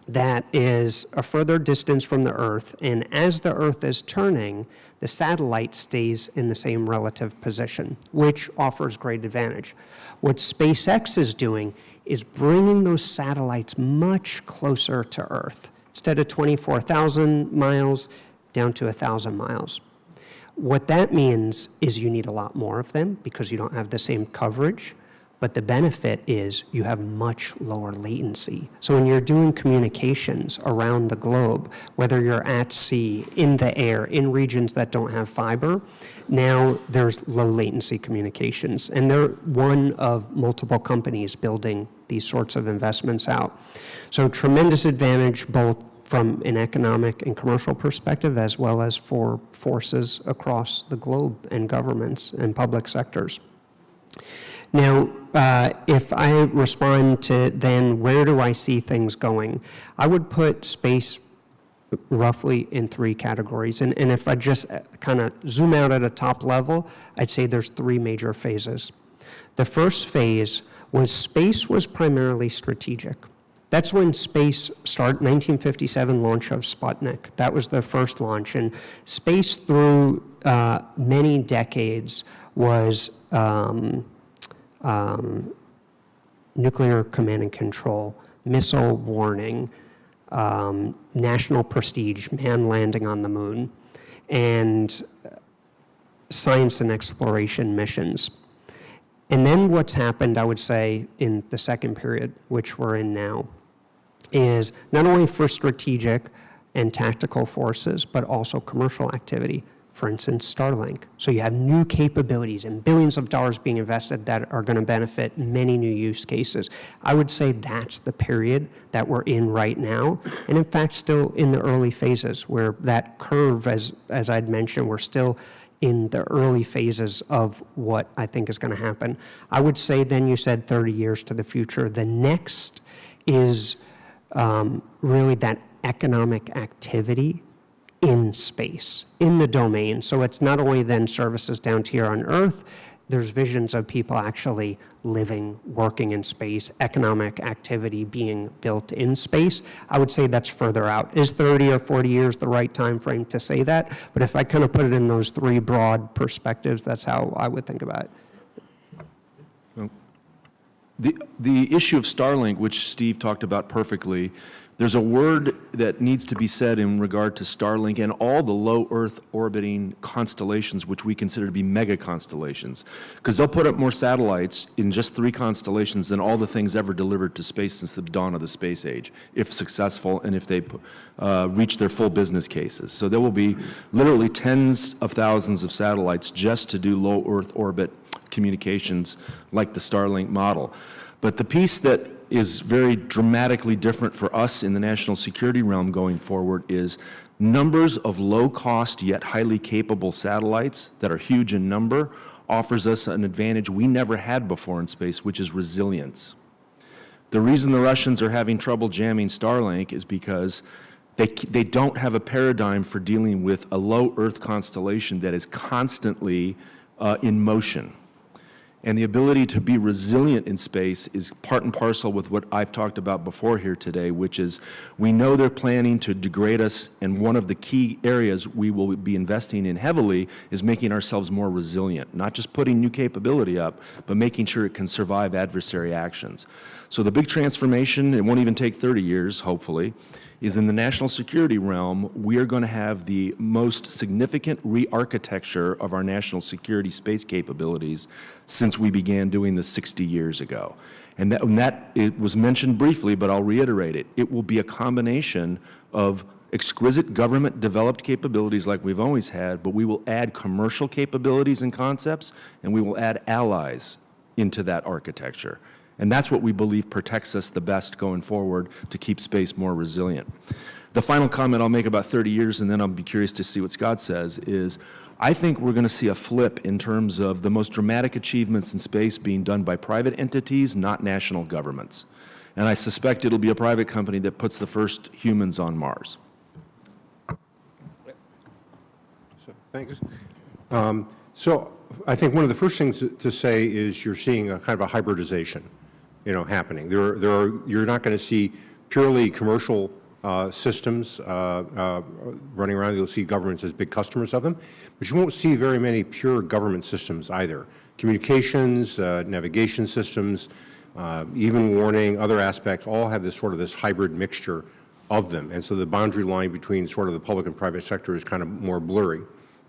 that is a further distance from the Earth, and as the Earth is turning, the satellite stays in the same relative position, which offers great advantage. What SpaceX is doing is bringing those satellites much closer to Earth. Instead of 24,000 miles, down to 1,000 miles. What that means is you need a lot more of them because you don't have the same coverage, but the benefit is you have much lower latency. So when you're doing communications around the globe, whether you're at sea, in the air, in regions that don't have fiber, now there's low latency communications. And they're one of multiple companies building these sorts of investments out. So tremendous advantage both from an economic and commercial perspective, as well as for forces across the globe and governments and public sectors. Now, if I respond to then where do I see things going, I would put space roughly in three categories. And if I just kind of zoom out at a top level, I'd say there's three major phases. The first phase was space was primarily strategic. That's when space started, 1957 launch of Sputnik. That was the first launch. And space through many decades was nuclear command and control, missile warning, national prestige, man landing on the moon, and science and exploration missions. And then what's happened, I would say, in the second period, which we're in now, is not only for strategic and tactical forces, but also commercial activity. For instance, Starlink. So you have new capabilities and billions of dollars being invested that are going to benefit many new use cases. I would say that's the period that we're in right now. And in fact, still in the early phases where that curve, as I'd mentioned, we're still in the early phases of what I think is going to happen. I would say then you said 30 years to the future. The next is really that economic activity in space, in the domain. So it's not only then services down here on Earth, there's visions of people actually living, working in space, economic activity being built in space. I would say that's further out. Is 30 or 40 years the right time frame to say that? But if I kind of put it in those three broad perspectives, that's how I would think about it. The issue of Starlink, which Steve talked about perfectly, there's a word that needs to be said in regard to Starlink and all the low Earth orbiting constellations, which we consider to be mega constellations, because they'll put up more satellites in just 3 constellations than all the things ever delivered to space since the dawn of the space age, if successful and if they reach their full business cases. So there will be literally tens of thousands of satellites just to do low Earth orbit communications like the Starlink model. But the piece that is very dramatically different for us in the national security realm going forward is numbers of low-cost yet highly capable satellites that are huge in number offers us an advantage we never had before in space, which is resilience. The reason the Russians are having trouble jamming Starlink is because they don't have a paradigm for dealing with a low Earth constellation that is constantly in motion. And the ability to be resilient in space is part and parcel with what I've talked about before here today, which is we know they're planning to degrade us, and one of the key areas we will be investing in heavily is making ourselves more resilient, not just putting new capability up, but making sure it can survive adversary actions. So the big transformation, it won't even take 30 years, hopefully, is in the national security realm, we are going to have the most significant re-architecture of our national security space capabilities since we began doing this 60 years ago. And that it was mentioned briefly, but I'll reiterate it. It will be a combination of exquisite government-developed capabilities like we've always had, but we will add commercial capabilities and concepts, and we will add allies into that architecture. And that's what we believe protects us the best going forward to keep space more resilient. The final comment I'll make about 30 years, and then I'll be curious to see what Scott says, is I think we're going to see a flip in terms of the most dramatic achievements in space being done by private entities, not national governments. And I suspect it'll be a private company that puts the first humans on Mars. So, thanks. So I think one of the first things to say is you're seeing a kind of a hybridization, happening. You're not going to see purely commercial systems running around. You'll see governments as big customers of them, but you won't see very many pure government systems either. Communications, navigation systems, even warning, other aspects, all have this sort of this hybrid mixture of them. And so the boundary line between sort of the public and private sector is kind of more blurry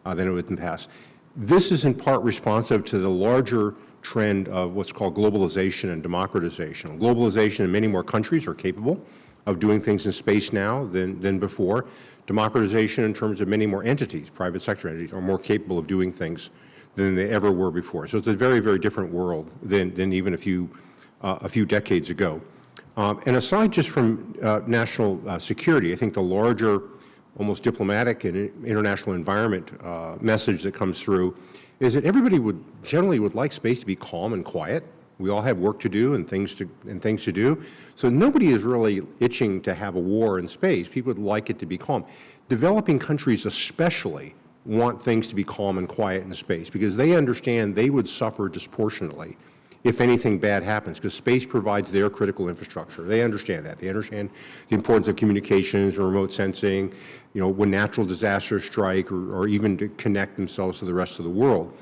than it was in the past. This is in part responsive to the larger trend of what's called globalization and democratization. Globalization in many more countries are capable of doing things in space now than before. Democratization in terms of many more entities, private sector entities, are more capable of doing things than they ever were before. So it's a very, very different world than even a few decades ago. And aside just from national security, I think the larger, almost diplomatic and international environment message that comes through is that everybody generally would like space to be calm and quiet. We all have work to do and things to do. So nobody is really itching to have a war in space. People would like it to be calm. Developing countries especially want things to be calm and quiet in space because they understand they would suffer disproportionately if anything bad happens, because space provides their critical infrastructure. They understand that. They understand the importance of communications or remote sensing, when natural disasters strike, or even to connect themselves to the rest of the world.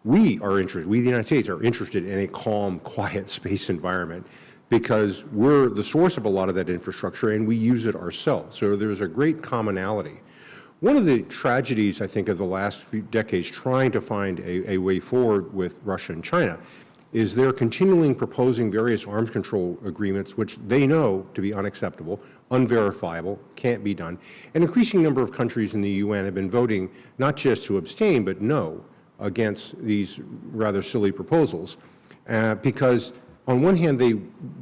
We, the United States, are interested in a calm, quiet space environment because we're the source of a lot of that infrastructure and we use it ourselves. So there's a great commonality. One of the tragedies, I think, of the last few decades trying to find a way forward with Russia and China is they're continually proposing various arms control agreements which they know to be unacceptable, unverifiable, can't be done. An increasing number of countries in the UN have been voting not just to abstain, but no against these rather silly proposals because on one hand they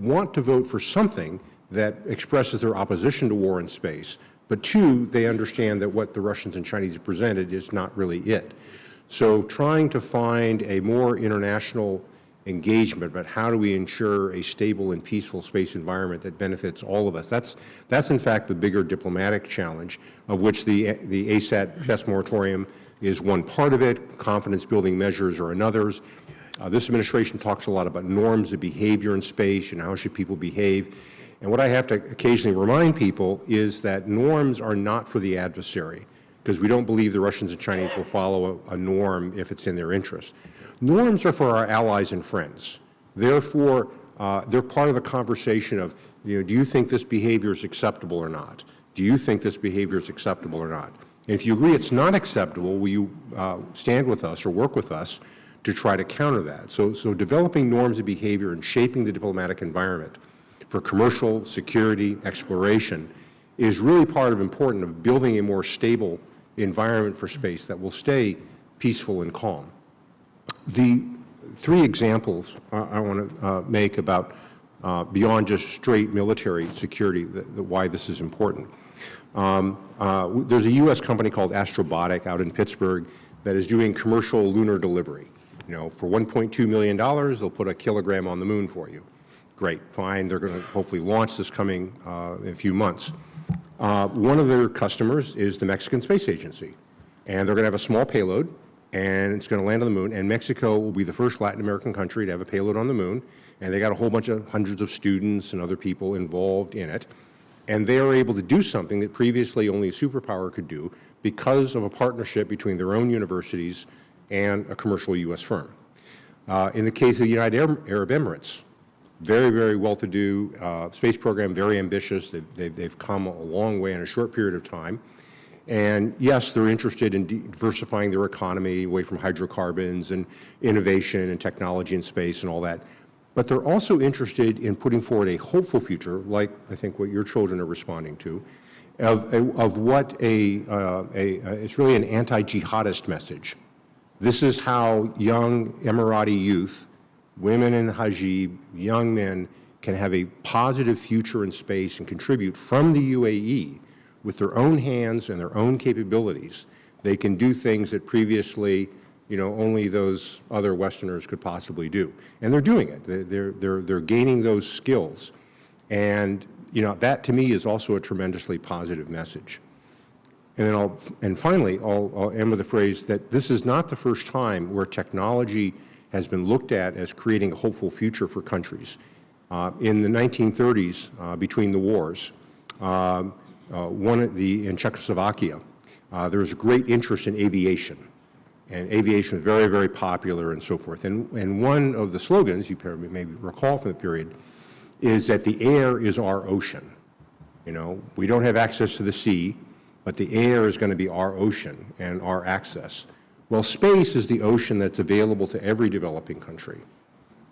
want to vote for something that expresses their opposition to war in space, but two, they understand that what the Russians and Chinese have presented is not really it. So trying to find a more international engagement, but how do we ensure a stable and peaceful space environment that benefits all of us? That's in fact the bigger diplomatic challenge, of which the ASAT test moratorium is one part of it. Confidence building measures are another's. This administration talks a lot about norms of behavior in space and how should people behave. And what I have to occasionally remind people is that norms are not for the adversary, because we don't believe the Russians and Chinese will follow a norm if it's in their interest. Norms are for our allies and friends. Therefore, they're part of the conversation of, do you think this behavior is acceptable or not? Do you think this behavior is acceptable or not? And if you agree it's not acceptable, will you stand with us or work with us to try to counter that? So developing norms of behavior and shaping the diplomatic environment for commercial, security, exploration is really part of building a more stable environment for space that will stay peaceful and calm. The three examples I want to make about beyond just straight military security, why this is important. There's a U.S. company called Astrobotic out in Pittsburgh that is doing commercial lunar delivery. For $1.2 million, they'll put a kilogram on the moon for you. Great, fine. They're going to hopefully launch this coming in a few months. One of their customers is the Mexican Space Agency, and they're going to have a small payload, and it's going to land on the moon, and Mexico will be the first Latin American country to have a payload on the moon, and they got a whole bunch of hundreds of students and other people involved in it, and they are able to do something that previously only a superpower could do because of a partnership between their own universities and a commercial U.S. firm. In the case of the United Arab Emirates, very, very well-to-do space program, very ambitious. They've come a long way in a short period of time. And yes, they're interested in diversifying their economy away from hydrocarbons and innovation and technology in space and all that. But they're also interested in putting forward a hopeful future, like I think what your children are responding to, of what it's really an anti-jihadist message. This is how young Emirati youth, women in Hajib, young men, can have a positive future in space and contribute from the UAE with their own hands and their own capabilities, they can do things that previously, only those other Westerners could possibly do. And they're doing it. They're gaining those skills. And, that to me is also a tremendously positive message. And finally, I'll end with the phrase that this is not the first time where technology has been looked at as creating a hopeful future for countries. In the 1930s, between the wars, in Czechoslovakia, there was great interest in aviation. And aviation was very, very popular and so forth. And one of the slogans, you maybe recall from the period, is that the air is our ocean. We don't have access to the sea, but the air is going to be our ocean and our access. Well, space is the ocean that's available to every developing country.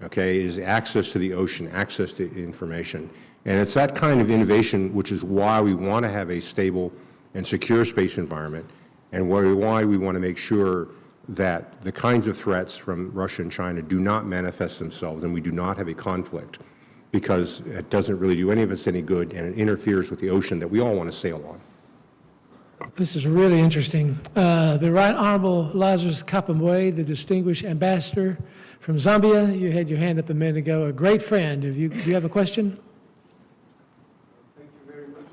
Okay, it is access to the ocean, access to information. And it's that kind of innovation which is why we want to have a stable and secure space environment, and why we want to make sure that the kinds of threats from Russia and China do not manifest themselves and we do not have a conflict, because it doesn't really do any of us any good and it interferes with the ocean that we all want to sail on. This is really interesting. The Right Honorable Lazarus Kapamwe, the distinguished ambassador from Zambia, you had your hand up a minute ago, a great friend. Do you have a question? Thank you very much.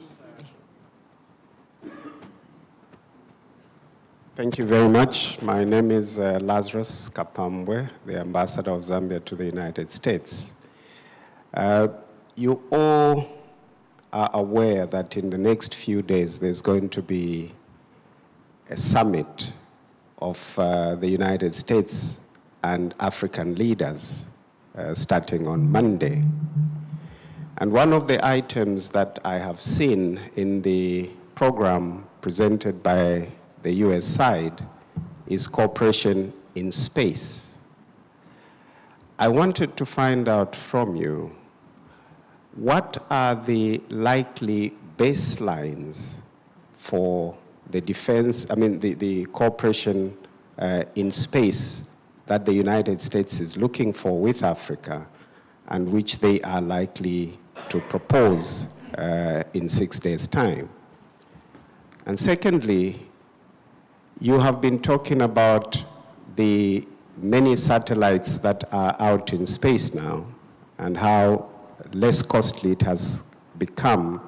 Thank you very much. My name is Lazarus Kapamwe, the ambassador of Zambia to the United States. You all are aware that in the next few days there's going to be a summit of the United States and African leaders starting on Monday. And one of the items that I have seen in the program presented by the US side is cooperation in space. I wanted to find out from you, what are the likely baselines for the defense, the cooperation in space that the United States is looking for with Africa, and which they are likely to propose in 6 days' time? And secondly, you have been talking about the many satellites that are out in space now, and how less costly it has become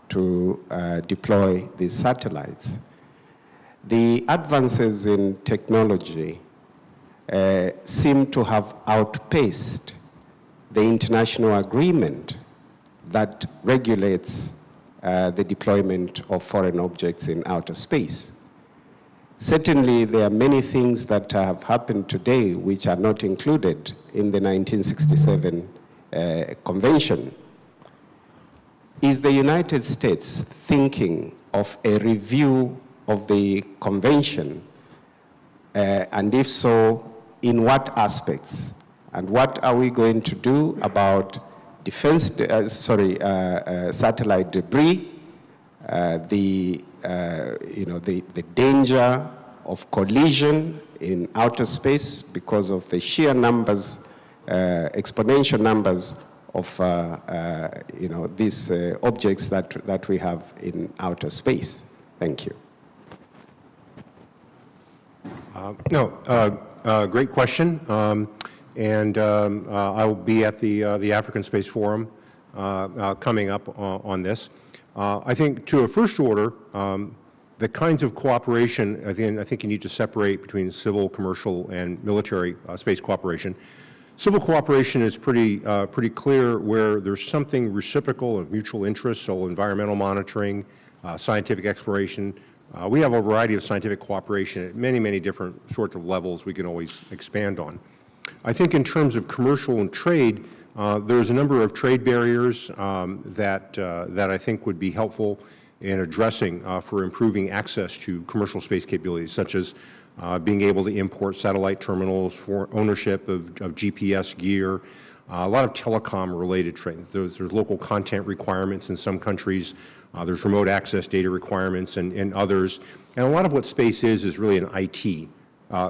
to deploy these satellites. The advances in technology seem to have outpaced the international agreement that regulates the deployment of foreign objects in outer space. Certainly, there are many things that have happened today which are not included in the 1967 convention. Is the United States thinking of a review of the convention? And if so, in what aspects? And what are we going to do about satellite debris, the danger of collision in outer space because of the sheer numbers, exponential numbers of these objects that we have in outer space? Thank you. Great question. I'll be at the African Space Forum coming up on this. I think to a first order, the kinds of cooperation, I think you need to separate between civil, commercial, and military space cooperation. Civil cooperation is pretty clear where there's something reciprocal of mutual interest, so environmental monitoring, scientific exploration. We have a variety of scientific cooperation at many, many different sorts of levels we can always expand on. I think in terms of commercial and trade, there's a number of trade barriers that I think would be helpful in addressing for improving access to commercial space capabilities, such as being able to import satellite terminals for ownership of GPS gear, a lot of telecom-related trade. There's local content requirements in some countries. There's remote access data requirements in others. And a lot of what space is really an IT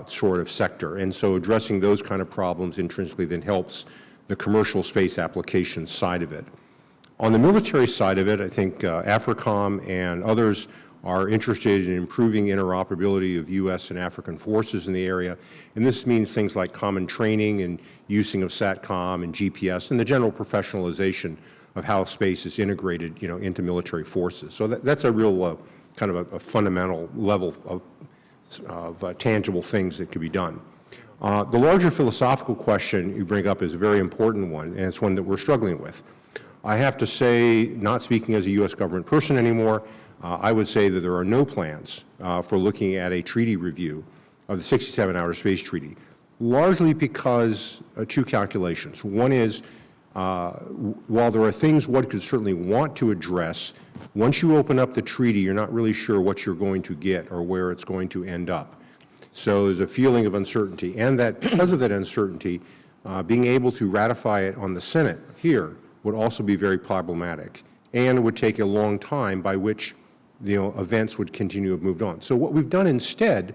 sort of sector. And so addressing those kind of problems intrinsically then helps the commercial space application side of it. On the military side of it, I think AFRICOM and others are interested in improving interoperability of U.S. and African forces in the area, and this means things like common training and using of SATCOM and GPS and the general professionalization of how space is integrated, into military forces. So that's a real kind of a fundamental level of tangible things that could be done. The larger philosophical question you bring up is a very important one, and it's one that we're struggling with. I have to say, not speaking as a U.S. government person anymore, I would say that there are no plans for looking at a treaty review of the 67 Outer Space Treaty, largely because two calculations. One is, while there are things one could certainly want to address, once you open up the treaty, you're not really sure what you're going to get or where it's going to end up. So there's a feeling of uncertainty, and that because of that uncertainty, being able to ratify it on the Senate here would also be very problematic, and it would take a long time, by which events would continue to have moved on. So what we've done instead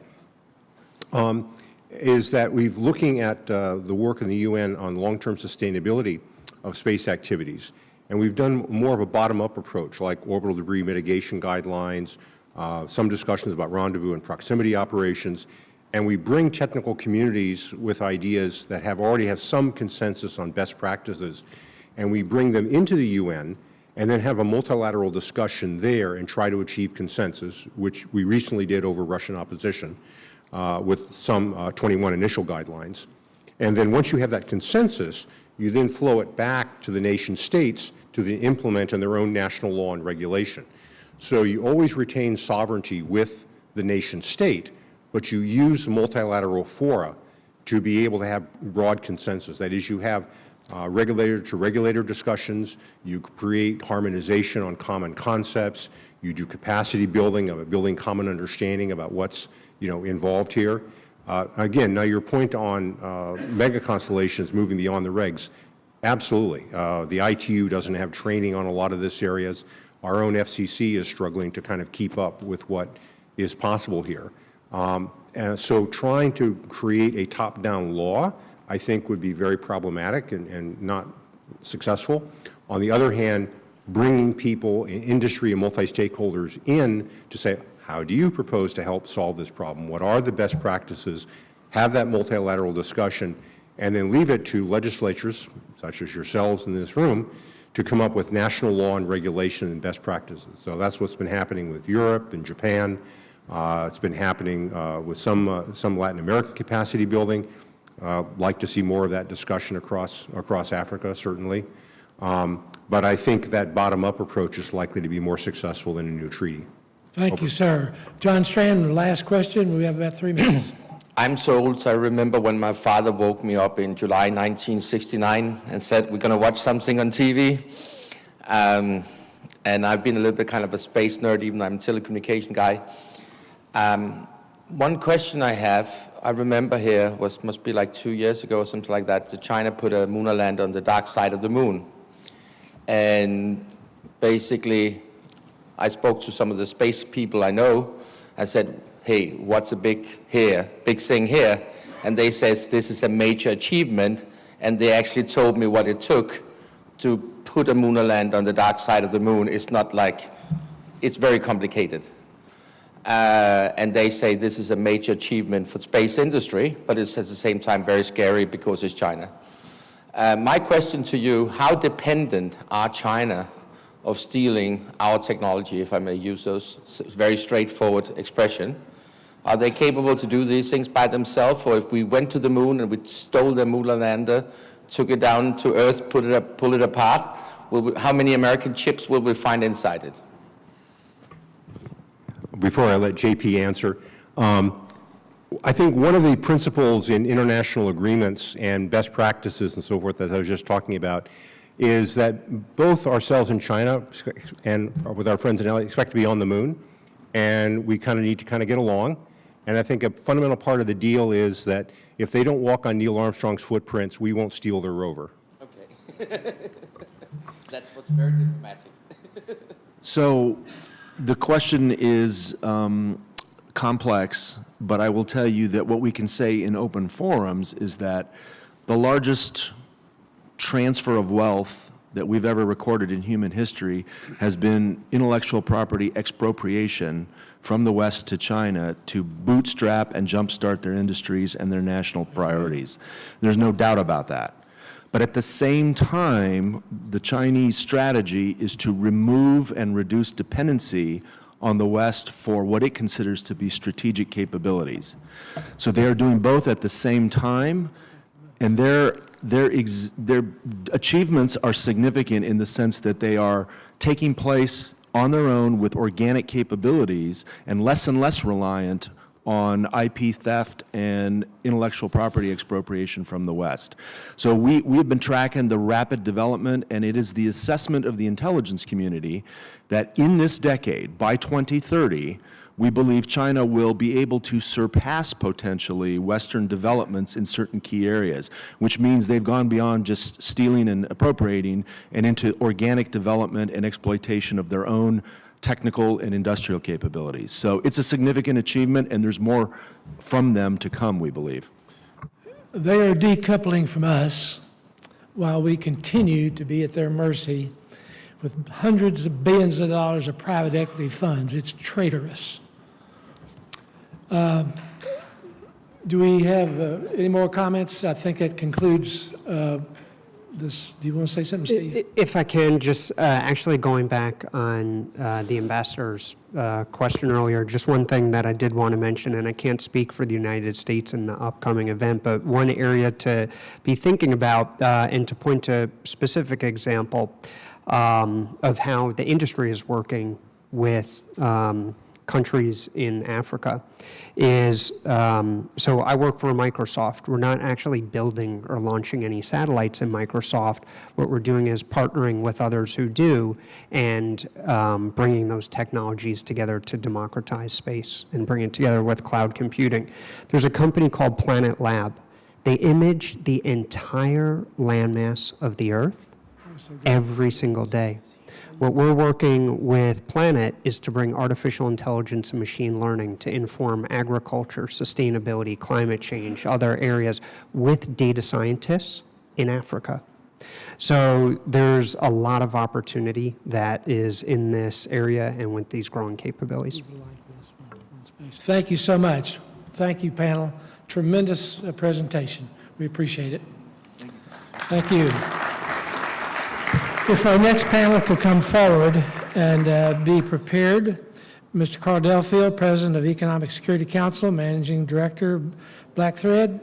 is that we've looking at the work in the UN on long-term sustainability of space activities, and we've done more of a bottom-up approach, like orbital debris mitigation guidelines, some discussions about rendezvous and proximity operations, and we bring technical communities with ideas that already have some consensus on best practices, and we bring them into the UN and then have a multilateral discussion there and try to achieve consensus, which we recently did over Russian opposition with some 21 initial guidelines. And then once you have that consensus, you then flow it back to the nation states to then implement in their own national law and regulation. So you always retain sovereignty with the nation state, but you use multilateral fora to be able to have broad consensus. That is, you have regulator-to-regulator discussions, you create harmonization on common concepts, you do capacity building, building common understanding about what's involved here. Again, now your point on mega constellations moving beyond the regs, absolutely. The ITU doesn't have training on a lot of this areas. Our own FCC is struggling to kind of keep up with what is possible here. And so trying to create a top-down law, I think, would be very problematic and not successful. On the other hand, bringing people in industry and multi-stakeholders in to say, how do you propose to help solve this problem? What are the best practices? Have that multilateral discussion, and then leave it to legislatures, such as yourselves in this room, to come up with national law and regulation and best practices. So that's what's been happening with Europe and Japan. It's been happening with some Latin American capacity building. Like to see more of that discussion across Africa, certainly. But I think that bottom-up approach is likely to be more successful than a new treaty. Thank you, sir. John Strand, last question. We have about 3 minutes. I'm so old, so I remember when my father woke me up in July 1969 and said, we're going to watch something on TV. And I've been a little bit kind of a space nerd, even though I'm a telecommunication guy. One question I have, I remember here, must be like 2 years ago or something like that, China put a lunar lander on the dark side of the moon. And basically, I spoke to some of the space people I know. I said, hey, what's a big thing here? And they said, this is a major achievement. And they actually told me what it took to put a lunar lander on the dark side of the moon. It's not like, it's very complicated. And they say this is a major achievement for space industry, but it's at the same time very scary because it's China. My question to you, how dependent are China of stealing our technology, if I may use those very straightforward expression? Are they capable to do these things by themselves? Or if we went to the moon and we stole the lunar lander, took it down to Earth, pull it apart, how many American chips will we find inside it? Before I let JP answer, I think one of the principles in international agreements and best practices and so forth, as I was just talking about, is that both ourselves in China and with our friends in LA expect to be on the moon, and we kind of need to kind of get along. And I think a fundamental part of the deal is that if they don't walk on Neil Armstrong's footprints, we won't steal their rover. Okay. That's what's very diplomatic. So the question is complex, but I will tell you that what we can say in open forums is that the largest transfer of wealth that we've ever recorded in human history has been intellectual property expropriation from the West to China to bootstrap and jumpstart their industries and their national priorities. There's no doubt about that. But at the same time, the Chinese strategy is to remove and reduce dependency on the West for what it considers to be strategic capabilities. So they are doing both at the same time, and their achievements are significant in the sense that they are taking place on their own with organic capabilities and less reliant on IP theft and intellectual property expropriation from the West. So we have been tracking the rapid development, and it is the assessment of the intelligence community that in this decade, by 2030, we believe China will be able to surpass potentially Western developments in certain key areas, which means they've gone beyond just stealing and appropriating and into organic development and exploitation of their own technical and industrial capabilities. So it's a significant achievement, and there's more from them to come, we believe. They are decoupling from us while we continue to be at their mercy with hundreds of billions of dollars of private equity funds. It's traitorous. Do we have any more comments? I think that concludes this. Do you want to say something, Steve? If I can, just actually going back on the ambassador's question earlier, just one thing that I did want to mention, and I can't speak for the United States in the upcoming event, but one area to be thinking about and to point to a specific example of how the industry is working with countries in Africa is, so I work for Microsoft. We're not actually building or launching any satellites in Microsoft. What we're doing is partnering with others who do and bringing those technologies together to democratize space and bring it together with cloud computing. There's a company called Planet Lab. They image the entire landmass of the Earth every single day. What we're working with Planet is to bring artificial intelligence and machine learning to inform agriculture, sustainability, climate change, other areas with data scientists in Africa. So there's a lot of opportunity that is in this area and with these growing capabilities. Thank you so much. Thank you, panel. Tremendous presentation. We appreciate it. Thank you. If our next panel could come forward and be prepared, Mr. Carl Delfield, President of Economic Security Council, Managing Director, Black Thread,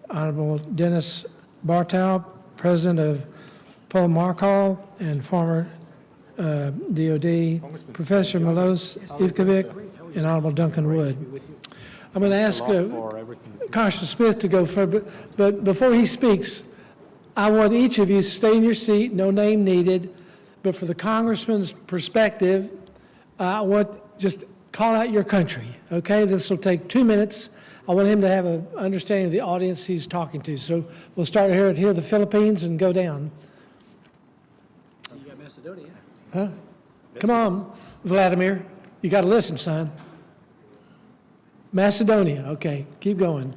Honorable Dennis Bartow, President of Paul Markall, and former DOD, Professor Milos Ivkovic, and Honorable Duncan Wood. I'm going to ask Congressman Smith to go first, but before he speaks, I want each of you to stay in your seat, no name needed, but for the congressman's perspective, I want just call out your country, okay? This will take 2 minutes. I want him to have an understanding of the audience he's talking to. So we'll start here at the Philippines and go down. You got Macedonia. Huh? Come on, Vladimir. You got to listen, son. Macedonia, okay, keep going.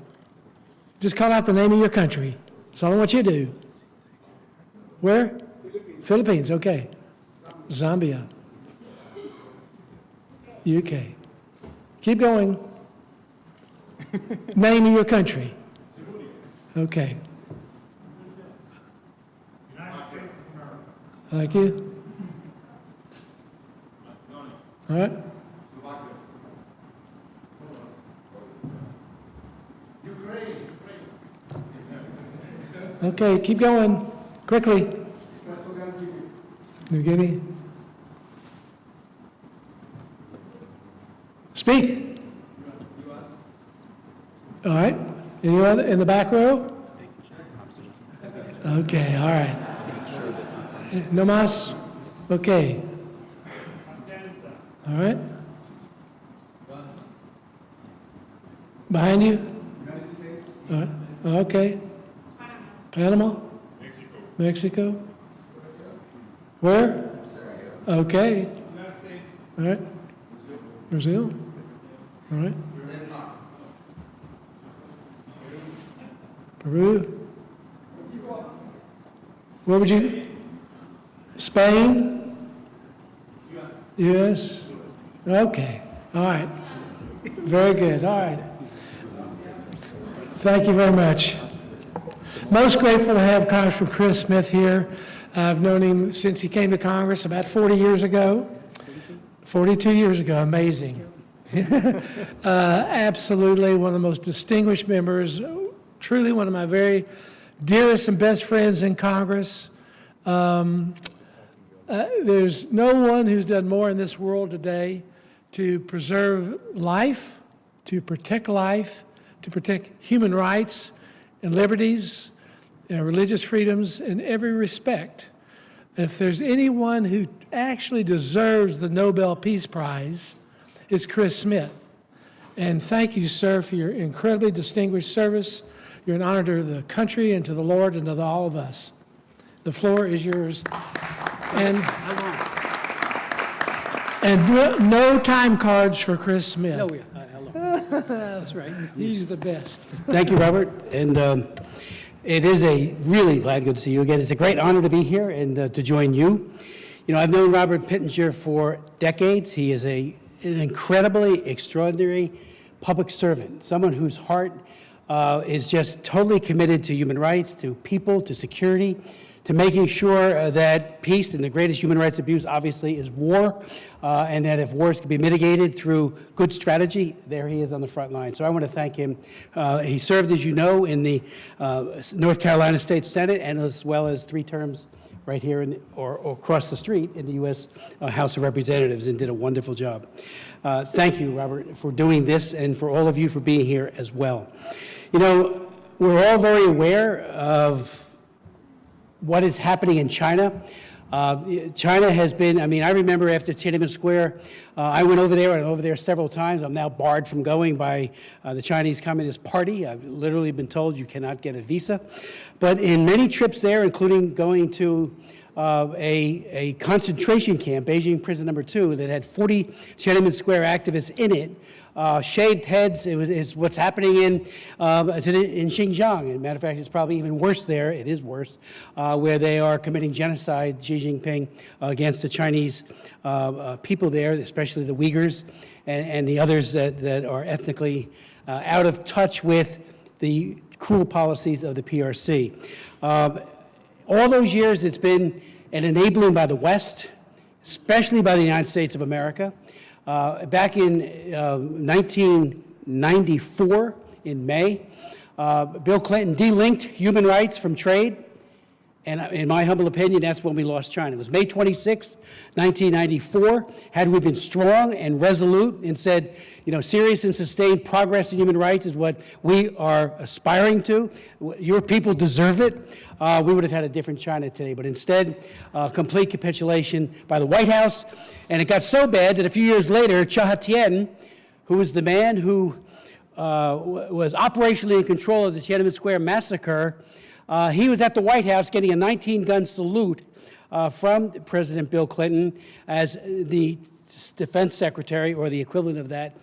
Just call out the name of your country. That's all I want you to do. Where? Philippines, okay. Zambia. UK. Keep going. Name of your country. Okay. Thank you. All right. Okay, keep going. Quickly. New Guinea. Speak. All right. Any other in the back row? Okay, all right. No mas? Okay. All right. Behind you? All right. Okay. Panama? Mexico? Where? Okay. All right. Brazil? All right. Peru? Where would you? Spain? U.S.? Okay, all right. Very good, all right. Thank you very much. Most grateful to have Congressman Chris Smith here. I've known him since he came to Congress about 40 years ago. 42 years ago, amazing. Absolutely one of the most distinguished members, truly one of my very dearest and best friends in Congress. There's no one who's done more in this world today to preserve life, to protect human rights and liberties and religious freedoms in every respect. If there's anyone who actually deserves the Nobel Peace Prize, it's Chris Smith. And thank you, sir, for your incredibly distinguished service. You're an honor to the country and to the Lord and to all of us. The floor is yours. And no time cards for Chris Smith. No, that's right. He's the best. Thank you, Robert. And it is really glad good to see you again. It's a great honor to be here and to join you. You know, I've known Robert Pittenger for decades. He is an incredibly extraordinary public servant, someone whose heart is just totally committed to human rights, to people, to security, to making sure that peace, and the greatest human rights abuse obviously is war, and that if wars can be mitigated through good strategy, there he is on the front line. So I want to thank him. He served, as you know, in the North Carolina State Senate, and as well as 3 terms right here or across the street in the U.S. House of Representatives, and did a wonderful job. Thank you, Robert, for doing this, and for all of you for being here as well. You know, we're all very aware of what is happening in China. China has been, I remember after Tiananmen Square, I went over there, and over there several times. I'm now barred from going by the Chinese Communist Party. I've literally been told you cannot get a visa. But in many trips there, including going to a concentration camp, Beijing Prison Number 2, that had 40 Tiananmen Square activists in it, shaved heads. It's what's happening in Xinjiang. As a matter of fact, it's probably even worse there. It is worse, where they are committing genocide, Xi Jinping, against the Chinese people there, especially the Uyghurs and the others that are ethnically out of touch with the cruel policies of the PRC. All those years, it's been an enabling by the West, especially by the United States of America. Back in 1994, in May, Bill Clinton delinked human rights from trade. And in my humble opinion, that's when we lost China. It was May 26, 1994. Had we been strong and resolute and said, you know, serious and sustained progress in human rights is what we are aspiring to, your people deserve it, we would have had a different China today. But instead, complete capitulation by the White House. And it got so bad that a few years later, Chahatian, who was the man who was operationally in control of the Tiananmen Square massacre, he was at the White House getting a 19-gun salute from President Bill Clinton as the defense secretary, or the equivalent of that,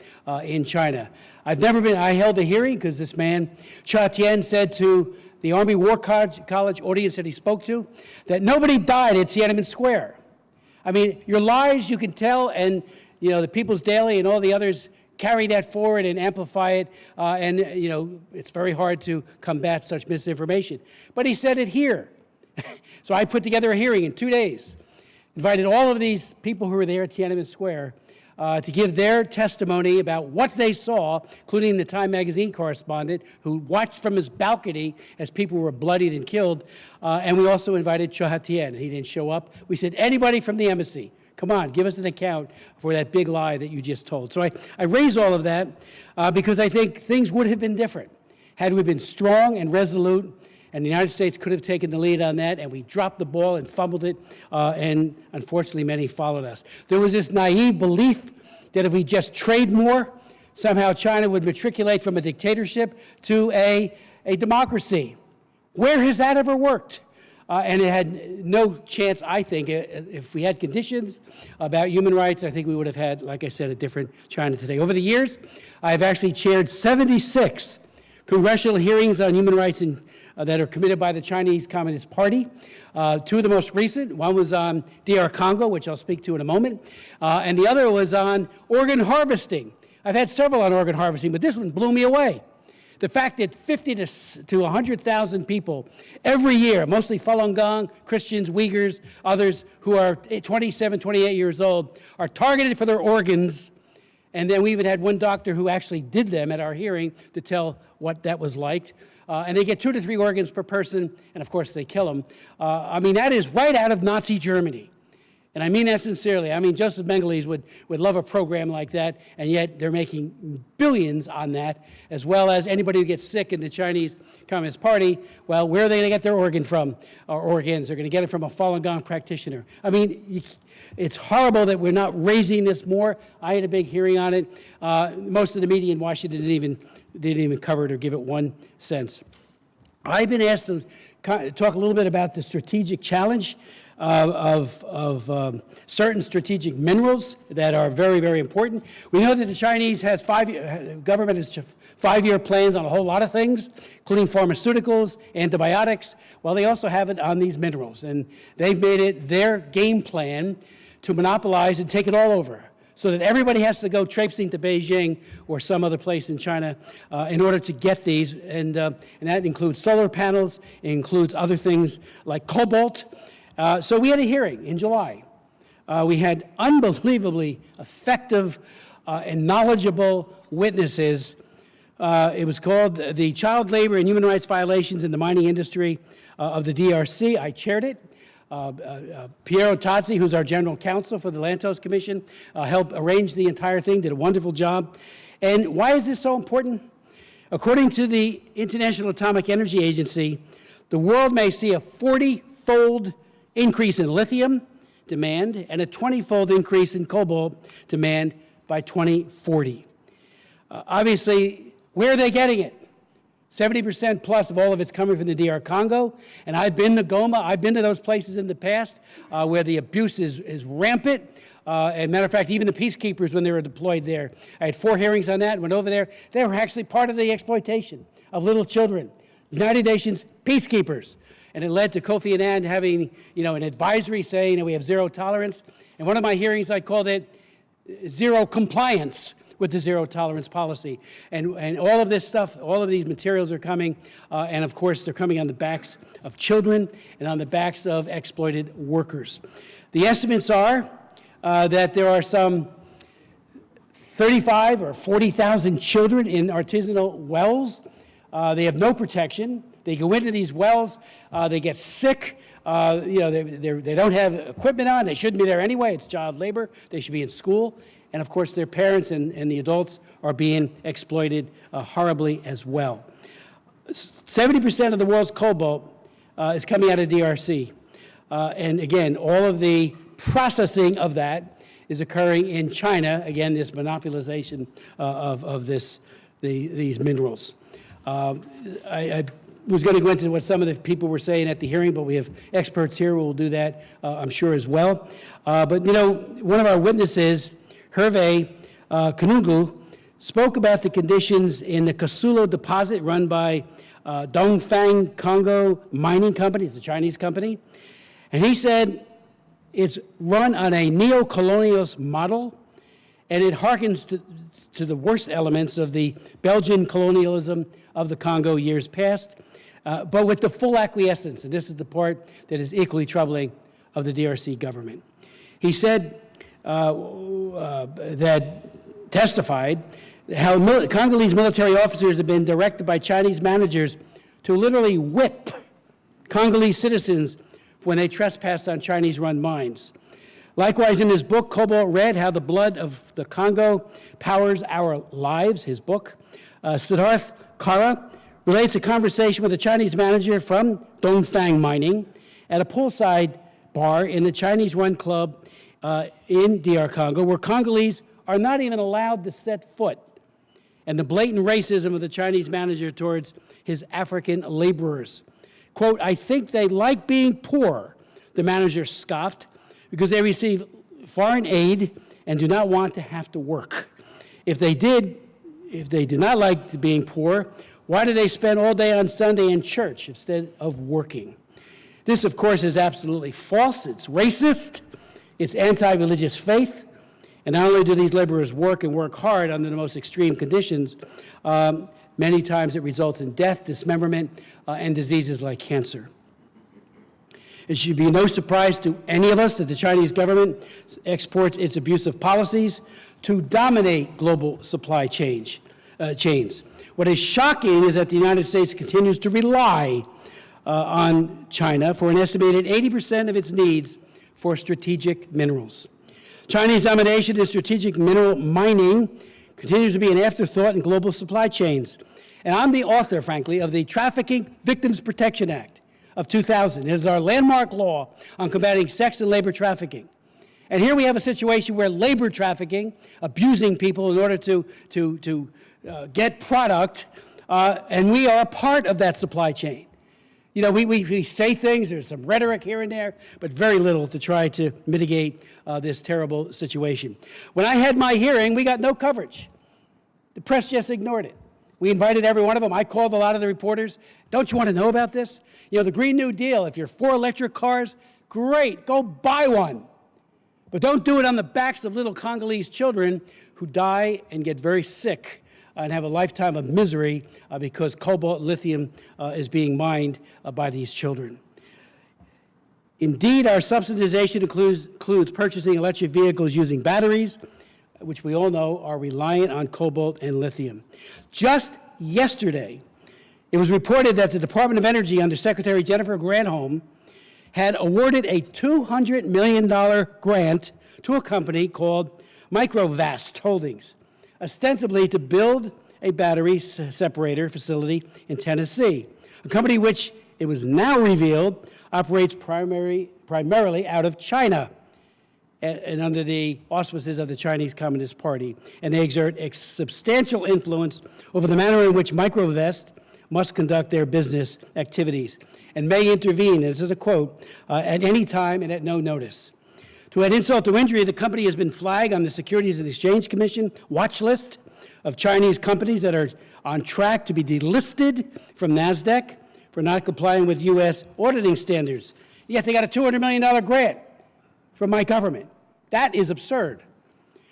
in China. I held a hearing because this man, Cha Tian, said to the Army War College audience that he spoke to that nobody died at Tiananmen Square. I mean, your lies, you can tell, and you know the People's Daily and all the others carry that forward and amplify it, and you know it's very hard to combat such misinformation. But he said it here. So I put together a hearing in 2 days, invited all of these people who were there at Tiananmen Square to give their testimony about what they saw, including the Time magazine correspondent who watched from his balcony as people were bloodied and killed. And we also invited Chahatian. He didn't show up. We said, anybody from the embassy, come on, give us an account for that big lie that you just told. So I raise all of that because I think things would have been different had we been strong and resolute, and the United States could have taken the lead on that, and we dropped the ball and fumbled it, and unfortunately many followed us. There was this naive belief that if we just trade more, somehow China would matriculate from a dictatorship to a democracy. Where has that ever worked? And it had no chance, I think. If we had conditions about human rights, I think we would have had, like I said, a different China today. Over the years, I've actually chaired 76 congressional hearings on human rights in that are committed by the Chinese Communist Party. Two of the most recent, one was on DR Congo, which I'll speak to in a moment, and the other was on organ harvesting. I've had several on organ harvesting, but this one blew me away. The fact that 50 to 100,000 people every year, mostly Falun Gong, Christians, Uyghurs, others who are 27, 28 years old, are targeted for their organs. And then we even had one doctor who actually did them at our hearing to tell what that was like. And they get 2 to 3 organs per person, and of course they kill them. I mean, that is right out of Nazi Germany. And I mean that sincerely. I mean, Joseph Mengele would love a program like that, and yet they're making billions on that, as well as anybody who gets sick in the Chinese Communist Party. Well, where are they going to get their organ from, or organs? They're going to get it from a Falun Gong practitioner. I mean, it's horrible that we're not raising this more. I had a big hearing on it. Most of the media in Washington didn't even cover it or give it 1 cent. I've been asked to talk a little bit about the strategic challenge of certain strategic minerals that are very, very important. We know that the Chinese government has 5-year plans on a whole lot of things, including pharmaceuticals, antibiotics. Well, they also have it on these minerals, and they've made it their game plan to monopolize and take it all over, so that everybody has to go traipsing to Beijing or some other place in China in order to get these, and that includes solar panels, it includes other things like cobalt. So we had a hearing in July. We had unbelievably effective and knowledgeable witnesses. It was called the Child Labor and Human Rights Violations in the Mining Industry of the DRC. I chaired it. Piero Tazzi, who's our general counsel for the Lantos Commission, helped arrange the entire thing, did a wonderful job. And why is this so important? According to the International Atomic Energy Agency, the world may see a 40-fold increase in lithium demand and a 20-fold increase in cobalt demand by 2040. Obviously, where are they getting it? 70% plus of all of it's coming from the DR Congo. And I've been to Goma. I've been to those places in the past where the abuse is rampant. And matter of fact, even the peacekeepers, when they were deployed there, I had 4 hearings on that, went over there. They were actually part of the exploitation of little children. United Nations peacekeepers. And it led to Kofi Annan having, an advisory saying that we have zero tolerance. And one of my hearings, I called it zero compliance with the zero tolerance policy. And all of this stuff, all of these materials are coming, and of course, they're coming on the backs of children and on the backs of exploited workers. The estimates are that there are some 35 or 40,000 children in artisanal wells. They have no protection. They go into these wells, they get sick, they don't have equipment on, they shouldn't be there anyway, it's child labor, they should be in school, and of course their parents and the adults are being exploited horribly as well. 70% of the world's cobalt is coming out of DRC, and again, all of the processing of that is occurring in China, again, this monopolization of these minerals. I was going to go into what some of the people were saying at the hearing, but we have experts here who will do that, I'm sure, as well. But, one of our witnesses, Hervé Kanungu, spoke about the conditions in the Kasulo deposit run by Dongfang Congo Mining Company. It's a Chinese company. And he said it's run on a neo-colonialist model, and it harkens to the worst elements of the Belgian colonialism of the Congo years past, but with the full acquiescence, and this is the part that is equally troubling, of the DRC government. He said testified how Congolese military officers have been directed by Chinese managers to literally whip Congolese citizens when they trespass on Chinese-run mines. Likewise, in his book, Cobalt Red, How the Blood of the Congo Powers Our Lives, his book, Siddharth Kara relates a conversation with a Chinese manager from Dongfang Mining at a poolside bar in the Chinese-run club in DR Congo, where Congolese are not even allowed to set foot, and the blatant racism of the Chinese manager towards his African laborers. Quote, "I think they like being poor," the manager scoffed, "because they receive foreign aid and do not want to have to work. If they did not like being poor, Why do they spend all day on Sunday in church instead of working? This, of course, is absolutely false. It's racist. It's anti-religious faith. And not only do these laborers work and work hard under the most extreme conditions, many times it results in death, dismemberment, and diseases like cancer. It should be no surprise to any of us that the Chinese government exports its abusive policies to dominate global supply chains. What is shocking is that the United States continues to rely on China for an estimated 80% of its needs for strategic minerals. Chinese domination in strategic mineral mining continues to be an afterthought in global supply chains. And I'm the author, frankly, of the Trafficking Victims Protection Act of 2000. It is our landmark law on combating sex and labor trafficking. And here we have a situation where labor trafficking, abusing people in order to get product, and we are a part of that supply chain. You know, we say things, there's some rhetoric here and there, but very little to try to mitigate this terrible situation. When I had my hearing, we got no coverage. The press just ignored it. We invited every one of them. I called a lot of the reporters. Don't you want to know about this? You know, the Green New Deal, if you're for electric cars, great, go buy one. But don't do it on the backs of little Congolese children who die and get very sick and have a lifetime of misery because cobalt lithium is being mined by these children. Indeed, our subsidization includes purchasing electric vehicles using batteries, which we all know are reliant on cobalt and lithium. Just yesterday, it was reported that the Department of Energy under Secretary Jennifer Granholm had awarded a $200 million grant to a company called Microvast Holdings, ostensibly to build a battery separator facility in Tennessee, a company which, it was now revealed, operates primarily out of China and under the auspices of the Chinese Communist Party. And they exert substantial influence over the manner in which Microvast must conduct their business activities and may intervene, and this is a quote, at any time and at no notice. To add insult to injury, the company has been flagged on the Securities and Exchange Commission watch list of Chinese companies that are on track to be delisted from NASDAQ for not complying with U.S. auditing standards. Yet they got a $200 million grant from my government. That is absurd.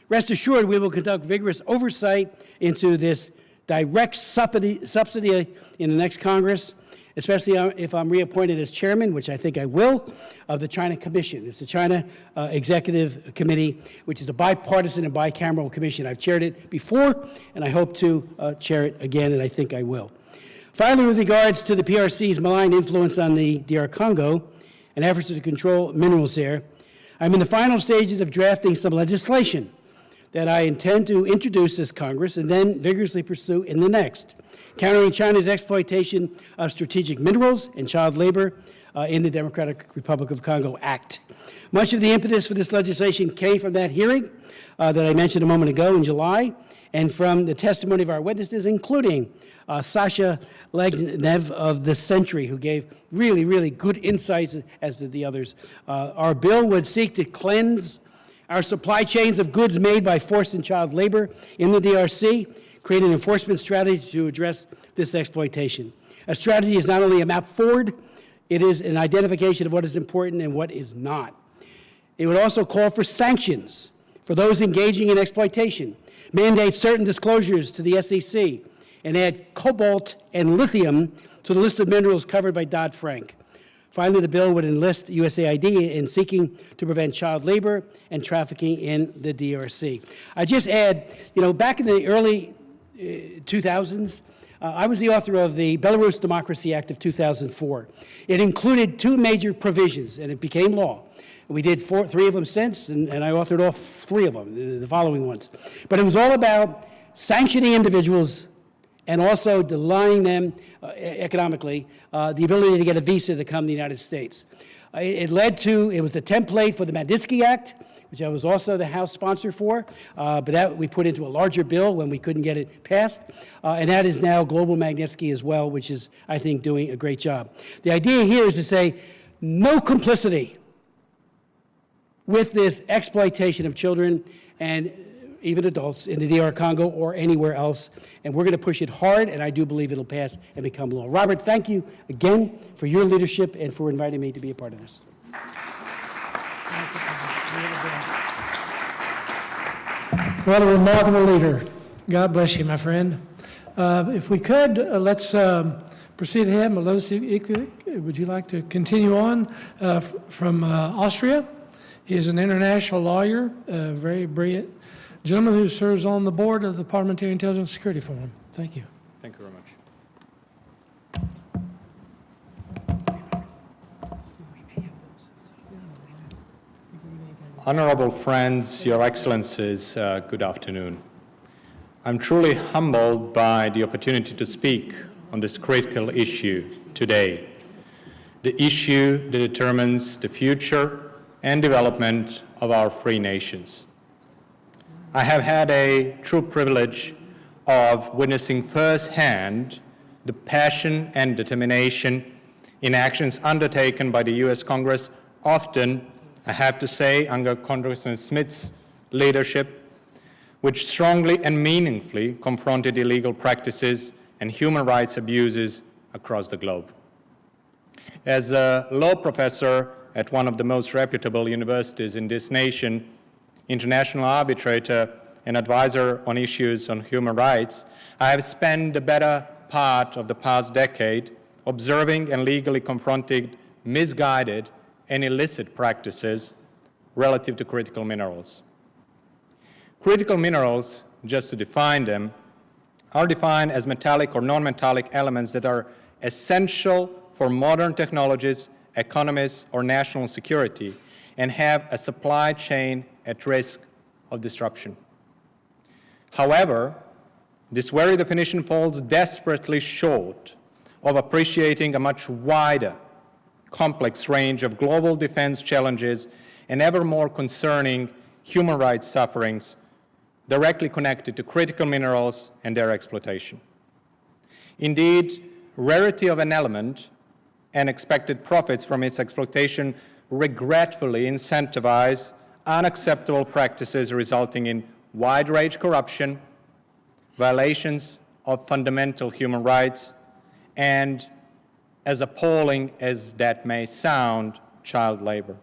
Rest assured, we will conduct vigorous oversight into this direct subsidy in the next Congress, especially if I'm reappointed as chairman, which I think I will, of the China Commission. It's the China Executive Committee, which is a bipartisan and bicameral commission. I've chaired it before, and I hope to chair it again, and I think I will. Finally, with regards to the PRC's malign influence on the DR Congo and efforts to control minerals there, I'm in the final stages of drafting some legislation that I intend to introduce this Congress and then vigorously pursue in the next, countering China's exploitation of strategic minerals and child labor in the Democratic Republic of Congo Act. Much of the impetus for this legislation came from that hearing that I mentioned a moment ago in July, and from the testimony of our witnesses, including Sasha Legnev of The Century, who gave really, really good insights, as did the others. Our bill would seek to cleanse our supply chains of goods made by forced and child labor in the DRC, create an enforcement strategy to address this exploitation. A strategy is not only a map forward, it is an identification of what is important and what is not. It would also call for sanctions for those engaging in exploitation, mandate certain disclosures to the SEC, and add cobalt and lithium to the list of minerals covered by Dodd-Frank. Finally, the bill would enlist USAID in seeking to prevent child labor and trafficking in the DRC. I just add, you know, back in the early 2000s, I was the author of the Belarus Democracy Act of 2004. It included two major provisions, and it became law. We did three of them since, and I authored all three of them, the following ones. But it was all about sanctioning individuals and also denying them economically the ability to get a visa to come to the United States. It was the template for the Magnitsky Act, which I was also the House sponsor for, but that we put into a larger bill when we couldn't get it passed. And that is now Global Magnitsky as well, which is, I think, doing a great job. The idea here is to say no complicity with this exploitation of children and even adults, in the DR Congo or anywhere else. And we're going to push it hard, and I do believe it'll pass and become law. Robert, thank you again for your leadership and for inviting me to be a part of this. What a remarkable leader. God bless you, my friend. If we could, let's proceed ahead. Milosi Ikvik, would you like to continue on from Austria? He is an international lawyer, a very brilliant gentleman who serves on the board of the Parliamentary Intelligence Security Forum. Thank you. Thank you very much. Honorable friends, Your Excellencies, good afternoon. I'm truly humbled by the opportunity to speak on this critical issue today, the issue that determines the future and development of our free nations. I have had a true privilege of witnessing firsthand the passion and determination in actions undertaken by the U.S. Congress, often, I have to say, under Congressman Smith's leadership, which strongly and meaningfully confronted illegal practices and human rights abuses across the globe. As a law professor at one of the most reputable universities in this nation, international arbitrator and advisor on issues on human rights, I have spent the better part of the past decade observing and legally confronting misguided and illicit practices relative to critical minerals. Critical minerals, just to define them, are defined as metallic or non-metallic elements that are essential for modern technologies, economies, or national security, and have a supply chain at risk of disruption. However, this very definition falls desperately short of appreciating a much wider, complex range of global defense challenges and ever more concerning human rights sufferings directly connected to critical minerals and their exploitation. Indeed, rarity of an element and expected profits from its exploitation regretfully incentivize unacceptable practices resulting in wide-range corruption, violations of fundamental human rights, and, as appalling as that may sound, child labor.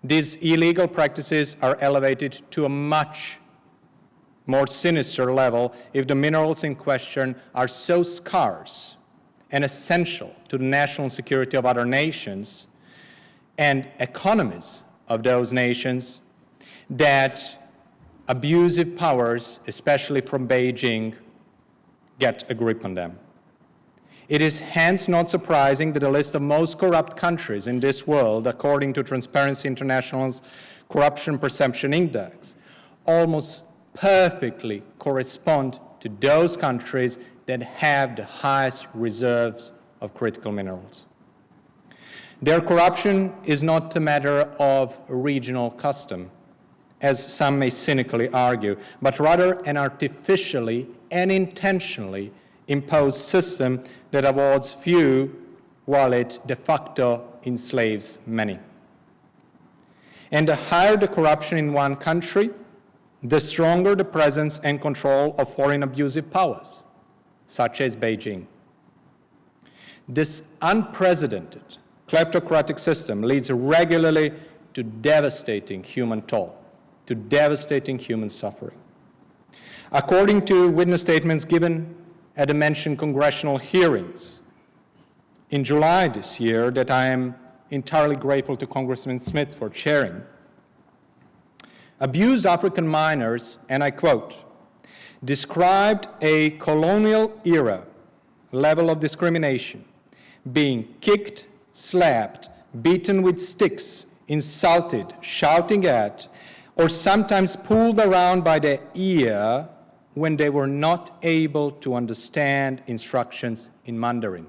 These illegal practices are elevated to a much more sinister level if the minerals in question are so scarce and essential to the national security of other nations and economies of those nations that abusive powers, especially from Beijing, get a grip on them. It is hence not surprising that the list of most corrupt countries in this world, according to Transparency International's Corruption Perception Index, almost perfectly correspond to those countries that have the highest reserves of critical minerals. Their corruption is not a matter of regional custom, as some may cynically argue, but rather an artificially and intentionally imposed system that awards few while it de facto enslaves many. And the higher the corruption in one country, the stronger the presence and control of foreign abusive powers, such as Beijing. This unprecedented kleptocratic system leads regularly to devastating human toll, to devastating human suffering. According to witness statements given at the mentioned congressional hearings in July this year that I am entirely grateful to Congressman Smith for chairing, abused African miners, and I quote, described a colonial era level of discrimination, being kicked, slapped, beaten with sticks, insulted, shouting at, or sometimes pulled around by the ear when they were not able to understand instructions in Mandarin.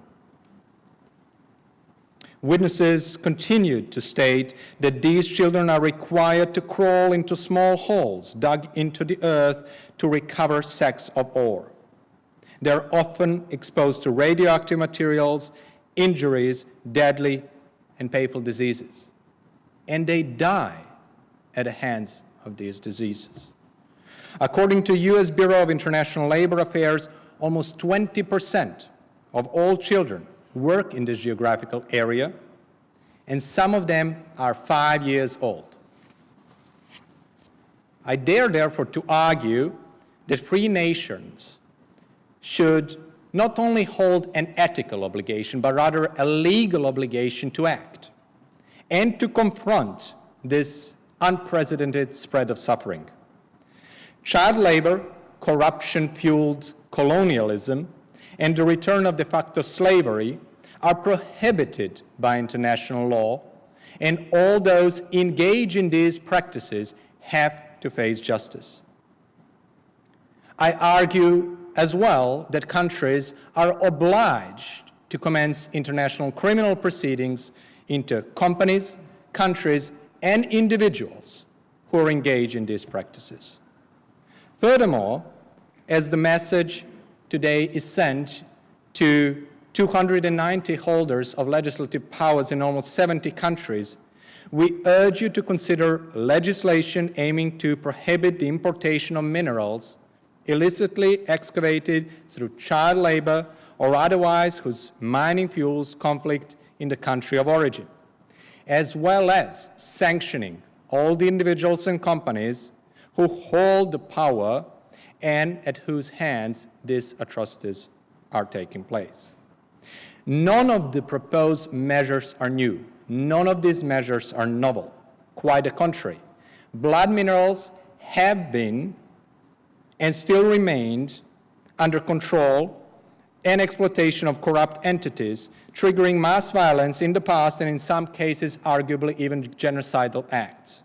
Witnesses continued to state that these children are required to crawl into small holes dug into the earth to recover sacks of ore. They're often exposed to radioactive materials, injuries, deadly and painful diseases. And they die at the hands of these diseases. According to U.S. Bureau of International Labor Affairs, almost 20% of all children work in this geographical area, and some of them are 5 years old. I dare, therefore, to argue that free nations should not only hold an ethical obligation, but rather a legal obligation to act and to confront this unprecedented spread of suffering. Child labor, corruption-fueled colonialism, and the return of de facto slavery are prohibited by international law, and all those engaged in these practices have to face justice. I argue as well that countries are obliged to commence international criminal proceedings into companies, countries, and individuals who are engaged in these practices. Furthermore, as the message today is sent to 290 holders of legislative powers in almost 70 countries, we urge you to consider legislation aiming to prohibit the importation of minerals illicitly excavated through child labor or otherwise whose mining fuels conflict in the country of origin, as well as sanctioning all the individuals and companies who hold the power and at whose hands these atrocities are taking place. None of the proposed measures are new. None of these measures are novel. Quite the contrary. Blood minerals have been and still remained under control and exploitation of corrupt entities, triggering mass violence in the past and in some cases arguably even genocidal acts.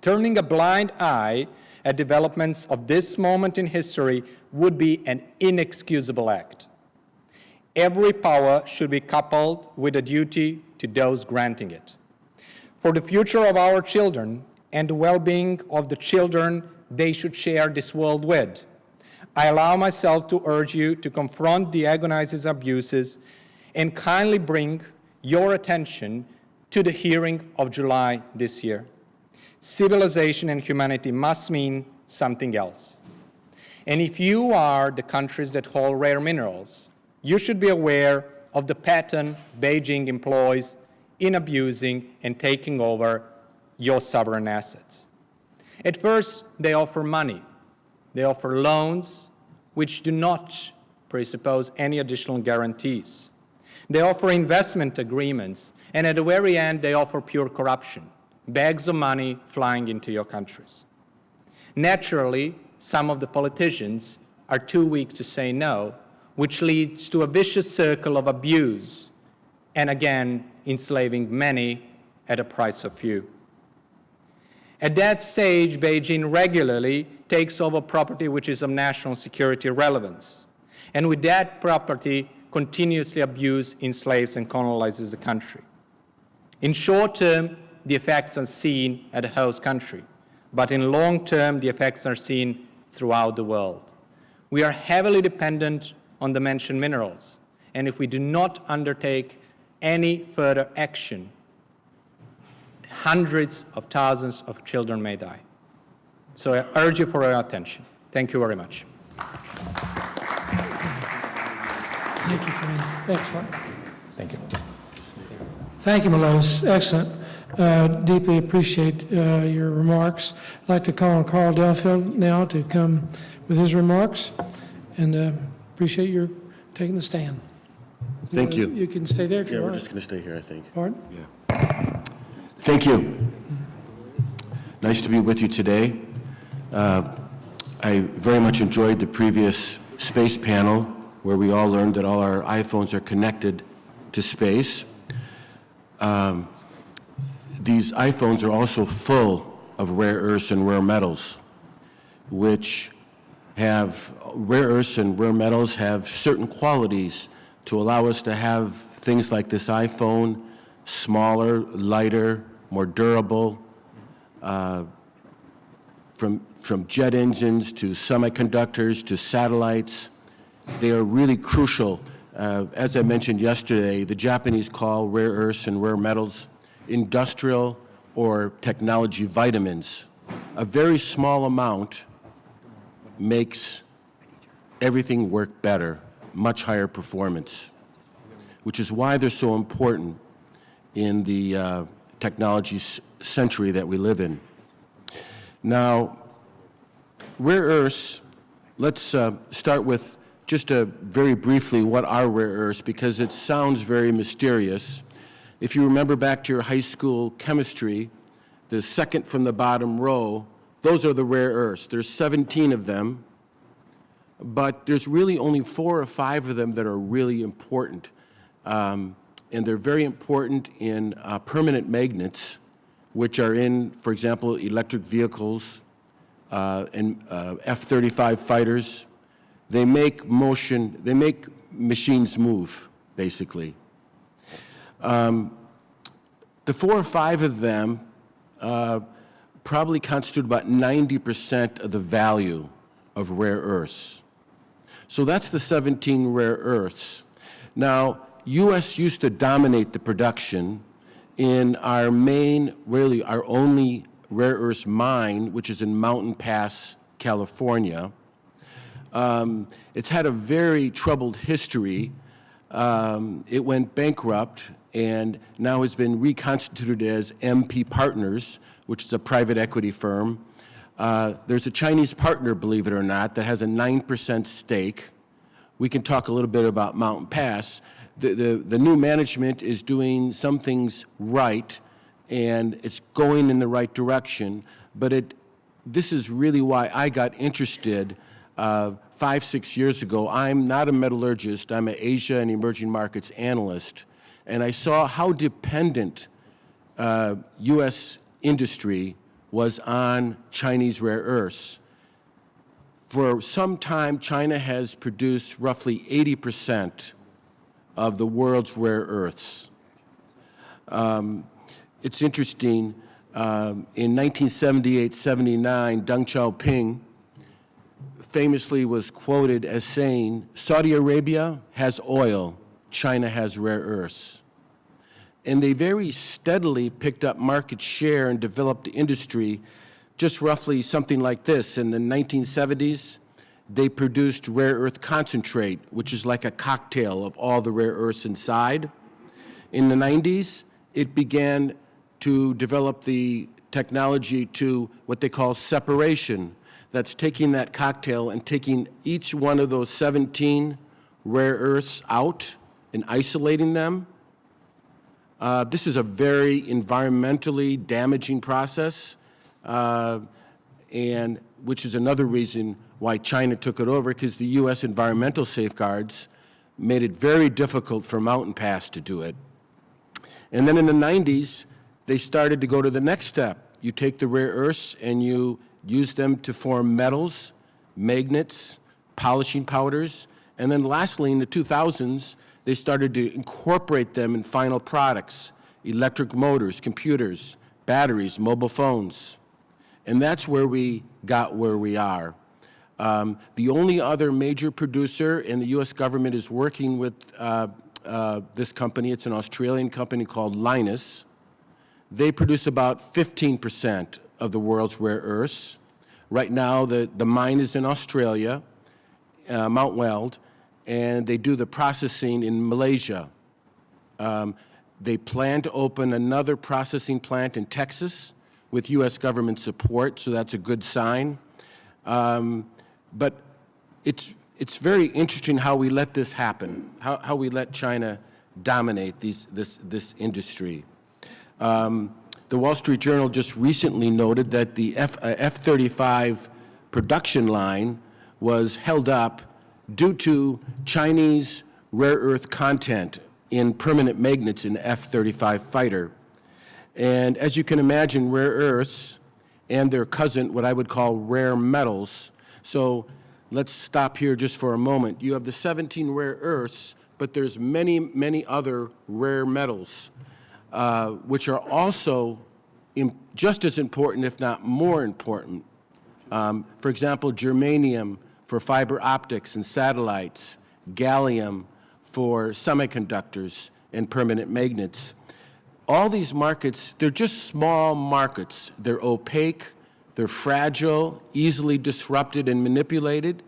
Turning a blind eye at developments of this moment in history would be an inexcusable act. Every power should be coupled with a duty to those granting it. For the future of our children and the well-being of the children they should share this world with, I allow myself to urge you to confront the agonizing abuses and kindly bring your attention to the hearing of July this year. Civilization and humanity must mean something else. And if you are the countries that hold rare minerals, you should be aware of the pattern Beijing employs in abusing and taking over your sovereign assets. At first, they offer money. They offer loans which do not presuppose any additional guarantees. They offer investment agreements, and at the very end, they offer pure corruption, bags of money flying into your countries. Naturally, some of the politicians are too weak to say no, which leads to a vicious circle of abuse, and again, enslaving many at a price of few. At that stage, Beijing regularly takes over property which is of national security relevance, and with that property, continuously abuses, enslaves, and colonizes the country. In short term, the effects are seen at the host country, but in long term, the effects are seen throughout the world. We are heavily dependent on the mentioned minerals, and if we do not undertake any further action, hundreds of thousands of children may die. So I urge you for your attention. Thank you very much. Thank you, friend. Excellent. Thank you. Thank you, Melos. Excellent. Deeply appreciate your remarks. I'd like to call on Carl Delfield now to come with his remarks, and appreciate your taking the stand. Thank you. You can stay there if you want. Yeah, we're just going to stay here, I think. Pardon? Yeah. Thank you. Nice to be with you today. I very much enjoyed the previous space panel where we all learned that all our iPhones are connected to space. These iPhones are also full of rare earths and rare metals, which have, rare earths and rare metals have certain qualities to allow us to have things like this iPhone, smaller, lighter, more durable, from jet engines to semiconductors to satellites. They are really crucial. As I mentioned yesterday, the Japanese call rare earths and rare metals industrial or technology vitamins. A very small amount makes everything work better, much higher performance, which is why they're so important in the technology century that we live in. Now, rare earths, let's start with just very briefly what are rare earths, because it sounds very mysterious. If you remember back to your high school chemistry, the second from the bottom row, those are the rare earths. There's 17 of them, but there's really only 4 or 5 of them that are really important. And they're very important in permanent magnets, which are in, for example, electric vehicles and F-35 fighters. They make machines move, basically. The 4 or 5 of them probably constitute about 90% of the value of rare earths. So that's the 17 rare earths. Now, U.S. used to dominate the production in our main, really our only rare earths mine, which is in Mountain Pass, California. It's had a very troubled history. It went bankrupt and now has been reconstituted as MP Partners, which is a private equity firm. There's a Chinese partner, believe it or not, that has a 9% stake. We can talk a little bit about Mountain Pass. The new management is doing some things right, and it's going in the right direction, but this is really why I got interested 5-6 years ago. I'm not a metallurgist, I'm an Asia and emerging markets analyst, and I saw how dependent U.S. industry was on Chinese rare earths. For some time, China has produced roughly 80% of the world's rare earths. It's interesting, in 1978-79, Deng Xiaoping famously was quoted as saying, Saudi Arabia has oil, China has rare earths. And they very steadily picked up market share and developed the industry just roughly something like this. In the 1970s, they produced rare earth concentrate, which is like a cocktail of all the rare earths inside. In the 90s, it began to develop the technology to what they call separation. That's taking that cocktail and taking each one of those 17 rare earths out and isolating them. This is a very environmentally damaging process, and which is another reason why China took it over, because the U.S. environmental safeguards made it very difficult for Mountain Pass to do it. And then in the 90s, they started to go to the next step. You take the rare earths and you use them to form metals, magnets, polishing powders, and then lastly, in the 2000s, they started to incorporate them in final products, electric motors, computers, batteries, mobile phones. And that's where we got where we are. The only other major producer, and the U.S. government is working with this company, it's an Australian company called Lynas. They produce about 15% of the world's rare earths. Right now, the mine is in Australia, Mount Weld, and they do the processing in Malaysia. They plan to open another processing plant in Texas with U.S. government support, so that's a good sign. But it's very interesting how we let this happen, how we let China dominate this industry. The Wall Street Journal just recently noted that the F-35 production line was held up due to Chinese rare earth content in permanent magnets in the F-35 fighter. And as you can imagine, rare earths and their cousin, what I would call rare metals. So let's stop here just for a moment. You have the 17 rare earths, but there's many, many other rare metals, which are also just as important, if not more important. For example, germanium for fiber optics and satellites, gallium for semiconductors and permanent magnets. All these markets, they're just small markets. They're opaque, They're fragile, easily disrupted and manipulated.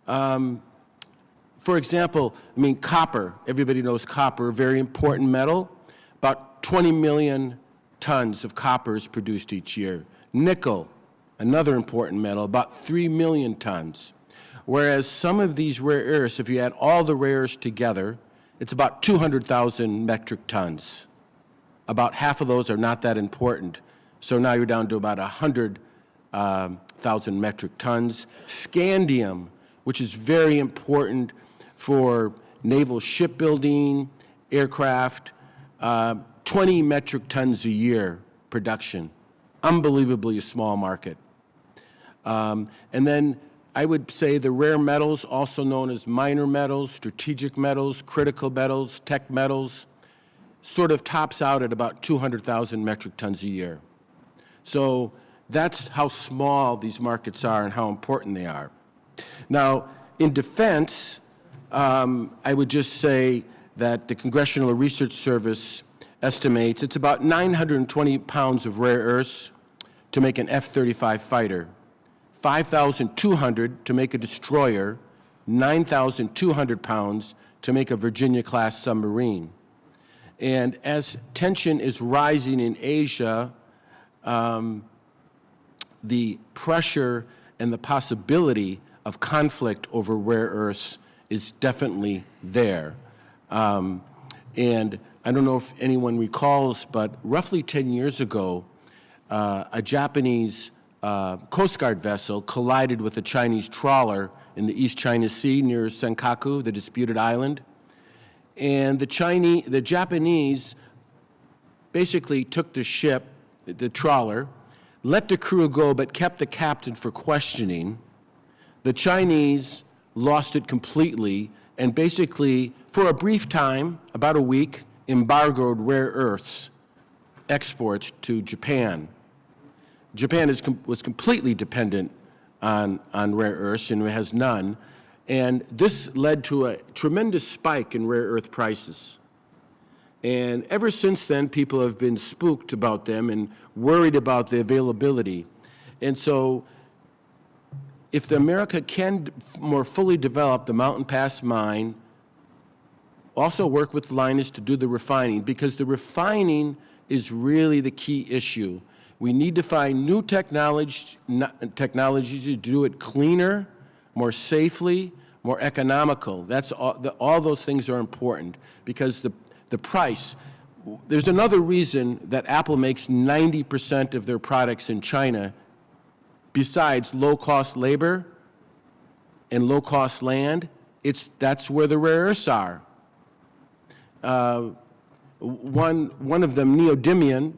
For example, I mean, copper, everybody knows copper, a very important metal. About 20 million tons of copper is produced each year. Nickel, another important metal, about 3 million tons. Whereas some of these rare earths, if you add all the rare earths together, it's about 200,000 metric tons. About half of those are not that important. So now you're down to about 100,000 metric tons. Scandium, which is very important for naval shipbuilding, aircraft, 20 metric tons a year production. Unbelievably small market. And then I would say the rare metals, also known as minor metals, strategic metals, critical metals, tech metals, sort of tops out at about 200,000 metric tons a year. So that's how small these markets are and how important they are. Now, in defense, I would just say that the Congressional Research Service estimates it's about 920 pounds of rare earths to make an F-35 fighter, 5,200 to make a destroyer, 9,200 pounds to make a Virginia-class submarine. And as tension is rising in Asia, the pressure and the possibility of conflict over rare earths is definitely there. And I don't know if anyone recalls, but roughly 10 years ago, a Japanese Coast Guard vessel collided with a Chinese trawler in the East China Sea near Senkaku, the disputed island. And the Japanese basically took the ship, the trawler, let the crew go, but kept the captain for questioning. The Chinese lost it completely and basically, for a brief time, about a week, embargoed rare earths exports to Japan. Japan was completely dependent on rare earths and has none. And this led to a tremendous spike in rare earth prices. And ever since then, people have been spooked about them and worried about the availability. And so if America can more fully develop the Mountain Pass mine, also work with Linus to do the refining, because the refining is really the key issue. We need to find new technologies to do it cleaner, more safely, more economical. That's all those things are important, because the price. There's another reason that Apple makes 90% of their products in China, besides low-cost labor and low-cost land. That's where the rare earths are. One of them, neodymium,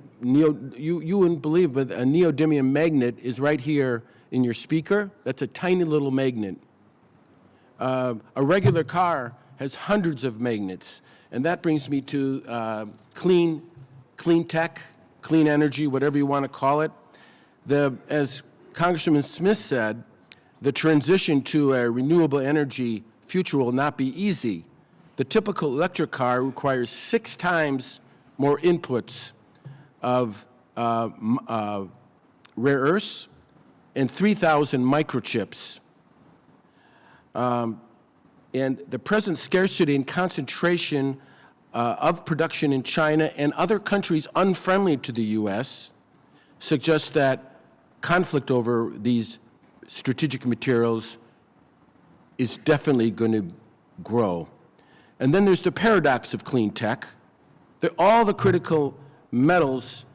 you wouldn't believe, but a neodymium magnet is right here in your speaker. That's a tiny little magnet. A regular car has hundreds of magnets, and that brings me to clean tech, clean energy, whatever you want to call it. As Congressman Smith said, the transition to a renewable energy future will not be easy. The typical electric car requires 6 times more inputs of rare earths and 3,000 microchips. And the present scarcity and concentration of production in China and other countries unfriendly to the U.S. suggests that conflict over these strategic materials is definitely going to grow. And then there's the paradox of clean tech. All the critical metals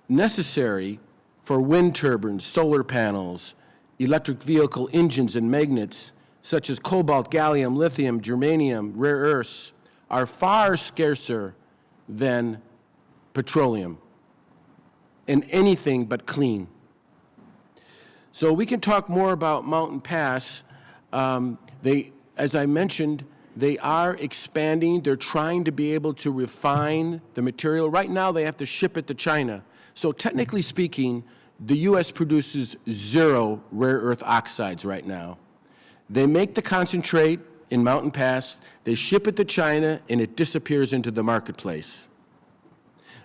necessary for wind turbines, solar panels, electric vehicle engines and magnets, such as cobalt, gallium, lithium, germanium, rare earths, are far scarcer than petroleum and anything but clean. So we can talk more about Mountain Pass. As I mentioned, they are expanding. They're trying to be able to refine the material. Right now, they have to ship it to China. So technically speaking, the U.S. produces 0 rare earth oxides right now. They make the concentrate in Mountain Pass, they ship it to China, and it disappears into the marketplace.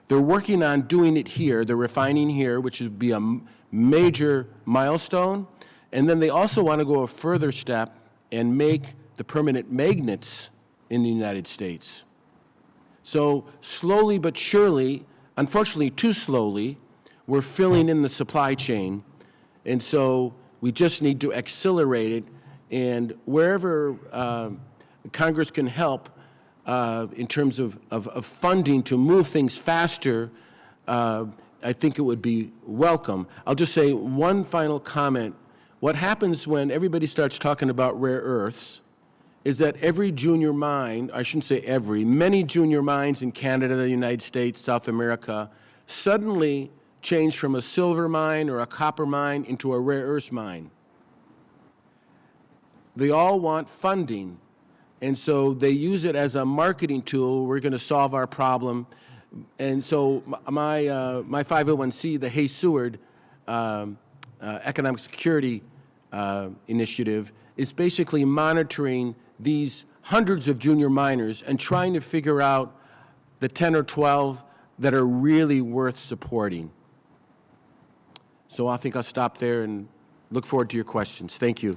They're working on doing it here, the refining here, which would be a major milestone. And then they also want to go a further step and make the permanent magnets in the United States. So slowly but surely, unfortunately too slowly, we're filling in the supply chain. And so we just need to accelerate it. And wherever Congress can help in terms of funding to move things faster, I think it would be welcome. I'll just say one final comment. What happens when everybody starts talking about rare earths is that every junior mine, I shouldn't say every, many junior mines in Canada, the United States, South America, suddenly change from a silver mine or a copper mine into a rare earth mine. They all want funding, and so they use it as a marketing tool. We're going to solve our problem. And so my 501c, the Hay Seward Economic Security Initiative, is basically monitoring these hundreds of junior miners and trying to figure out the 10 or 12 that are really worth supporting. So I think I'll stop there and look forward to your questions. Thank you.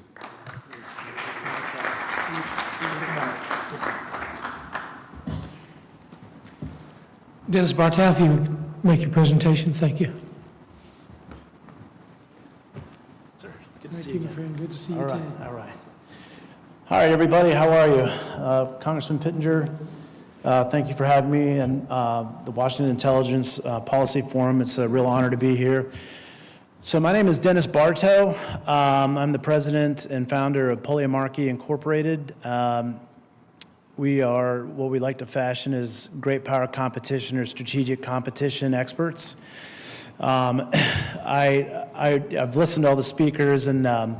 Dennis Bartel, if you would make your presentation, thank you. Sir, good to Thank see you, you my friend. Good to see you, all too. right, all right. All right, everybody, how are you? Congressman Pittenger, thank you for having me and the Washington Intelligence Policy Forum. It's a real honor to be here. So my name is Dennis Bartow. I'm the president and founder of Polemarchy Incorporated. We are what we like to fashion as great power competition or strategic competition experts. I've listened to all the speakers, and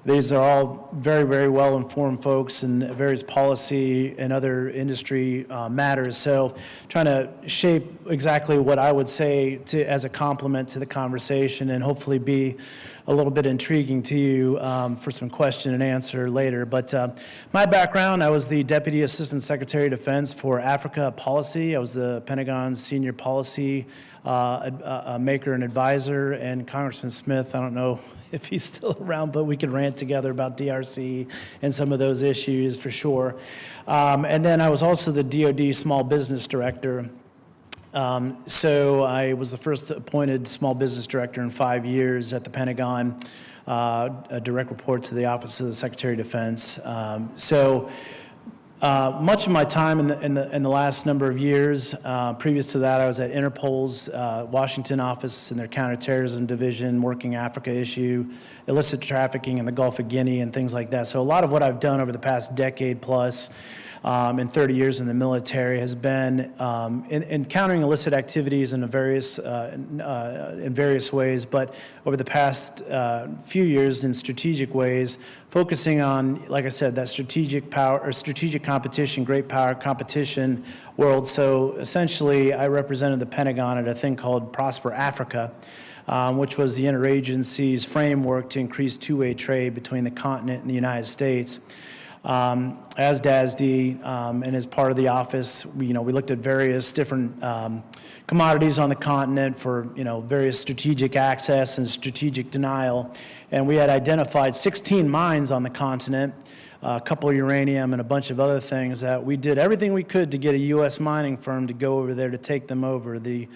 these are all very, very well-informed folks in various policy and other industry matters. So trying to shape exactly what I would say as a complement to the conversation and hopefully be a little bit intriguing to you for some question and answer later. But my background, I was the Deputy Assistant Secretary of Defense for Africa Policy. I was the Pentagon's senior policy maker and advisor. And Congressman Smith, I don't know if he's still around, but we could rant together about DRC and some of those issues for sure. And then I was also the DoD Small Business Director. So I was the first appointed small business director in 5 years at the Pentagon, a direct report to the Office of the Secretary of Defense. Much of my time in the last number of years, previous to that, I was at Interpol's Washington office in their counterterrorism division, working Africa issue, illicit trafficking in the Gulf of Guinea and things like that. So a lot of what I've done over the past decade plus in 30 years in the military has been in countering illicit activities in various ways, but over the past few years in strategic ways, focusing on, like I said, that strategic power or strategic competition, great power competition world. So essentially, I represented the Pentagon at a thing called Prosper Africa, which was the interagency's framework to increase two-way trade between the continent and the United States. As DASD and as part of the office, we looked at various different commodities on the continent for various strategic access and strategic denial, and we had identified 16 mines on the continent, a couple of uranium and a bunch of other things that we did everything we could to get a U.S. mining firm to go over there to take them over. The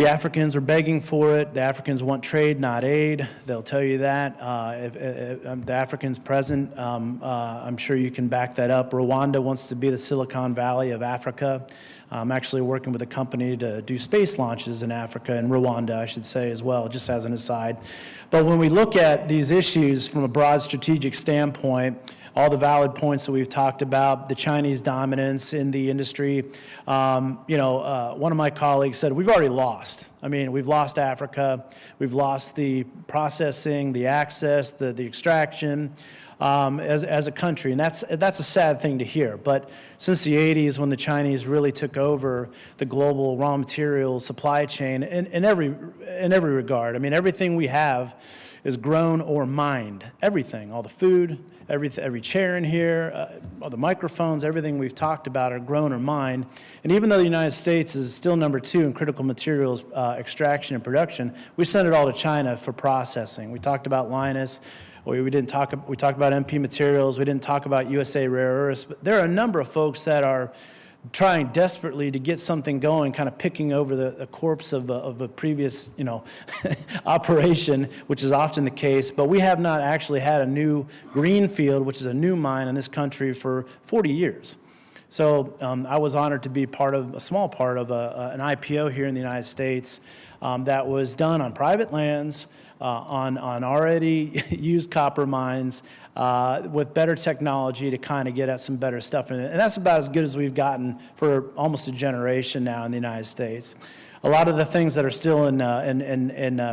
Africans are begging for it. The Africans want trade, not aid. They'll tell you that. If the Africans present, I'm sure you can back that up. Rwanda wants to be the Silicon Valley of Africa. I'm actually working with a company to do space launches in Africa, in Rwanda, I should say, as well, just as an aside. But when we look at these issues from a broad strategic standpoint, all the valid points that we've talked about, the Chinese dominance in the industry. One of my colleagues said, we've already lost. I mean, we've lost Africa. We've lost the processing, the access, the extraction as a country. And that's a sad thing to hear. But since the 80s, when the Chinese really took over the global raw material supply chain in every regard, I mean, everything we have is grown or mined. Everything, all the food, every chair in here, all the microphones, everything we've talked about are grown or mined. And even though the United States is still number 2 in critical materials extraction and production, we send it all to China for processing. We talked about Linus. We talked about MP Materials. We didn't talk about USA Rare Earths. But there are a number of folks that are trying desperately to get something going, kind of picking over the corpse of a previous, operation, which is often the case. But we have not actually had a new greenfield, which is a new mine in this country, for 40 years. So I was honored to be a small part of an IPO here in the United States that was done on private lands, on already used copper mines, with better technology to kind of get at some better stuff. And that's about as good as we've gotten for almost a generation now in the United States. A lot of the things that are still in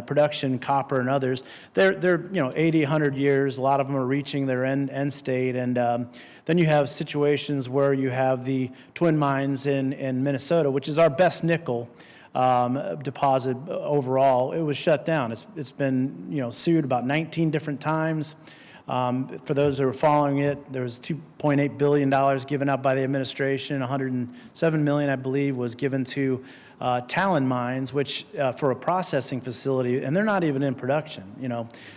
production, copper and others, they're 80, 100 years. A lot of them are reaching their end state. And then you have situations where you have the twin mines in Minnesota, which is our best nickel deposit overall. It was shut down. It's been sued about 19 different times. For those who are following it, there was $2.8 billion given out by the administration. $107 million, I believe, was given to Talon Mines, which for a processing facility, and they're not even in production.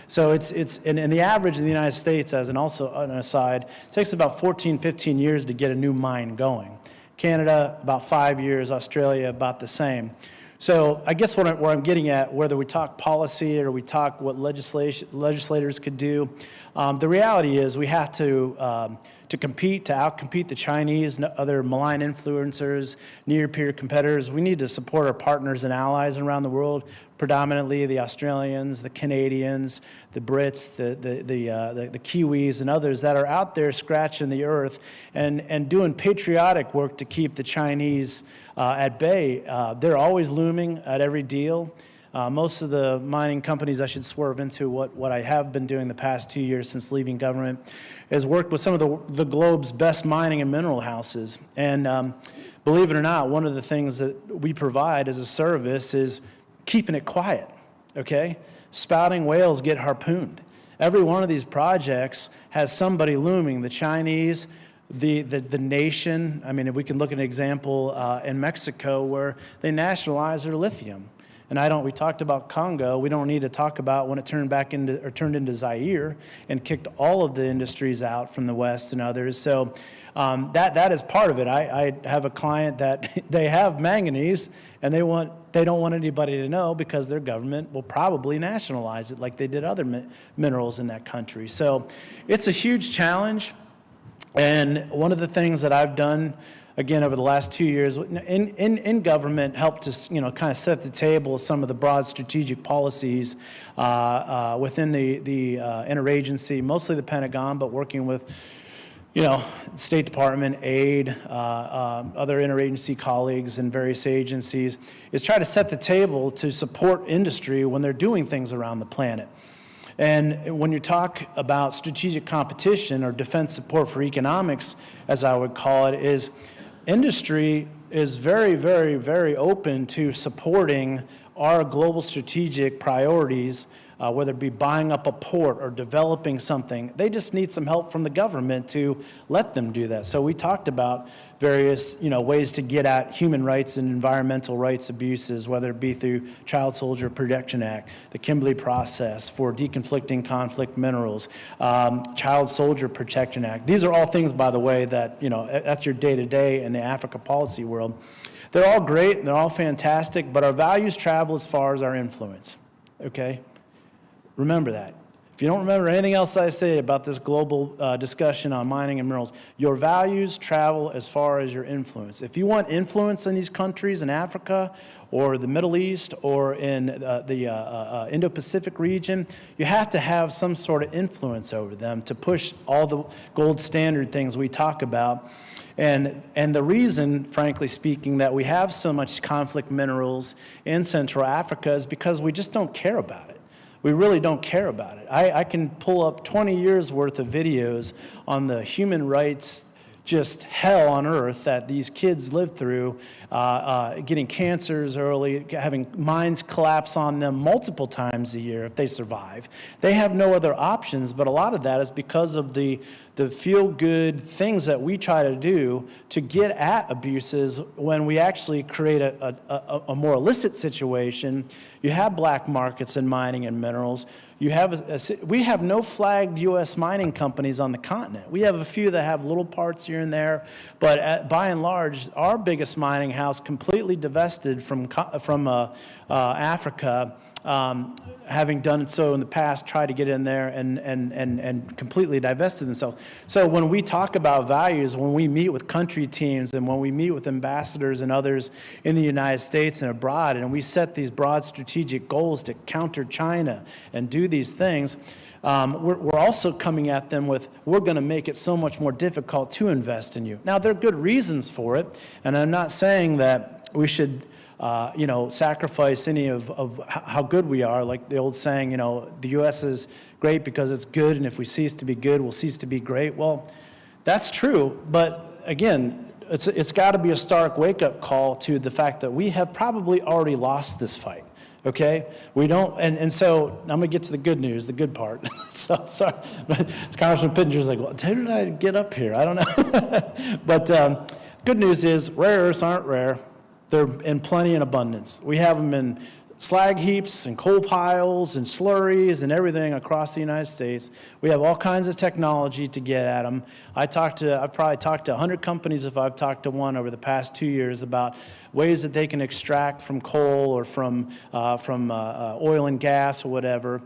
So and the average in the United States, as an aside, takes about 14, 15 years to get a new mine going. Canada, about 5 years. Australia, about the same. So I guess where I'm getting at, whether we talk policy or we talk what legislators could do, the reality is we have to compete, to outcompete the Chinese and other malign influencers, near-peer competitors. We need to support our partners and allies around the world, predominantly the Australians, the Canadians, the Brits, the Kiwis, and others that are out there scratching the earth and doing patriotic work to keep the Chinese at bay. They're always looming at every deal. Most of the mining companies, I should swerve into what I have been doing the past 2 years since leaving government, is worked with some of the globe's best mining and mineral houses. And believe it or not, one of the things that we provide as a service is keeping it quiet, okay? Spouting whales get harpooned. Every one of these projects has somebody looming, the Chinese, the nation. I mean, if we can look at an example in Mexico where they nationalized their lithium. And we talked about Congo. We don't need to talk about when it turned into Zaire and kicked all of the industries out from the West and others. So that is part of it. I have a client that they have manganese and they don't want anybody to know because their government will probably nationalize it like they did other minerals in that country. So it's a huge challenge. And one of the things that I've done, again, over the last 2 years in government, helped to kind of set the table some of the broad strategic policies within the interagency, mostly the Pentagon, but working with State Department, aid, other interagency colleagues and various agencies, is try to set the table to support industry when they're doing things around the planet. And when you talk about strategic competition or defense support for economics, as I would call it, is industry is very, very, very open to supporting our global strategic priorities, whether it be buying up a port or developing something. They just need some help from the government to let them do that. So we talked about various ways to get at human rights and environmental rights abuses, whether it be through Child Soldier Protection Act, the Kimberley process for deconflicting conflict minerals, Child Soldier Protection Act. These are all things, by the way, that that's your day-to-day in the Africa policy world. They're all great and they're all fantastic, but our values travel as far as our influence, okay? Remember that. If you don't remember anything else I say about this global discussion on mining and minerals, your values travel as far as your influence. If you want influence in these countries in Africa or the Middle East or in the Indo-Pacific region, you have to have some sort of influence over them to push all the gold standard things we talk about. And the reason, frankly speaking, that we have so much conflict minerals in Central Africa is because we just don't care about it. We really don't care about it. I can pull up 20 years worth of videos on the human rights just hell on earth that these kids live through, getting cancers early, having mines collapse on them multiple times a year if they survive. They have no other options, but a lot of that is because of the feel-good things that we try to do to get at abuses when we actually create a more illicit situation. You have black markets in mining and minerals. We have no flagged U.S. mining companies on the continent. We have a few that have little parts here and there, but by and large, our biggest mining house completely divested from Africa, having done so in the past, tried to get in there and completely divested themselves. So when we talk about values, when we meet with country teams and when we meet with ambassadors and others in the United States and abroad, and we set these broad strategic goals to counter China and do these things, we're also coming at them with, we're going to make it so much more difficult to invest in you. Now, there are good reasons for it, and I'm not saying that we should sacrifice any of how good we are. Like the old saying, the U.S. is great because it's good, and if we cease to be good, we'll cease to be great. Well, that's true, but again, it's got to be a stark wake-up call to the fact that we have probably already lost this fight. Okay, we don't, and so I'm gonna get to the good news, the good part. So sorry, Congressman Pittenger's like, well, how did I get up here? I don't know. But good news is rare earths aren't rare. They're in plenty and abundance. We have them in slag heaps and coal piles and slurries and everything across the United States. We have all kinds of technology to get at them. I've probably talked to 100 companies if I've talked to one over the past 2 years about ways that they can extract from coal or from oil and gas or whatever.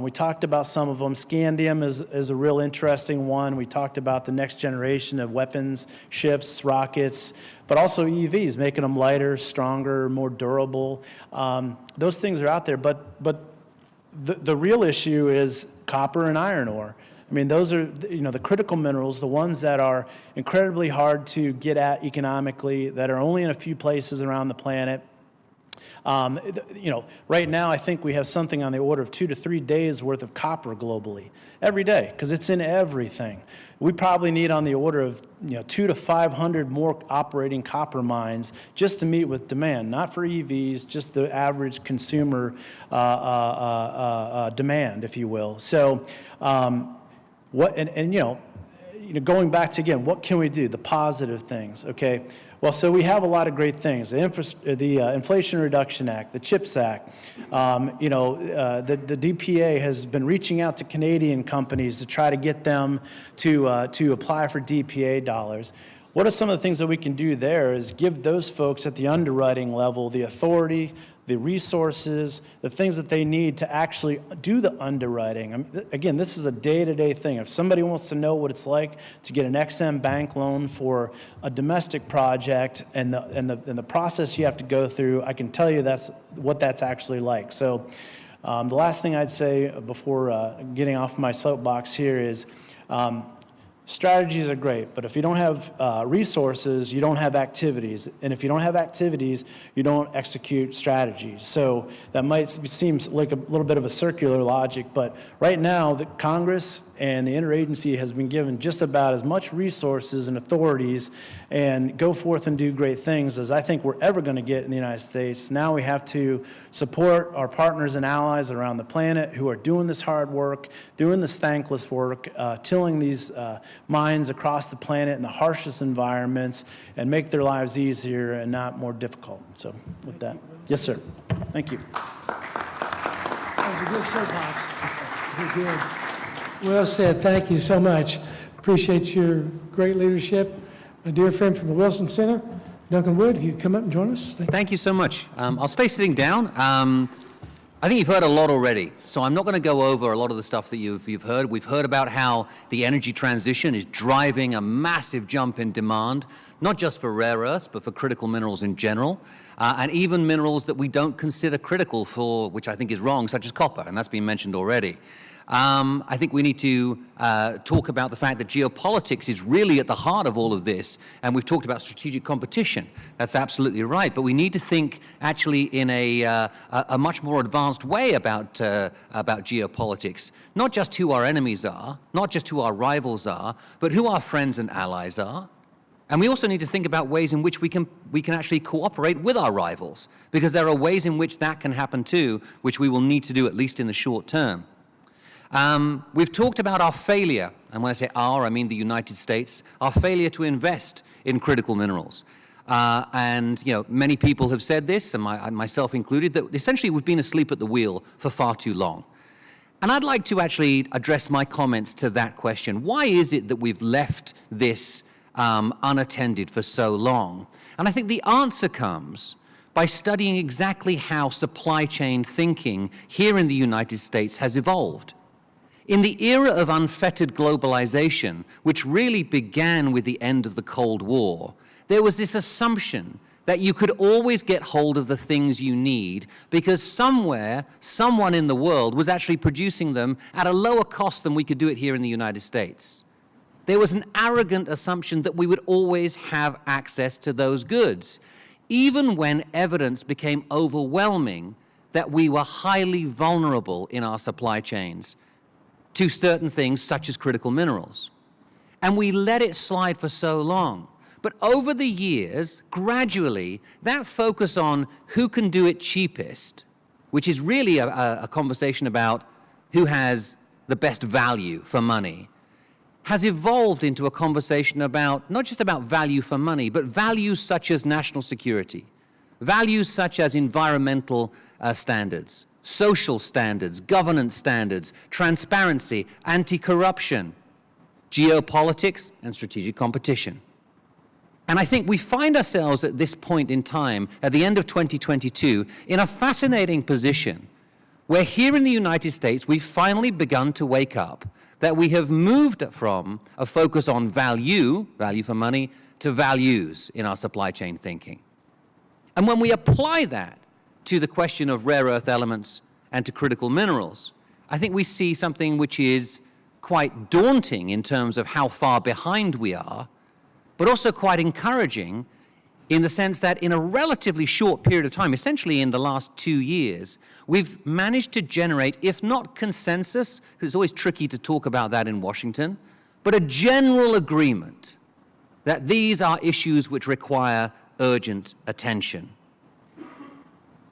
We talked about some of them. Scandium is a real interesting one. We talked about the next generation of weapons, ships, rockets, but also EVs, making them lighter, stronger, more durable. Those things are out there, but the real issue is copper and iron ore. I mean, those are the critical minerals, the ones that are incredibly hard to get at economically, that are only in a few places around the planet. Right now I think we have something on the order of 2 to 3 days worth of copper globally every day because it's in everything. We probably need on the order of 200 to 500 more operating copper mines just to meet with demand, not for EVs, just the average consumer demand, if you will. So going back to, again, what can we do? The positive things, okay? Well, so we have a lot of great things. The Inflation Reduction Act, the CHIPS Act, the DPA has been reaching out to Canadian companies to try to get them to apply for DPA dollars. What are some of the things that we can do there is give those folks at the underwriting level the authority, the resources, the things that they need to actually do the underwriting. Again, this is a day-to-day thing. If somebody wants to know what it's like to get an EXIM bank loan for a domestic project and the process you have to go through, I can tell you that's what that's actually like. So the last thing I'd say before getting off my soapbox here is strategies are great, but if you don't have resources, you don't have activities. And if you don't have activities, you don't execute strategies. So that might seem like a little bit of a circular logic, but right now the Congress and the interagency has been given just about as much resources and authorities and go forth and do great things as I think we're ever going to get in the United States. Now we have to support our partners and allies around the planet who are doing this hard work, doing this thankless work, tilling these mines across the planet in the harshest environments and make their lives easier and not more difficult. So with that, yes, sir. Thank you. That was a good soapbox. Very good. Well said. Thank you so much. Appreciate your great leadership. My dear friend from the Wilson Center, Duncan Wood, if you come up and join us. Thank you so much. I'll stay sitting down. I think you've heard a lot already, so I'm not going to go over a lot of the stuff that you've heard. We've heard about how the energy transition is driving a massive jump in demand, not just for rare earths, but for critical minerals in general, and even minerals that we don't consider critical for, which I think is wrong, such as copper, and that's been mentioned already. I think we need to talk about the fact that geopolitics is really at the heart of all of this, and we've talked about strategic competition. That's absolutely right, but we need to think actually in a much more advanced way about geopolitics. Not just who our enemies are, not just who our rivals are, but who our friends and allies are. And we also need to think about ways in which we can actually cooperate with our rivals, because there are ways in which that can happen too, which we will need to do at least in the short term. We've talked about our failure, and when I say our, I mean the United States, our failure to invest in critical minerals. And many people have said this, and myself included, that essentially we've been asleep at the wheel for far too long. And I'd like to actually address my comments to that question. Why is it that we've left this unattended for so long? And I think the answer comes by studying exactly how supply chain thinking here in the United States has evolved. In the era of unfettered globalization, which really began with the end of the Cold War, there was this assumption that you could always get hold of the things you need because somewhere, someone in the world was actually producing them at a lower cost than we could do it here in the United States. There was an arrogant assumption that we would always have access to those goods, even when evidence became overwhelming that we were highly vulnerable in our supply chains to certain things such as critical minerals. And we let it slide for so long. But over the years, gradually, that focus on who can do it cheapest, which is really a conversation about who has the best value for money, has evolved into a conversation about not just about value for money, but values such as national security, values such as environmental standards, social standards, governance standards, transparency, anti-corruption, geopolitics, and strategic competition. And I think we find ourselves at this point in time, at the end of 2022, in a fascinating position where here in the United States, we've finally begun to wake up that we have moved from a focus on value for money, to values in our supply chain thinking. And when we apply that to the question of rare earth elements and to critical minerals, I think we see something which is quite daunting in terms of how far behind we are, but also quite encouraging in the sense that in a relatively short period of time, essentially in the last 2 years, we've managed to generate, if not consensus, because it's always tricky to talk about that in Washington, but a general agreement that these are issues which require urgent attention.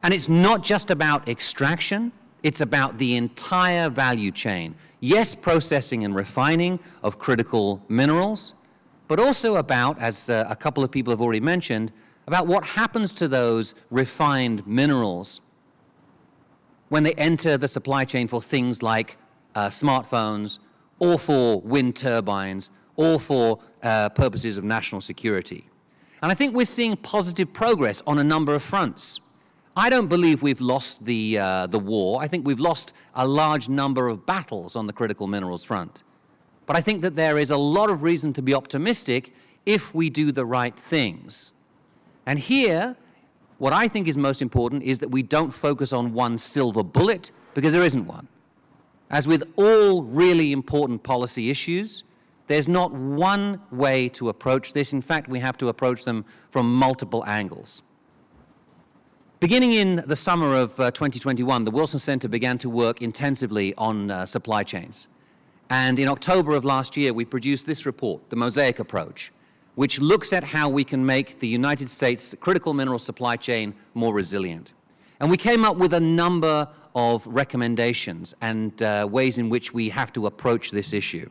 And it's not just about extraction, it's about the entire value chain. Yes, processing and refining of critical minerals, but also about, as a couple of people have already mentioned, about what happens to those refined minerals when they enter the supply chain for things like smartphones, or for wind turbines, or for purposes of national security. And I think we're seeing positive progress on a number of fronts. I don't believe we've lost the war. I think we've lost a large number of battles on the critical minerals front. But I think that there is a lot of reason to be optimistic if we do the right things. And here, what I think is most important is that we don't focus on one silver bullet, because there isn't one. As with all really important policy issues, there's not one way to approach this. In fact, we have to approach them from multiple angles. Beginning in the summer of 2021, the Wilson Center began to work intensively on supply chains. And in October of last year, we produced this report, the Mosaic Approach, which looks at how we can make the United States critical mineral supply chain more resilient. And we came up with a number of recommendations and ways in which we have to approach this issue.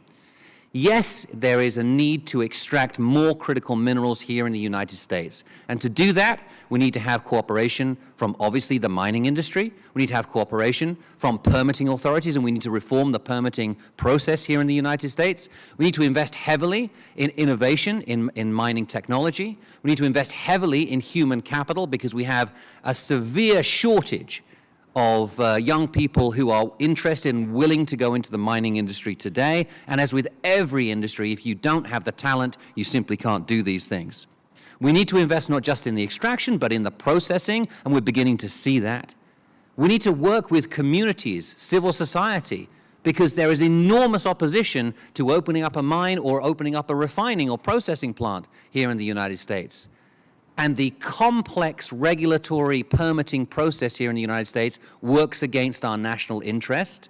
Yes, there is a need to extract more critical minerals here in the United States. And to do that, we need to have cooperation from, obviously, the mining industry. We need to have cooperation from permitting authorities, and we need to reform the permitting process here in the United States. We need to invest heavily in innovation in mining technology. We need to invest heavily in human capital, because we have a severe shortage of young people who are interested and willing to go into the mining industry today. And as with every industry, if you don't have the talent, you simply can't do these things. We need to invest not just in the extraction, but in the processing, and we're beginning to see that. We need to work with communities, civil society, because there is enormous opposition to opening up a mine or opening up a refining or processing plant here in the United States. And the complex regulatory permitting process here in the United States works against our national interest.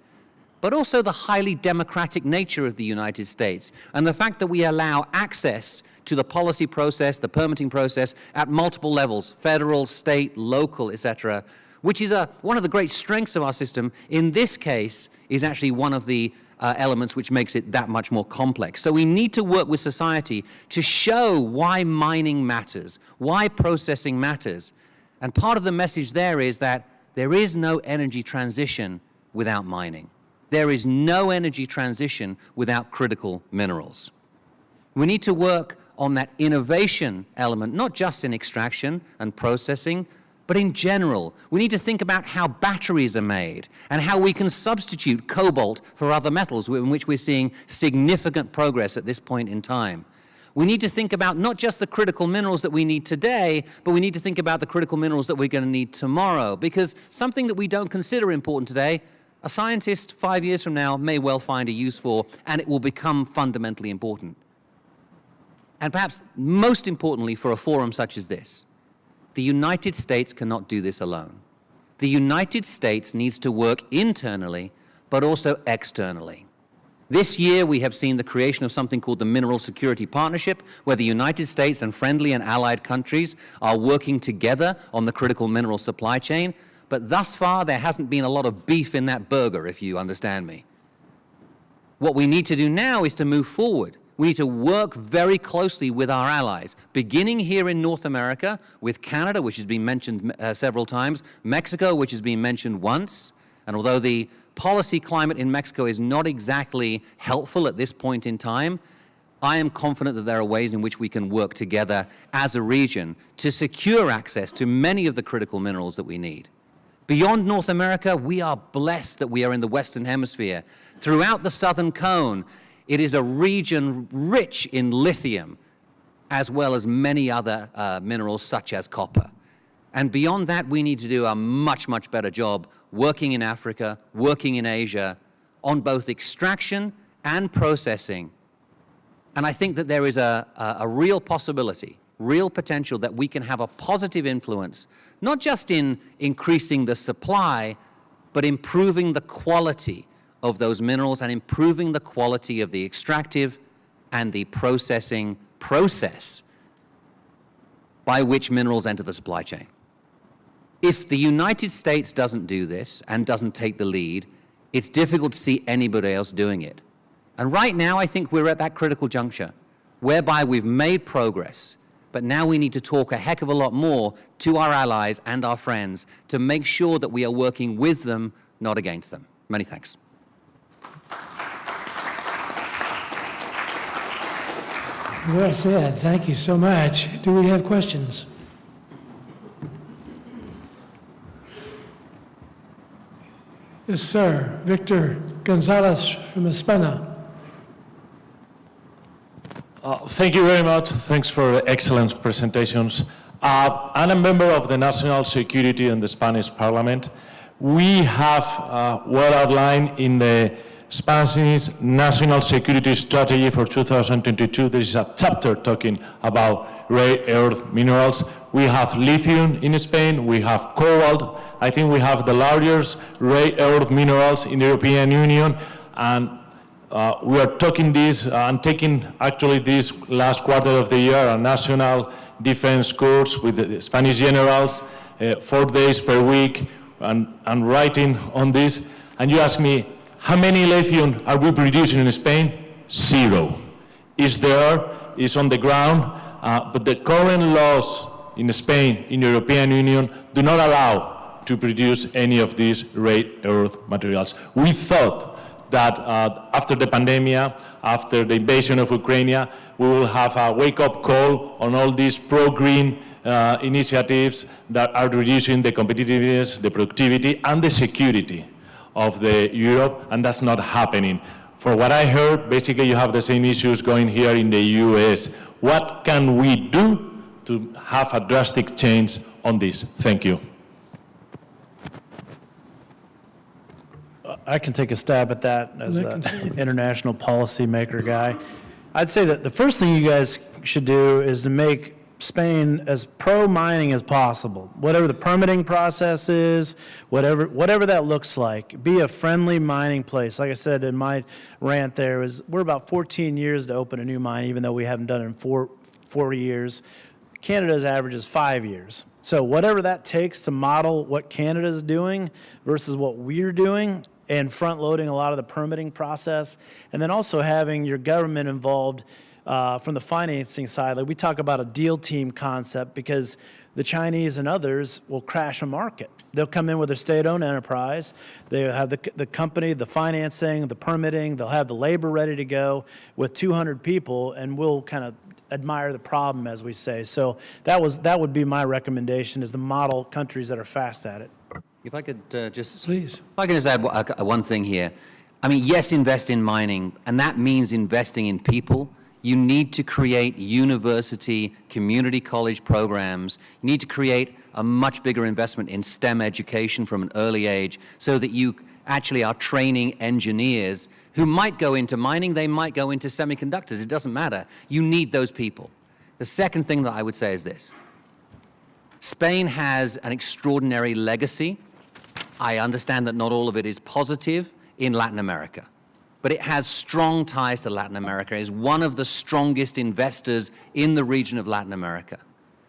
but also the highly democratic nature of the United States and the fact that we allow access to the policy process, the permitting process at multiple levels, federal, state, local, etc., which is one of the great strengths of our system. In this case, is actually one of the elements which makes it that much more complex. So we need to work with society to show why mining matters, why processing matters. And part of the message there is that there is no energy transition without mining. There is no energy transition without critical minerals. We need to work on that innovation element, not just in extraction and processing, but in general. We need to think about how batteries are made and how we can substitute cobalt for other metals, in which we're seeing significant progress at this point in time. We need to think about not just the critical minerals that we need today, but we need to think about the critical minerals that we're going to need tomorrow, because something that we don't consider important today, a scientist 5 years from now may well find a use for, and it will become fundamentally important. And perhaps most importantly for a forum such as this, the United States cannot do this alone. The United States needs to work internally, but also externally. This year, we have seen the creation of something called the Mineral Security Partnership, where the United States and friendly and allied countries are working together on the critical mineral supply chain. But thus far, there hasn't been a lot of beef in that burger, if you understand me. What we need to do now is to move forward. We need to work very closely with our allies, beginning here in North America with Canada, which has been mentioned several times, Mexico, which has been mentioned once. And although the policy climate in Mexico is not exactly helpful at this point in time, I am confident that there are ways in which we can work together as a region to secure access to many of the critical minerals that we need. Beyond North America, we are blessed that we are in the Western Hemisphere. Throughout the Southern Cone, it is a region rich in lithium, as well as many other minerals such as copper. And beyond that, we need to do a much, much better job working in Africa, working in Asia, on both extraction and processing. And I think that there is a real possibility, real potential that we can have a positive influence, not just in increasing the supply, but improving the quality of those minerals and improving the quality of the extractive and the processing process by which minerals enter the supply chain. If the United States doesn't do this and doesn't take the lead, it's difficult to see anybody else doing it. And right now, I think we're at that critical juncture whereby we've made progress, but now we need to talk a heck of a lot more to our allies and our friends to make sure that we are working with them, not against them. Many thanks. Well said. Thank you so much. Do we have questions? Yes, sir. Victor Gonzalez from España. Thank you very much. Thanks for the excellent presentations. I'm a member of the National Security in the Spanish Parliament. We have well outlined in the Spanish National Security Strategy for 2022. There is a chapter talking about rare earth minerals. We have lithium in Spain, we have cobalt. I think we have the largest rare earth minerals in the European Union, and we are talking this and taking actually this last quarter of the year a national defense course with the Spanish generals, 4 days per week, and writing on this. And you ask me, how many lithium are we producing in Spain? 0. It's there, it's on the ground, but the current laws in Spain, in the European Union, do not allow to produce any of these rare earth materials. We thought that after the pandemic, after the invasion of Ukraine, we will have a wake-up call on all these pro-green initiatives that are reducing the competitiveness, the productivity, and the security of the Europe, and that's not happening. For what I heard, basically you have the same issues going here in the US. What can we do to have a drastic change on this? Thank you. I can take a stab at that as an international policymaker guy. I'd say that the first thing you guys should do is to make Spain as pro-mining as possible. Whatever the permitting process is, whatever that looks like, be a friendly mining place. Like I said in my rant there, we're about 14 years to open a new mine, even though we haven't done it in 40 years. Canada's average is 5 years. So whatever that takes to model what Canada's doing versus what we're doing, and front-loading a lot of the permitting process, and then also having your government involved from the financing side. Like we talk about a deal team concept because the Chinese and others will crash a market. They'll come in with a state-owned enterprise. They'll have the company, the financing, the permitting. They'll have the labor ready to go with 200 people, and we'll kind of admire the problem, as we say. So that would be my recommendation, is to model countries that are fast at it. If I could just... Please. If I could just add one thing here. I mean, yes, invest in mining, and that means investing in people. You need to create university, community college programs. You need to create a much bigger investment in STEM education from an early age so that you actually are training engineers who might go into mining, they might go into semiconductors. It doesn't matter. You need those people. The second thing that I would say is this. Spain has an extraordinary legacy. I understand that not all of it is positive in Latin America, but it has strong ties to Latin America. It is one of the strongest investors in the region of Latin America.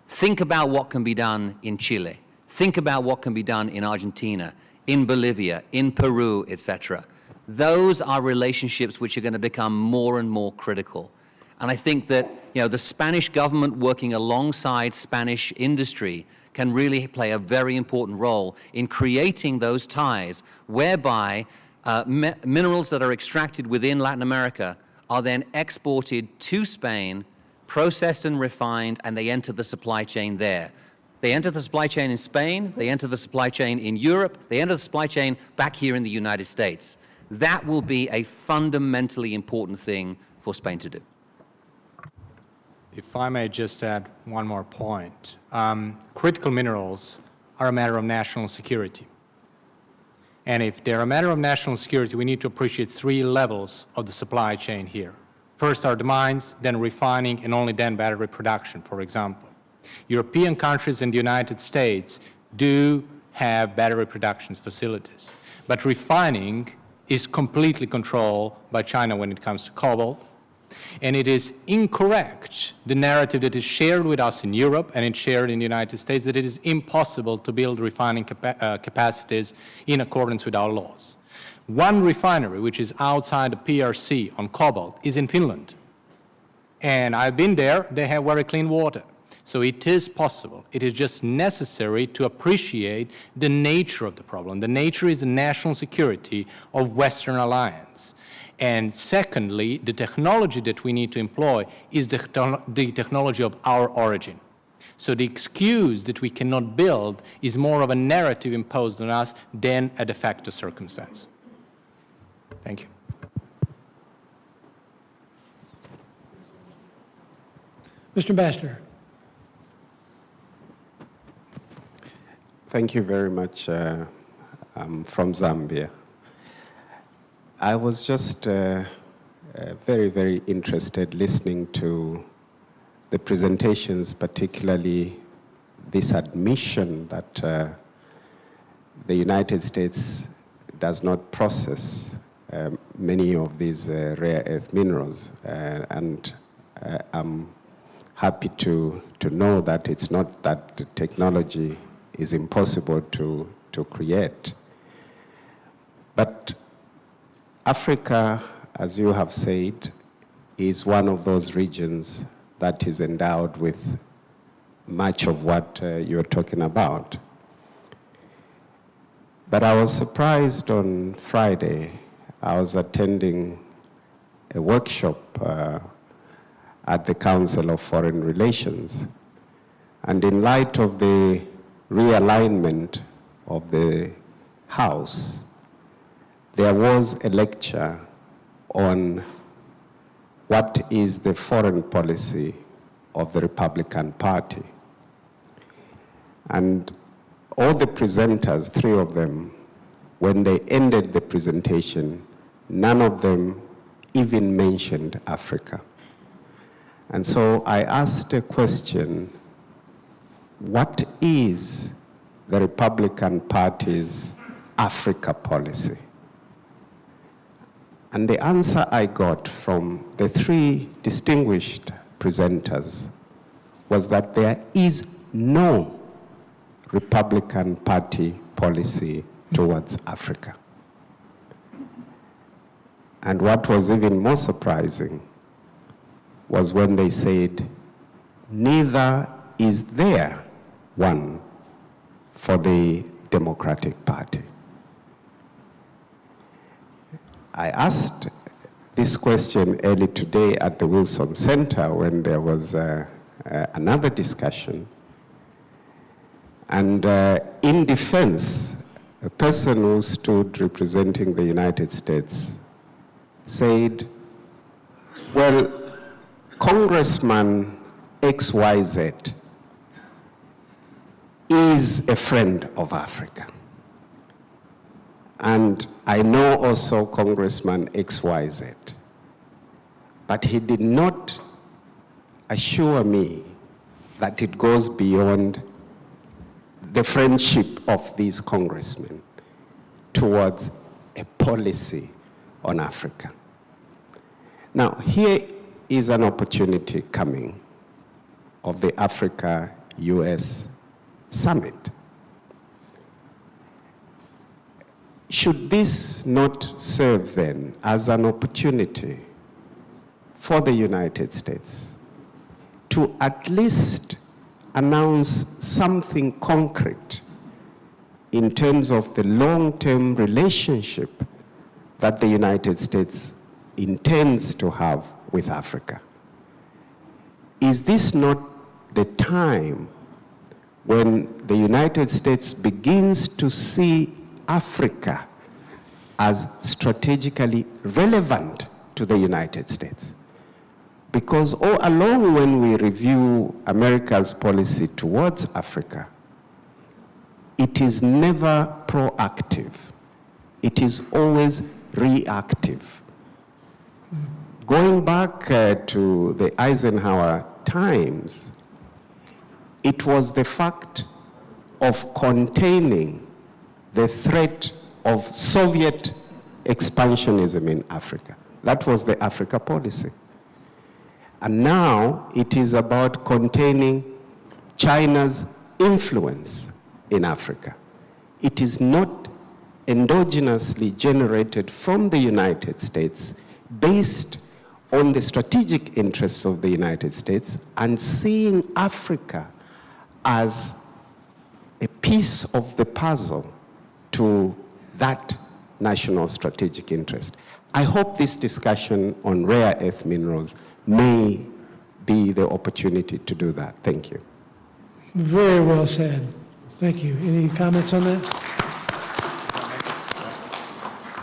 Think about what can be done in Chile. Think about what can be done in Argentina, in Bolivia, in Peru, etc. Those are relationships which are going to become more and more critical. And I think that, you know, the Spanish government working alongside Spanish industry can really play a very important role in creating those ties whereby minerals that are extracted within Latin America are then exported to Spain, processed and refined, and they enter the supply chain there. They enter the supply chain in Spain, they enter the supply chain in Europe, they enter the supply chain back here in the United States. That will be a fundamentally important thing for Spain to do. If I may just add one more point. Critical minerals are a matter of national security. And if they're a matter of national security, we need to appreciate three levels of the supply chain here. First are the mines, then refining, and only then battery production, for example. European countries and the United States do have battery production facilities, but refining is completely controlled by China when it comes to cobalt. And it is incorrect, the narrative that is shared with us in Europe and it's shared in the United States, that it is impossible to build refining capacities in accordance with our laws. One refinery, which is outside the PRC on cobalt, is in Finland. And I've been there, they have very clean water. So it is possible. It is just necessary to appreciate the nature of the problem. The nature is the national security of Western alliance. And secondly, the technology that we need to employ is the technology of our origin. So the excuse that we cannot build is more of a narrative imposed on us than a de facto circumstance. Thank you. Mr. Ambassador. Thank you very much. I'm from Zambia. I was just very, very interested listening to the presentations, particularly this admission that the United States does not process many of these rare earth minerals. And I'm happy to know that it's not that the technology is impossible to create. But Africa, as you have said, is one of those regions that is endowed with much of what you're talking about. But I was surprised on Friday. I was attending a workshop at the Council of Foreign Relations. And in light of the realignment of the House, there was a lecture on what is the foreign policy of the Republican Party. And all the presenters, three of them, when they ended the presentation, none of them even mentioned Africa. And so I asked a question what is the Republican Party's Africa policy? And the answer I got from the three distinguished presenters was that there is no Republican Party policy towards Africa. And what was even more surprising was when they said, neither is there one for the Democratic Party. I asked this question early today at the Wilson Center when there was another discussion. And in defense, a person who stood representing the United States said, well, Congressman XYZ is a friend of Africa. And I know also Congressman XYZ. But he did not assure me that it goes beyond the friendship of these congressmen towards a policy on Africa. Now, here is an opportunity coming of the Africa-US Summit. Should this not serve then as an opportunity for the United States to at least announce something concrete in terms of the long-term relationship that the United States intends to have with Africa? Is this not the time when the United States begins to see Africa as strategically relevant to the United States? Because all along when we review America's policy towards Africa, it is never proactive. It is always reactive. Going back to the Eisenhower times, it was the fact of containing the threat of Soviet expansionism in Africa. That was the Africa policy. And now it is about containing China's influence in Africa. It is not endogenously generated from the United States based on the strategic interests of the United States and seeing Africa as a piece of the puzzle to that national strategic interest. I hope this discussion on rare earth minerals may be the opportunity to do that. Thank you. Very well said. Thank you. Any comments on that?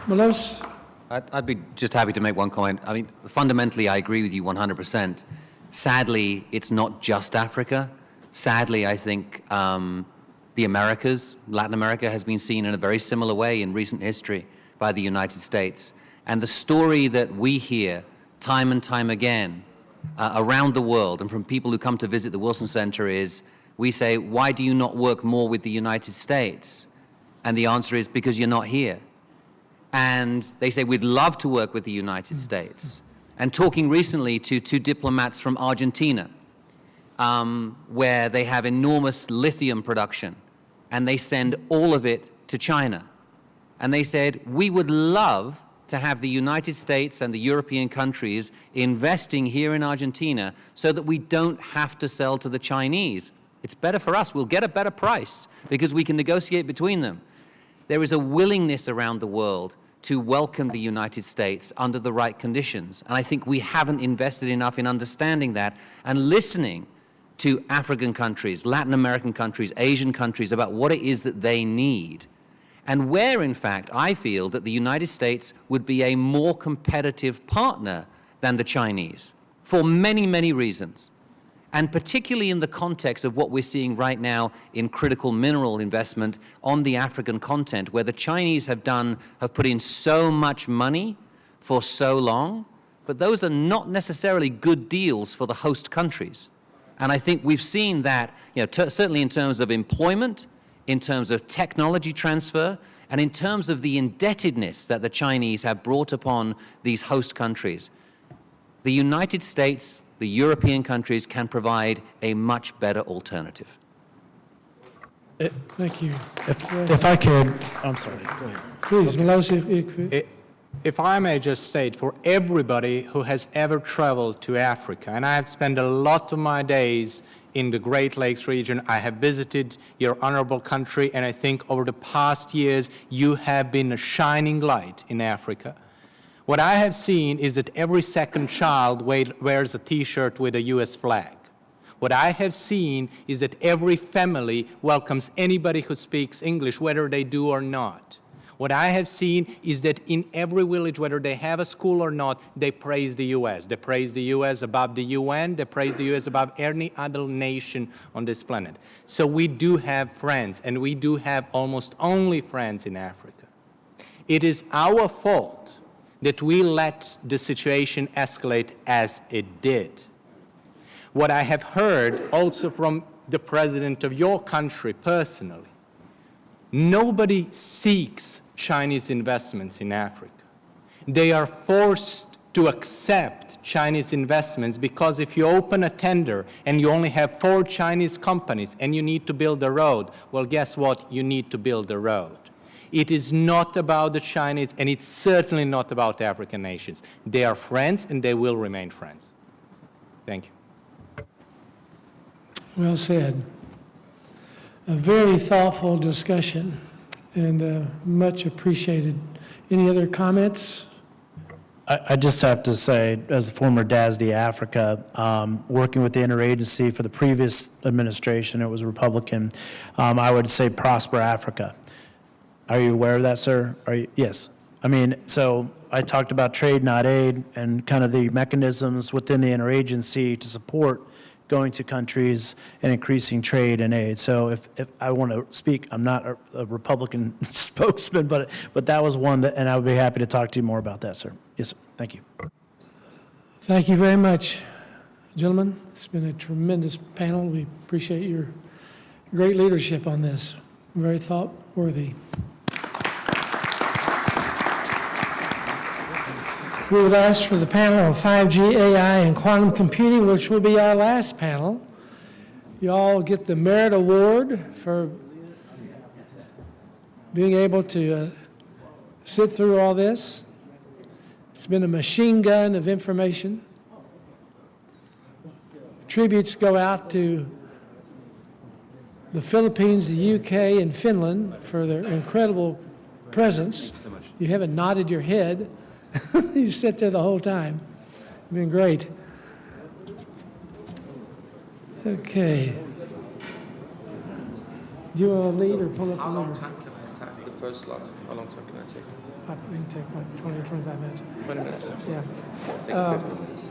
Melos? I'd be just happy to make one comment. I mean, fundamentally, I agree with you 100%. Sadly, it's not just Africa. Sadly, I think the Americas, Latin America, has been seen in a very similar way in recent history by the United States. And the story that we hear time and time again around the world and from people who come to visit the Wilson Center is, we say, why do you not work more with the United States? And the answer is, because you're not here. And they say, we'd love to work with the United States. And talking recently to two diplomats from Argentina, where they have enormous lithium production, and they send all of it to China. And they said, we would love to have the United States and the European countries investing here in Argentina so that we don't have to sell to the Chinese. It's better for us. We'll get a better price because we can negotiate between them. There is a willingness around the world to welcome the United States under the right conditions. And I think we haven't invested enough in understanding that and listening to African countries, Latin American countries, Asian countries about what it is that they need. And where, in fact, I feel that the United States would be a more competitive partner than the Chinese for many, many reasons. And particularly in the context of what we're seeing right now in critical mineral investment on the African continent, where the Chinese have put in so much money for so long, but those are not necessarily good deals for the host countries. And I think we've seen that, certainly in terms of employment, in terms of technology transfer, and in terms of the indebtedness that the Chinese have brought upon these host countries. The United States, the European countries can provide a much better alternative. Thank you. If I could, I'm sorry. Go ahead. Please, Melosi. If I may just state, for everybody who has ever traveled to Africa, and I have spent a lot of my days in the Great Lakes region, I have visited your honorable country, and I think over the past years, you have been a shining light in Africa. What I have seen is that every second child wears a T-shirt with a U.S. flag. What I have seen is that every family welcomes anybody who speaks English, whether they do or not. What I have seen is that in every village, whether they have a school or not, they praise the U.S. They praise the U.S. above the UN. They praise the U.S. above any other nation on this planet. So we do have friends, and we do have almost only friends in Africa. It is our fault that we let the situation escalate as it did. What I have heard also from the president of your country personally, nobody seeks Chinese investments in Africa. They are forced to accept Chinese investments because if you open a tender and you only have 4 Chinese companies and you need to build a road, well, guess what? You need to build a road. It is not about the Chinese, and it's certainly not about African nations. They are friends, and they will remain friends. Thank you. Well said. A very thoughtful discussion, and much appreciated. Any other comments? I just have to say, as a former DASD Africa, working with the interagency for the previous administration, it was Republican, I would say prosper Africa. Are you aware of that, sir? Yes. I mean, so I talked about trade, not aid, and kind of the mechanisms within the interagency to support going to countries and increasing trade and aid. So if I want to speak, I'm not a Republican spokesman, but that was one that, and I would be happy to talk to you more about that, sir. Yes, sir. Thank you. Thank you very much, gentlemen. It's been a tremendous panel. We appreciate your great leadership on this. Very thought-worthy. We would ask for the panel on 5G, AI, and quantum computing, which will be our last panel. You all get the Merit Award for being able to sit through all this. It's been a machine gun of information. Tributes go out to the Philippines, the UK, and Finland for their incredible presence. You haven't nodded your head. You sit there the whole time. It's been great. Okay. Do you want to lead or pull up the leader? How long time can I take the first slot? How long time can I take? We can take like 20 or 25 minutes. 20 minutes? Yeah. I'll take 15 minutes.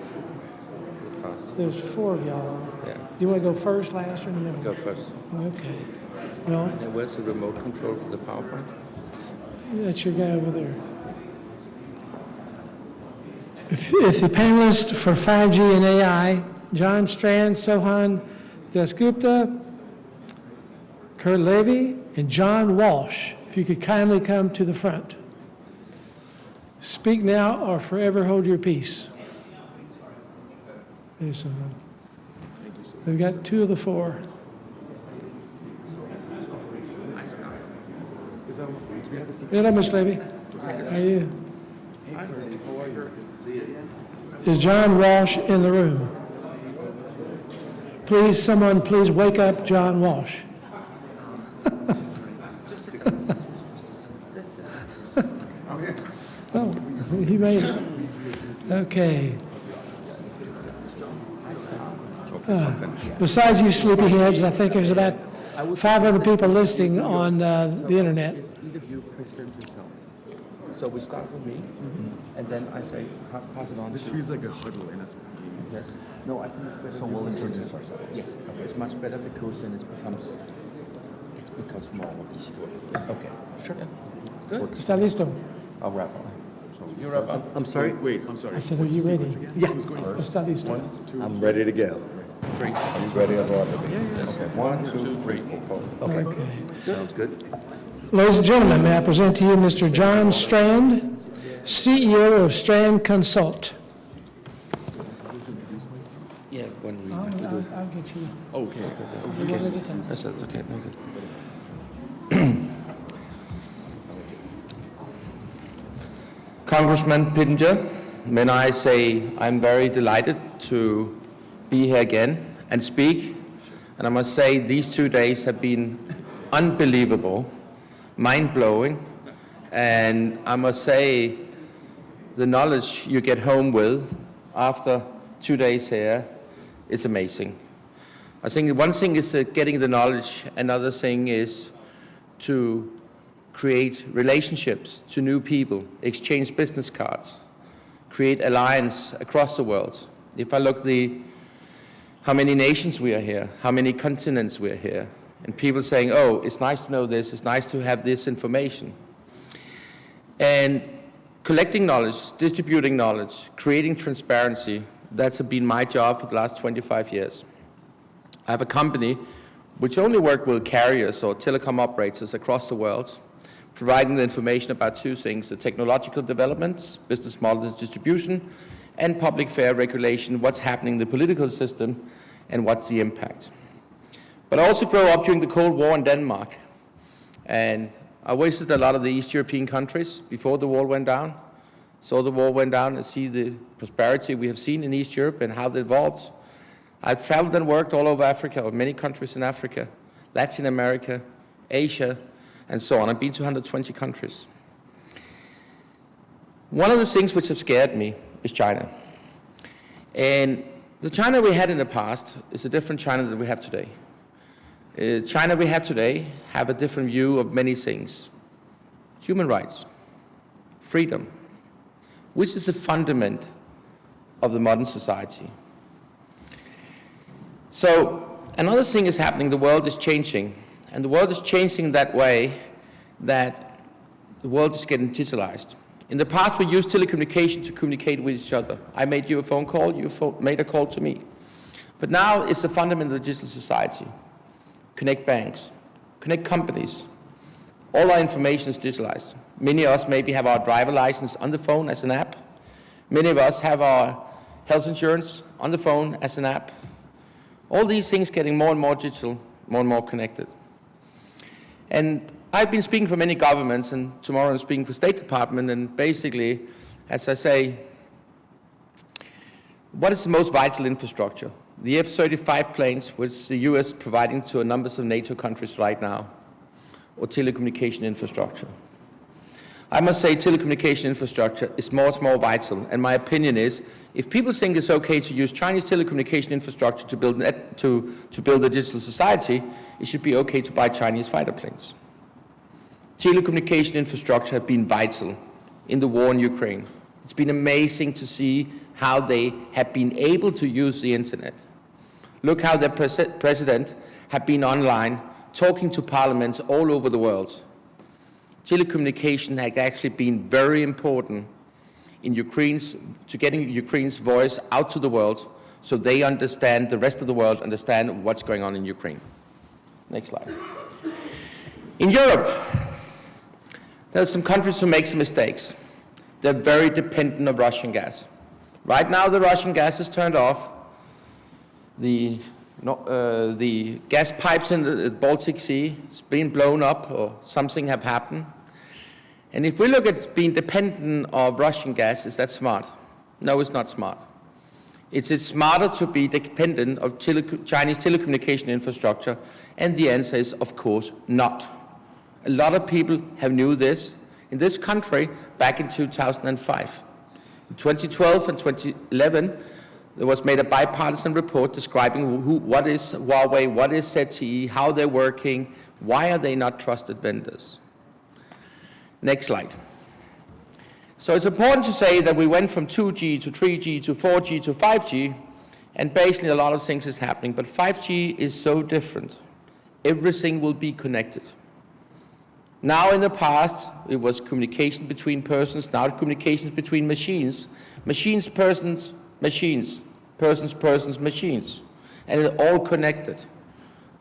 Fast. There's 4 of y'all. Yeah. Do you want to go first, last, or in the middle? Go first. Okay. Well, And where's the remote control for the PowerPoint? that's your guy over there. If the panelists for 5G and AI, John Strand, Sohan Dasgupta, Kurt Levy, and John Walsh, if you could kindly come to the front. Speak now or forever hold your peace. There's someone. We've got 2 of the 4. Hello, Ms. Levy. How are you? Is John Walsh in the room? Please, someone, please wake up John Walsh. Oh, he made it. Okay. Besides you sleepyheads, I think there's about 500 people listening on the internet. So we start with me, and then I say, pass it on. This feels like a huddle in a Yes. No, I think it's better. So we'll introduce ourselves. Yes. Okay. It's much better because then it becomes more easy to work. Okay. Sure. Yeah. Good. ¿Está listo? I'll wrap up. So you wrap up. I'm sorry? Wait, I'm sorry. I said, are you ready? Yeah. ¿Está listo? I'm ready to go. 3. You ready as well? Yes. Okay, 1, 2, 3, 4. Okay. Sounds good. Ladies and gentlemen, may I present to you Mr. John Strand, CEO of Strand Consult. Yeah, when we do. I'll get you. Okay. That's okay. Congressman Pittenger, may I say I'm very delighted to be here again and speak. And I must say these 2 days have been unbelievable, mind-blowing, and I must say the knowledge you get home with after 2 days here is amazing. I think one thing is getting the knowledge, another thing is to create relationships to new people, exchange business cards, create alliance across the world. If I look how many nations we are here, how many continents we are here, and people saying, oh, it's nice to know this, it's nice to have this information. And collecting knowledge, distributing knowledge, creating transparency, that's been my job for the last 25 years. I have a company which only works with carriers or telecom operators across the world, providing the information about 2 things, the technological developments, business models distribution, and public fair regulation, what's happening in the political system, and what's the impact. But I also grew up during the Cold War in Denmark, and I visited a lot of the East European countries before the war went down, saw the war went down and see the prosperity we have seen in East Europe and how it evolved. I've traveled and worked all over Africa, or many countries in Africa, Latin America, Asia, and so on. I've been to 120 countries. One of the things which have scared me is China. And the China we had in the past is a different China that we have today. China we have today have a different view of many things. Human rights, freedom, which is a fundament of the modern society. So another thing is happening, the world is changing. And the world is changing that way that the world is getting digitalized. In the past, we used telecommunication to communicate with each other. I made you a phone call, you made a call to me. But now it's the fundament of the digital society. Connect banks, connect companies. All our information is digitalized. Many of us maybe have our driver license on the phone as an app. Many of us have our health insurance on the phone as an app. All these things getting more and more digital, more and more connected. And I've been speaking for many governments, and tomorrow I'm speaking for State Department, and basically, as I say, what is the most vital infrastructure? The F-35 planes, which the US is providing to a number of NATO countries right now, or telecommunication infrastructure? I must say telecommunication infrastructure is much more vital, and my opinion is, if people think it's okay to use Chinese telecommunication infrastructure to build a digital society, it should be okay to buy Chinese fighter planes. Telecommunication infrastructure has been vital in the war in Ukraine. It's been amazing to see how they have been able to use the internet. Look how the president have been online talking to parliaments all over the world. Telecommunication has actually been very important in getting Ukraine's voice out to the world so they understand, the rest of the world understand what's going on in Ukraine. Next slide. In Europe, there are some countries who make some mistakes. They're very dependent on Russian gas. Right now, the Russian gas is turned off. The gas pipes in the Baltic Sea is being blown up, or something have happened. And if we look at being dependent on Russian gas, is that smart? No, it's not smart. It's smarter to be dependent on Chinese telecommunication infrastructure, and the answer is, of course, not. A lot of people have knew this in this country back in 2005. In 2012 and 2011, there was made a bipartisan report describing what is Huawei, what is ZTE, how they're working, why are they not trusted vendors. Next slide. So it's important to say that we went from 2G to 3G to 4G to 5G, and basically a lot of things is happening, but 5G is so different. Everything will be connected. Now in the past, it was communication between persons, now it's communications between machines. Machines, persons, machines. Persons, persons, machines. and it's all connected.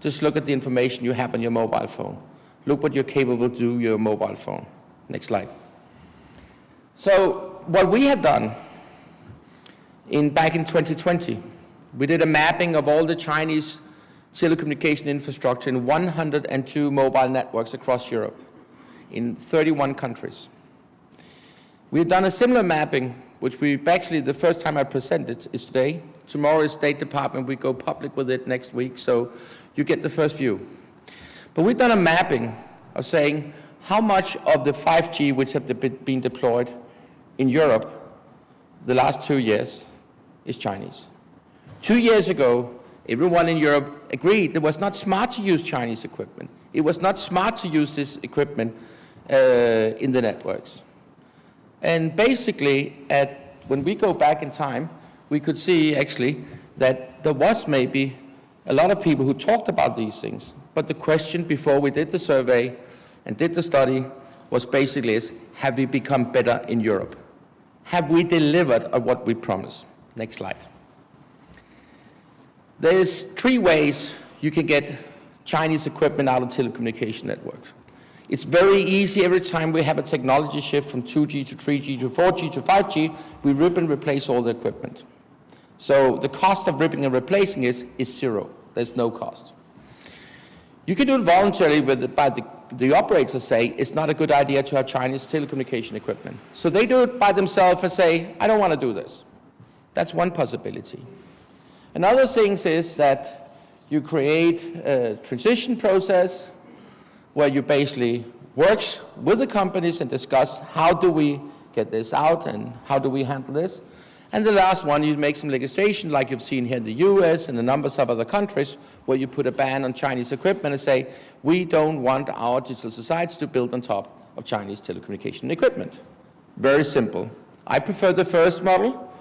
Just look at the information you have on your mobile phone. Look what you're capable to do with your mobile phone. Next slide. So what we have done back in 2020, we did a mapping of all the Chinese telecommunication infrastructure in 102 mobile networks across Europe in 31 countries. We've done a similar mapping, which actually the first time I presented is today. Tomorrow is State Department. We go public with it next week, so you get the first view. But we've done a mapping of saying how much of the 5G which have been deployed in Europe the last 2 years is Chinese. 2 years ago, everyone in Europe agreed it was not smart to use Chinese equipment. It was not smart to use this equipment in the networks. And basically, when we go back in time, we could see actually that there was maybe a lot of people who talked about these things. But the question before we did the survey and did the study was basically have we become better in Europe? Have we delivered on what we promised? Next slide. There's 3 ways you can get Chinese equipment out of telecommunication networks. It's very easy every time we have a technology shift from 2G to 3G to 4G to 5G, we rip and replace all the equipment. So the cost of ripping and replacing is 0. There's no cost. You can do it voluntarily, but the operators say it's not a good idea to have Chinese telecommunication equipment. So they do it by themselves and say, I don't want to do this. That's one possibility. Another thing is that you create a transition process where you basically work with the companies and discuss how do we get this out and how do we handle this. And the last one, you make some legislation like you've seen here in the US and a number of other countries where you put a ban on Chinese equipment and say, we don't want our digital societies to build on top of Chinese telecommunication equipment. Very simple. I prefer the first model.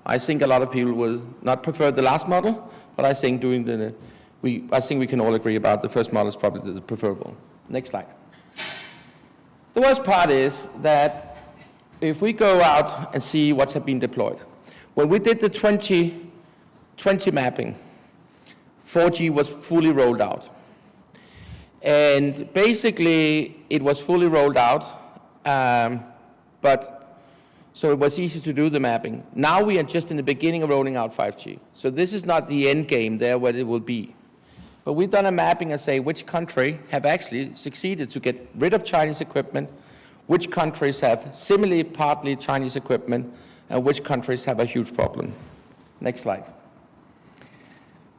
I think a lot of people will not prefer the last model, but I think I think we can all agree about the first model is probably the preferable. Next slide. The worst part is that if we go out and see what's been deployed, when we did the 2020 mapping, 4G was fully rolled out. And basically, it was fully rolled out, so it was easy to do the mapping. Now we are just in the beginning of rolling out 5G. So this is not the end game there where it will be. But we've done a mapping and say which country have actually succeeded to get rid of Chinese equipment, which countries have similarly partly Chinese equipment, and which countries have a huge problem. Next slide.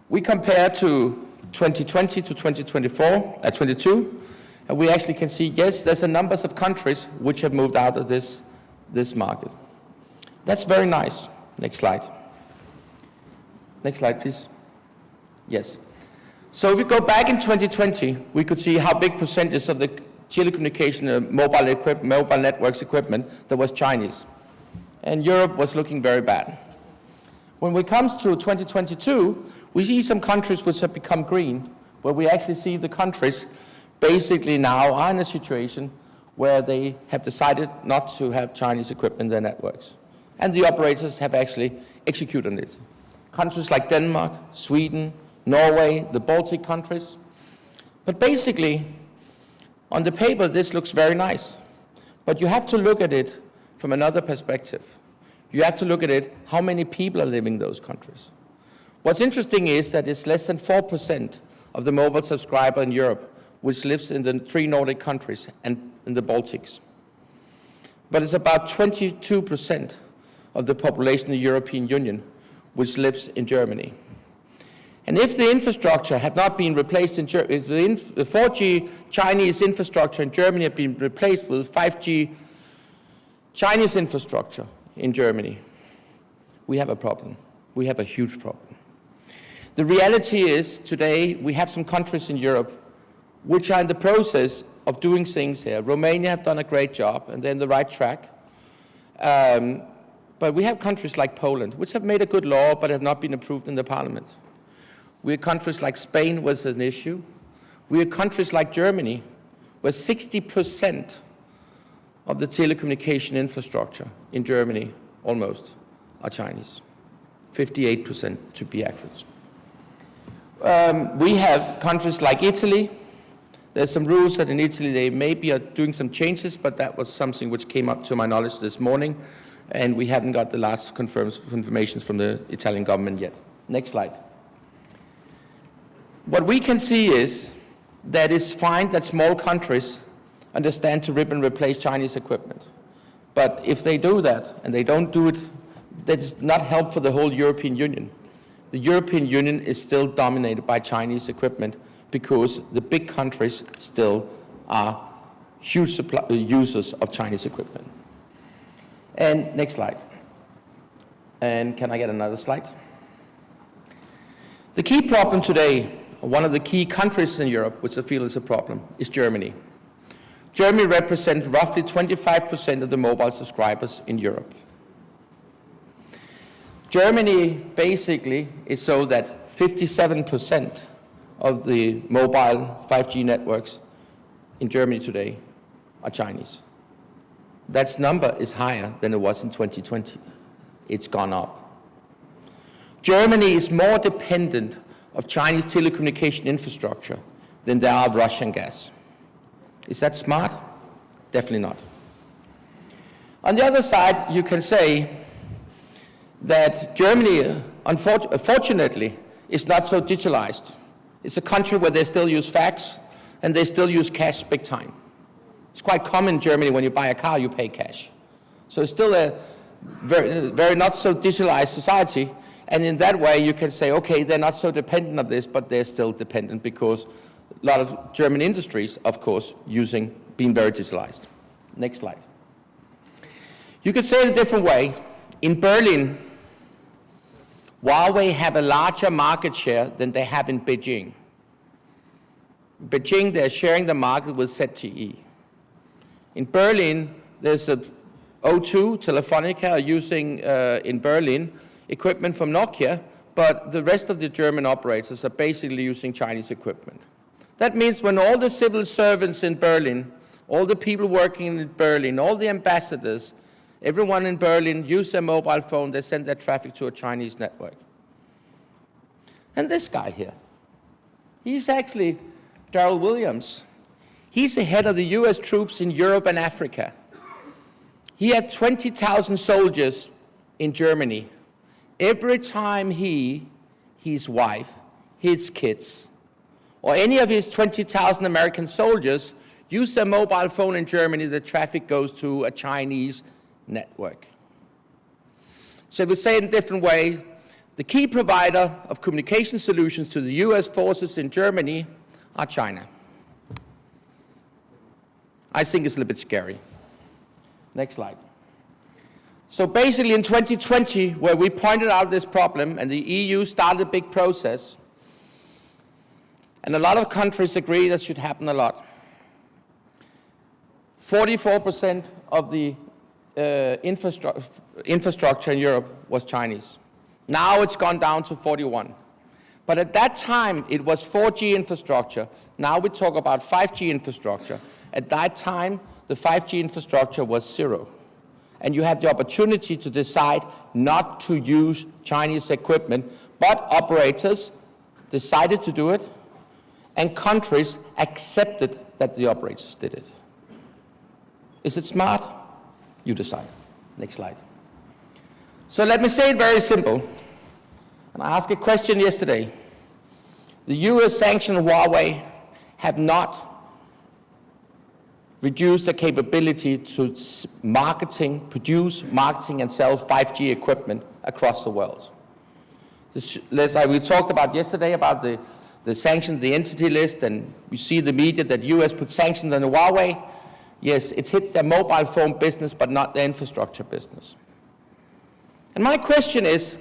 We compare to 2020 to 22, and we actually can see, yes, there's a number of countries which have moved out of this market. That's very nice. Next slide. Next slide, please. Yes. So if we go back in 2020, we could see how big percentage of the telecommunication mobile networks equipment that was Chinese. And Europe was looking very bad. When it comes to 2022, we see some countries which have become green, where we actually see the countries basically now are in a situation where they have decided not to have Chinese equipment in their networks. And the operators have actually executed on it. Countries like Denmark, Sweden, Norway, the Baltic countries. But basically, on the paper, this looks very nice. But you have to look at it from another perspective. You have to look at it, how many people are living in those countries. What's interesting is that it's less than 4% of the mobile subscriber in Europe which lives in the 3 Nordic countries and in the Baltics. But it's about 22% of the population in the European Union which lives in Germany. And if the infrastructure had not been replaced in Germany, if the 4G Chinese infrastructure in Germany had been replaced with 5G Chinese infrastructure in Germany, we have a problem. We have a huge problem. The reality is today we have some countries in Europe which are in the process of doing things here. Romania have done a great job and they're on the right track. But we have countries like Poland which have made a good law but have not been approved in the parliament. We have countries like Spain where it's an issue. We have countries like Germany where 60% of the telecommunication infrastructure in Germany almost are Chinese. 58% to be accurate. we have countries like Italy. There's some rules that in Italy they maybe are doing some changes, but that was something which came up to my knowledge this morning, and we haven't got the last confirmations from the Italian government yet. Next slide. What we can see is that it's fine that small countries understand to rip and replace Chinese equipment. But if they do that, and they don't do it, that is not help for the whole European Union. The European Union is still dominated by Chinese equipment because the big countries still are huge users of Chinese equipment. And next slide. And can I get another slide? The key problem today, one of the key countries in Europe, which I feel is a problem, is Germany. Germany represents roughly 25% of the mobile subscribers in Europe. Germany basically is so that 57% of the mobile 5G networks in Germany today are Chinese. That number is higher than it was in 2020. It's gone up. Germany is more dependent of Chinese telecommunication infrastructure than they are of Russian gas. Is that smart? Definitely not. On the other side, you can say that Germany, unfortunately, is not so digitalized. It's a country where they still use fax and they still use cash big time. It's quite common in Germany when you buy a car, you pay cash. So it's still a very not so digitalized society. And in that way, you can say, okay, they're not so dependent of this, but they're still dependent because a lot of German industries, of course, being very digitalized. Next slide. You could say it a different way. In Berlin, Huawei have a larger market share than they have in Beijing. Beijing, they're sharing the market with ZTE. In Berlin, there's a O2, Telefonica are using in Berlin equipment from Nokia, but the rest of the German operators are basically using Chinese equipment. That means when all the civil servants in Berlin, all the people working in Berlin, all the ambassadors, everyone in Berlin use their mobile phone, they send their traffic to a Chinese network. And this guy here, he's actually Darrell Williams. He's the head of the US troops in Europe and Africa. He had 20,000 soldiers in Germany. Every time his wife, his kids, or any of his 20,000 American soldiers use their mobile phone in Germany, the traffic goes to a Chinese network. So if we say it in a different way, the key provider of communication solutions to the US forces in Germany are China. I think it's a little bit scary. Next slide. So basically in 2020, where we pointed out this problem and the EU started a big process, and a lot of countries agree that should happen a lot. 44% of the infrastructure in Europe was Chinese. Now it's gone down to 41. But at that time, it was 4G infrastructure. Now we talk about 5G infrastructure. At that time, the 5G infrastructure was 0. And you had the opportunity to decide not to use Chinese equipment, but operators decided to do it, and countries accepted that the operators did it. Is it smart? You decide. Next slide. So let me say it very simple. And I asked a question yesterday. The US sanctioned Huawei have not reduced the capability to produce, marketing, and sell 5G equipment across the world. We talked about yesterday about the sanctions, the entity list, and we see the media that US put sanctions on the Huawei. Yes, it hits their mobile phone business, but not their infrastructure business. And my question is,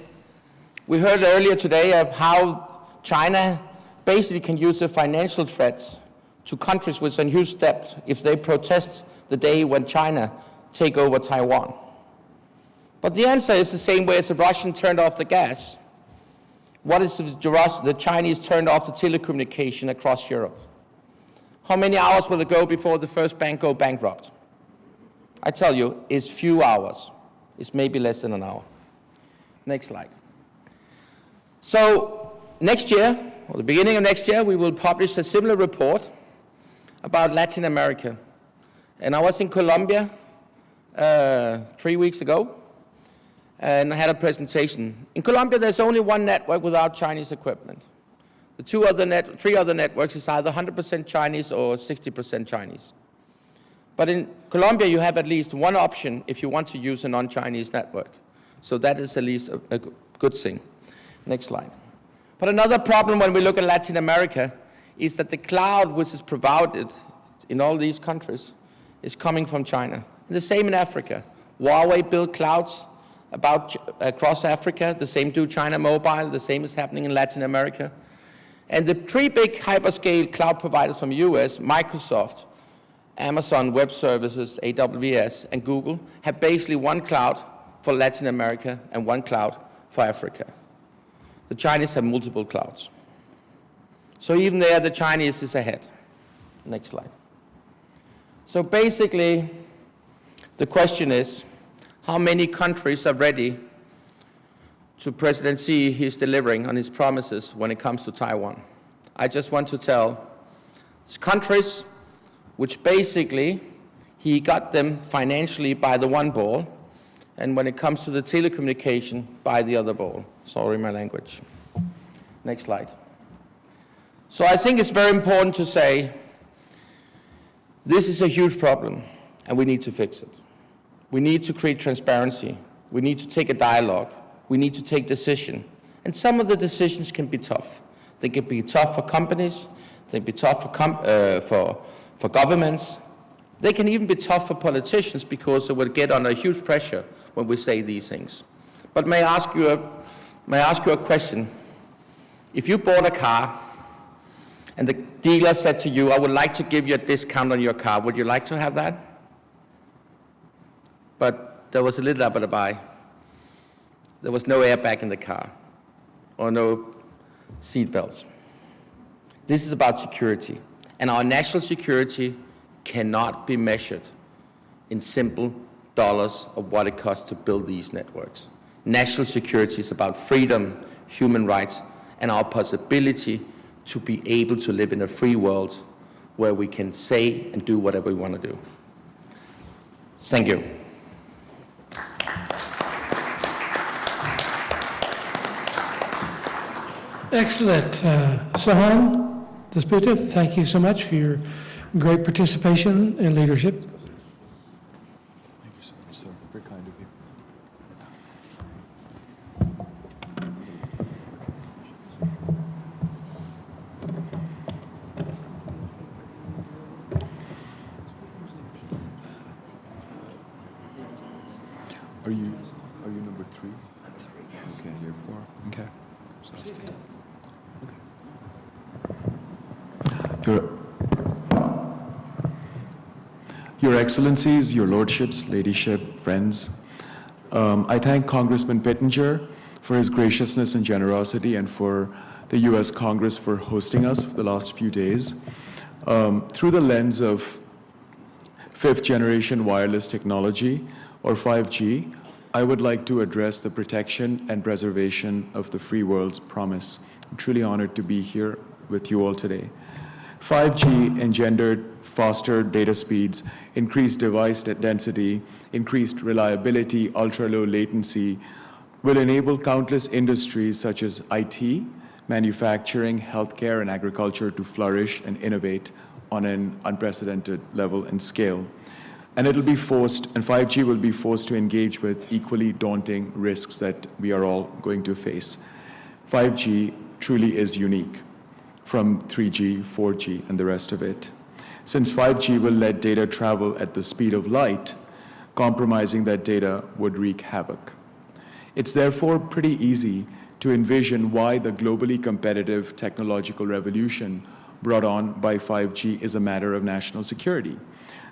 we heard earlier today of how China basically can use the financial threats to countries with a huge debt if they protest the day when China take over Taiwan. But the answer is the same way as the Russians turned off the gas. What is the Chinese turned off the telecommunication across Europe? How many hours will it go before the first bank go bankrupt? I tell you, it's few hours. It's maybe less than an hour. Next slide. So next year, or the beginning of next year, we will publish a similar report about Latin America. And I was in Colombia 3 weeks ago, and I had a presentation. In Colombia, there's only one network without Chinese equipment. The three other networks is either 100% Chinese or 60% Chinese. But in Colombia, you have at least one option if you want to use a non-Chinese network. So that is at least a good thing. Next slide. But another problem when we look at Latin America is that the cloud which is provided in all these countries is coming from China. And the same in Africa. Huawei built clouds across Africa. The same do China Mobile. The same is happening in Latin America. And the three big hyperscale cloud providers from the US, Microsoft, Amazon Web Services, AWS, and Google, have basically one cloud for Latin America and one cloud for Africa. The Chinese have multiple clouds. So even there, the Chinese is ahead. Next slide. So basically, the question is, how many countries are ready to President Xi he's delivering on his promises when it comes to Taiwan? I just want to tell countries which basically he got them financially by the one ball, and when it comes to the telecommunication, by the other ball. Sorry, my language. Next slide. So I think it's very important to say this is a huge problem, and we need to fix it. We need to create transparency. We need to take a dialogue. We need to take decision. And some of the decisions can be tough. They can be tough for companies. They can be tough for governments. They can even be tough for politicians because they will get under huge pressure when we say these things. But may I ask you a question? If you bought a car and the dealer said to you, I would like to give you a discount on your car, would you like to have that? But there was a little alibi. There was no airbag in the car or no seat belts. This is about security. And our national security cannot be measured in simple dollars of what it costs to build these networks. National security is about freedom, human rights, and our possibility to be able to live in a free world where we can say and do whatever we want to do. Thank you. Excellent. Sohan Disputa, thank you so much for your great participation and leadership. Thank you so much, sir. Very kind of you. Are you number 3? I'm 3, yes. Okay, you're 4. Okay. So that's good. Your Excellencies, Your Lordships, Ladyship, friends, I thank Congressman Pittenger for his graciousness and generosity and for the U.S. Congress for hosting us for the last few days. Through the lens of fifth-generation wireless technology, or 5G, I would like to address the protection and preservation of the free world's promise. I'm truly honored to be here with you all today. 5G engendered faster data speeds, increased device density, increased reliability, ultra-low latency, will enable countless industries such as IT, manufacturing, healthcare, and agriculture to flourish and innovate on an unprecedented level and scale. And 5G will be forced to engage with equally daunting risks that we are all going to face. 5G truly is unique from 3G, 4G, and the rest of it. Since 5G will let data travel at the speed of light, compromising that data would wreak havoc. It's therefore pretty easy to envision why the globally competitive technological revolution brought on by 5G is a matter of national security.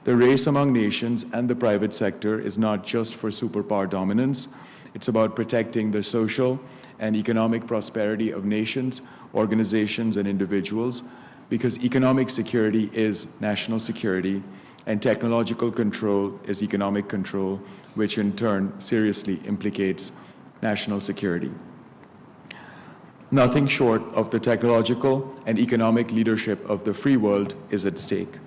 The race among nations and the private sector is not just for superpower dominance, it's about protecting the social and economic prosperity of nations, organizations, and individuals, because economic security is national security, and technological control is economic control, which in turn seriously implicates national security. Nothing short of the technological and economic leadership of the free world is at stake.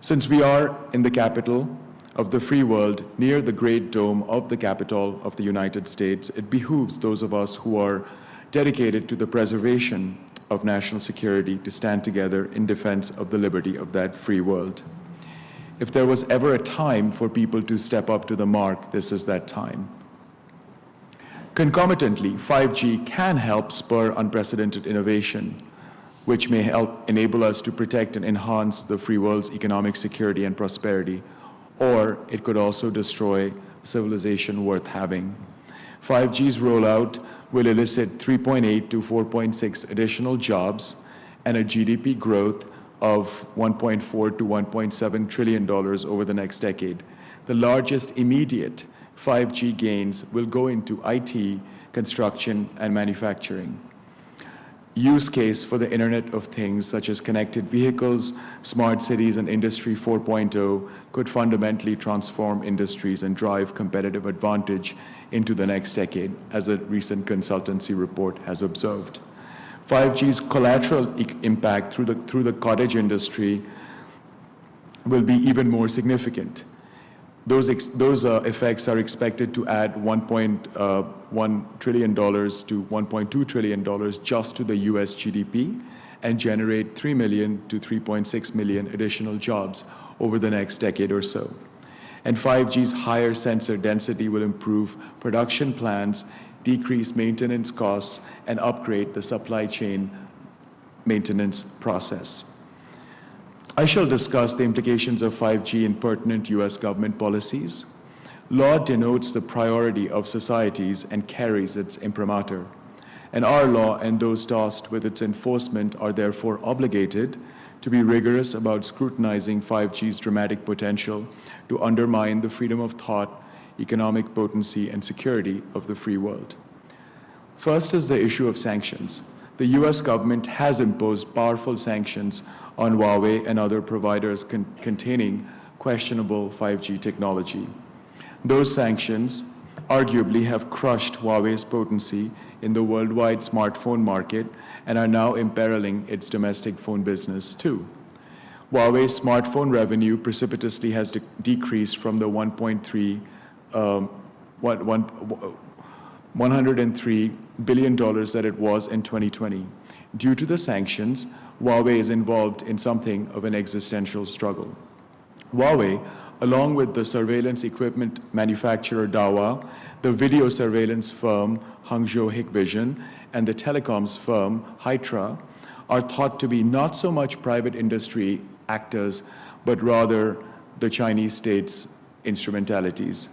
Since we are in the capital of the free world, near the great dome of the Capitol of the United States, it behooves those of us who are dedicated to the preservation of national security to stand together in defense of the liberty of that free world. If there was ever a time for people to step up to the mark, this is that time. Concomitantly, 5G can help spur unprecedented innovation, which may help enable us to protect and enhance the free world's economic security and prosperity, or it could also destroy civilization worth having. 5G's rollout will elicit 3.8 to 4.6 additional jobs and a GDP growth of $1.4 to $1.7 trillion over the next decade. The largest immediate 5G gains will go into IT, construction, and manufacturing. Use case for the Internet of Things, such as connected vehicles, smart cities, and Industry 4.0 could fundamentally transform industries and drive competitive advantage into the next decade, as a recent consultancy report has observed. 5G's collateral impact through the cottage industry will be even more significant. Those effects are expected to add $1.1 trillion to $1.2 trillion just to the US GDP and generate 3 million to 3.6 million additional jobs over the next decade or so. And 5G's higher sensor density will improve production plans, decrease maintenance costs, and upgrade the supply chain maintenance process. I shall discuss the implications of 5G in pertinent US government policies. Law denotes the priority of societies and carries its imprimatur. And our law and those tasked with its enforcement are therefore obligated to be rigorous about scrutinizing 5G's dramatic potential to undermine the freedom of thought, economic potency, and security of the free world. First is the issue of sanctions. The US government has imposed powerful sanctions on Huawei and other providers containing questionable 5G technology. Those sanctions arguably have crushed Huawei's potency in the worldwide smartphone market and are now imperiling its domestic phone business too. Huawei's smartphone revenue precipitously has decreased from the $103 billion that it was in 2020. Due to the sanctions, Huawei is involved in something of an existential struggle. Huawei, along with the surveillance equipment manufacturer Dahua, the video surveillance firm Hangzhou Hikvision, and the telecoms firm Hydra, are thought to be not so much private industry actors, but rather the Chinese state's instrumentalities.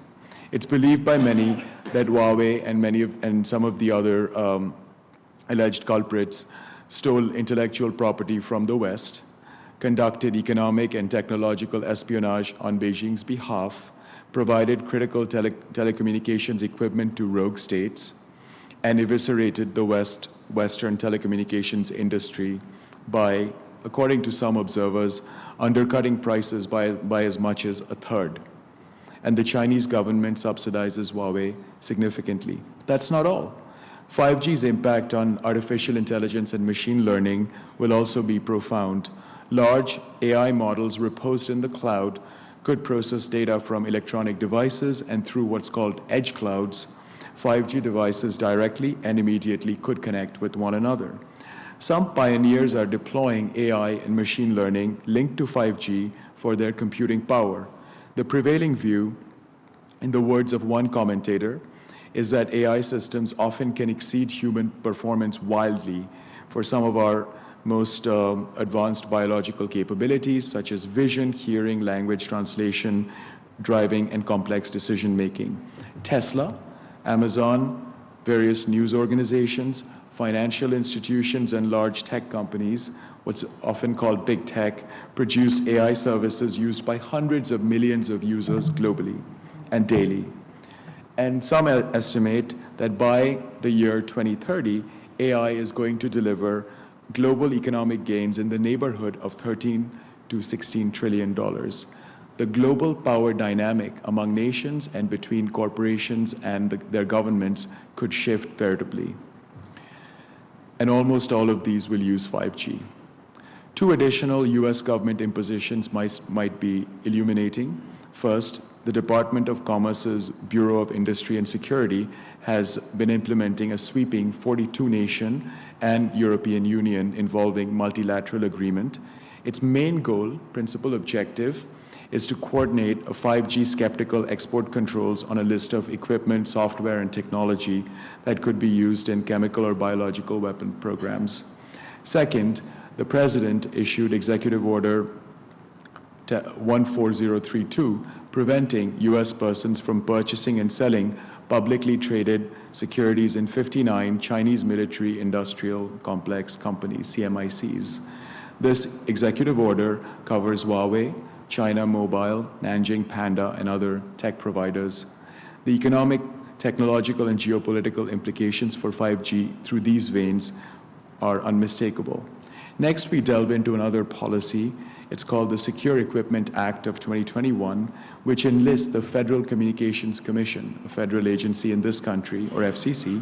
It's believed by many that Huawei and some of the other alleged culprits stole intellectual property from the West, conducted economic and technological espionage on Beijing's behalf, provided critical telecommunications equipment to rogue states, and eviscerated the Western telecommunications industry by, according to some observers, undercutting prices by as much as a third. And the Chinese government subsidizes Huawei significantly. That's not all. 5G's impact on artificial intelligence and machine learning will also be profound. Large AI models reposed in the cloud could process data from electronic devices, and through what's called edge clouds, 5G devices directly and immediately could connect with one another. Some pioneers are deploying AI and machine learning linked to 5G for their computing power. The prevailing view, in the words of one commentator, is that AI systems often can exceed human performance wildly for some of our most advanced biological capabilities, such as vision, hearing, language translation, driving, and complex decision-making. Tesla, Amazon, various news organizations, financial institutions, and large tech companies, what's often called big tech, produce AI services used by hundreds of millions of users globally and daily. And some estimate that by the year 2030, AI is going to deliver global economic gains in the neighborhood of $13 to $16 trillion. The global power dynamic among nations and between corporations and their governments could shift veritably. and almost all of these will use 5G. Two additional US government impositions might be illuminating. First, the Department of Commerce's Bureau of Industry and Security has been implementing a sweeping 42-nation and European Union involving multilateral agreement. Its main goal, principal objective, is to coordinate a 5G skeptical export controls on a list of equipment, software, and technology that could be used in chemical or biological weapon programs. Second, the President issued Executive Order 14032, preventing U.S. persons from purchasing and selling publicly traded securities in 59 Chinese military industrial complex companies, CMICs. This executive order covers Huawei, China Mobile, Nanjing Panda, and other tech providers. The economic, technological, and geopolitical implications for 5G through these veins are unmistakable. Next, we delve into another policy. It's called the Secure Equipment Act of 2021, which enlists the Federal Communications Commission, a federal agency in this country, or FCC,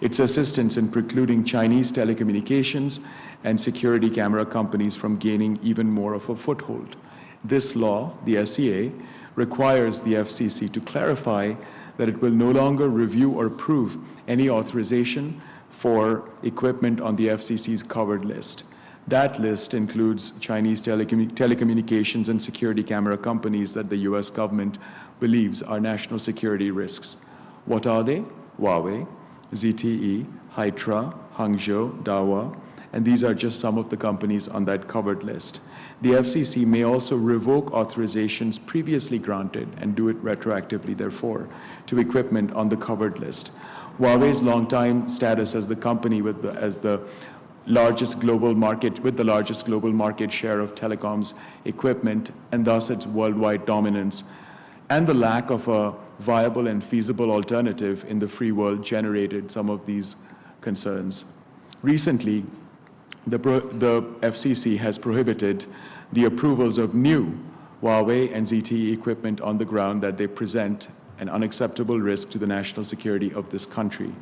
its assistance in precluding Chinese telecommunications and security camera companies from gaining even more of a foothold. This law, the SEA, requires the FCC to clarify that it will no longer review or approve any authorization for equipment on the FCC's covered list. That list includes Chinese telecommunications and security camera companies that the US government believes are national security risks. What are they? Huawei, ZTE, Hydra, Hangzhou, Dahua, and these are just some of the companies on that covered list. The FCC may also revoke authorizations previously granted and do it retroactively, therefore, to equipment on the covered list. Huawei's longtime status as the company with the largest global market share of telecoms equipment, and thus its worldwide dominance, and the lack of a viable and feasible alternative in the free world generated some of these concerns. Recently, the FCC has prohibited the approvals of new Huawei and ZTE equipment on the ground that they present an unacceptable risk to the national security of this country.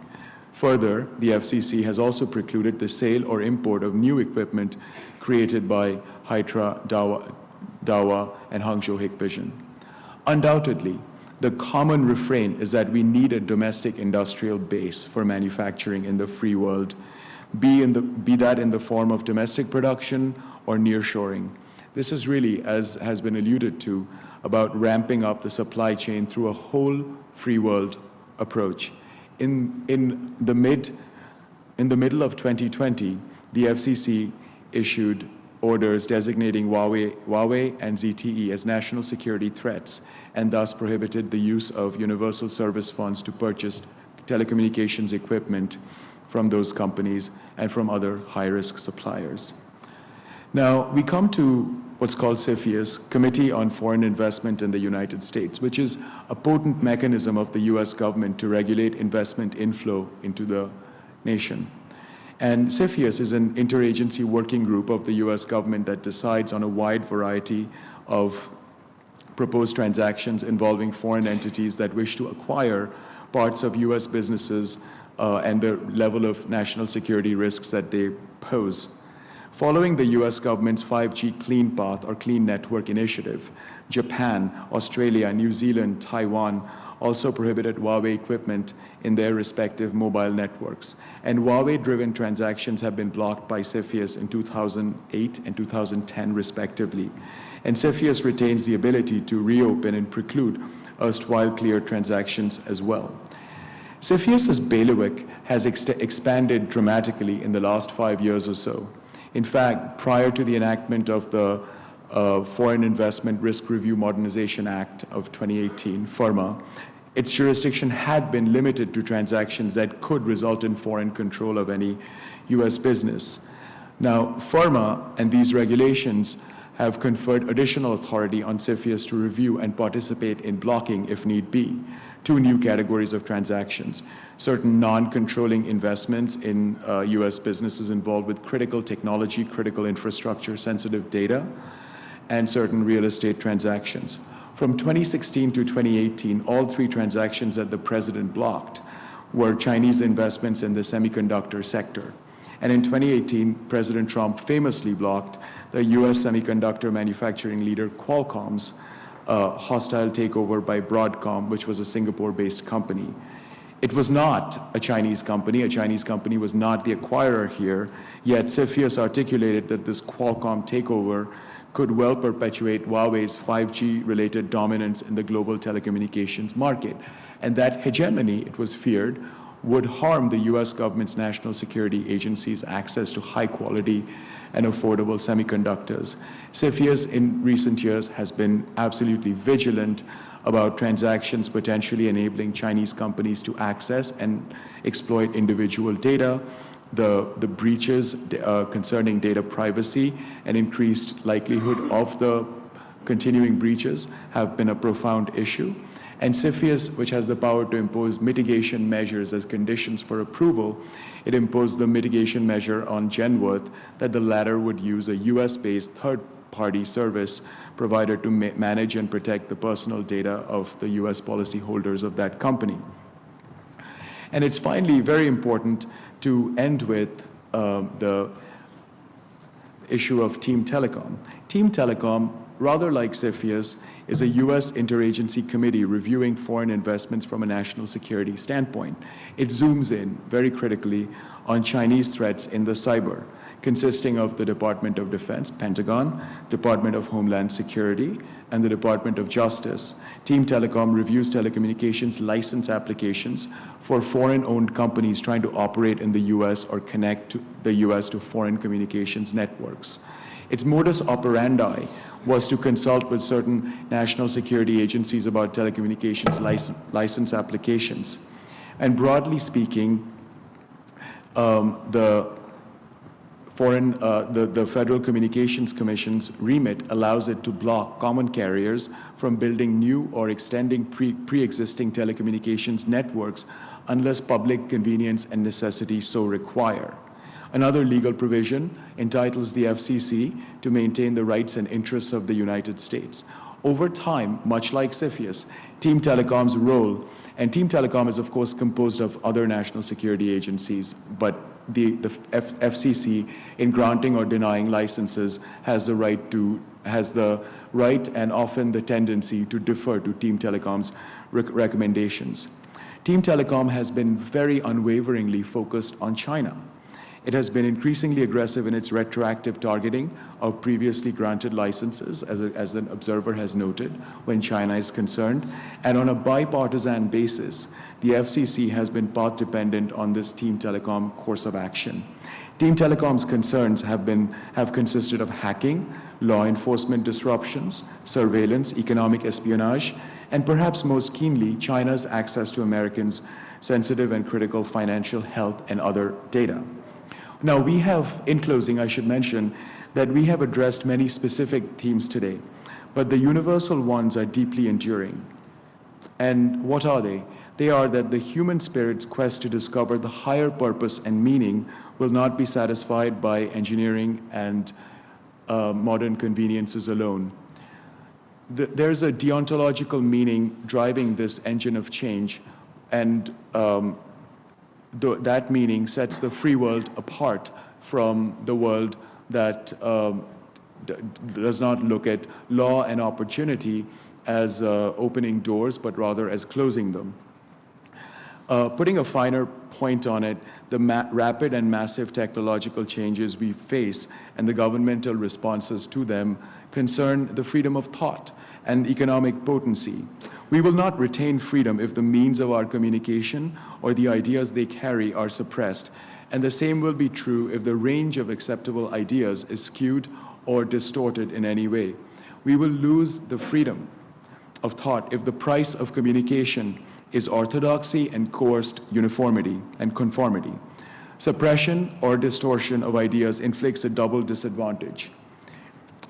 Further, the FCC has also precluded the sale or import of new equipment created by Hydra, Dahua, and Hangzhou Hikvision. Undoubtedly, the common refrain is that we need a domestic industrial base for manufacturing in the free world, be that in the form of domestic production or nearshoring. This is really, as has been alluded to, about ramping up the supply chain through a whole free world approach. In the middle of 2020, the FCC issued orders designating Huawei and ZTE as national security threats, and thus prohibited the use of universal service funds to purchase telecommunications equipment from those companies and from other high-risk suppliers. Now, we come to what's called CFIUS, Committee on Foreign Investment in the United States, which is a potent mechanism of the US government to regulate investment inflow into the nation. And CFIUS is an interagency working group of the US government that decides on a wide variety of proposed transactions involving foreign entities that wish to acquire parts of US businesses and the level of national security risks that they pose. Following the US government's 5G Clean Path or Clean Network initiative, Japan, Australia, New Zealand, Taiwan also prohibited Huawei equipment in their respective mobile networks. And Huawei-driven transactions have been blocked by CFIUS in 2008 and 2010 respectively. And CFIUS retains the ability to reopen and preclude erstwhile cleared transactions as well. CFIUS's bailiwick has expanded dramatically in the last 5 years or so. In fact, prior to the enactment of the Foreign Investment Risk Review Modernization Act of 2018, FIRMA, its jurisdiction had been limited to transactions that could result in foreign control of any US business. Now, FIRMA and these regulations have conferred additional authority on CFIUS to review and participate in blocking, if need be, two new categories of transactions: certain non-controlling investments in US businesses involved with critical technology, critical infrastructure, sensitive data, and certain real estate transactions. From 2016 to 2018, all three transactions that the president blocked were Chinese investments in the semiconductor sector. And in 2018, President Trump famously blocked the US semiconductor manufacturing leader Qualcomm's hostile takeover by Broadcom, which was a Singapore-based company. It was not a Chinese company. A Chinese company was not the acquirer here, yet CFIUS articulated that this Qualcomm takeover could well perpetuate Huawei's 5G-related dominance in the global telecommunications market. And that hegemony, it was feared, would harm the US government's national security agencies' access to high-quality and affordable semiconductors. CFIUS in recent years has been absolutely vigilant about transactions potentially enabling Chinese companies to access and exploit individual data, the breaches concerning data privacy and increased likelihood of the continuing breaches have been a profound issue. And CFIUS, which has the power to impose mitigation measures as conditions for approval, it imposed the mitigation measure on Genworth that the latter would use a US-based third-party service provider to manage and protect the personal data of the US policyholders of that company. And it's finally very important to end with the issue of Team Telecom. Team Telecom, rather like CFIUS, is a US interagency committee reviewing foreign investments from a national security standpoint. It zooms in very critically on Chinese threats in the cyber, consisting of the Department of Defense, Pentagon, Department of Homeland Security, and the Department of Justice. Team Telecom reviews telecommunications license applications for foreign-owned companies trying to operate in the US or connect to the US to foreign communications networks. Its modus operandi was to consult with certain national security agencies about telecommunications license applications. And broadly speaking, the Federal Communications Commission's remit allows it to block common carriers from building new or extending pre-existing telecommunications networks unless public convenience and necessity so require. Another legal provision entitles the FCC to maintain the rights and interests of the United States. Over time, much like CFIUS, Team Telecom's role, and Team Telecom is of course composed of other national security agencies, but the FCC, in granting or denying licenses, has the right and often the tendency to defer to Team Telecom's recommendations. Team Telecom has been very unwaveringly focused on China. It has been increasingly aggressive in its retroactive targeting of previously granted licenses, as an observer has noted, when China is concerned. And on a bipartisan basis, the FCC has been path-dependent on this Team Telecom course of action. Team Telecom's concerns have consisted of hacking, law enforcement disruptions, surveillance, economic espionage, and perhaps most keenly, China's access to Americans' sensitive and critical financial, health, and other data. Now, we have, in closing, I should mention that we have addressed many specific themes today, but the universal ones are deeply enduring. And what are they? They are that the human spirit's quest to discover the higher purpose and meaning will not be satisfied by engineering and modern conveniences alone. There's a deontological meaning driving this engine of change, and that meaning sets the free world apart from the world that does not look at law and opportunity as opening doors, but rather as closing them. Putting a finer point on it, the rapid and massive technological changes we face and the governmental responses to them concern the freedom of thought and economic potency. We will not retain freedom if the means of our communication or the ideas they carry are suppressed, and the same will be true if the range of acceptable ideas is skewed or distorted in any way. We will lose the freedom of thought if the price of communication is orthodoxy and coerced uniformity and conformity. Suppression or distortion of ideas inflicts a double disadvantage: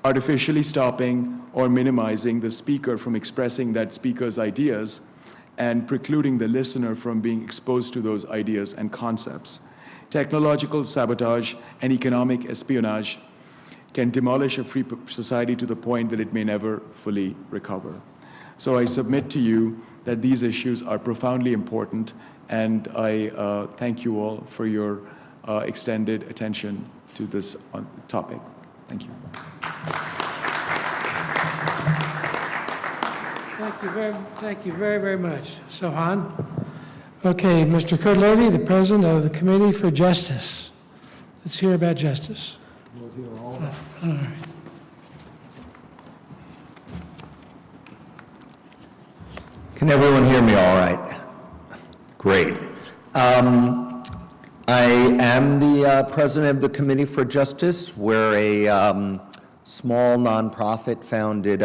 artificially stopping or minimizing the speaker from expressing that speaker's ideas and precluding the listener from being exposed to those ideas and concepts. Technological sabotage and economic espionage can demolish a free society to the point that it may never fully recover. So I submit to you that these issues are profoundly important, and I thank you all for your extended attention to this topic. Thank you. Thank you very, very much, Sohan. Okay, Mr. Kurt Levy, the President of the Committee for Justice. Let's hear about justice. All right. Can everyone hear me all right? Great. I am the president of the Committee for Justice. We're a small nonprofit founded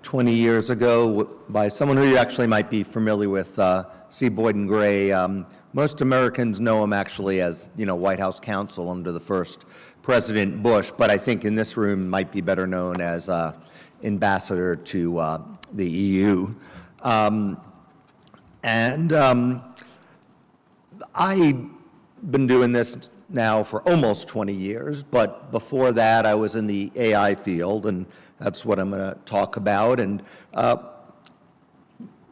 20 years ago by someone who you actually might be familiar with, C. Boyden Gray. Most Americans know him actually as, White House counsel under the first President Bush, but I think in this room might be better known as ambassador to the EU. I've been doing this now for almost 20 years, but before that I was in the AI field, and that's what I'm going to talk about. And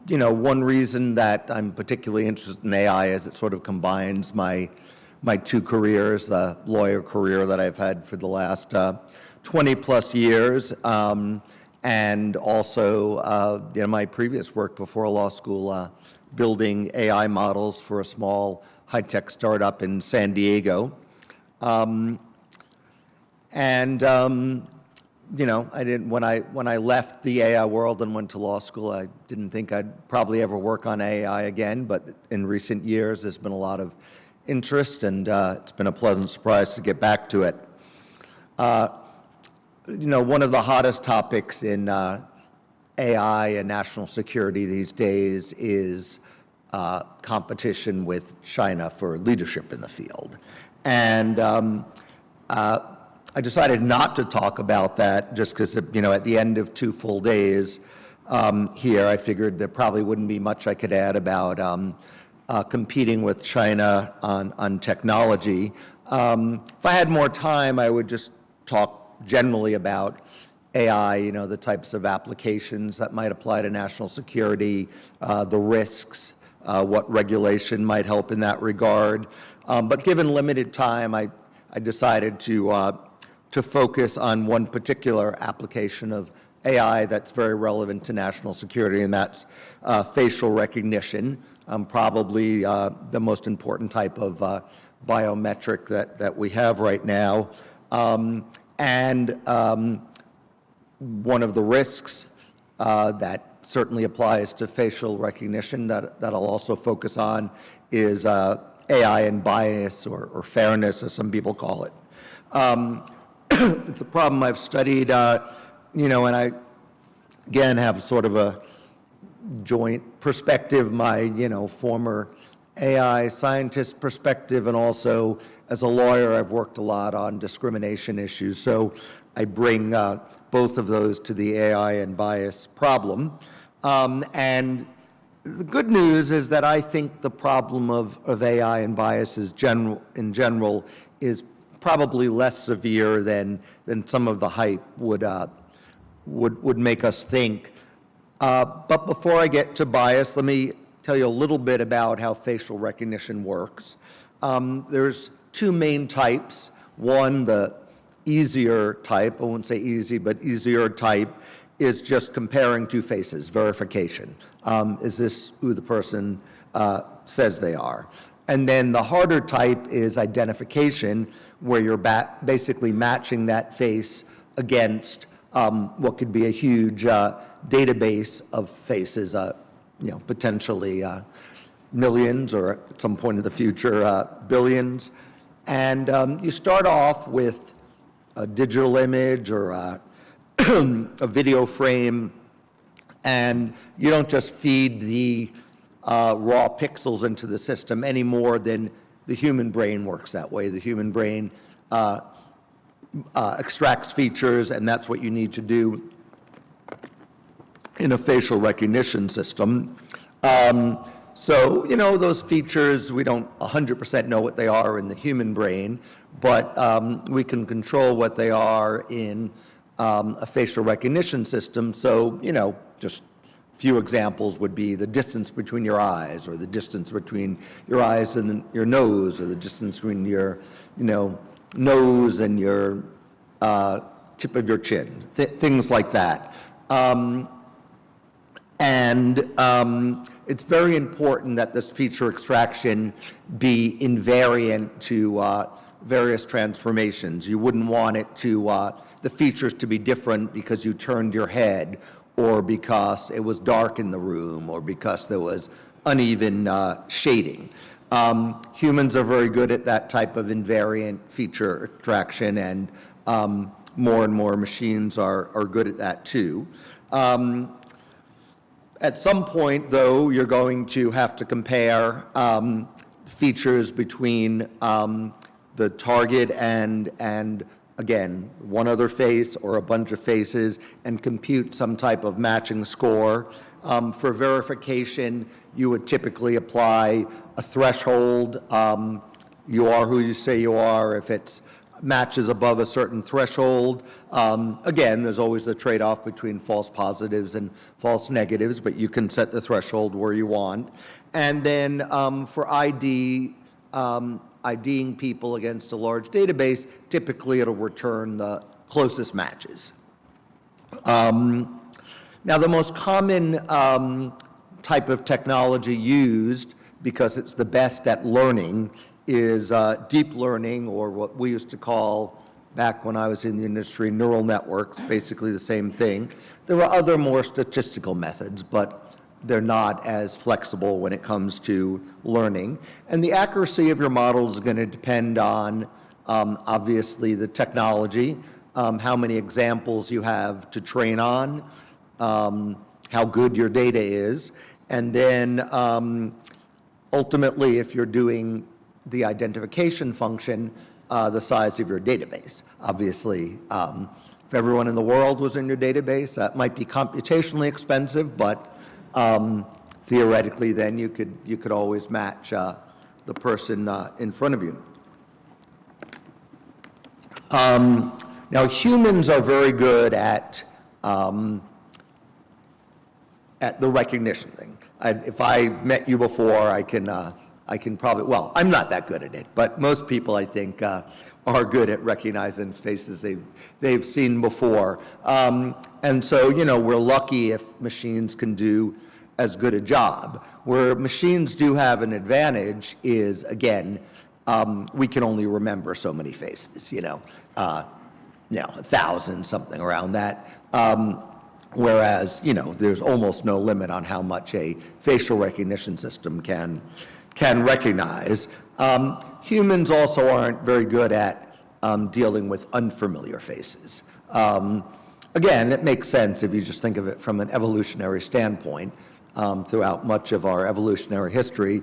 one reason that I'm particularly interested in AI is it sort of combines my two careers, the lawyer career that I've had for the last 20 plus years, and also my previous work before law school, building AI models for a small high-tech startup in San Diego. I didn't, when I left the AI world and went to law school, I didn't think I'd probably ever work on AI again, but in recent years, there's been a lot of interest, and it's been a pleasant surprise to get back to it. One of the hottest topics in AI and national security these days is competition with China for leadership in the field. And I decided not to talk about that just because, at the end of 2 full days here, I figured there probably wouldn't be much I could add about competing with China on technology. If I had more time, I would just talk generally about AI, the types of applications that might apply to national security, the risks, what regulation might help in that regard. But given limited time, I decided to focus on one particular application of AI that's very relevant to national security, and that's facial recognition, probably the most important type of biometric that we have right now. One of the risks that certainly applies to facial recognition that I'll also focus on is AI and bias, or fairness, as some people call it. It's a problem I've studied, and I, again, have sort of a joint perspective, my, former AI scientist perspective, and also as a lawyer, I've worked a lot on discrimination issues. So I bring both of those to the AI and bias problem. And the good news is that I think the problem of AI and bias in general is probably less severe than some of the hype would make us think. But before I get to bias, let me tell you a little bit about how facial recognition works. There's 2 main types. One, the easier type, I won't say easy, but easier type, is just comparing 2 faces, verification. Is this who the person says they are? And then the harder type is identification, where you're basically matching that face against what could be a huge database of faces, potentially millions, or at some point in the future, billions. And you start off with a digital image or a video frame, and you don't just feed the raw pixels into the system any more than the human brain works that way. The human brain extracts features, and that's what you need to do in a facial recognition system. So, those features, we don't 100% know what they are in the human brain, but we can control what they are in a facial recognition system. So, just few examples would be the distance between your eyes, or the distance between your eyes and your nose, or the distance between your, nose and your tip of your chin, things like that. It's very important that this feature extraction be invariant to various transformations. You wouldn't want it to, the features to be different because you turned your head, or because it was dark in the room, or because there was uneven shading. Humans are very good at that type of invariant feature extraction, and more and more machines are good at that too. At some point, though, you're going to have to compare features between the target and again, one other face or a bunch of faces, and compute some type of matching score. For verification, you would typically apply a threshold. You are who you say you are. If it's matches above a certain threshold, again, there's always a trade-off between false positives and false negatives, but you can set the threshold where you want. And then for IDing people against a large database, typically it'll return the closest matches. Now, the most common type of technology used, because it's the best at learning, is deep learning, or what we used to call, back when I was in the industry, neural networks, basically the same thing. There are other more statistical methods, but they're not as flexible when it comes to learning. And the accuracy of your model is going to depend on, obviously, the technology, how many examples you have to train on, how good your data is, and then ultimately, if you're doing the identification function, the size of your database. Obviously, if everyone in the world was in your database, that might be computationally expensive, but theoretically, then you could always match the person in front of you. Now, humans are very good at the recognition thing. If I met you before, I can probably, well, I'm not that good at it, but most people, I think, are good at recognizing faces they've seen before. And so, we're lucky if machines can do as good a job. Where machines do have an advantage is, again, we can only remember so many faces, 1,000, something around that. Whereas, there's almost no limit on how much a facial recognition system can recognize. Humans also aren't very good at dealing with unfamiliar faces. Again, it makes sense if you just think of it from an evolutionary standpoint. Throughout much of our evolutionary history,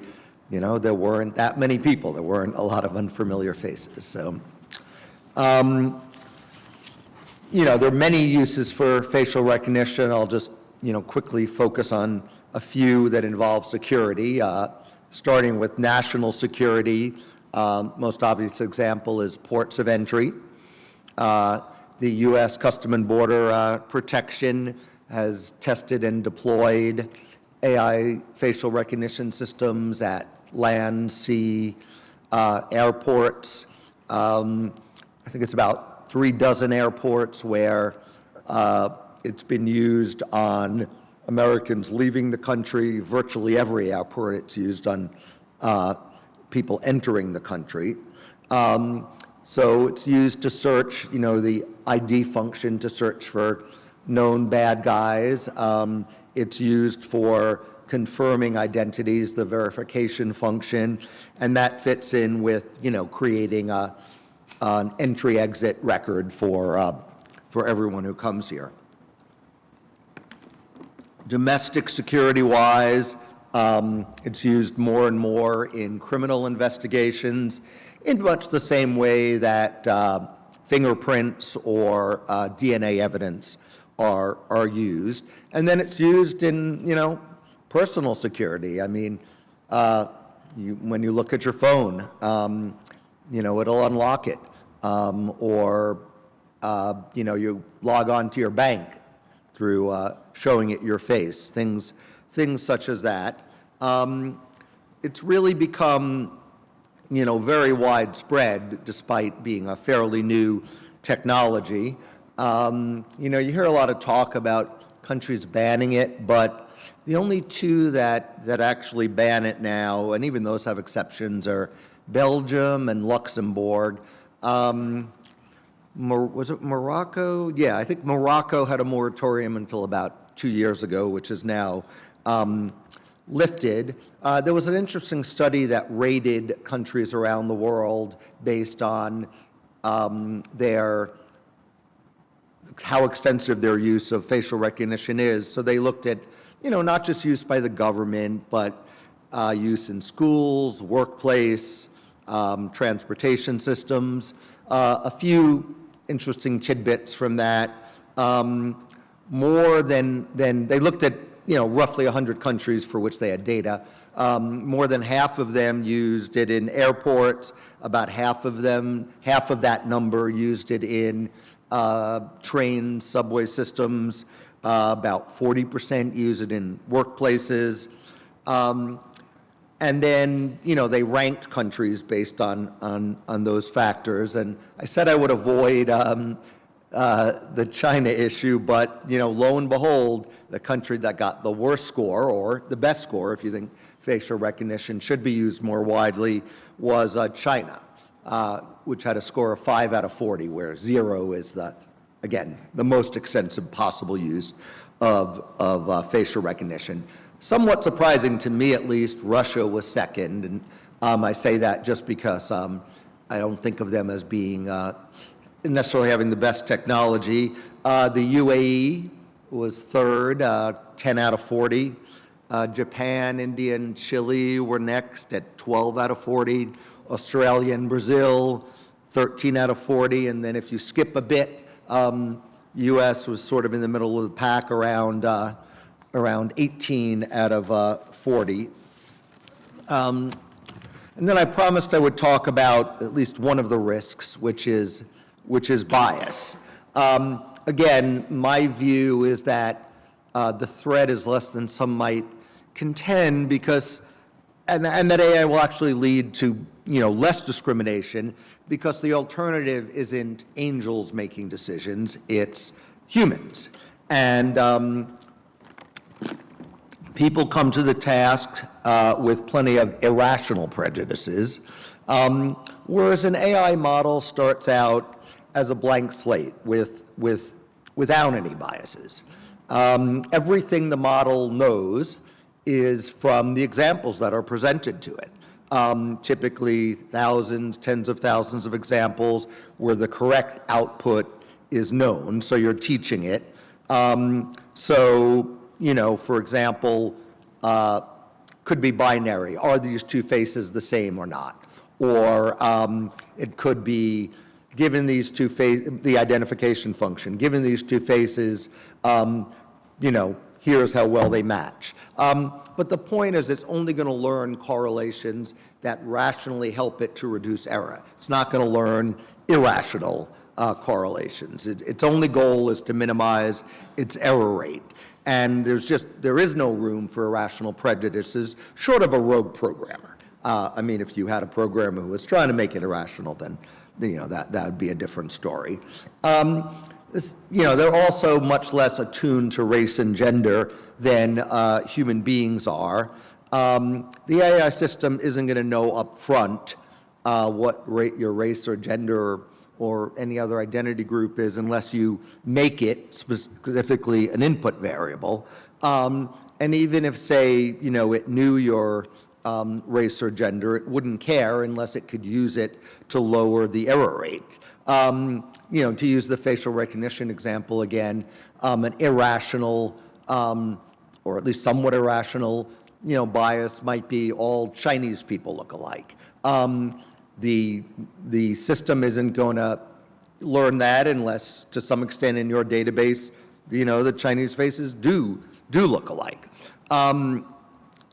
there weren't that many people. There weren't a lot of unfamiliar faces. So, there are many uses for facial recognition. I'll just, quickly focus on a few that involve security. Starting with national security, most obvious example is ports of entry. The U.S. Custom and Border Protection has tested and deployed AI facial recognition systems at land, sea, airports. I think it's about 36 airports where it's been used on Americans leaving the country. Virtually every airport it's used on people entering the country. So it's used to search, the ID function to search for known bad guys. It's used for confirming identities, the verification function, and that fits in with, creating an entry-exit record for everyone who comes here. Domestic security-wise, it's used more and more in criminal investigations in much the same way that fingerprints or DNA evidence are used. And then it's used in, personal security. I mean, when you look at your phone, it'll unlock it. Or, you log on to your bank. showing it your face, things such as that. It's really become, very widespread despite being a fairly new technology. You hear a lot of talk about countries banning it, but the only two that actually ban it now, and even those have exceptions, are Belgium and Luxembourg. Was it Morocco? Yeah, I think Morocco had a moratorium until about 2 years ago, which is now lifted. There was an interesting study that rated countries around the world based on how extensive their use of facial recognition is. So they looked at, not just use by the government, but use in schools, workplace, transportation systems. A few interesting tidbits from that. More than they looked at, roughly 100 countries for which they had data. More than half of them used it in airports. About half of that number used it in train, subway systems. About 40% use it in workplaces. And then, they ranked countries based on those factors. And I said I would avoid the China issue, but, lo and behold, the country that got the worst score, or the best score, if you think facial recognition should be used more widely, was China, which had a score of 5 out of 40, where 0 is again, the most extensive possible use of facial recognition. Somewhat surprising to me, at least, Russia was second, and I say that just because I don't think of them as being necessarily having the best technology. The UAE was third, 10 out of 40. Japan, India, and Chile were next at 12 out of 40. Australia and Brazil, 13 out of 40. And then if you skip a bit, U.S. was sort of in the middle of the pack around 18 out of 40. And then I promised I would talk about at least one of the risks, which is bias. Again, my view is that the threat is less than some might contend, because, and that AI will actually lead to less discrimination, because the alternative isn't angels making decisions, it's humans. And people come to the task with plenty of irrational prejudices, whereas an AI model starts out as a blank slate without any biases. Everything the model knows is from the examples that are presented to it. Typically thousands, tens of thousands of examples where the correct output is known, so you're teaching it. For example, could be binary. Are these two faces the same or not? Or it could be, given these two faces, the identification function, given these two faces, here's how well they match. But the point is, it's only going to learn correlations that rationally help it to reduce error. It's not going to learn irrational correlations. Its only goal is to minimize its error rate. And there is no room for irrational prejudices, short of a rogue programmer. If you had a programmer who was trying to make it irrational, then that would be a different story. They're also much less attuned to race and gender than human beings are. The AI system isn't going to know up front what your race or gender or any other identity group is unless you make it specifically an input variable. And even if, say, it knew your race or gender, it wouldn't care unless it could use it to lower the error rate. To use the facial recognition example again, an irrational, or at least somewhat irrational, bias might be all Chinese people look alike. The system isn't going to learn that unless, to some extent in your database, the Chinese faces do look alike.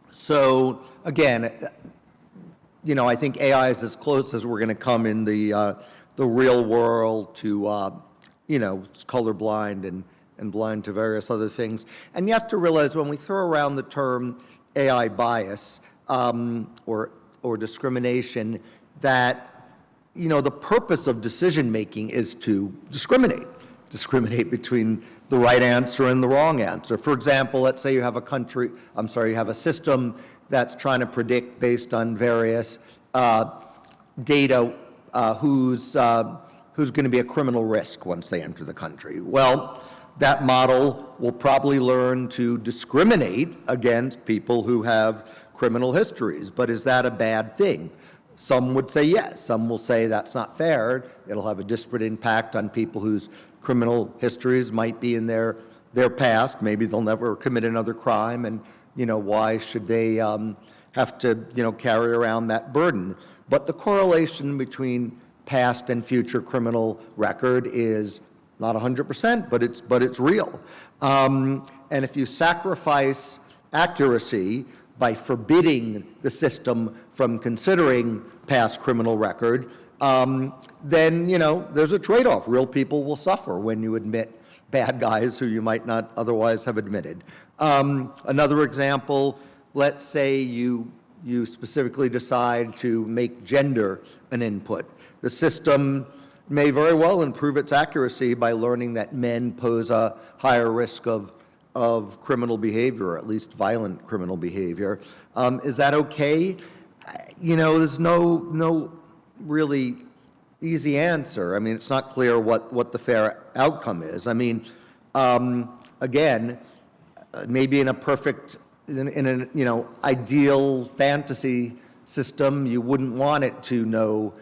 So again, I think AI is as close as we're going to come in the real world to, it's colorblind and blind to various other things. And you have to realize when we throw around the term AI bias or discrimination, that the purpose of decision-making is to discriminate between the right answer and the wrong answer. For example, let's say you have you have a system that's trying to predict based on various data who's going to be a criminal risk once they enter the country. Well, that model will probably learn to discriminate against people who have criminal histories. But is that a bad thing? Some would say yes. Some will say that's not fair. It'll have a disparate impact on people whose criminal histories might be in their past. Maybe they'll never commit another crime, and why should they have to carry around that burden? But the correlation between past and future criminal record is not 100%, but it's real. And if you sacrifice accuracy by forbidding the system from considering past criminal record, then, there's a trade-off. Real people will suffer when you admit bad guys who you might not otherwise have admitted. Another example, let's say you specifically decide to make gender an input. The system may very well improve its accuracy by learning that men pose a higher risk of criminal behavior, or at least violent criminal behavior. Is that okay? There's no really easy answer. I mean, it's not clear what the fair outcome is. I mean, again, maybe in a perfect, in an ideal fantasy system, you wouldn't want it to know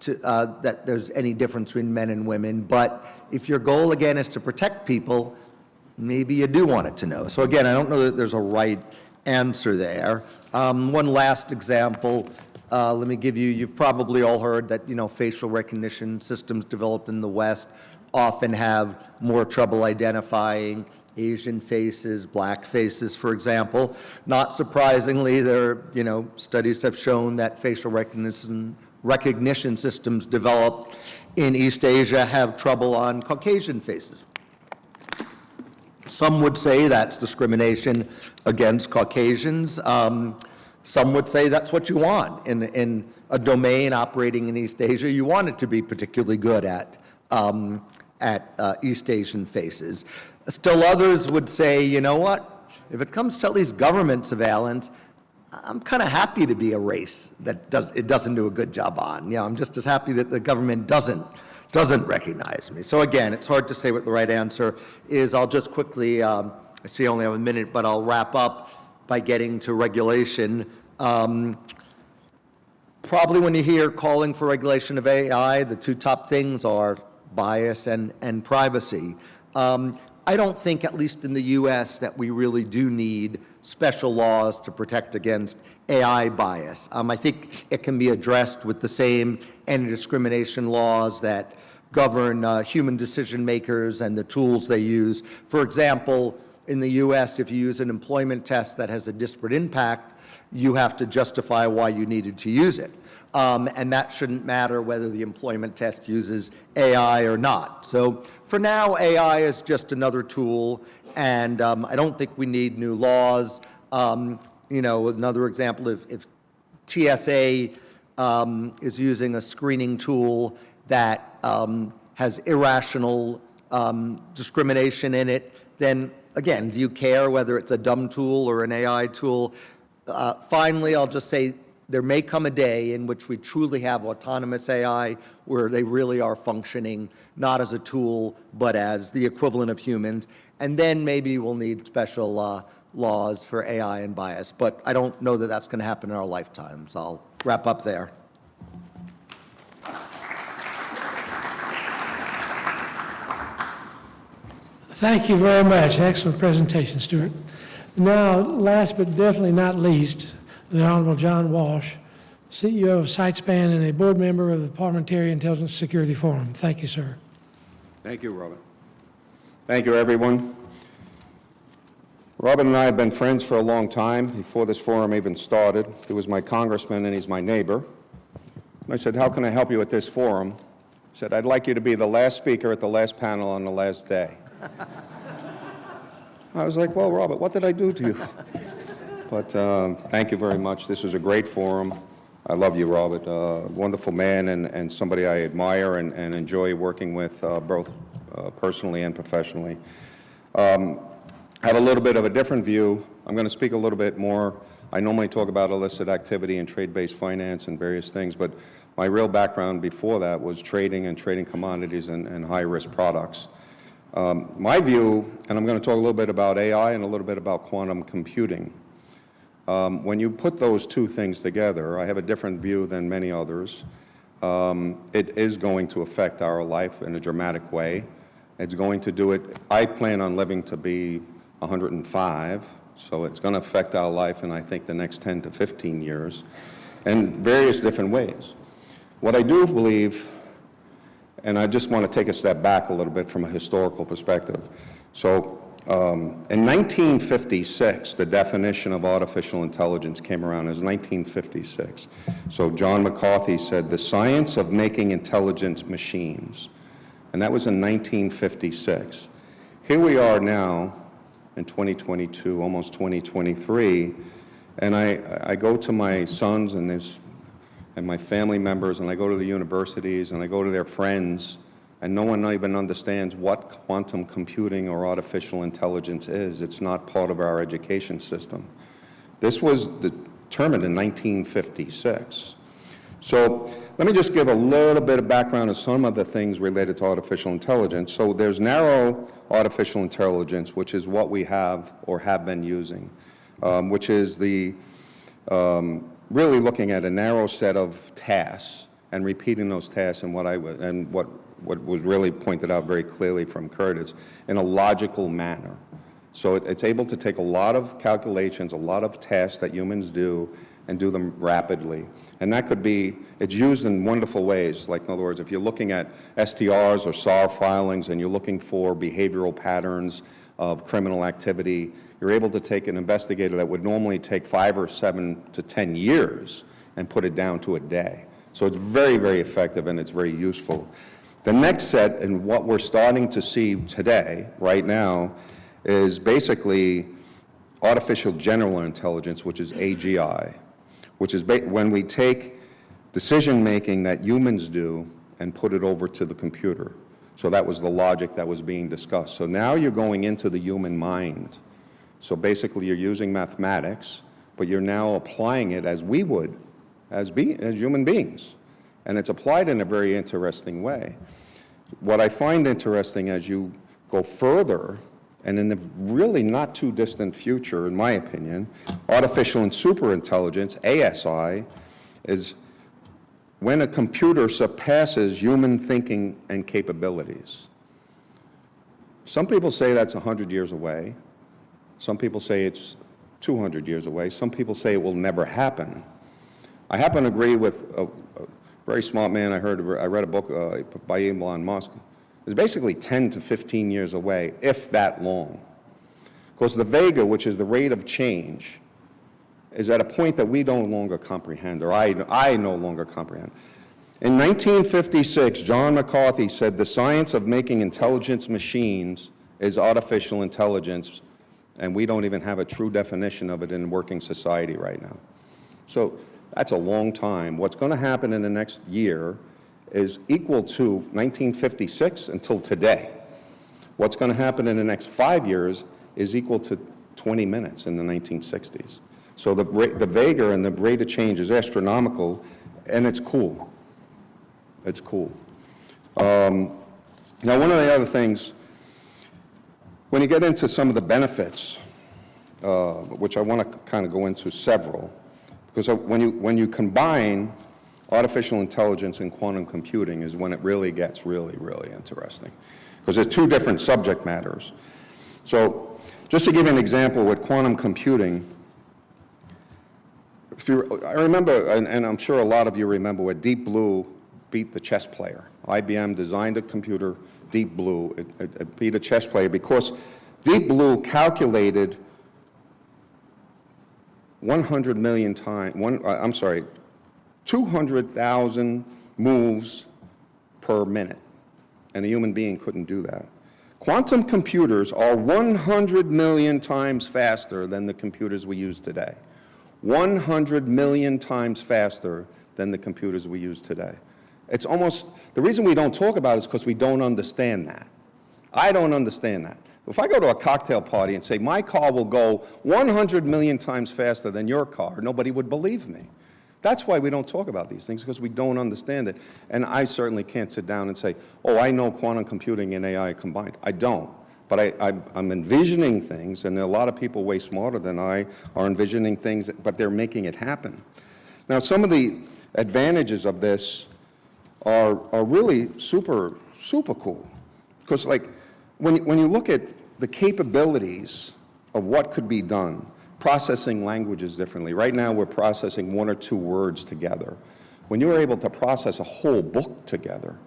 that there's any difference between men and women. But if your goal, again, is to protect people, maybe you do want it to know. So again, I don't know that there's a right answer there. One last example, let me give you, you've probably all heard that, facial recognition systems developed in the West often have more trouble identifying Asian faces, black faces, for example. Not surprisingly, studies have shown that facial recognition systems developed in East Asia have trouble on Caucasian faces. Some would say that's discrimination against Caucasians. Some would say that's what you want in a domain operating in East Asia. You want it to be particularly good at East Asian faces. Still others would say, you know what, if it comes to at least government surveillance, I'm kind of happy to be a race that it doesn't do a good job on. I'm just as happy that the government doesn't recognize me. So again, it's hard to say what the right answer is. I'll just quickly, I see I only have a minute, but I'll wrap up by getting to regulation. Probably when you hear calling for regulation of AI, the two top things are bias and privacy. I don't think, at least in the US, that we really do need special laws to protect against AI bias. I think it can be addressed with the same anti-discrimination laws that govern human decision makers and the tools they use. For example, in the US, if you use an employment test that has a disparate impact, you have to justify why you needed to use it. And that shouldn't matter whether the employment test uses AI or not. So for now, AI is just another tool, and I don't think we need new laws. Another example, if TSA is using a screening tool that has irrational discrimination in it, then again, do you care whether it's a dumb tool or an AI tool? Finally, I'll just say there may come a day in which we truly have autonomous AI where they really are functioning not as a tool but as the equivalent of humans, and then maybe we'll need special laws for AI and bias. But I don't know that that's going to happen in our lifetimes. I'll wrap up there. Thank you very much. Excellent presentation, Stuart. Now, last but definitely not least, the Honorable John Walsh, CEO of Sitespan and a board member of the Parliamentary Intelligence Security Forum. Thank you, sir. Thank you, Robin. Thank you, everyone. Robin and I have been friends for a long time, before this forum even started. He was my congressman and he's my neighbor. And I said, how can I help you at this forum? He said, I'd like you to be the last speaker at the last panel on the last day. I was like, well, Robert, what did I do to you? But thank you very much. This was a great forum. I love you, Robert. Wonderful man and somebody I admire and enjoy working with both personally and professionally. I have a little bit of a different view. I'm going to speak a little bit more. I normally talk about illicit activity and trade-based finance and various things, but my real background before that was trading and trading commodities and high-risk products. My view, and I'm going to talk a little bit about AI and a little bit about quantum computing. When you put those two things together, I have a different view than many others. It is going to affect our life in a dramatic way. It's going to do it. I plan on living to be 105, so it's going to affect our life in, I think, the next 10 to 15 years in various different ways. What I do believe, and I just want to take a step back a little bit from a historical perspective. So in 1956, the definition of artificial intelligence came around as 1956. So John McCarthy said, the science of making intelligent machines. And that was in 1956. Here we are now in 2022, almost 2023, and I go to my sons and my family members, and I go to the universities, and I go to their friends, and no one even understands what quantum computing or artificial intelligence is. It's not part of our education system. This was determined in 1956. So let me just give a little bit of background of some of the things related to artificial intelligence. So there's narrow artificial intelligence, which is what we have or have been using, which is the really looking at a narrow set of tasks and repeating those tasks and what was really pointed out very clearly from Curtis in a logical manner. So it's able to take a lot of calculations, a lot of tasks that humans do, and do them rapidly. And that could be, it's used in wonderful ways. Like, in other words, if you're looking at STRs or SAR filings and you're looking for behavioral patterns of criminal activity, you're able to take an investigator that would normally take 5 or 7 to 10 years and put it down to a day. So it's very, very effective and it's very useful. The next set, and what we're starting to see today, right now, is basically artificial general intelligence, which is AGI, which is when we take decision-making that humans do and put it over to the computer. So that was the logic that was being discussed. So now you're going into the human mind. So basically you're using mathematics, but you're now applying it as we would, as human beings. And it's applied in a very interesting way. What I find interesting as you go further, and in the really not too distant future, in my opinion, artificial and superintelligence, ASI, is when a computer surpasses human thinking and capabilities. Some people say that's 100 years away. Some people say it's 200 years away. Some people say it will never happen. I happen to agree with a very smart man I read a book by Elon Musk. It's basically 10 to 15 years away, if that long. Of course, the vega, which is the rate of change, is at a point that we no longer comprehend, or I no longer comprehend. In 1956, John McCarthy said the science of making intelligent machines is artificial intelligence, and we don't even have a true definition of it in working society right now. So that's a long time. What's going to happen in the next year is equal to 1956 until today. What's going to happen in the next 5 years is equal to 20 minutes in the 1960s. So the vega and the rate of change is astronomical, and it's cool. It's cool. Now, one of the other things, when you get into some of the benefits, which I want to kind of go into several, because when you combine artificial intelligence and quantum computing is when it really gets really, really interesting, because there's two different subject matters. So just to give you an example with quantum computing, I remember, and I'm sure a lot of you remember, where Deep Blue beat the chess player. IBM designed a computer, Deep Blue, it beat a chess player because Deep Blue calculated 100 million times, 200,000 moves per minute, and a human being couldn't do that. Quantum computers are 100 million times faster than the computers we use today. 100 million times faster than the computers we use today. It's almost, the reason we don't talk about it is because we don't understand that. I don't understand that. If I go to a cocktail party and say, my car will go 100 million times faster than your car, nobody would believe me. That's why we don't talk about these things, because we don't understand it. And I certainly can't sit down and say, oh, I know quantum computing and AI combined. I don't. But I'm envisioning things, and a lot of people way smarter than I are envisioning things, but they're making it happen. Now, some of the advantages of this are really super cool. Because like, when you look at the capabilities of what could be done, processing languages differently. Right now, we're processing 1 or 2 words together. When you're able to process a whole book together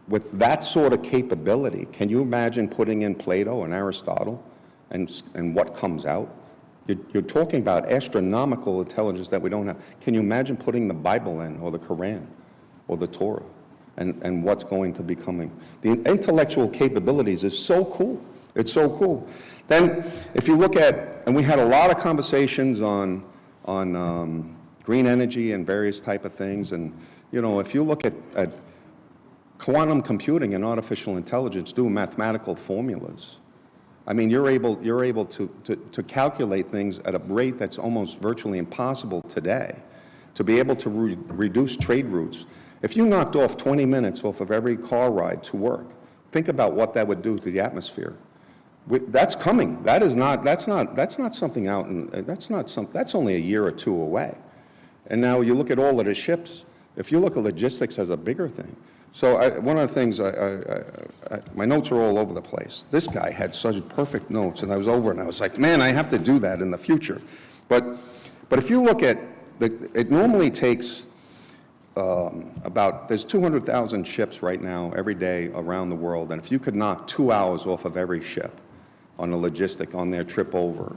with that sort of capability, can you imagine putting in Plato and Aristotle and what comes out? You're talking about astronomical intelligence that we don't have. Can you imagine putting the Bible in, or the Quran, or the Torah, and what's going to be coming? The intellectual capabilities is so cool. It's so cool. Then, if you look at, and we had a lot of conversations on green energy and various type of things, and you know, if you look at quantum computing and artificial intelligence, do mathematical formulas. I mean, you're able to calculate things at a rate that's almost virtually impossible today. To be able to reduce trade routes. If you knocked off 20 minutes off of every car ride to work, think about what that would do to the atmosphere. That's coming. That's not something out, and that's only a year or 2 away. And now you look at all of the ships. If you look at logistics as a bigger thing. So one of the things, my notes are all over the place. This guy had such perfect notes, and I was over and I was like, man, I have to do that in the future. But if you look at, it normally takes there's 200,000 ships right now every day around the world, and if you could knock 2 hours off of every ship on a logistic on their trip over,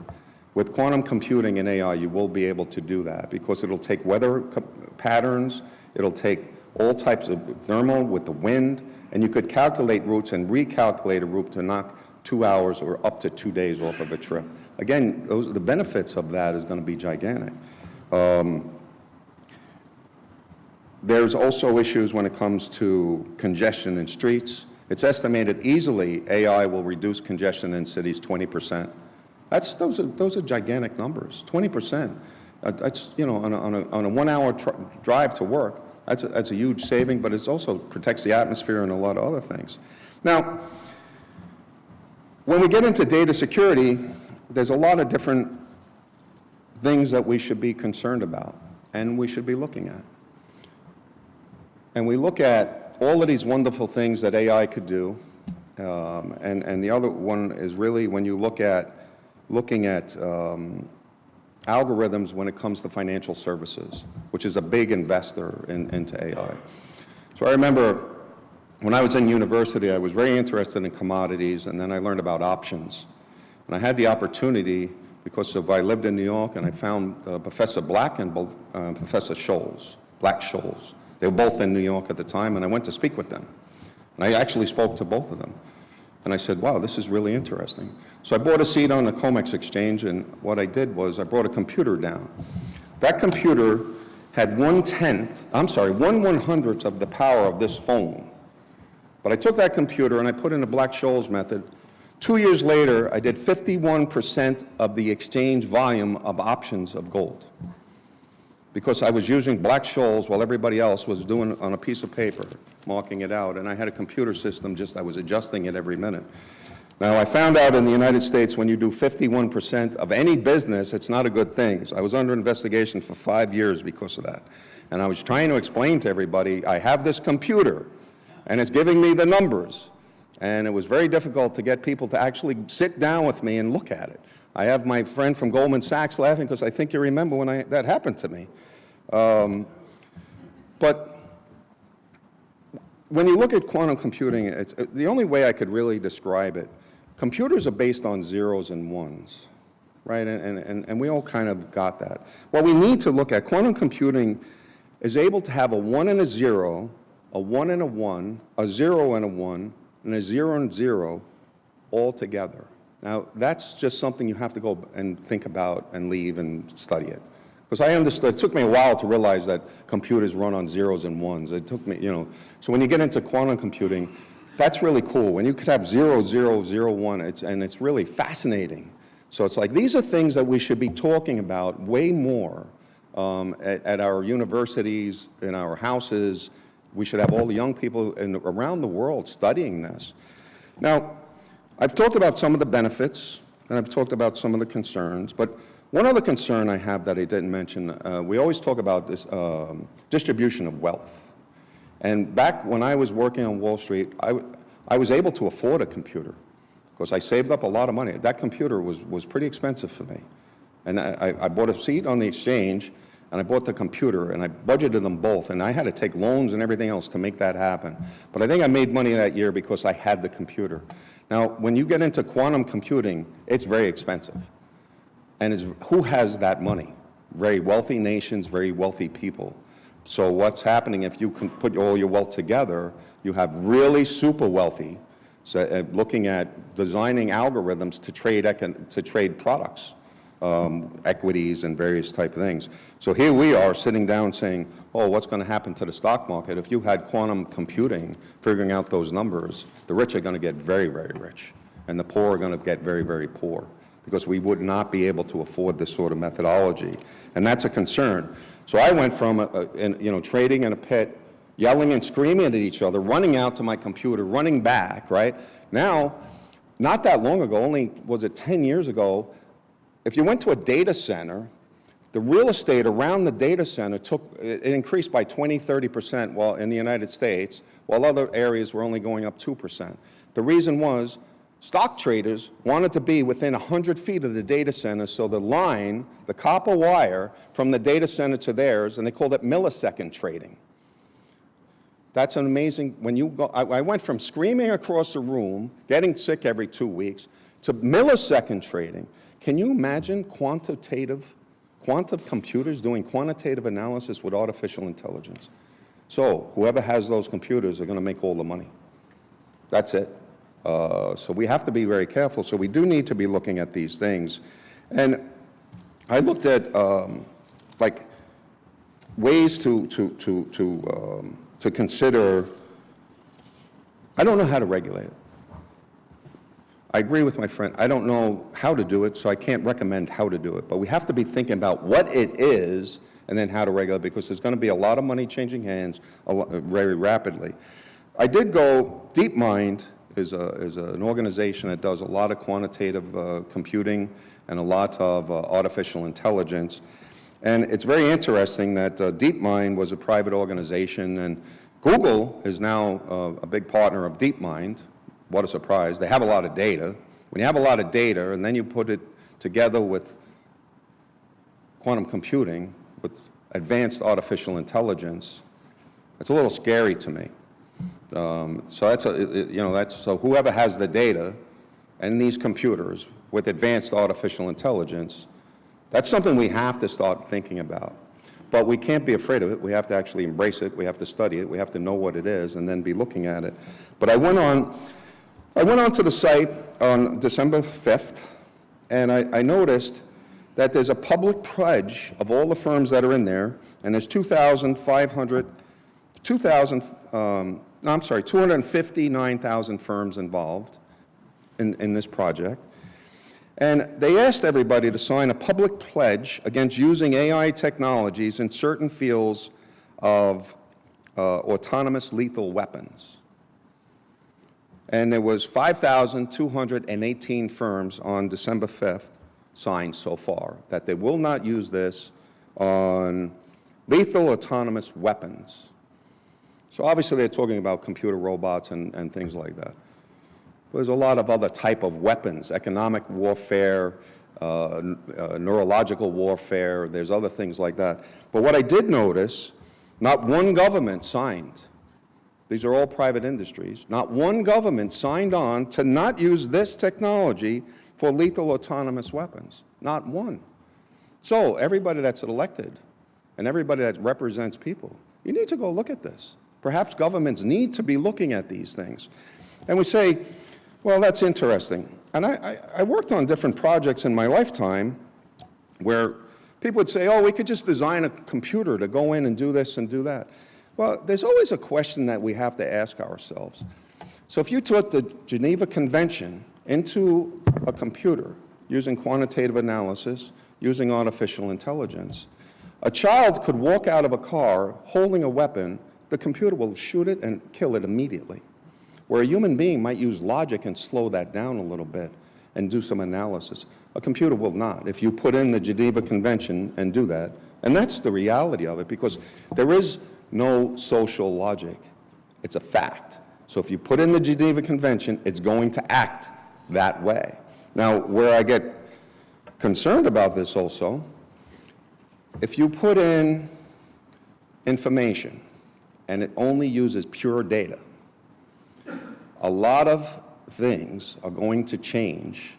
with quantum computing and AI, you will be able to do that, because it'll take weather patterns, it'll take all types of thermal with the wind, and you could calculate routes and recalculate a route to knock 2 hours or up to 2 days off of a trip. Again, the benefits of that is going to be gigantic. There's also issues when it comes to congestion in streets. It's estimated easily AI will reduce congestion in cities 20%. Those are gigantic numbers. 20%. That's, you know, on a 1 hour drive to work. That's a huge saving, but it also protects the atmosphere and a lot of other things. Now, when we get into data security, there's a lot of different things that we should be concerned about and we should be looking at. And we look at all of these wonderful things that AI could do, and the other one is really when you looking at algorithms when it comes to financial services, which is a big investor into AI. So I remember when I was in university, I was very interested in commodities, and then I learned about options. And I had the opportunity, because I lived in New York, and I found Professor Black and Professor Black Scholes. They were both in New York at the time, and I went to speak with them. And I actually spoke to both of them. And I said, wow, this is really interesting. So I bought a seat on the COMEX exchange, and what I did was I brought a computer down. That computer had 1/100th of the power of this phone. But I took that computer and I put in the Black-Scholes method. 2 years later, I did 51% of the exchange volume of options of gold, because I was using Black-Scholes while everybody else was doing it on a piece of paper, marking it out, and I had a computer system, I was adjusting it every minute. Now, I found out in the United States, when you do 51% of any business, it's not a good thing. So I was under investigation for 5 years because of that. And I was trying to explain to everybody, I have this computer, and it's giving me the numbers. And it was very difficult to get people to actually sit down with me and look at it. I have my friend from Goldman Sachs laughing, because I think you remember when that happened to me. But when you look at quantum computing, the only way I could really describe it, computers are based on zeros and ones, right? And we all kind of got that. What we need to look at, quantum computing is able to have a 1 and a 0, a 1 and a 1, a 0 and a 1, and a 0 and 0 all together. Now, that's just something you have to go and think about and leave and study it. Because I understood, it took me a while to realize that computers run on zeros and ones. It took me, so when you get into quantum computing, that's really cool. When you could have 0, 0, 0, 1, and it's really fascinating. So it's like, these are things that we should be talking about way more at our universities, in our houses. We should have all the young people around the world studying this. Now, I've talked about some of the benefits, and I've talked about some of the concerns, but one other concern I have that I didn't mention, we always talk about this distribution of wealth. And back when I was working on Wall Street, I was able to afford a computer because I saved up a lot of money. That computer was pretty expensive for me. And I bought a seat on the exchange, and I bought the computer, and I budgeted them both, and I had to take loans and everything else to make that happen. But I think I made money that year because I had the computer. Now, when you get into quantum computing, it's very expensive. And who has that money? Very wealthy nations, very wealthy people. So what's happening if you can put all your wealth together, you have really super wealthy, so looking at designing algorithms to trade products, equities and various type of things. So here we are sitting down saying, oh, what's going to happen to the stock market? If you had quantum computing, figuring out those numbers, the rich are going to get very, very rich, and the poor are going to get very, very poor, because we would not be able to afford this sort of methodology. And that's a concern. So I went from trading in a pit, yelling and screaming at each other, running out to my computer, running back, right? Now, not that long ago, only was it 10 years ago, if you went to a data center, the real estate around the data center it increased by 20, 30% while in the United States, while other areas were only going up 2%. The reason was stock traders wanted to be within 100 feet of the data center, so the line, the copper wire from the data center to theirs, and they called it millisecond trading. That's an amazing, when you go, I went from screaming across the room, getting sick every 2 weeks, to millisecond trading. Can you imagine quantum computers doing quantitative analysis with artificial intelligence? So whoever has those computers are going to make all the money. That's it. So we have to be very careful. So we do need to be looking at these things. And I looked at like ways to consider. I don't know how to regulate it. I agree with my friend. I don't know how to do it, so I can't recommend how to do it. But we have to be thinking about what it is and then how to regulate it, because there's going to be a lot of money changing hands very rapidly. I did go, DeepMind is an organization that does a lot of quantitative computing and a lot of artificial intelligence. And it's very interesting that DeepMind was a private organization, and Google is now a big partner of DeepMind. What a surprise. They have a lot of data. When you have a lot of data and then you put it together with quantum computing, with advanced artificial intelligence, it's a little scary to me. So whoever has the data and these computers with advanced artificial intelligence, that's something we have to start thinking about. But we can't be afraid of it. We have to actually embrace it. We have to study it. We have to know what it is and then be looking at it. But I went on to the site on December 5th, and I noticed that there's a public pledge of all the firms that are in there, and there's 259,000 firms involved in this project. And they asked everybody to sign a public pledge against using AI technologies in certain fields of autonomous lethal weapons. And there was 5,218 firms on December 5th signed so far that they will not use this on lethal autonomous weapons. So obviously they're talking about computer robots and things like that. But there's a lot of other type of weapons, economic warfare, neurological warfare, there's other things like that. But what I did notice, not one government signed. These are all private industries. Not one government signed on to not use this technology for lethal autonomous weapons. Not one. So everybody that's elected and everybody that represents people, you need to go look at this. Perhaps governments need to be looking at these things. And we say, well, that's interesting. And I worked on different projects in my lifetime where people would say, oh, we could just design a computer to go in and do this and do that. Well, there's always a question that we have to ask ourselves. So if you took the Geneva Convention into a computer using quantitative analysis, using artificial intelligence, a child could walk out of a car holding a weapon, the computer will shoot it and kill it immediately. Where a human being might use logic and slow that down a little bit and do some analysis. A computer will not. If you put in the Geneva Convention and do that, and that's the reality of it, because there is no social logic. It's a fact. So if you put in the Geneva Convention, it's going to act that way. Now, where I get concerned about this also, if you put in information and it only uses pure data, a lot of things are going to change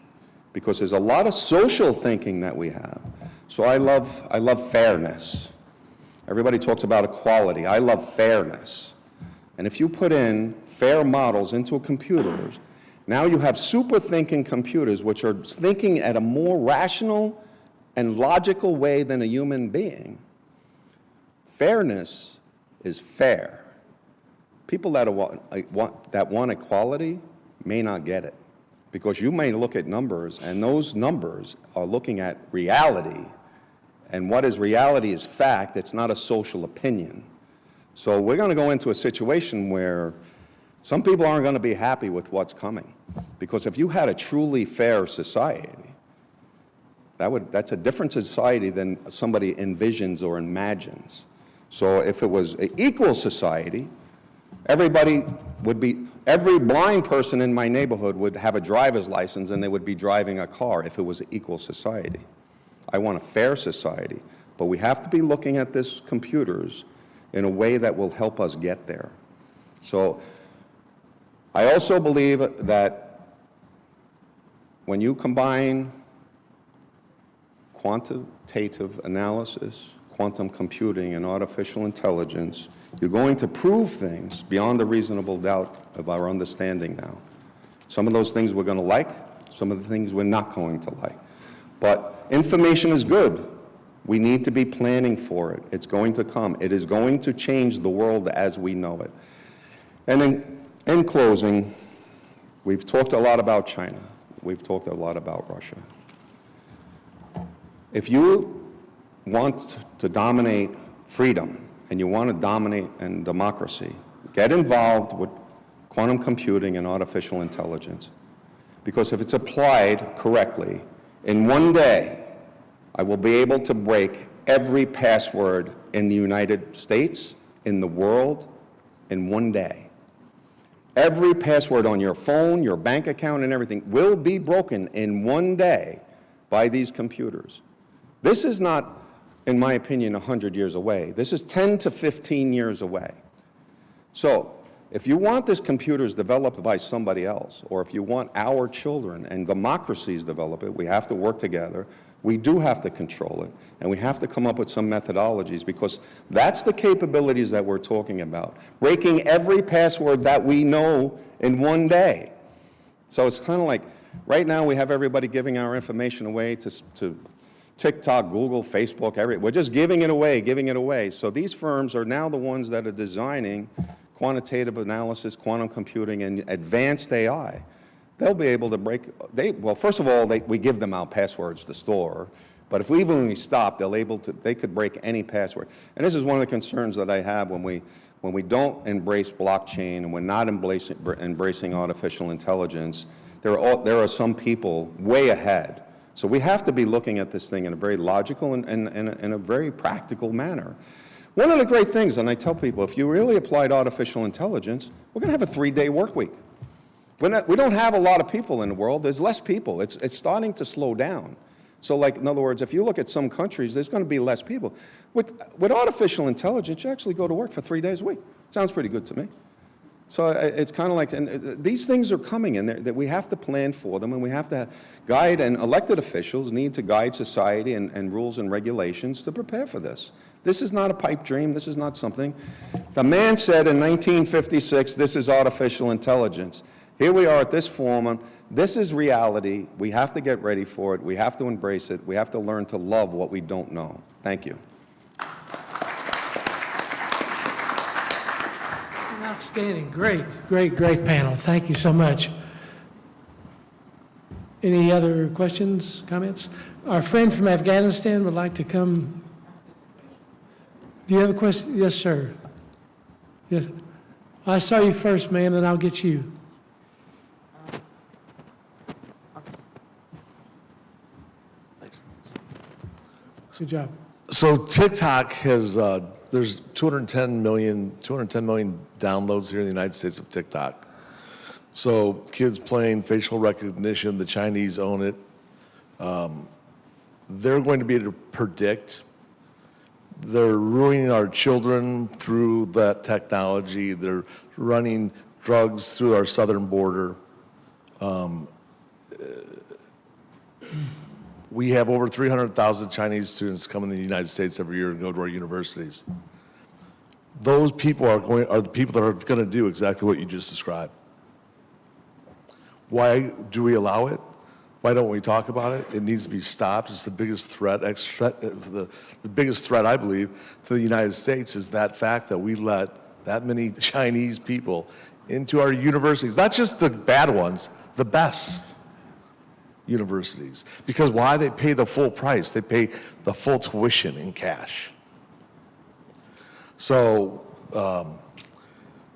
because there's a lot of social thinking that we have. So I love fairness. Everybody talks about equality. I love fairness. And if you put in fair models into computers, now you have super thinking computers which are thinking at a more rational and logical way than a human being. Fairness is fair. People that want equality may not get it because you may look at numbers and those numbers are looking at reality, and what is reality is fact. It's not a social opinion. So we're going to go into a situation where some people aren't going to be happy with what's coming, because if you had a truly fair society, that's a different society than somebody envisions or imagines. So if it was an equal society, every blind person in my neighborhood would have a driver's license and they would be driving a car if it was an equal society. I want a fair society, but we have to be looking at this computers in a way that will help us get there. So I also believe that when you combine quantitative analysis, quantum computing, and artificial intelligence, you're going to prove things beyond a reasonable doubt of our understanding now. Some of those things we're going to like, some of the things we're not going to like. But information is good. We need to be planning for it. It's going to come. It is going to change the world as we know it. And in closing, we've talked a lot about China. We've talked a lot about Russia. If you want to dominate freedom and you want to dominate in democracy, get involved with quantum computing and artificial intelligence. Because if it's applied correctly, in one day, I will be able to break every password in the United States, in the world, in one day. Every password on your phone, your bank account, and everything will be broken in one day by these computers. This is not, in my opinion, 100 years away. This is 10 to 15 years away. So if you want this computers developed by somebody else, or if you want our children and democracies develop it, we have to work together. We do have to control it, and we have to come up with some methodologies, because that's the capabilities that we're talking about. Breaking every password that we know in one day. So it's kind of like, right now we have everybody giving our information away to TikTok, Google, Facebook, we're just giving it away. So these firms are now the ones that are designing quantitative analysis, quantum computing, and advanced AI. They'll be able to break, well, first of all, we give them our passwords to store, but if when we stop, they could break any password. And this is one of the concerns that I have when we don't embrace blockchain and we're not embracing artificial intelligence. There are some people way ahead. So we have to be looking at this thing in a very logical and in a very practical manner. One of the great things, and I tell people, if you really applied artificial intelligence, we're going to have a 3-day work week. We don't have a lot of people in the world. There's less people. It's starting to slow down. So, like, in other words, if you look at some countries, there's going to be less people. With artificial intelligence, you actually go to work for 3 days a week. Sounds pretty good to me. So it's kind of like, and these things are coming, and that we have to plan for them, and we have to guide, and elected officials need to guide society and rules and regulations to prepare for this. This is not a pipe dream. This is not something. The man said in 1956, this is artificial intelligence. Here we are at this forum. This is reality. We have to get ready for it. We have to embrace it. We have to learn to love what we don't know. Thank you. Outstanding. Great, great, great panel. Thank you so much. Any other questions, comments? Our friend from Afghanistan would like to come. Do you have a question? Yes, sir. Yes. I saw you first, ma'am, then I'll get you. Good job. So TikTok has, there's 210 million downloads here in the United States of TikTok. So kids playing facial recognition, the Chinese own it. They're going to be able to predict. They're ruining our children through that technology. They're running drugs through our southern border. We have over 300,000 Chinese students coming to the United States every year and go to our universities. Those people are the people that are going to do exactly what you just described. Why do we allow it? Why don't we talk about it? It needs to be stopped. It's the biggest threat, the biggest threat, I believe, to the United States is that fact that we let that many Chinese people into our universities, not just the bad ones, the best universities. Because why? They pay the full price. They pay the full tuition in cash. So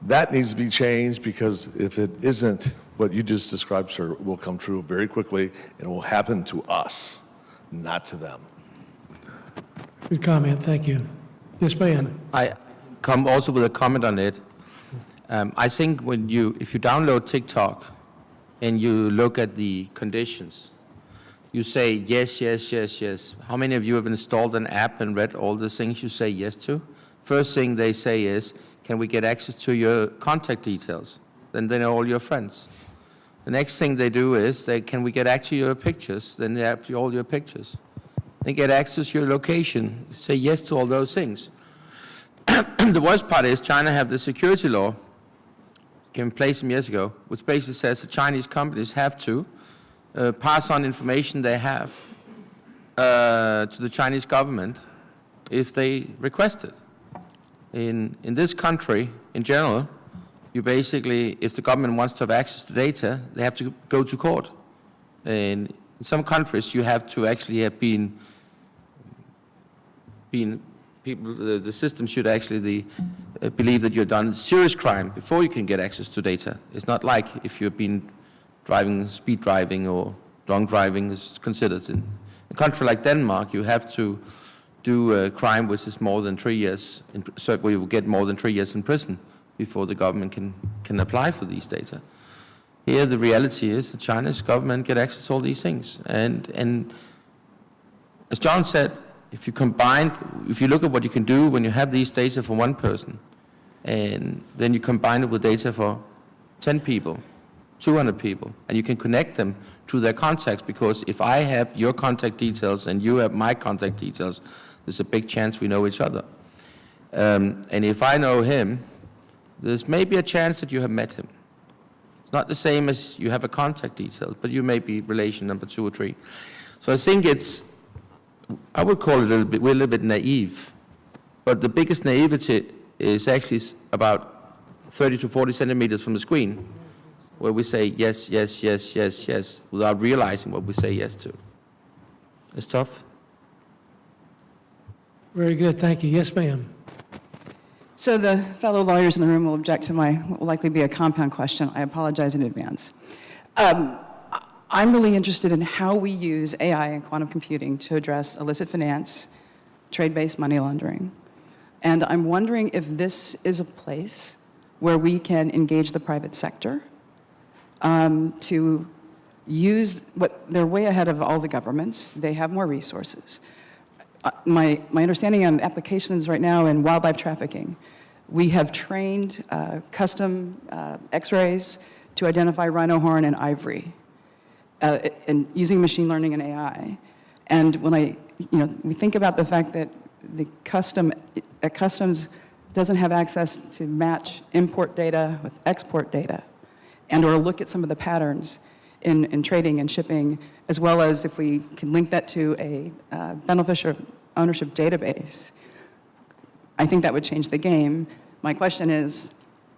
that needs to be changed, because if it isn't, what you just described, sir, will come true very quickly, and it will happen to us, not to them. Good comment. Thank you. Yes, ma'am. I come also with a comment on it. I think if you download TikTok and you look at the conditions, you say yes, yes, yes, yes. How many of you have installed an app and read all the things you say yes to? First thing they say is, can we get access to your contact details? Then they know all your friends. The next thing they do is, can we get access to your pictures? Then they have all your pictures. They get access to your location. Say yes to all those things. The worst part is China have the security law, came in place some years ago, which basically says that Chinese companies have to pass on information they have to the Chinese government if they request it. In this country, in general, you basically, if the government wants to have access to data, they have to go to court. And in some countries, you have to actually have been people, the system should actually believe that you've done serious crime before you can get access to data. It's not like if you've been driving, speed driving or drunk driving is considered. In a country like Denmark, you have to do a crime which is more than 3 years, where you will get more than 3 years in prison before the government can apply for these data. Here, the reality is the Chinese government get access to all these things. And as John said, if you look at what you can do when you have these data for one person, and then you combine it with data for 10 people, 200 people, and you can connect them to their contacts, because if I have your contact details and you have my contact details, there's a big chance we know each other. And if I know him, there's maybe a chance that you have met him. It's not the same as you have a contact detail, but you may be relation number 2 or 3. So I think I would call it we're a little bit naive. But the biggest naivety is actually about 30 to 40 centimeters from the screen, where we say yes, yes, yes, yes, yes, without realizing what we say yes to. It's tough. Very good. Thank you. Yes, ma'am. So the fellow lawyers in the room will object to what will likely be a compound question. I apologize in advance. I'm really interested in how we use AI and quantum computing to address illicit finance, trade-based money laundering. And I'm wondering if this is a place where we can engage the private sector to use they're way ahead of all the governments. They have more resources. My understanding on applications right now in wildlife trafficking, we have trained custom X-rays to identify rhino horn and ivory, and using machine learning and AI. And when we think about the fact that the customs doesn't have access to match import data with export data, and/or look at some of the patterns in trading and shipping, as well as if we can link that to a beneficial ownership database, I think that would change the game. My question is,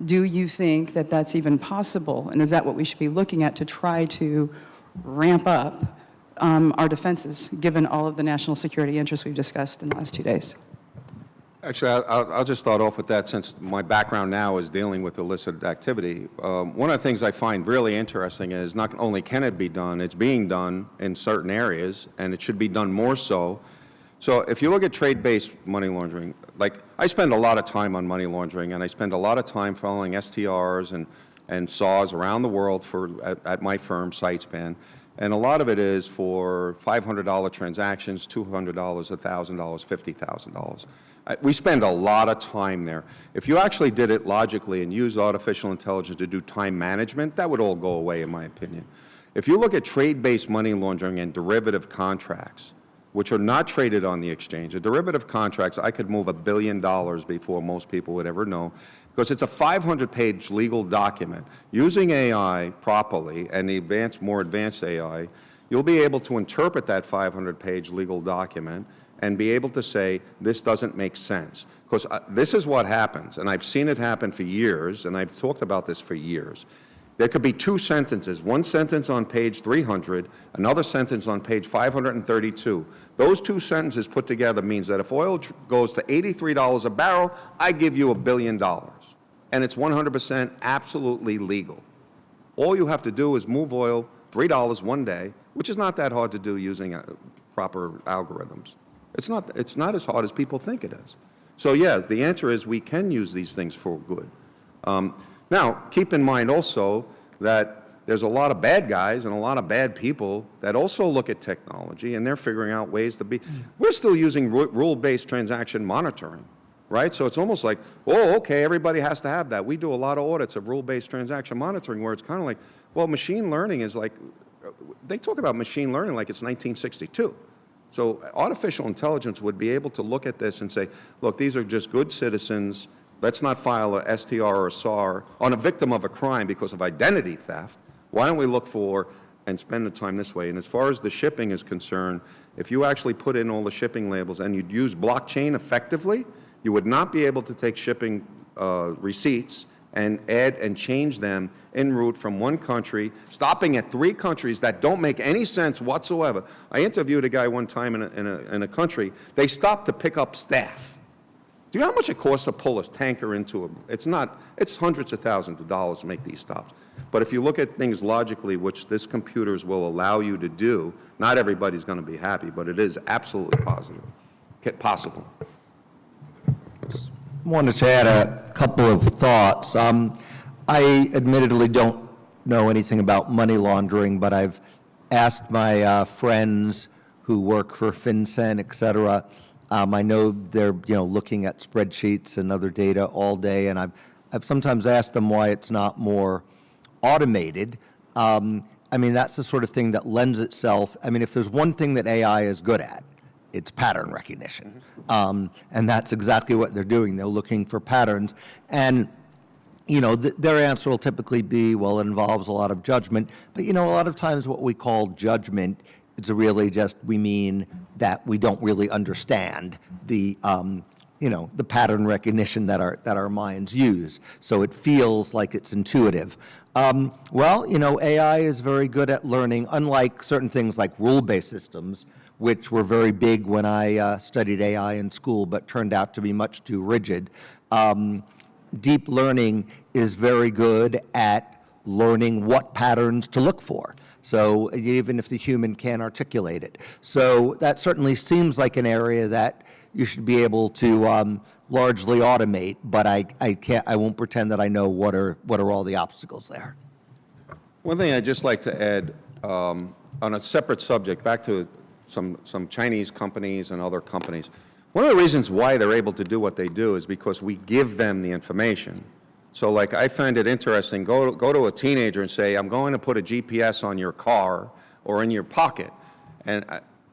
do you think that that's even possible? And is that what we should be looking at to try to ramp up our defenses, given all of the national security interests we've discussed in the last 2 days? Actually, I'll just start off with that since my background now is dealing with illicit activity. One of the things I find really interesting is not only can it be done, it's being done in certain areas, and it should be done more so. So if you look at trade-based money laundering, like I spend a lot of time on money laundering, and I spend a lot of time following STRs and SAWs around the world at my firm, Sitespan. And a lot of it is for $500 transactions, $200, $1,000, $50,000. We spend a lot of time there. If you actually did it logically and used artificial intelligence to do time management, that would all go away, in my opinion. If you look at trade-based money laundering and derivative contracts, which are not traded on the exchange, a derivative contracts, I could move $1 billion before most people would ever know, because it's a 500-page legal document. Using AI properly and the more advanced AI, you'll be able to interpret that 500-page legal document and be able to say, this doesn't make sense. Because this is what happens, and I've seen it happen for years, and I've talked about this for years. There could be two sentences, one sentence on page 300, another sentence on page 532. Those two sentences put together means that if oil goes to $83 a barrel, I give you $1 billion. And it's 100% absolutely legal. All you have to do is move oil $3 one day, which is not that hard to do using proper algorithms. It's not as hard as people think it is. So yeah, the answer is we can use these things for good. Now, keep in mind also that there's a lot of bad guys and a lot of bad people that also look at technology, and they're figuring out ways to be. We're still using rule-based transaction monitoring, right? So it's almost like, oh, okay, everybody has to have that. We do a lot of audits of rule-based transaction monitoring where it's kind of like, well, machine learning is like, they talk about machine learning like it's 1962. So artificial intelligence would be able to look at this and say, look, these are just good citizens. Let's not file a STR or a SAR on a victim of a crime because of identity theft. Why don't we look for and spend the time this way? And as far as the shipping is concerned, if you actually put in all the shipping labels and you'd use blockchain effectively, you would not be able to take shipping receipts and add and change them en route from one country, stopping at 3 countries that don't make any sense whatsoever. I interviewed a guy one time in a country. They stopped to pick up staff. Do you know how much it costs to pull a tanker into it's hundreds of thousands of dollars to make these stops. But if you look at things logically, which this computers will allow you to do, not everybody's going to be happy, but it is absolutely possible. Wanted to add a couple of thoughts. I admittedly don't know anything about money laundering, but I've asked my friends who work for FinCEN, et cetera. I know they're looking at spreadsheets and other data all day, and I've sometimes asked them why it's not more automated. I mean, that's the sort of thing that lends itself. I mean, if there's one thing that AI is good at, it's pattern recognition. And that's exactly what they're doing. They're looking for patterns. And, their answer will typically be, well, it involves a lot of judgment. But, a lot of times what we call judgment is really just, we mean that we don't really understand the pattern recognition that our minds use. So it feels like it's intuitive. AI is very good at learning, unlike certain things like rule-based systems, which were very big when I studied AI in school, but turned out to be much too rigid. Deep learning is very good at learning what patterns to look for. So even if the human can't articulate it. So that certainly seems like an area that you should be able to largely automate, but I won't pretend that I know what are all the obstacles there. One thing I'd just like to add on a separate subject, back to some Chinese companies and other companies. One of the reasons why they're able to do what they do is because we give them the information. So like I find it interesting, go to a teenager and say, I'm going to put a GPS on your car or in your pocket. And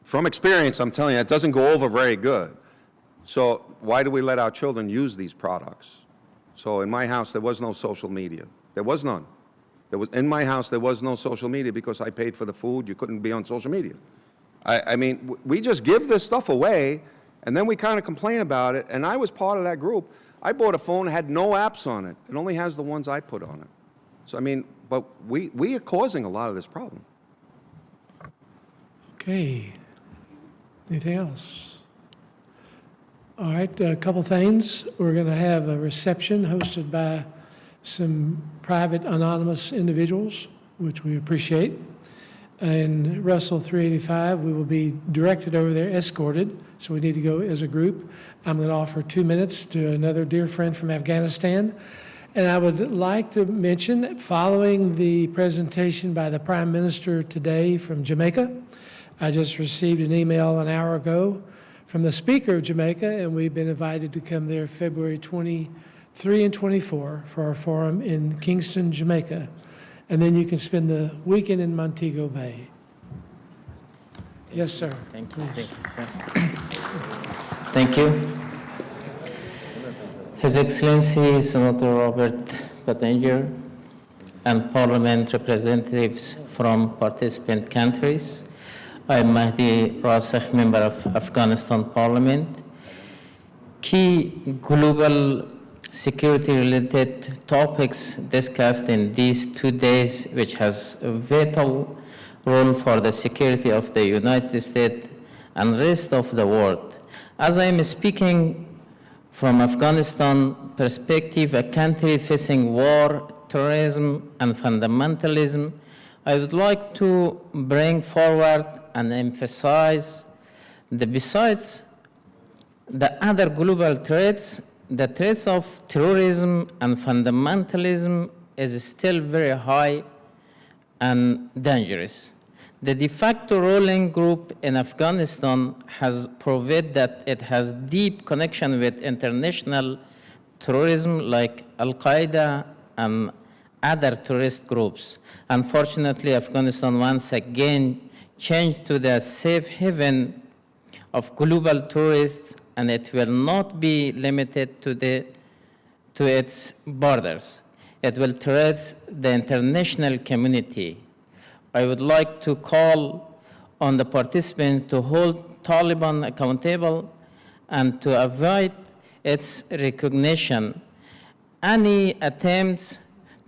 from experience, I'm telling you, it doesn't go over very good. So why do we let our children use these products? So in my house, there was no social media. There was none. In my house, there was no social media because I paid for the food. You couldn't be on social media. I mean, we just give this stuff away, and then we kind of complain about it, and I was part of that group. I bought a phone that had no apps on it. It only has the ones I put on it. So, I mean, but we are causing a lot of this problem. Okay. Anything else? All right, a couple things. We're going to have a reception hosted by some private anonymous individuals, which we appreciate. In Russell 385, we will be directed over there, escorted, so we need to go as a group. I'm going to offer 2 minutes to another dear friend from Afghanistan. And I would like to mention that following the presentation by the Prime Minister today from Jamaica, I just received an email an hour ago from the Speaker of Jamaica, and we've been invited to come there February 23 and 24 for our forum in Kingston, Jamaica. And then you can spend the weekend in Montego Bay. Yes, sir. Thank you. Please. Thank you, sir. Thank you. His Excellency Senator Robert Pottinger and Parliament representatives from participant countries. I'm Mahdi Rasakh, member of Afghanistan Parliament. Key global security-related topics discussed in these 2 days, which has a vital role for the security of the United States and rest of the world. As I am speaking from Afghanistan perspective, a country facing war, terrorism, and fundamentalism, I would like to bring forward and emphasize that besides the other global threats, the threats of terrorism and fundamentalism is still very high and dangerous. The de facto ruling group in Afghanistan has proved that it has deep connection with international terrorism like Al-Qaeda and other terrorist groups. Unfortunately, Afghanistan once again changed to the safe haven of global tourists, and it will not be limited to its borders. It will threat the international community. I would like to call on the participants to hold Taliban accountable and to avoid its recognition. Any attempts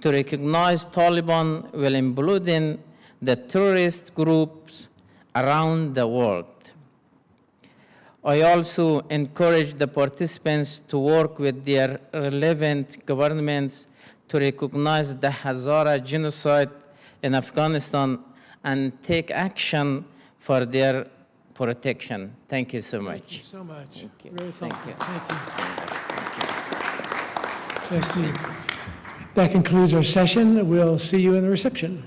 to recognize Taliban will embolden the terrorist groups around the world. I also encourage the participants to work with their relevant governments to recognize the Hazara genocide in Afghanistan and take action for their protection. Thank you so much. Thank you so much. Thank you. Very thoughtful. Thank you. Thank you. That concludes our session. We'll see you in the reception.